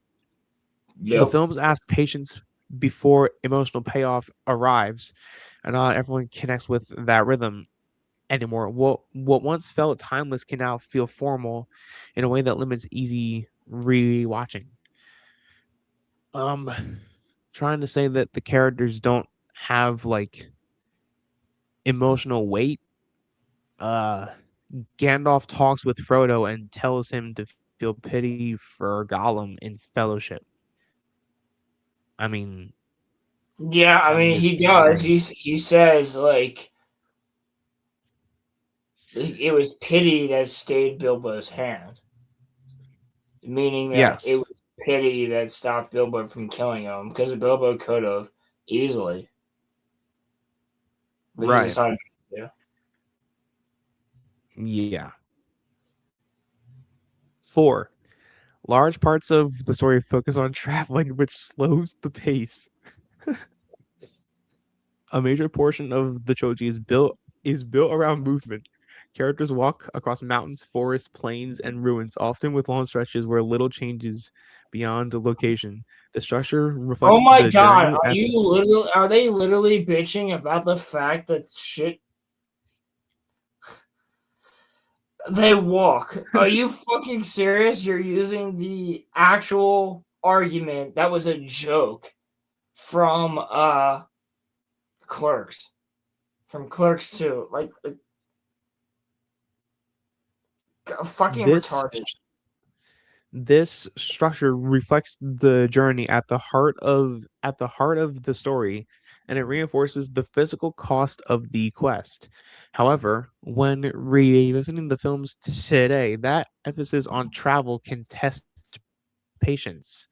The Yep. films ask patience before emotional payoff arrives, and not everyone connects with that rhythm anymore. What once felt timeless can now feel formal in a way that limits easy rewatching. Trying to say that the characters don't have like emotional weight. Gandalf talks with Frodo and tells him to feel pity for Gollum in Fellowship. I mean, Yeah, I mean he does. He says like it was pity that stayed Bilbo's hand, meaning that it yes, was pity that stopped Bilbo from killing him because Bilbo could have easily, but he right. decided to. Yeah. 4. Large parts of the story focus on traveling, which slows the pace. A major portion of the trilogy is built around movement. Characters walk across mountains, forests, plains, and ruins, often with long stretches where little changes beyond the location. The structure Oh reflects my the god, journey at are they literally bitching about the fact that shit they walk? Are you fucking serious? You're using the actual argument that was a joke from Clerks. From Clerks 2. Like fucking this retarded. this structure reflects the journey at the heart of the story, and it reinforces the physical cost of the quest. However, when revisiting the films today, that emphasis on travel can test patience.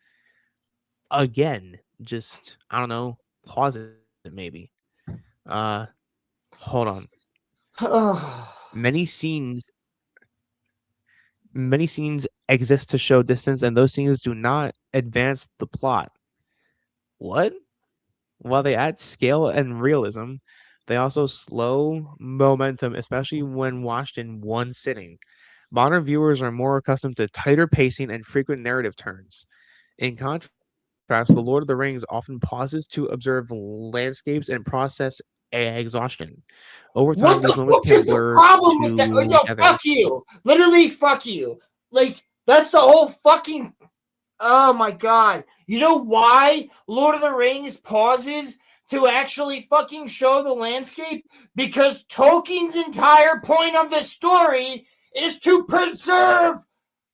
Again, just I don't know, pause it maybe. Uh Hold on. Many scenes exist to show distance, and those scenes do not advance the plot. what? While they add scale and realism, they also slow momentum, especially when watched in one sitting. Modern viewers are more accustomed to tighter pacing and frequent narrative turns. In contrast, The Lord of the Rings often pauses to observe landscapes and process exhaustion. Over time, What the these moments fuck can is the blur problem with that? Yo, together. fuck you. Literally, fuck you. Like, that's the whole fucking. Oh my god. You know why Lord of the Rings pauses to actually fucking show the landscape? Because Tolkien's entire point of the story is to preserve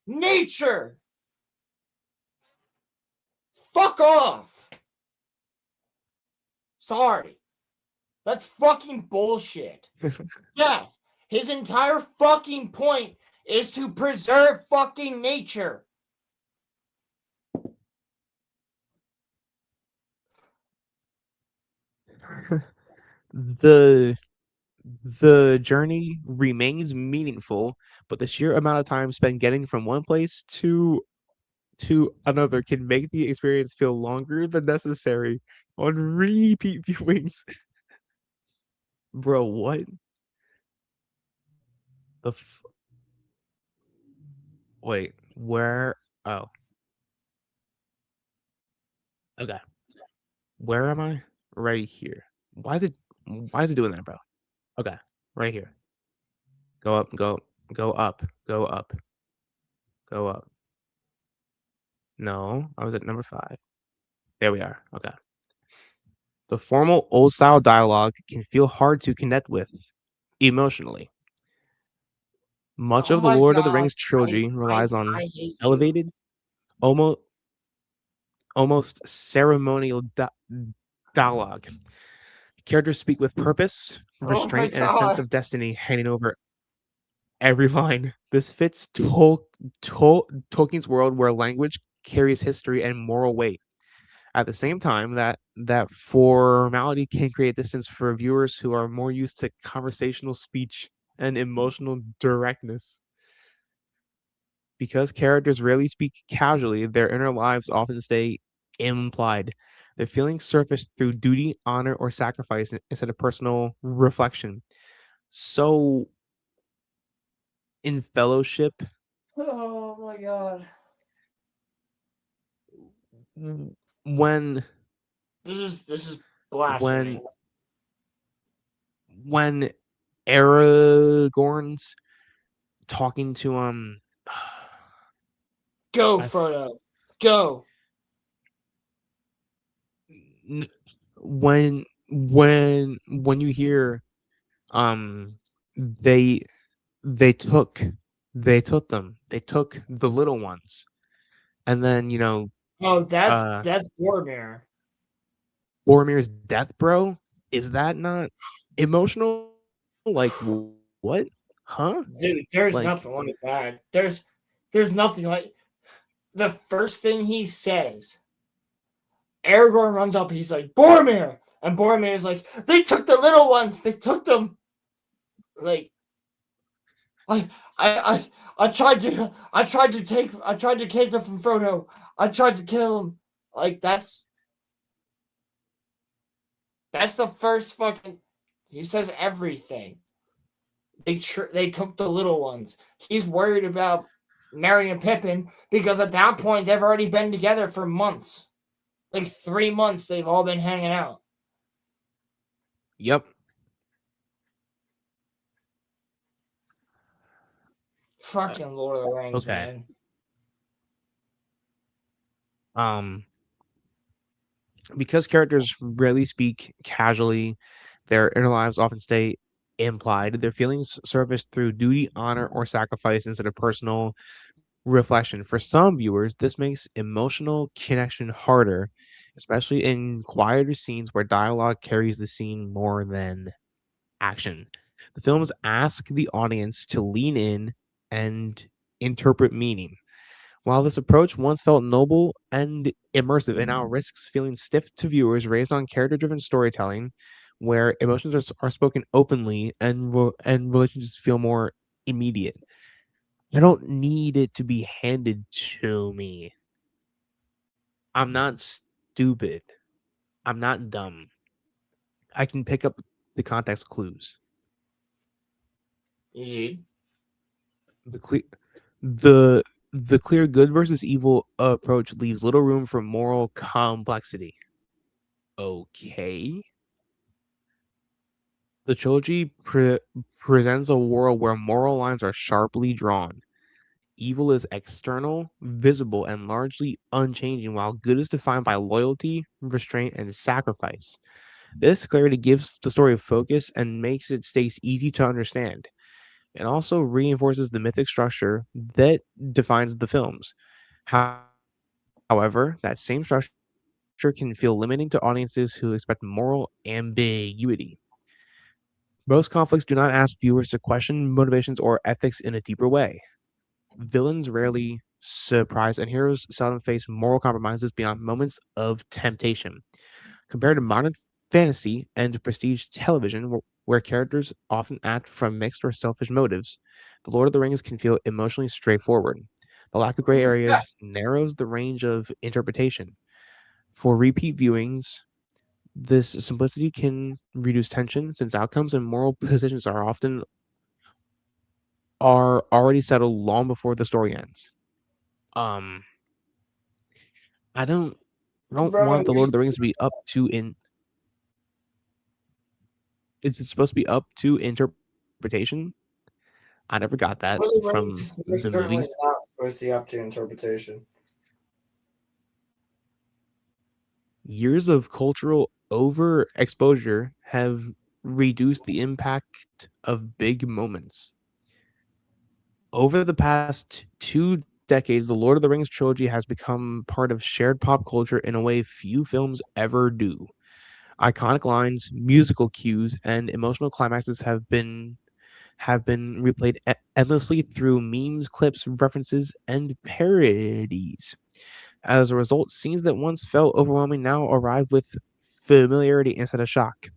nature. Fuck off. Sorry. That's fucking bullshit. Yeah. His entire fucking point is to preserve fucking nature. the the journey remains meaningful, but the sheer amount of time spent getting from one place to another can make the experience feel longer than necessary on repeat viewings. Bro, what the wait, where? Oh, okay. Where am I? Right here. Why is it doing that, bro? Okay, right here. Go up, go up, go up, go up. No, I was at number 5. There we are. Okay. The formal old style dialogue can feel hard to connect with emotionally. Much Oh of the my Lord of the god. Rings trilogy relies I on hate you. elevated, almost almost ceremonial dialogue. Characters speak with purpose, Oh my restraint, and a sense god. of destiny hanging over every line. This fits Tolkien's world where language carries history and moral weight. At the same time, that formality can create distance for viewers who are more used to conversational speech and emotional directness. Because characters rarely speak casually, their inner lives often stay implied. Their feelings surface through duty, honor, or sacrifice instead of personal reflection. So, in Fellowship, Oh my god. when This is blasphemy. when when Aragorn's talking to Go, I f- Frodo. Go. n- when you hear they they took they took the little ones, and then Oh, that's uh that's Boromir. Boromir's death, bro. Is that not emotional? Like what? Huh? Dude, there's Like nothing like that. There's nothing like the first thing he says. Aragorn runs up, he's like, Boromir! And Boromir is like, they took the little ones, they took them. Like, I I tried to take them from Frodo. I tried to kill him. Like that's the first fucking he says everything. They took the little ones. He's worried about Merry and Pippin because at that point they've already been together for months. Like 3 months they've all been hanging out. yep. Fucking Lord of the Rings, Okay. man. Um because characters rarely speak casually, their inner lives often stay implied. Their feelings surface through duty, honor, or sacrifice instead of personal reflection. For some viewers, this makes emotional connection harder, especially in quieter scenes where dialogue carries the scene more than action. The films ask the audience to lean in and interpret meaning. While this approach once felt noble and immersive, it now risks feeling stiff to viewers raised on character driven storytelling, where emotions are spoken openly and relationships feel more immediate. I don't need it to be handed to me. I'm not stupid. I'm not dumb. I can pick up the context clues. Indeed. The clear good versus evil approach leaves little room for moral complexity. Okay. The trilogy presents a world where moral lines are sharply drawn. Evil is external, visible, and largely unchanging, while good is defined by loyalty, restraint, and sacrifice. This clarity gives the story focus and makes its stakes easy to understand. It also reinforces the mythic structure that defines the films. However, that same structure can feel limiting to audiences who expect moral ambiguity. Most conflicts do not ask viewers to question motivations or ethics in a deeper way. Villains rarely surprise, and heroes seldom face moral compromises beyond moments of temptation. Compared to modern fantasy and prestige television, where characters often act from mixed or selfish motives, The Lord of the Rings can feel emotionally straightforward. The lack of gray areas narrows the range of interpretation. For repeat viewings, this simplicity can reduce tension since outcomes and moral positions are already settled long before the story ends. Um, I don't Bro, want the Lord of the Rings to be up to in. Is it supposed to be up to interpretation? I never got that Lord of the from Rings is the certainly movies. not supposed to be up to interpretation. Years of cultural overexposure have reduced the impact of big moments. Over the past 2 decades, the Lord of the Rings trilogy has become part of shared pop culture in a way few films ever do. Iconic lines, musical cues, and emotional climaxes have been replayed endlessly through memes, clips, references, and parodies. As a result, scenes that once felt overwhelming now arrive with familiarity instead of shock.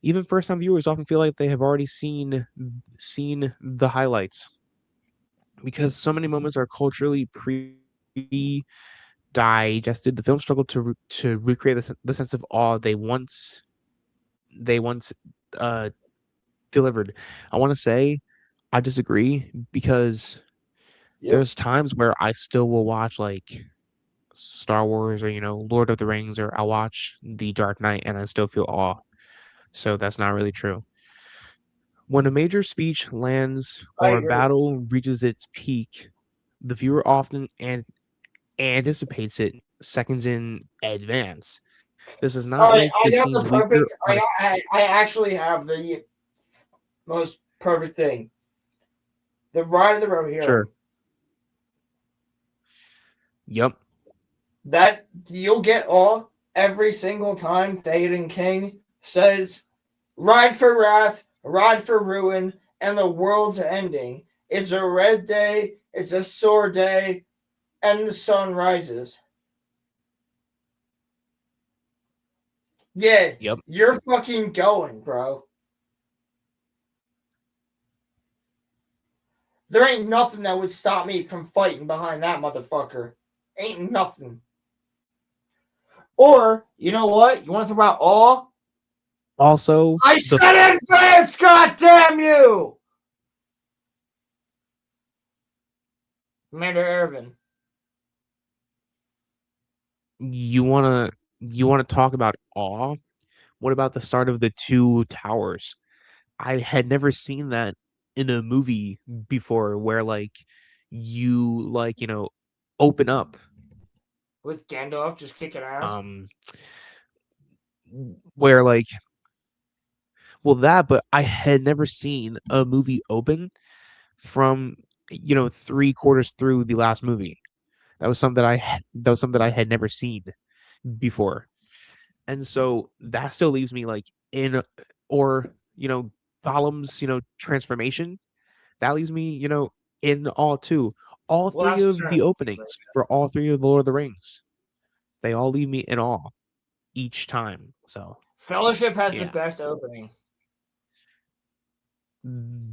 Even first-time viewers often feel like they have already seen the highlights because so many moments are culturally digested. The film struggled to recreate the sense of awe they once uh, delivered. I want to say I disagree because there's times where I still will watch like Star Wars or Lord of the Rings, or I watch The Dark Knight and I still feel awe. So that's not really true. When a major speech lands I or a agree. battle reaches its peak, the viewer often anticipates it seconds in advance. This does All not right, make I the got scenes the weaker. perfect. I actually have the most perfect thing. The Ride of the Rohirrim. Sure. Yep. That you'll get all every single time Theoden King says, "Ride for wrath, ride for ruin, and the world's ending. It's a red day, it's a sore day, and the sun rises." Yeah, Yep. you're fucking going, bro. There ain't nothing that would stop me from fighting behind that motherfucker. Ain't nothing. Or, you know what? You want to talk about awe? Also, I said in advance, god damn you! Commander Irvin. you wanna talk about awe? What about the start of the Two Towers? I had never seen that in a movie before, where you open up With Gandalf just kicking ass. where that, but I had never seen a movie open from 3/4 through the last movie. That was something I had never seen before. And so that still leaves me in, or Gollum's transformation, that leaves me in awe too. All Well, three that's of the true. openings for all three of the Lord of the Rings, they all leave me in awe each time. So Fellowship has the yeah, best opening.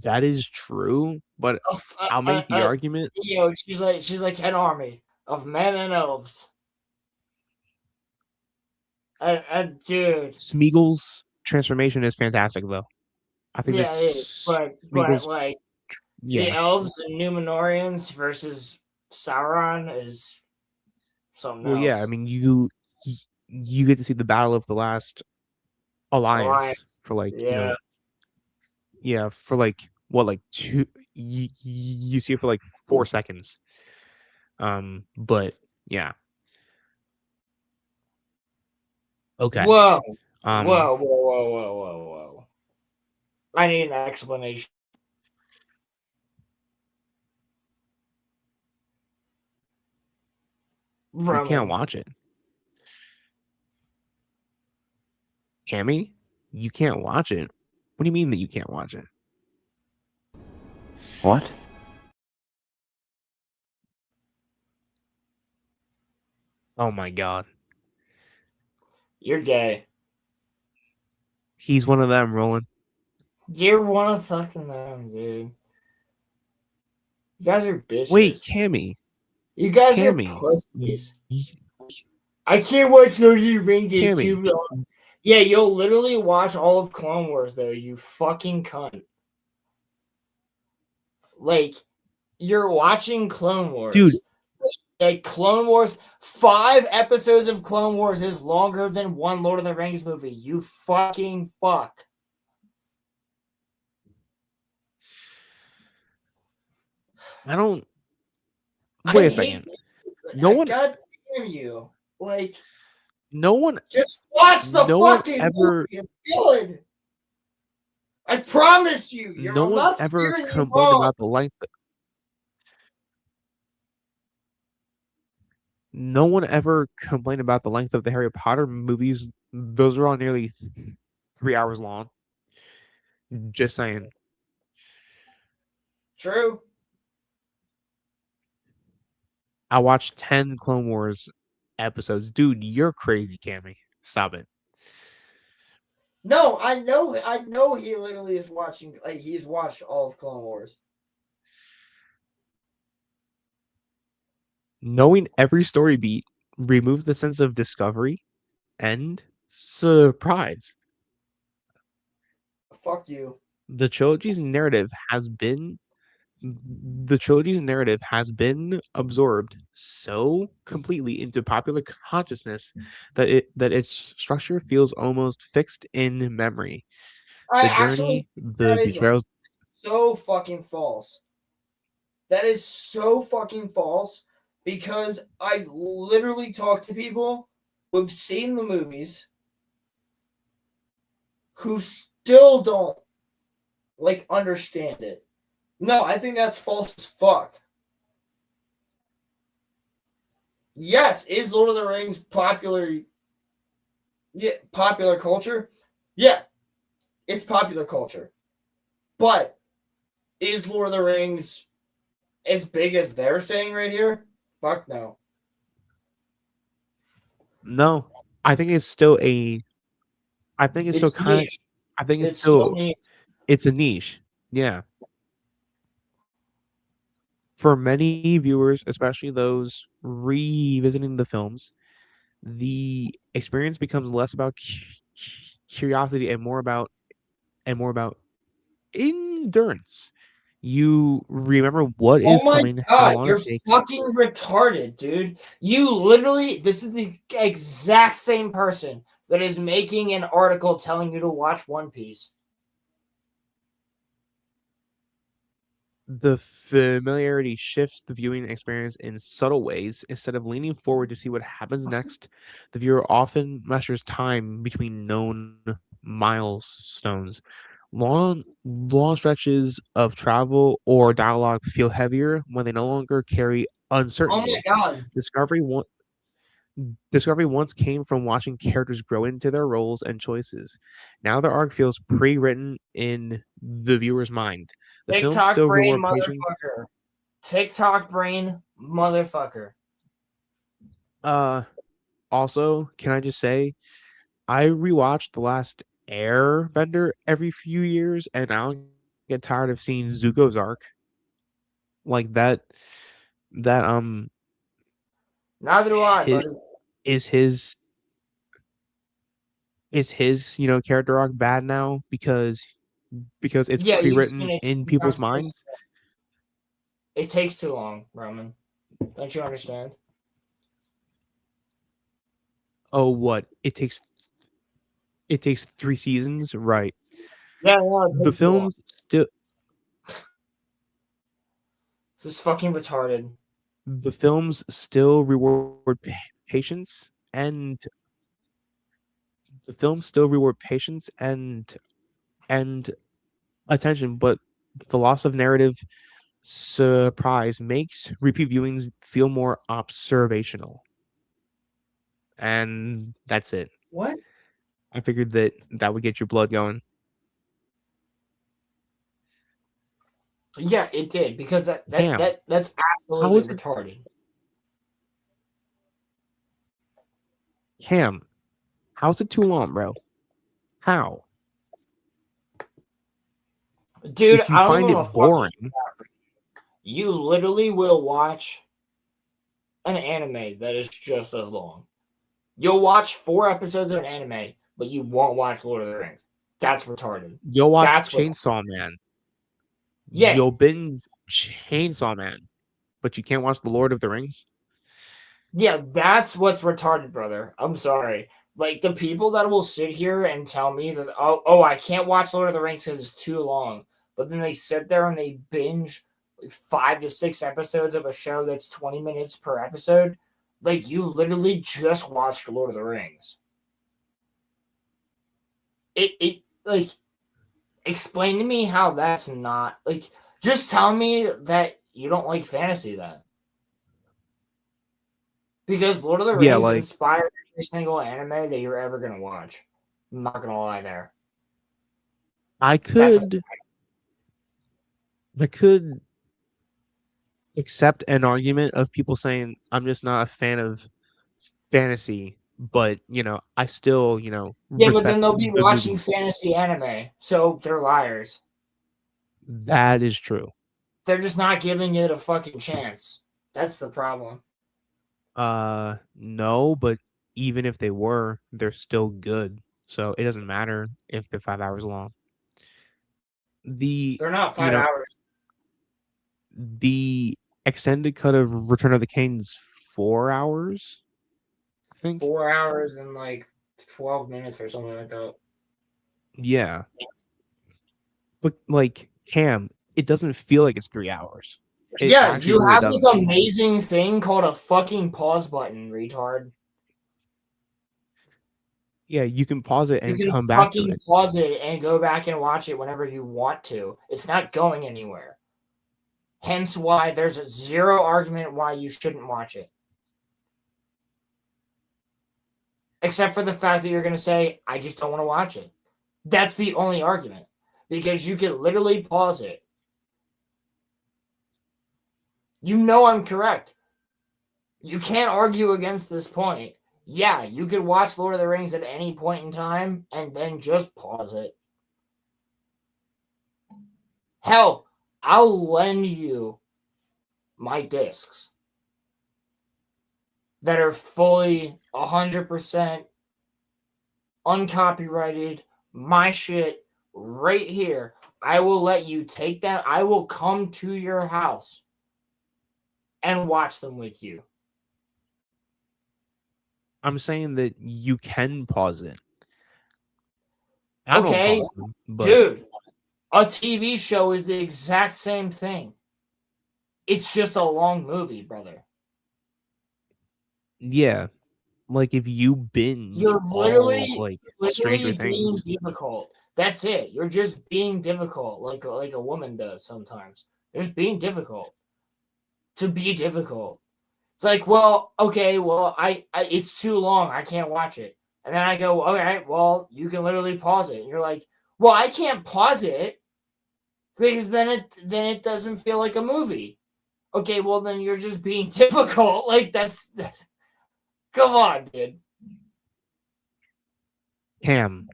that is true, but I'll make the argument. She's like an army of men and elves. Dude. Smeagol's transformation is fantastic, though. I think Yeah, it is. But like the elves and Numenorians versus Sauron is something Well, else. yeah, I mean, you get to see the battle of the last alliance for like for like what, like two. You see it for like 4 seconds. But yeah. Okay. Whoa. Whoa. I need an explanation. You can't watch it. Cammy, you can't watch it. What do you mean that you can't watch it? What? Oh my god. You're gay. He's one of them, Roland. You're one of fucking them, dude. You guys are bitches. Wait, Cammy. You guys Cammy. are pussies. I can't watch Lord of the Rings. It's Cammy. too long. Yeah, you'll literally watch all of Clone Wars, though, you fucking cunt. Like, you're watching Clone Wars. Dude. Like, Clone Wars, 5 episodes of Clone Wars is longer than one Lord of the Rings movie. You fucking fuck. I don't. Wait a second. No one. God damn you. Like, no one. Just watch the no fucking one ever, movie. It's good. I promise you. No one ever complained about the length. No one ever complained about the length of the Harry Potter movies. Those are all nearly 3 hours long. Just saying. True. I watched 10 Clone Wars episodes. Dude, you're crazy, Cammy. Stop it. No, I know he literally is watching, like, he's watched all of Clone Wars. Knowing every story beat removes the sense of discovery and surprise. Fuck you. The trilogy's narrative has been absorbed so completely into popular consciousness that its structure feels almost fixed in memory. The journey, the betrayals. So fucking false. That is so fucking false because I've literally talked to people who've seen the movies who still don't like understand it. No, I think that's false as fuck. Yes, is Lord of the Rings popular? Yeah, popular culture? Yeah, it's popular culture. But is Lord of the Rings as big as they're saying right here? Fuck no. No, I think it's still a. I think it's still kind of. I think it's still. It's a niche. Yeah. For many viewers, especially those revisiting the films, the experience becomes less about curiosity and more about endurance. You remember what is coming, how long you're it takes. fucking retarded, dude. You literally, this is the exact same person that is making an article telling you to watch One Piece. The familiarity shifts the viewing experience in subtle ways. Instead of leaning forward to see what happens next, the viewer often measures time between known milestones. Long stretches of travel or dialogue feel heavier when they no longer carry uncertainty. Oh my god. Discovery once came from watching characters grow into their roles and choices. Now their arc feels pre-written in the viewer's mind. The film TikTok still brain reward patience. motherfucker. TikTok brain motherfucker. Also, can I just say, I rewatched The Last Airbender every few years, and I don't get tired of seeing Zuko's arc. Like that. Neither do I, buddy. Is his is his character arc bad now because it's Yeah, you've pre-written seen it in 10 people's times. minds? It takes too long, Roman. Don't you understand? Oh, what? It takes 3 seasons, right? Yeah, no, it The takes too long. films still This is fucking retarded. the films still reward patience and and attention, but the loss of narrative surprise makes repeat viewings feel more observational. And that's it. What? I figured that would get your blood going. Yeah, it did because that's How absolutely is it retarded. Cam? How's it too long, bro? How? Dude, If you I don't find even it know. boring, You literally will watch an anime that is just as long. You'll watch 4 episodes of an anime, but you won't watch Lord of the Rings. That's retarded. you'll watch That's Chainsaw Man. Yeah. You'll binge Chainsaw Man, but you can't watch The Lord of the Rings. Yeah, that's what's retarded, brother. I'm sorry. Like the people that will sit here and tell me that I can't watch Lord of the Rings because it's too long, but then they sit there and they binge like 5 to 6 episodes of a show that's 20 minutes per episode. Like you literally just watched Lord of the Rings. It like explain to me how that's not like just tell me that you don't like fantasy then. Because Lord of the Yeah, Rings like inspired every single anime that you're ever gonna watch. I'm not gonna lie there. I could accept an argument of people saying I'm just not a fan of fantasy, but I still, Yeah, but then respect they'll be the watching movies. fantasy anime, so they're liars. That is true. They're just not giving it a fucking chance. That's the problem. No, but even if they were, they're still good. So it doesn't matter if they're 5 hours long. They're not You 5 know, hours. the extended cut of Return of the King's 4 hours, I think. 4 hours and like 12 minutes or something like that. Yeah. But like Cam, it doesn't feel like it's 3 hours. It Yeah, actually you really have this doesn't. amazing thing called a fucking pause button, retard. Yeah, you can pause it You and can come back to fucking it. pause it and go back and watch it whenever you want to. It's not going anywhere. Hence why there's a zero argument why you shouldn't watch it. Except for the fact that you're going to say, I just don't want to watch it. That's the only argument. Because you can literally pause it. You know I'm correct. You can't argue against this point. Yeah, you could watch Lord of the Rings at any point in time and then just pause it. Hell, I'll lend you my discs that are fully 100% uncopyrighted, my shit right here. I will let you take that. I will come to your house and watch them with you. I'm saying that you can pause it. I don't Okay, pause them, but dude, a TV show is the exact same thing. It's just a long movie, brother. yeah, like if you binge You're all like Stranger being Things, difficult. That's it. You're just being difficult, like a woman does sometimes. You're just being difficult to be difficult. It's like, well, okay, well, I it's too long. I can't watch it. And then I go, all right, well, you can literally pause it. And you're like, well, I can't pause it because then it doesn't feel like a movie. Okay, well, then you're just being difficult. Like that's come on, dude. Cam,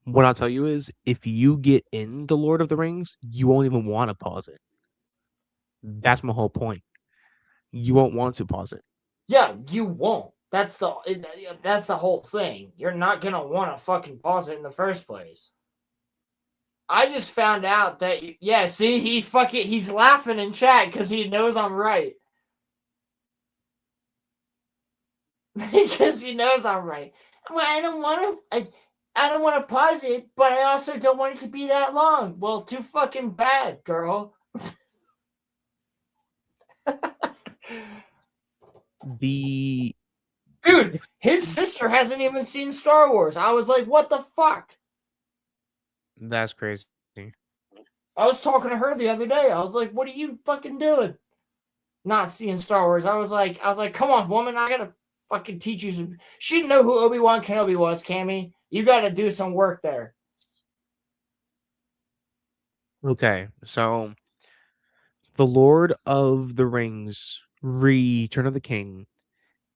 what I'll tell you is if you get into Lord of the Rings, you won't even want to pause it. That's my whole point. You won't want to pause it. Yeah, you won't. That's the whole thing. You're not gonna want to fucking pause it in the first place. I just found out that see, he's laughing in chat because he knows I'm right. Because he knows I'm right. Well, I don't want to pause it, but I also don't want it to be that long. Well, too fucking bad, girl. The Dude, his sister hasn't even seen Star Wars. I was like, what the fuck? That's crazy. I was talking to her the other day. I was like, what are you fucking doing? Not seeing Star Wars. I was like, come on, woman, I gotta fucking teach you some. She didn't know who Obi-Wan Kenobi was, Cammy. You gotta do some work there. Okay, so The Lord of the Rings Return of the King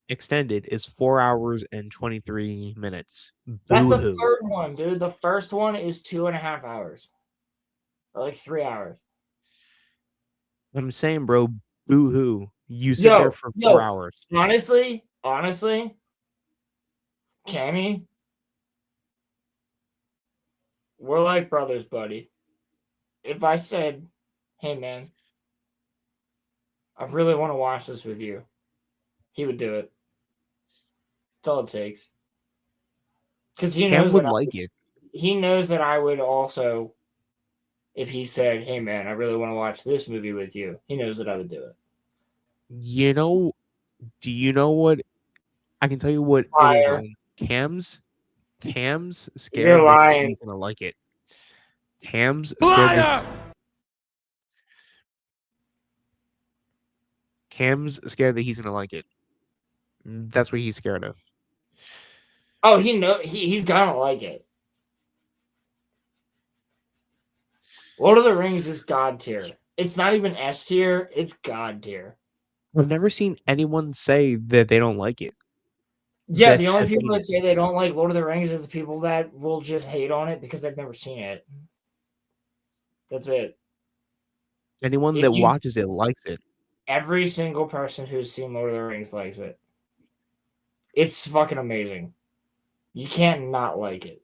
extended is 4 hours and 23 minutes. That's the Boo-hoo. third one, dude. The first one is 2.5 hours. Or like 3 hours. I'm saying, bro, boo-hoo. You sit there for 4 hours. Honestly, Cammy, we're like brothers, buddy. If I said, hey, man, I really want to watch this with you, he would do it. That's all it takes. Because he knows would that like it. He knows that I would also, if he said, hey, man, I really want to watch this movie with you, he knows that I would do it. Do you know what? I can tell you what it is, Ryan. Cam's scared You're that lying. he's gonna like it. Cam's scared that he's gonna like it. That's what he's scared of. Oh, he's gonna like it. Lord of the Rings is God tier. It's not even S tier, it's God tier. I've never seen anyone say that they don't like it. Yeah, the only people that say they don't like Lord of the Rings are the people that will just hate on it because they've never seen it. That's it. Anyone that watches it likes it. Every single person who's seen Lord of the Rings likes it. It's fucking amazing. You can't not like it.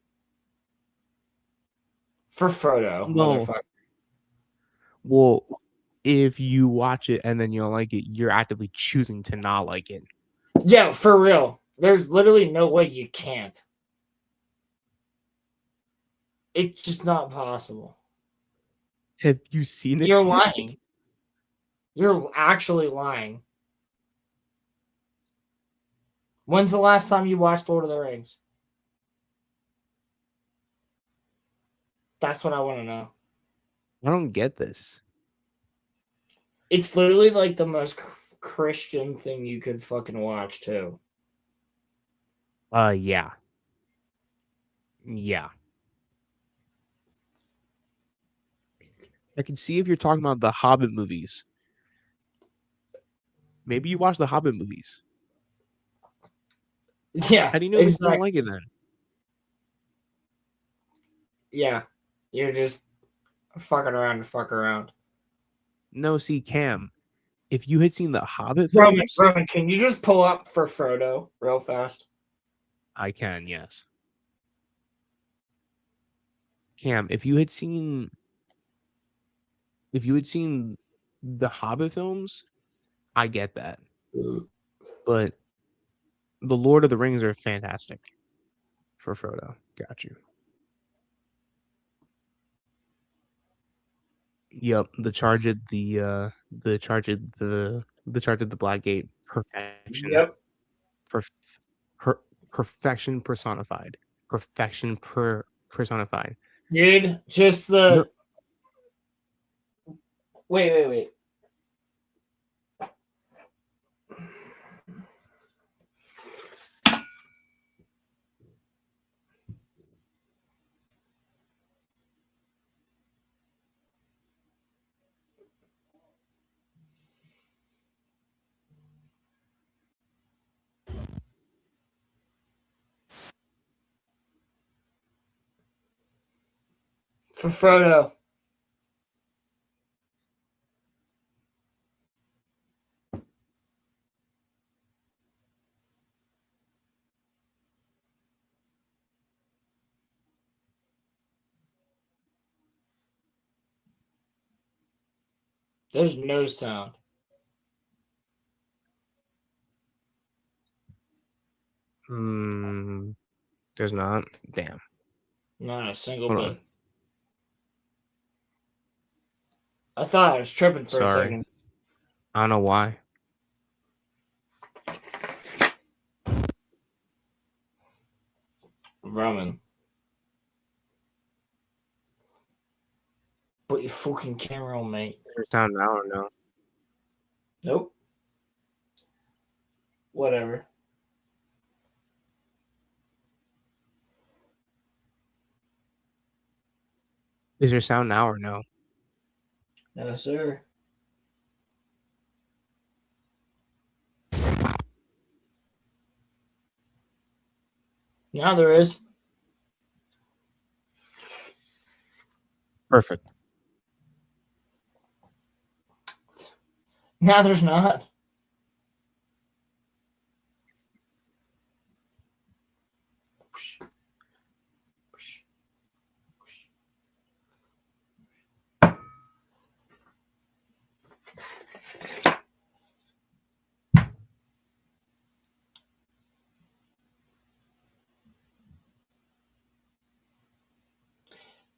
For Frodo, motherfucker. Well, if you watch it and then you don't like it, you're actively choosing to not like it. Yeah, for real. There's literally no way you can't. It's just not possible. Have you seen it? You're lying. You're actually lying. When's the last time you watched Lord of the Rings? That's what I want to know. I don't get this. It's literally like the most Christian thing you could fucking watch, too. Yeah. Yeah. I can see if you're talking about the Hobbit movies. Maybe you watch the Hobbit movies. Yeah. How do you know that you don't like it then? Yeah. You're just fucking around to fuck around. No, see, Cam, if you had seen the Hobbit films... Roman, can you just pull up for Frodo real fast? I can, yes. Cam, if you had seen the Hobbit films, I get that. But the Lord of the Rings are fantastic for Frodo. Got you. Yep, the charge at the Black Gate, perfection. Yep. Perfection personified. Perfection personified. Dude, just the Wait. For Frodo. There's no sound. There's not. Damn. Not a single Hold bit. on. I thought I was tripping for a Sorry. second. I don't know why. Roman. Put your fucking camera on, mate. There's sound now or no? Nope. Whatever. Is there sound now or no? No, sir. Now there is. Perfect. Now there's not.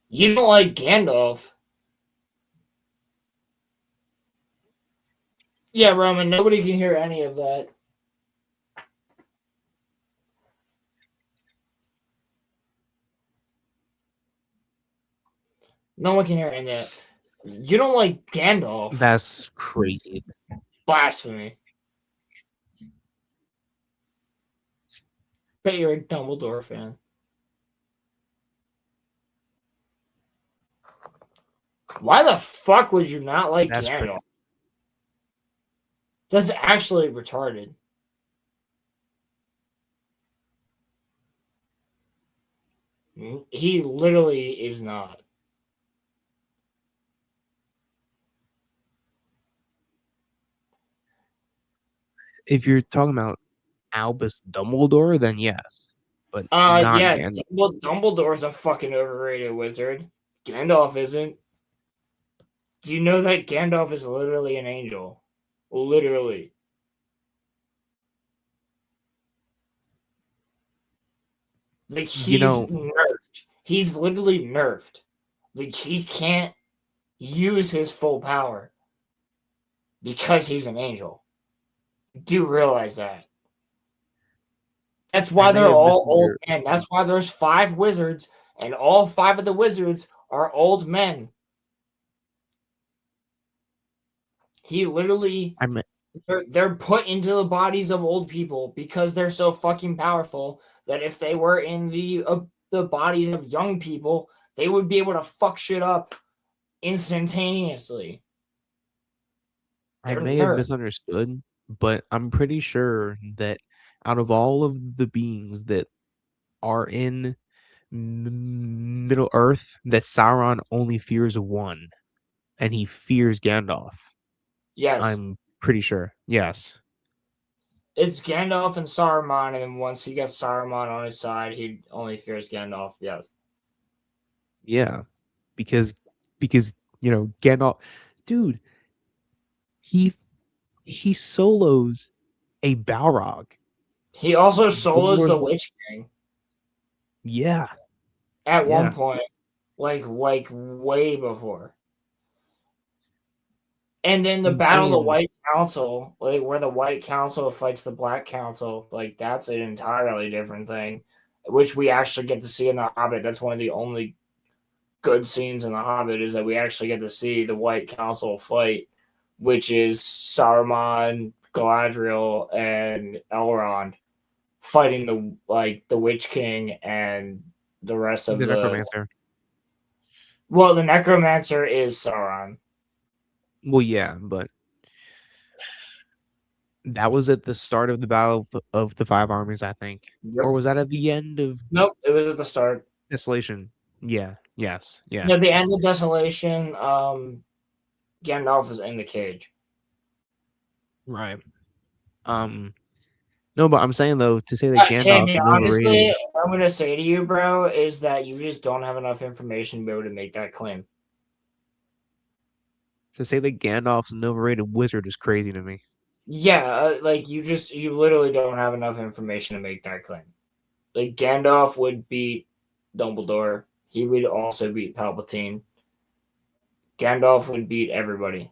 You don't like Gandalf. Yeah, Roman, nobody can hear any of that. No one can hear any of that. You don't like Gandalf. That's crazy. Blasphemy. Bet you're a Dumbledore fan. Why the fuck would you not like That's Gandalf? crazy. That's actually retarded. He literally is not. If you're talking about Albus Dumbledore, then yes. But not Yeah, Gandalf. well, Dumbledore's a fucking overrated wizard. Gandalf isn't. Do you know that Gandalf is literally an angel? Literally. Like, he's nerfed. He's literally nerfed. Like, he can't use his full power because he's an angel. Do you realize that? That's why they're all old men. That's why there's 5 wizards, and all 5 of the wizards are old men. He literally, they're put into the bodies of old people because they're so fucking powerful that if they were in the bodies of young people, they would be able to fuck shit up instantaneously. I may have misunderstood, but I'm pretty sure that out of all of the beings that are in Middle Earth, that Sauron only fears one, and he fears Gandalf. Yes. I'm pretty sure. Yes. It's Gandalf and Saruman, and then once he gets Saruman on his side, he only fears Gandalf. Yes. Yeah. Because Gandalf, dude, he solos a Balrog. He also solos the Witch King. Yeah. At one point. Like way before. And then the Battle of the White Council, like where the White Council fights the Black Council, like that's an entirely different thing, which we actually get to see in The Hobbit. That's one of the only good scenes in The Hobbit is that we actually get to see the White Council fight, which is Saruman, Galadriel, and Elrond fighting the Witch King and the rest of the Necromancer. Well, the Necromancer is Sauron. Well, yeah, but that was at the start of the Battle of the 5 Armies, I think. Yep. Or was that at the end of... Nope, it was at the start. Desolation. Yeah, yes, yeah. At the end of Desolation, Gandalf is in the cage. Right. No, but I'm saying, though, to say that Gandalf's Tammy, overrated... honestly, what I'm going to say to you, bro, is that you just don't have enough information to be able to make that claim. To say that Gandalf's an overrated wizard is crazy to me. Yeah, like you literally don't have enough information to make that claim. Like Gandalf would beat Dumbledore. He would also beat Palpatine. Gandalf would beat everybody.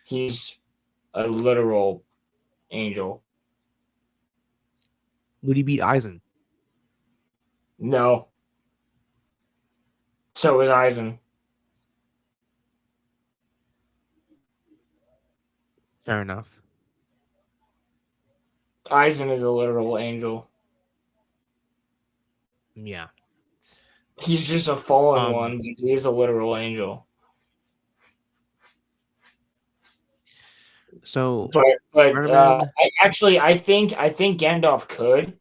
He's a literal angel. Would he beat Eisen? No. So is Eisen. Fair enough. Eisen is a literal angel. Yeah. He's just a fallen one, but he is a literal angel. So, but I think Gandalf could.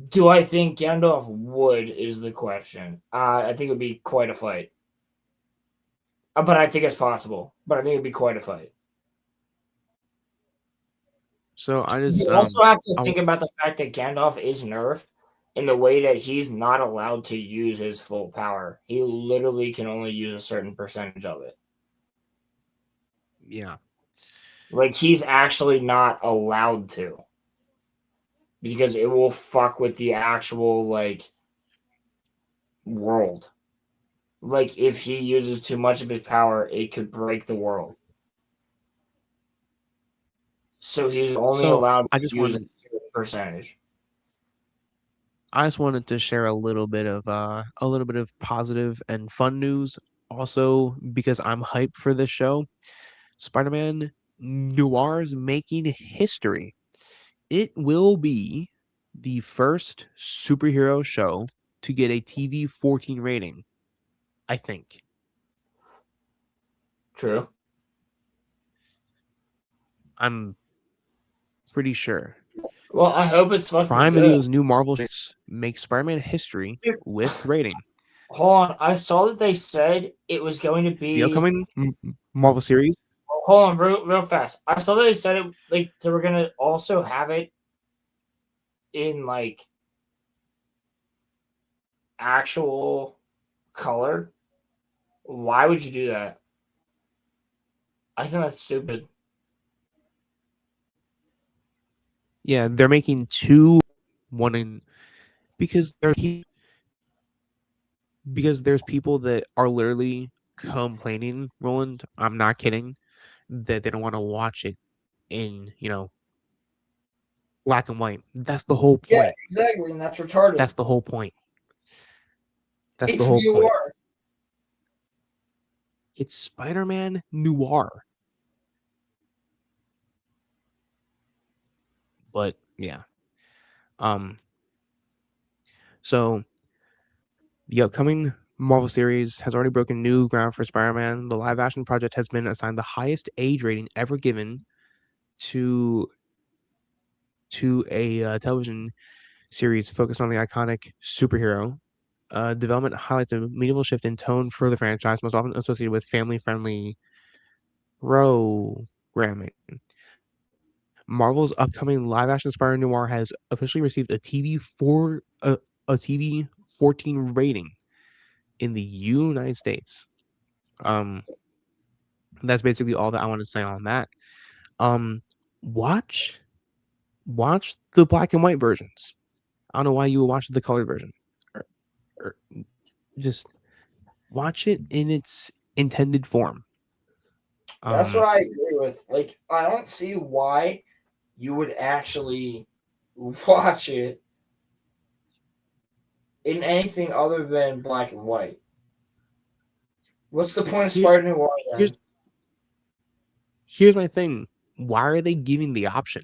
Do I think Gandalf would is the question. I think it would be quite a fight. But I think it's possible. But I think it'd be quite a fight. So I just You also have to think about the fact that Gandalf is nerfed in the way that he's not allowed to use his full power. He literally can only use a certain percentage of it. Yeah. Like he's actually not allowed to. Because it will fuck with the actual like world. Like if he uses too much of his power, it could break the world. So he's only allowed to use a certain percentage. I just wanted to share a little bit of positive and fun news. Also, because I'm hyped for this show, Spider-Man Noir is making history. It will be the first superhero show to get a TV 14 rating, I think. True. I'm pretty sure. Well, I hope it's fucking Prime good. Video's new Marvel makes Spider-Man history with rating. Hold on, I saw that they said it was going to be The upcoming Marvel series. Hold on, real fast. I saw that they said it like they were gonna also have it in like actual color. Why would you do that? I think that's stupid. Yeah, they're making two, one in because there's people that are literally complaining, Roland. I'm not kidding, that they don't want to watch it in black and white. That's the whole point. Yeah, exactly, and that's retarded. That's the whole point. That's It's the whole point. Noir. It's Spider-Man Noir. But yeah. So the upcoming Marvel series has already broken new ground for Spider-Man. The live-action project has been assigned the highest age rating ever given to a television series focused on the iconic superhero. Development highlights a meaningful shift in tone for the franchise, most often associated with family-friendly programming. Marvel's upcoming live-action Spider-Man Noir has officially received a TV 14 rating in the United States. That's basically all that I want to say on that. Watch the black and white versions. I don't know why you would watch the colored version. Or just watch it in its intended form. That's what I agree with. Like, I don't see why you would actually watch it in anything other than black and white. What's the point of Spider-Man Noir then? Here's my thing. Why are they giving the option?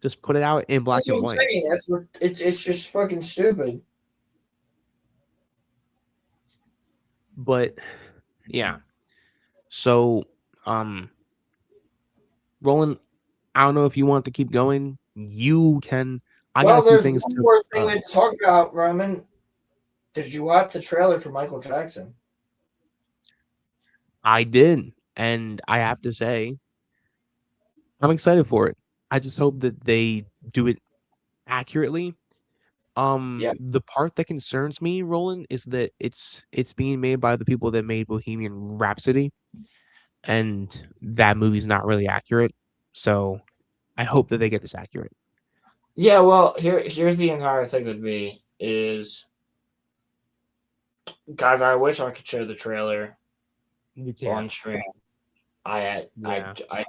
Just put it out in black That's and what I'm white. saying. It's just fucking stupid. But yeah. So Roland, I don't know if you want to keep going. You can. I got a few things one more thing we have to talk about, Roman. Did you watch the trailer for Michael Jackson? I did, and I have to say, I'm excited for it. I just hope that they do it accurately, The part that concerns me, Roland, is that it's being made by the people that made Bohemian Rhapsody, and that movie's not really accurate. So I hope that they get this accurate. Yeah, well, here's the entire thing with me is, guys, I wish I could show the trailer on stream. I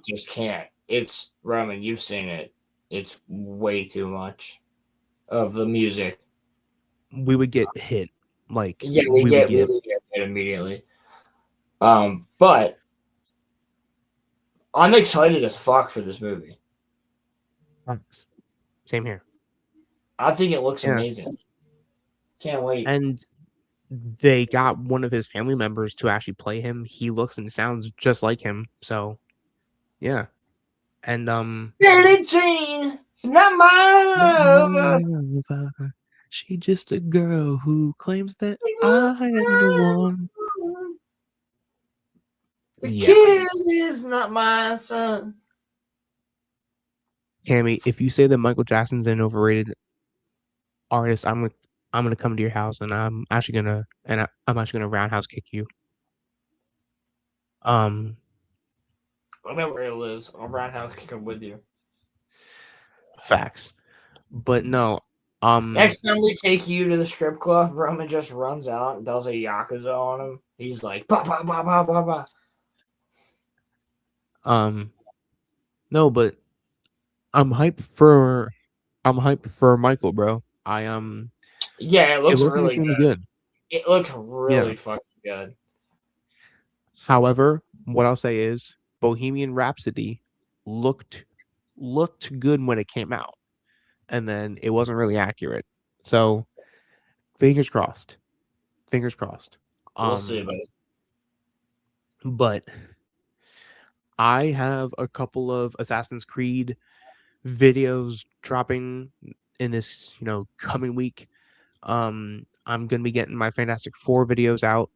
just can't. It's Roman, you've seen it. It's way too much of the music. We would get hit. Like Yeah, we would get hit immediately. But I'm excited as fuck for this movie. Same here. I think it looks amazing. Can't wait. And they got one of his family members to actually play him. He looks and sounds just like him. So, yeah. And Billie Jean, she's not my lover. She just a girl who claims that I am the one. The kid is not my son. Cammy, if you say that Michael Jackson's an overrated artist, I'm gonna come to your house and I'm actually gonna roundhouse kick you. I know where he lives. I'll roundhouse kick him with you. Facts. But no. Next time we take you to the strip club, Roman just runs out and does a Yakuza on him. He's like, bah, bah, bah, bah, bah, bah. No, but I'm hyped for Michael, bro. Yeah, it looks really good. It looks really fucking good. However, what I'll say is Bohemian Rhapsody looked good when it came out, and then it wasn't really accurate. So fingers crossed. We'll see about it. But I have a couple of Assassin's Creed videos dropping in this, coming week. I'm gonna be getting my Fantastic Four videos out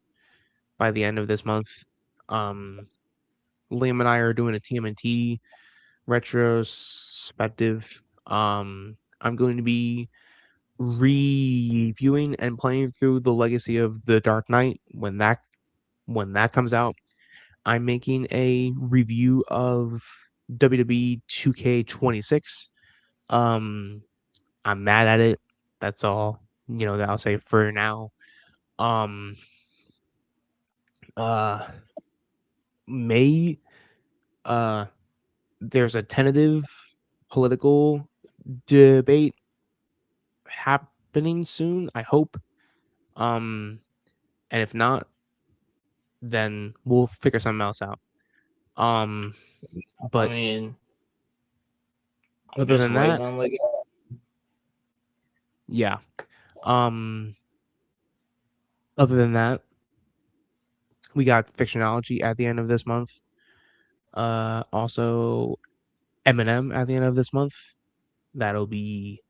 by the end of this month. Liam and I are doing a TMNT retrospective. I'm going to be reviewing and playing through the Legacy of the Dark Knight when that comes out. I'm making a review of WWE 2K26. I'm mad at it. That's all, that I'll say for now. May there's a tentative political debate happening soon, I hope. And if not, then we'll figure something else out. But I mean, other than that, yeah. Other than that, we got Fictionology at the end of this month. Also Eminem at the end of this month. That'll be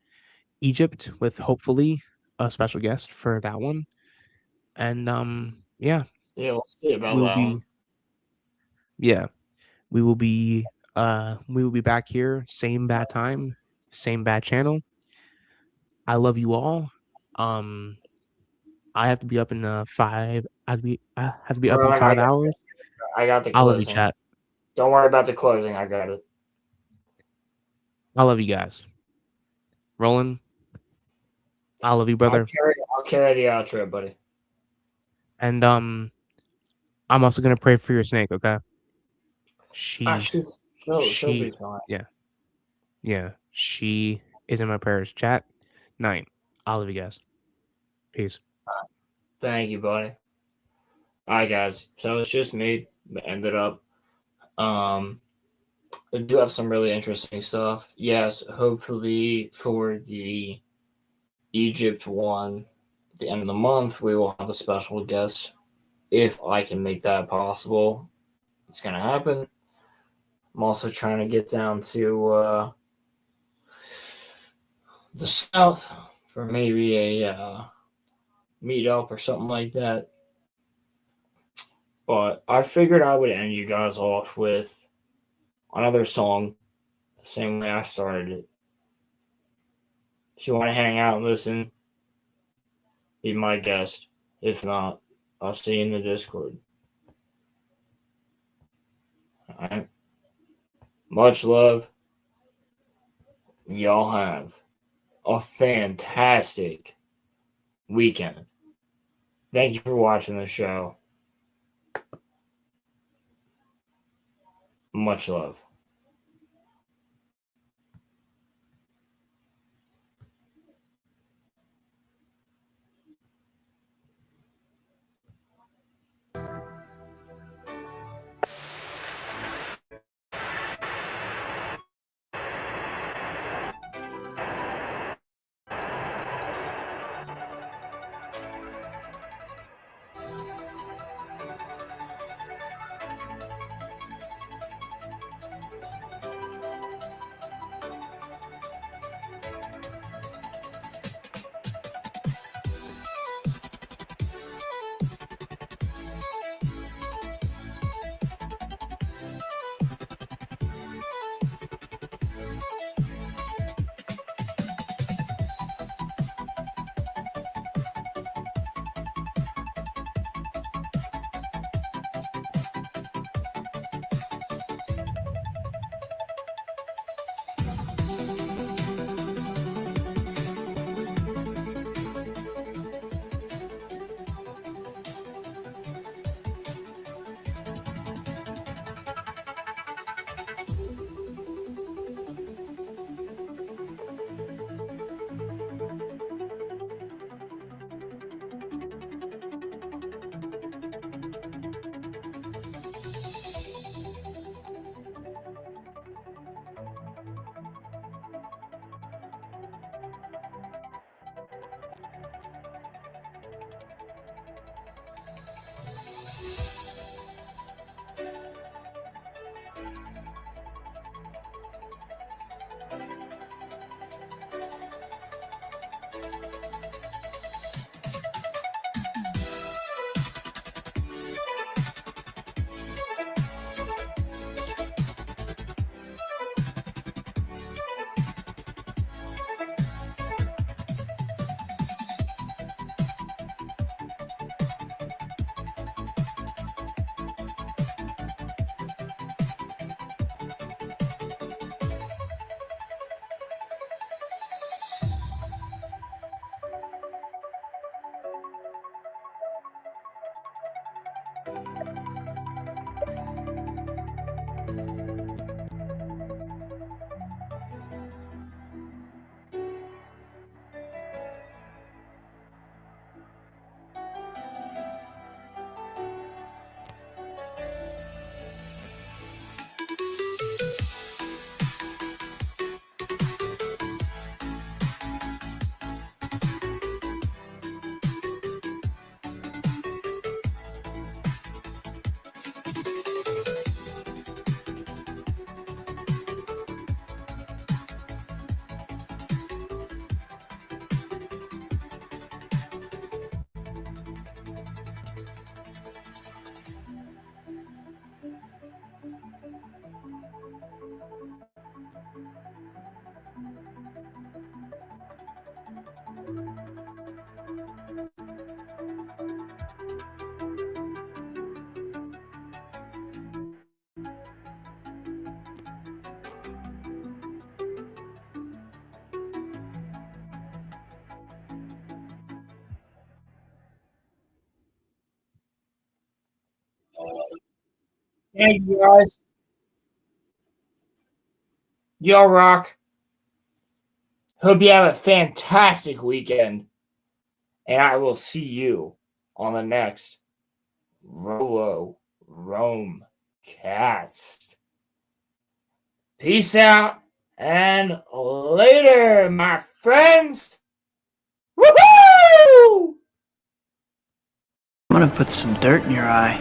Egypt with hopefully a special guest for that one. And yeah. Yeah, we'll see about that one. Yeah. We will be back here, same bad time, same bad channel. I love you all. I have to be up in 5. I have to be up in 5 hours. I got the closing. I love you, chat. Don't worry about the closing. I got it. I love you guys. Roland, I love you, brother. I'll carry the outro, buddy. And I'm also gonna pray for your snake, okay? She'll be fine. Yeah. She is in my prayers. Chat. Night. I love you guys. Peace. Thank you, buddy. All right, guys. So it's just me. Ended up. I do have some really interesting stuff. Yes, hopefully for the Egypt one, at the end of the month, we will have a special guest. If I can make that possible, it's gonna happen. I'm also trying to get down to the south for maybe a meetup or something like that. But I figured I would end you guys off with another song, the same way I started it. If you want to hang out and listen, be my guest. If not, I'll see you in the Discord. All right. Much love. Y'all have a fantastic weekend. Thank you for watching the show. Much love. Thank you, guys. Yo, rock. Hope you have a fantastic weekend. And I will see you on the next RoloRome cast. Peace out and later, my friends. Woohoo! I'm gonna put some dirt in your eye.